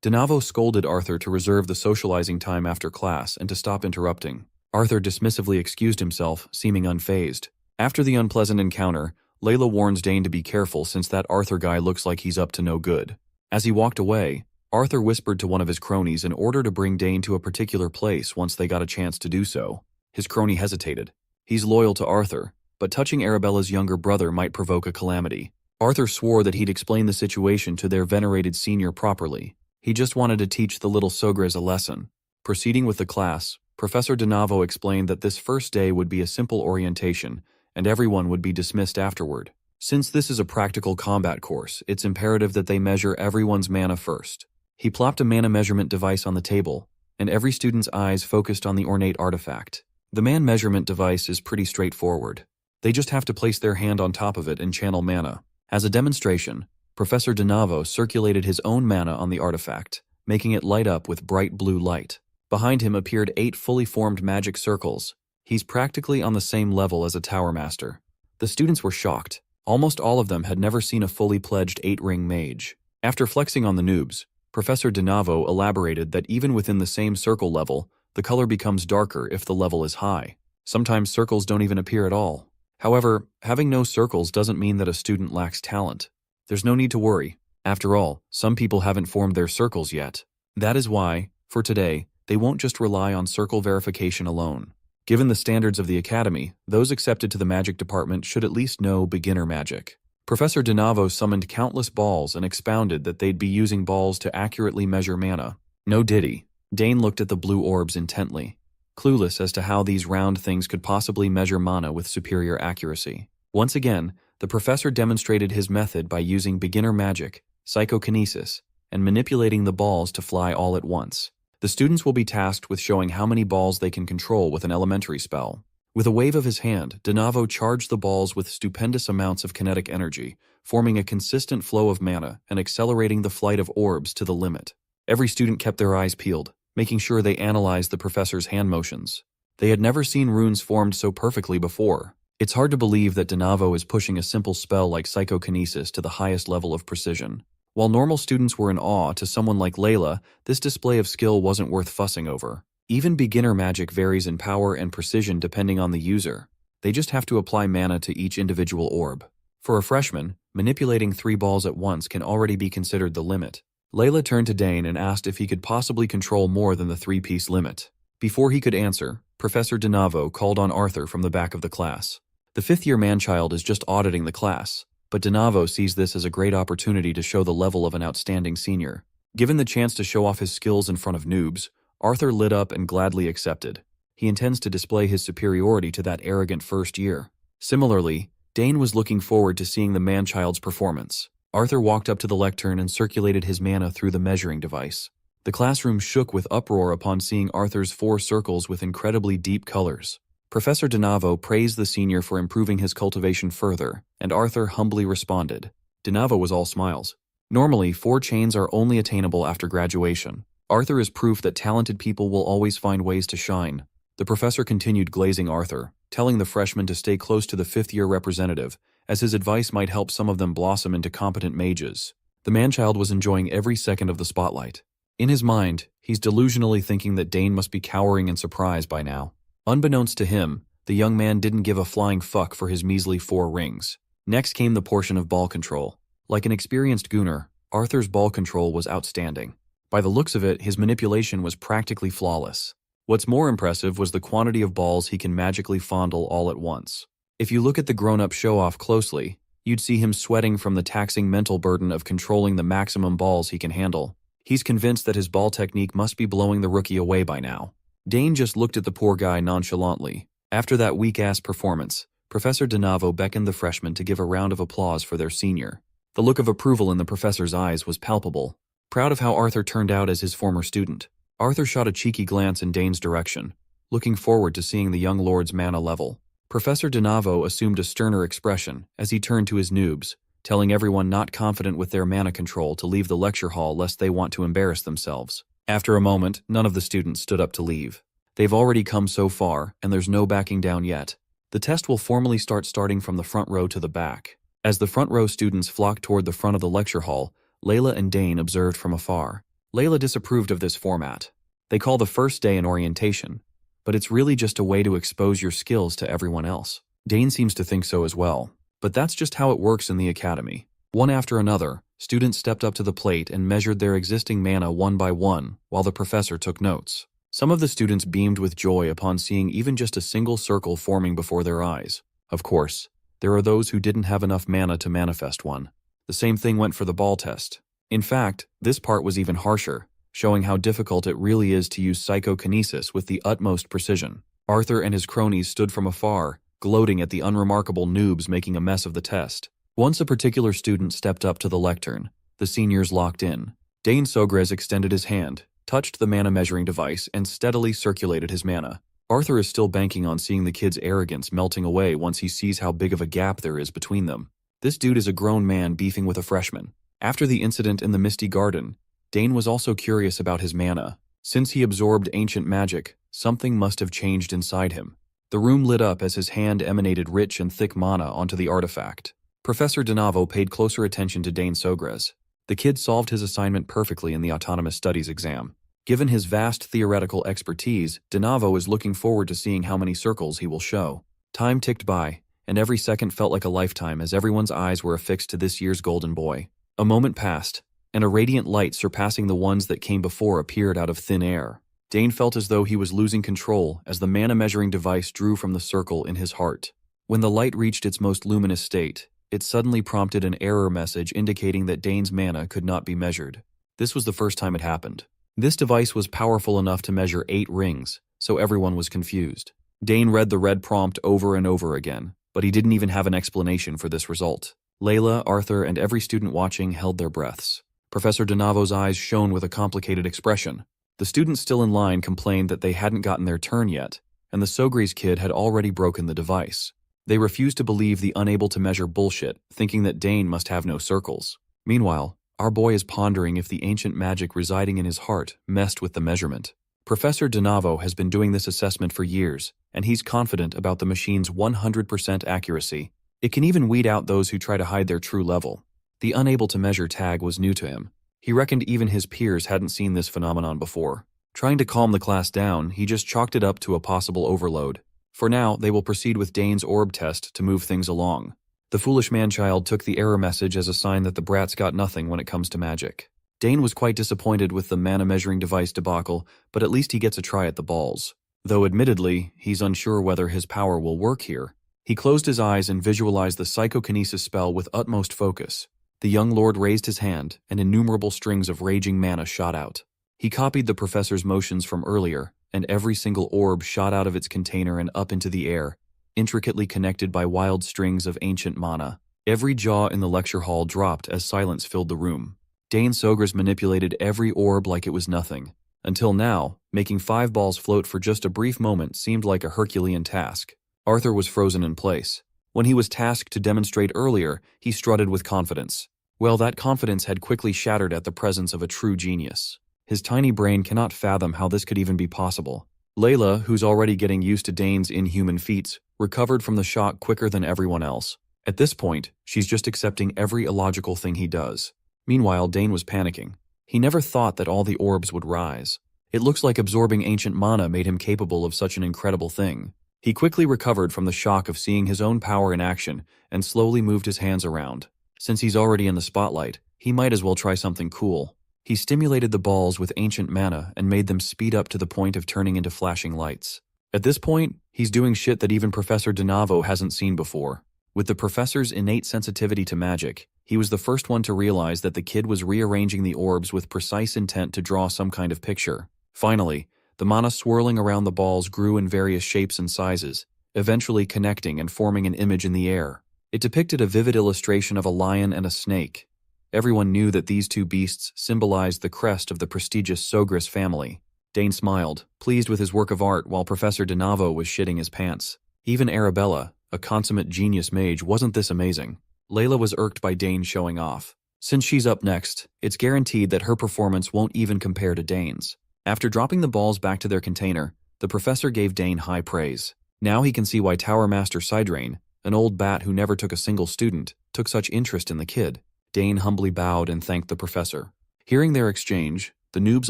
DeNavo scolded Arthur to reserve the socializing time after class and to stop interrupting. Arthur dismissively excused himself, seeming unfazed. After the unpleasant encounter, Layla warns Dane to be careful since that Arthur guy looks like he's up to no good. As he walked away, Arthur whispered to one of his cronies in order to bring Dane to a particular place once they got a chance to do so. His crony hesitated. He's loyal to Arthur, but touching Arabella's younger brother might provoke a calamity. Arthur swore that he'd explain the situation to their venerated senior properly. He just wanted to teach the little Sogres a lesson. Proceeding with the class, Professor DeNavo explained that this first day would be a simple orientation, and everyone would be dismissed afterward. Since this is a practical combat course, it's imperative that they measure everyone's mana first. He plopped a mana measurement device on the table, and every student's eyes focused on the ornate artifact. The mana measurement device is pretty straightforward. They just have to place their hand on top of it and channel mana. As a demonstration, Professor DeNavo circulated his own mana on the artifact, making it light up with bright blue light. Behind him appeared 8 fully formed magic circles. He's practically on the same level as a Tower Master. The students were shocked. Almost all of them had never seen a fully pledged 8-ring mage. After flexing on the noobs, Professor DeNavo elaborated that even within the same circle level, the color becomes darker if the level is high. Sometimes circles don't even appear at all. However, having no circles doesn't mean that a student lacks talent. There's no need to worry. After all, some people haven't formed their circles yet. That is why, for today, they won't just rely on circle verification alone. Given the standards of the Academy, those accepted to the Magic Department should at least know beginner magic. Professor DeNavo summoned countless balls and expounded that they'd be using balls to accurately measure mana. No diddy. Dane looked at the blue orbs intently, clueless as to how these round things could possibly measure mana with superior accuracy. Once again, the professor demonstrated his method by using beginner magic, psychokinesis, and manipulating the balls to fly all at once. The students will be tasked with showing how many balls they can control with an elementary spell. With a wave of his hand, DeNavo charged the balls with stupendous amounts of kinetic energy, forming a consistent flow of mana and accelerating the flight of orbs to the limit. Every student kept their eyes peeled, making sure they analyzed the professor's hand motions. They had never seen runes formed so perfectly before. It's hard to believe that DeNavo is pushing a simple spell like psychokinesis to the highest level of precision. While normal students were in awe, to someone like Layla, this display of skill wasn't worth fussing over. Even beginner magic varies in power and precision depending on the user. They just have to apply mana to each individual orb. For a freshman, manipulating 3 balls at once can already be considered the limit. Layla turned to Dane and asked if he could possibly control more than the 3-piece limit. Before he could answer, Professor DeNavo called on Arthur from the back of the class. The 5th-year manchild is just auditing the class, but DeNavo sees this as a great opportunity to show the level of an outstanding senior. Given the chance to show off his skills in front of noobs, Arthur lit up and gladly accepted. He intends to display his superiority to that arrogant first year. Similarly, Dane was looking forward to seeing the manchild's performance. Arthur walked up to the lectern and circulated his mana through the measuring device. The classroom shook with uproar upon seeing Arthur's 4 circles with incredibly deep colors. Professor DeNavo praised the senior for improving his cultivation further, and Arthur humbly responded. DeNavo was all smiles. Normally, 4 chains are only attainable after graduation. Arthur is proof that talented people will always find ways to shine. The professor continued glazing Arthur, telling the freshman to stay close to the 5th-year representative, as his advice might help some of them blossom into competent mages. The manchild was enjoying every second of the spotlight. In his mind, he's delusionally thinking that Dane must be cowering in surprise by now. Unbeknownst to him, the young man didn't give a flying fuck for his measly 4 rings. Next came the portion of ball control. Like an experienced gooner, Arthur's ball control was outstanding. By the looks of it, his manipulation was practically flawless. What's more impressive was the quantity of balls he can magically fondle all at once. If you look at the grown-up show-off closely, you'd see him sweating from the taxing mental burden of controlling the maximum balls he can handle. He's convinced that his ball technique must be blowing the rookie away by now. Dane just looked at the poor guy nonchalantly. After that weak-ass performance, Professor DeNavo beckoned the freshmen to give a round of applause for their senior. The look of approval in the professor's eyes was palpable. Proud of how Arthur turned out as his former student, Arthur shot a cheeky glance in Dane's direction. looking forward to seeing the young lord's mana level. Professor Donavo assumed a sterner expression as he turned to his noobs, telling everyone not confident with their mana control to leave the lecture hall lest they want to embarrass themselves. After a moment, none of the students stood up to leave. They've already come so far, and there's no backing down yet. The test will formally starting from the front row to the back. As the front row students flocked toward the front of the lecture hall, Layla and Dane observed from afar. Layla disapproved of this format. They call the first day an orientation, but it's really just a way to expose your skills to everyone else. Dane seems to think so as well. But that's just how it works in the academy. One after another, students stepped up to the plate and measured their existing mana one by one while the professor took notes. Some of the students beamed with joy upon seeing even just a single circle forming before their eyes. Of course, there are those who didn't have enough mana to manifest one. The same thing went for the ball test. In fact, this part was even harsher, showing how difficult it really is to use psychokinesis with the utmost precision. Arthur and his cronies stood from afar, gloating at the unremarkable noobs making a mess of the test. Once a particular student stepped up to the lectern, the seniors locked in. Dane Sogres extended his hand, touched the mana measuring device, and steadily circulated his mana. Arthur is still banking on seeing the kid's arrogance melting away once he sees how big of a gap there is between them. This dude is a grown man beefing with a freshman. After the incident in the Misty Garden, Dane was also curious about his mana. Since he absorbed ancient magic, something must have changed inside him. The room lit up as his hand emanated rich and thick mana onto the artifact. Professor Donavo paid closer attention to Dane Sogres. The kid solved his assignment perfectly in the Autonomous Studies exam. Given his vast theoretical expertise, Donavo is looking forward to seeing how many circles he will show. Time ticked by, and every second felt like a lifetime as everyone's eyes were affixed to this year's golden boy. A moment passed, and a radiant light surpassing the ones that came before appeared out of thin air. Dane felt as though he was losing control as the mana measuring device drew from the circle in his heart. When the light reached its most luminous state, it suddenly prompted an error message indicating that Dane's mana could not be measured. This was the first time it happened. This device was powerful enough to measure 8 rings, so everyone was confused. Dane read the red prompt over and over again, but he didn't even have an explanation for this result. Layla, Arthur, and every student watching held their breaths. Professor Donavo's eyes shone with a complicated expression. The students still in line complained that they hadn't gotten their turn yet, and the Sogres kid had already broken the device. They refused to believe the unable to measure bullshit, thinking that Dane must have no circles. Meanwhile, our boy is pondering if the ancient magic residing in his heart messed with the measurement. Professor Donavo has been doing this assessment for years, and he's confident about the machine's 100% accuracy. It can even weed out those who try to hide their true level. The unable to measure tag was new to him. He reckoned even his peers hadn't seen this phenomenon before. Trying to calm the class down, he just chalked it up to a possible overload. For now, they will proceed with Dane's orb test to move things along. The foolish man-child took the error message as a sign that the brats got nothing when it comes to magic. Dane was quite disappointed with the mana measuring device debacle, but at least he gets a try at the balls. Though admittedly, he's unsure whether his power will work here. He closed his eyes and visualized the psychokinesis spell with utmost focus. The young lord raised his hand, and innumerable strings of raging mana shot out. He copied the professor's motions from earlier, and every single orb shot out of its container and up into the air, intricately connected by wild strings of ancient mana. Every jaw in the lecture hall dropped as silence filled the room. Dane Sogres manipulated every orb like it was nothing. Until now, making 5 balls float for just a brief moment seemed like a Herculean task. Arthur was frozen in place. When he was tasked to demonstrate earlier, he strutted with confidence. Well, that confidence had quickly shattered at the presence of a true genius. His tiny brain cannot fathom how this could even be possible. Layla, who's already getting used to Dane's inhuman feats, recovered from the shock quicker than everyone else. At this point, she's just accepting every illogical thing he does. Meanwhile, Dane was panicking. He never thought that all the orbs would rise. It looks like absorbing ancient mana made him capable of such an incredible thing. He quickly recovered from the shock of seeing his own power in action and slowly moved his hands around. Since he's already in the spotlight, he might as well try something cool. He stimulated the balls with ancient mana and made them speed up to the point of turning into flashing lights. At this point, he's doing shit that even Professor Donavo hasn't seen before. With the professor's innate sensitivity to magic, he was the first one to realize that the kid was rearranging the orbs with precise intent to draw some kind of picture. Finally, the mana swirling around the balls grew in various shapes and sizes, eventually connecting and forming an image in the air. It depicted a vivid illustration of a lion and a snake. Everyone knew that these two beasts symbolized the crest of the prestigious Sogres family. Dane smiled, pleased with his work of art while Professor DeNavo was shitting his pants. Even Arabella, a consummate genius mage, wasn't this amazing. Layla was irked by Dane showing off. Since she's up next, it's guaranteed that her performance won't even compare to Dane's. After dropping the balls back to their container, the professor gave Dane high praise. Now he can see why Tower Master Sidrain, an old bat who never took a single student, took such interest in the kid. Dane humbly bowed and thanked the professor. Hearing their exchange, the noobs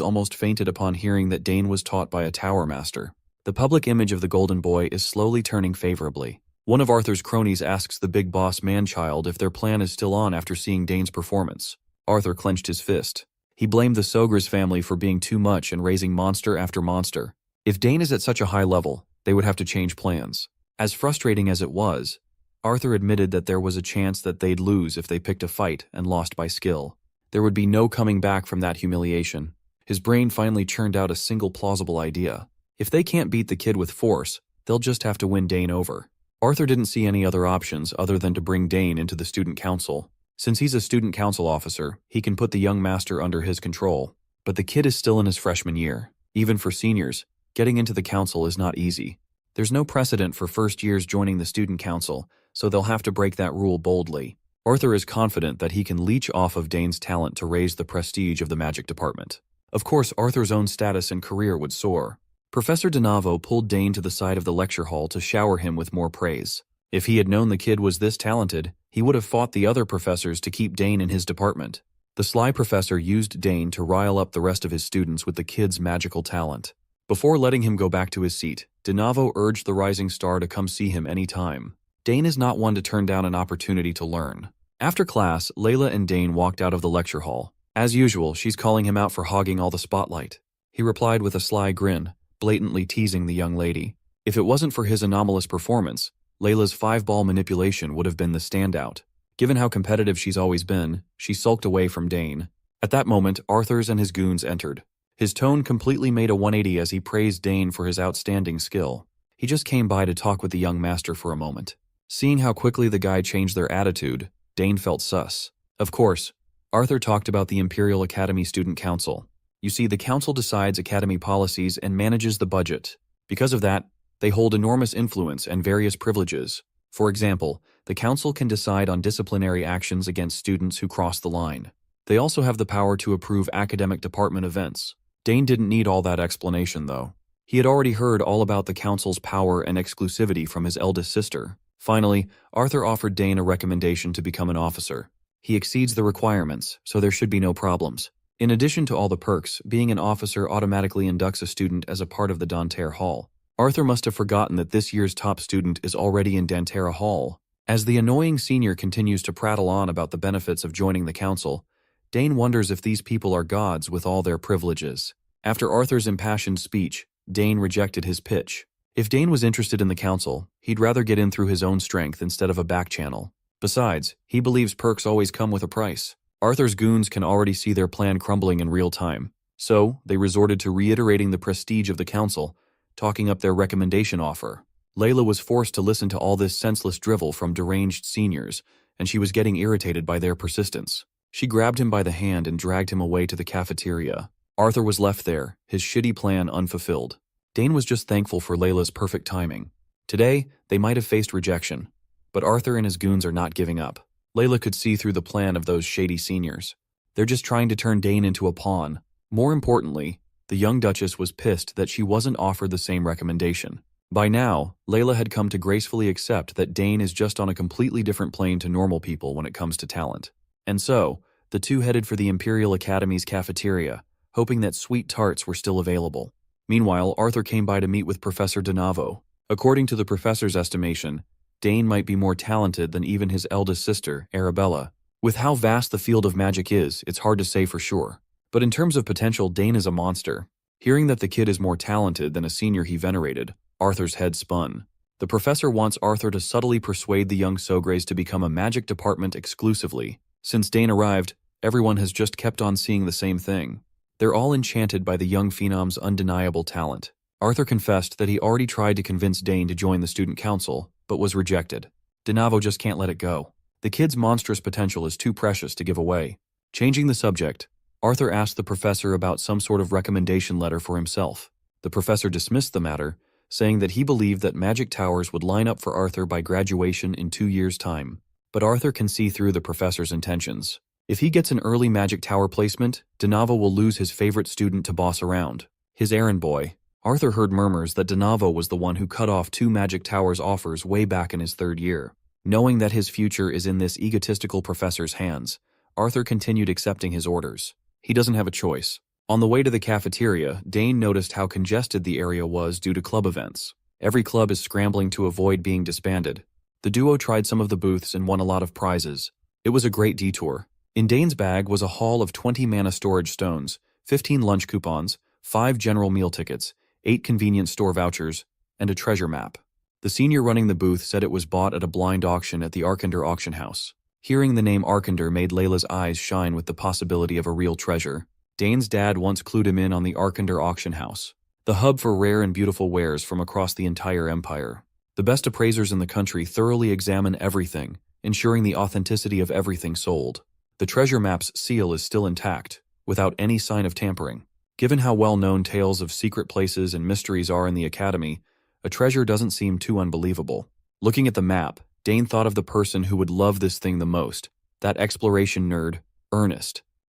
almost fainted upon hearing that Dane was taught by a Tower Master. The public image of the Golden Boy is slowly turning favorably. One of Arthur's cronies asks the big boss man-child if their plan is still on after seeing Dane's performance. Arthur clenched his fist. He blamed the Sogre's family for being too much and raising monster after monster. If Dane is at such a high level, they would have to change plans. As frustrating as it was, Arthur admitted that there was a chance that they'd lose if they picked a fight and lost by skill. There would be no coming back from that humiliation. His brain finally churned out a single plausible idea. If they can't beat the kid with force, they'll just have to win Dane over. Arthur didn't see any other options other than to bring Dane into the student council. Since he's a student council officer, he can put the young master under his control. But the kid is still in his freshman year. Even for seniors, getting into the council is not easy. There's no precedent for first years joining the student council, so they'll have to break that rule boldly. Arthur is confident that he can leech off of Dane's talent to raise the prestige of the magic department. Of course, Arthur's own status and career would soar. Professor DeNavo pulled Dane to the side of the lecture hall to shower him with more praise. If he had known the kid was this talented, he would have fought the other professors to keep Dane in his department. The sly professor used Dane to rile up the rest of his students with the kid's magical talent. Before letting him go back to his seat, DeNavo urged the rising star to come see him any time. Dane is not one to turn down an opportunity to learn. After class, Layla and Dane walked out of the lecture hall. As usual, she's calling him out for hogging all the spotlight. He replied with a sly grin, blatantly teasing the young lady. If it wasn't for his anomalous performance, Layla's 5-ball manipulation would have been the standout. Given how competitive she's always been, she sulked away from Dane. At that moment, Arthurs and his goons entered. His tone completely made a 180 as he praised Dane for his outstanding skill. He just came by to talk with the young master for a moment. Seeing how quickly the guy changed their attitude, Dane felt sus. Of course, Arthur talked about the Imperial Academy Student Council. You see, the council decides academy policies and manages the budget. Because of that, they hold enormous influence and various privileges. For example, the council can decide on disciplinary actions against students who cross the line. They also have the power to approve academic department events. Dane didn't need all that explanation, though. He had already heard all about the council's power and exclusivity from his eldest sister. Finally, Arthur offered Dane a recommendation to become an officer. He exceeds the requirements, so there should be no problems. In addition to all the perks, being an officer automatically inducts a student as a part of the Danterre Hall. Arthur must have forgotten that this year's top student is already in Danterre Hall. As the annoying senior continues to prattle on about the benefits of joining the council, Dane wonders if these people are gods with all their privileges. After Arthur's impassioned speech, Dane rejected his pitch. If Dane was interested in the council, he'd rather get in through his own strength instead of a back channel. Besides, he believes perks always come with a price. Arthur's goons can already see their plan crumbling in real time, so they resorted to reiterating the prestige of the council, talking up their recommendation offer. Layla was forced to listen to all this senseless drivel from deranged seniors, and she was getting irritated by their persistence. She grabbed him by the hand and dragged him away to the cafeteria. Arthur was left there, his shitty plan unfulfilled. Dane was just thankful for Layla's perfect timing. Today, they might have faced rejection, but Arthur and his goons are not giving up. Layla could see through the plan of those shady seniors. They're just trying to turn Dane into a pawn. More importantly, the young Duchess was pissed that she wasn't offered the same recommendation. By now, Layla had come to gracefully accept that Dane is just on a completely different plane to normal people when it comes to talent. And so, the two headed for the Imperial Academy's cafeteria, hoping that sweet tarts were still available. Meanwhile, Arthur came by to meet with Professor DeNavo. According to the professor's estimation, Dane might be more talented than even his eldest sister, Arabella. With how vast the field of magic is, it's hard to say for sure. But in terms of potential, Dane is a monster. Hearing that the kid is more talented than a senior he venerated, Arthur's head spun. The professor wants Arthur to subtly persuade the young Sogres to become a magic department exclusively. Since Dane arrived, everyone has just kept on seeing the same thing. They're all enchanted by the young phenom's undeniable talent. Arthur confessed that he already tried to convince Dane to join the student council, but was rejected. DeNavo just can't let it go. The kid's monstrous potential is too precious to give away. Changing the subject, Arthur asked the professor about some sort of recommendation letter for himself. The professor dismissed the matter, saying that he believed that magic towers would line up for Arthur by graduation in 2 years' time. But Arthur can see through the professor's intentions. If he gets an early magic tower placement, Denavo will lose his favorite student to boss around, his errand boy. Arthur heard murmurs that Denavo was the one who cut off 2 magic towers offers way back in his 3rd year. Knowing that his future is in this egotistical professor's hands, Arthur continued accepting his orders. He doesn't have a choice. On the way to the cafeteria, Dane noticed how congested the area was due to club events. Every club is scrambling to avoid being disbanded. The duo tried some of the booths and won a lot of prizes. It was a great detour. In Dane's bag was a haul of 20 mana storage stones, 15 lunch coupons, 5 general meal tickets, 8 convenience store vouchers, and a treasure map. The senior running the booth said it was bought at a blind auction at the Arkender auction house. Hearing the name Arkender made Layla's eyes shine with the possibility of a real treasure. Dane's dad once clued him in on the Arkender auction house, the hub for rare and beautiful wares from across the entire empire. The best appraisers in the country thoroughly examine everything, ensuring the authenticity of everything sold. The treasure map's seal is still intact, without any sign of tampering. Given how well-known tales of secret places and mysteries are in the academy, a treasure doesn't seem too unbelievable. Looking at the map, Dane thought of the person who would love this thing the most, that exploration nerd, Ernest.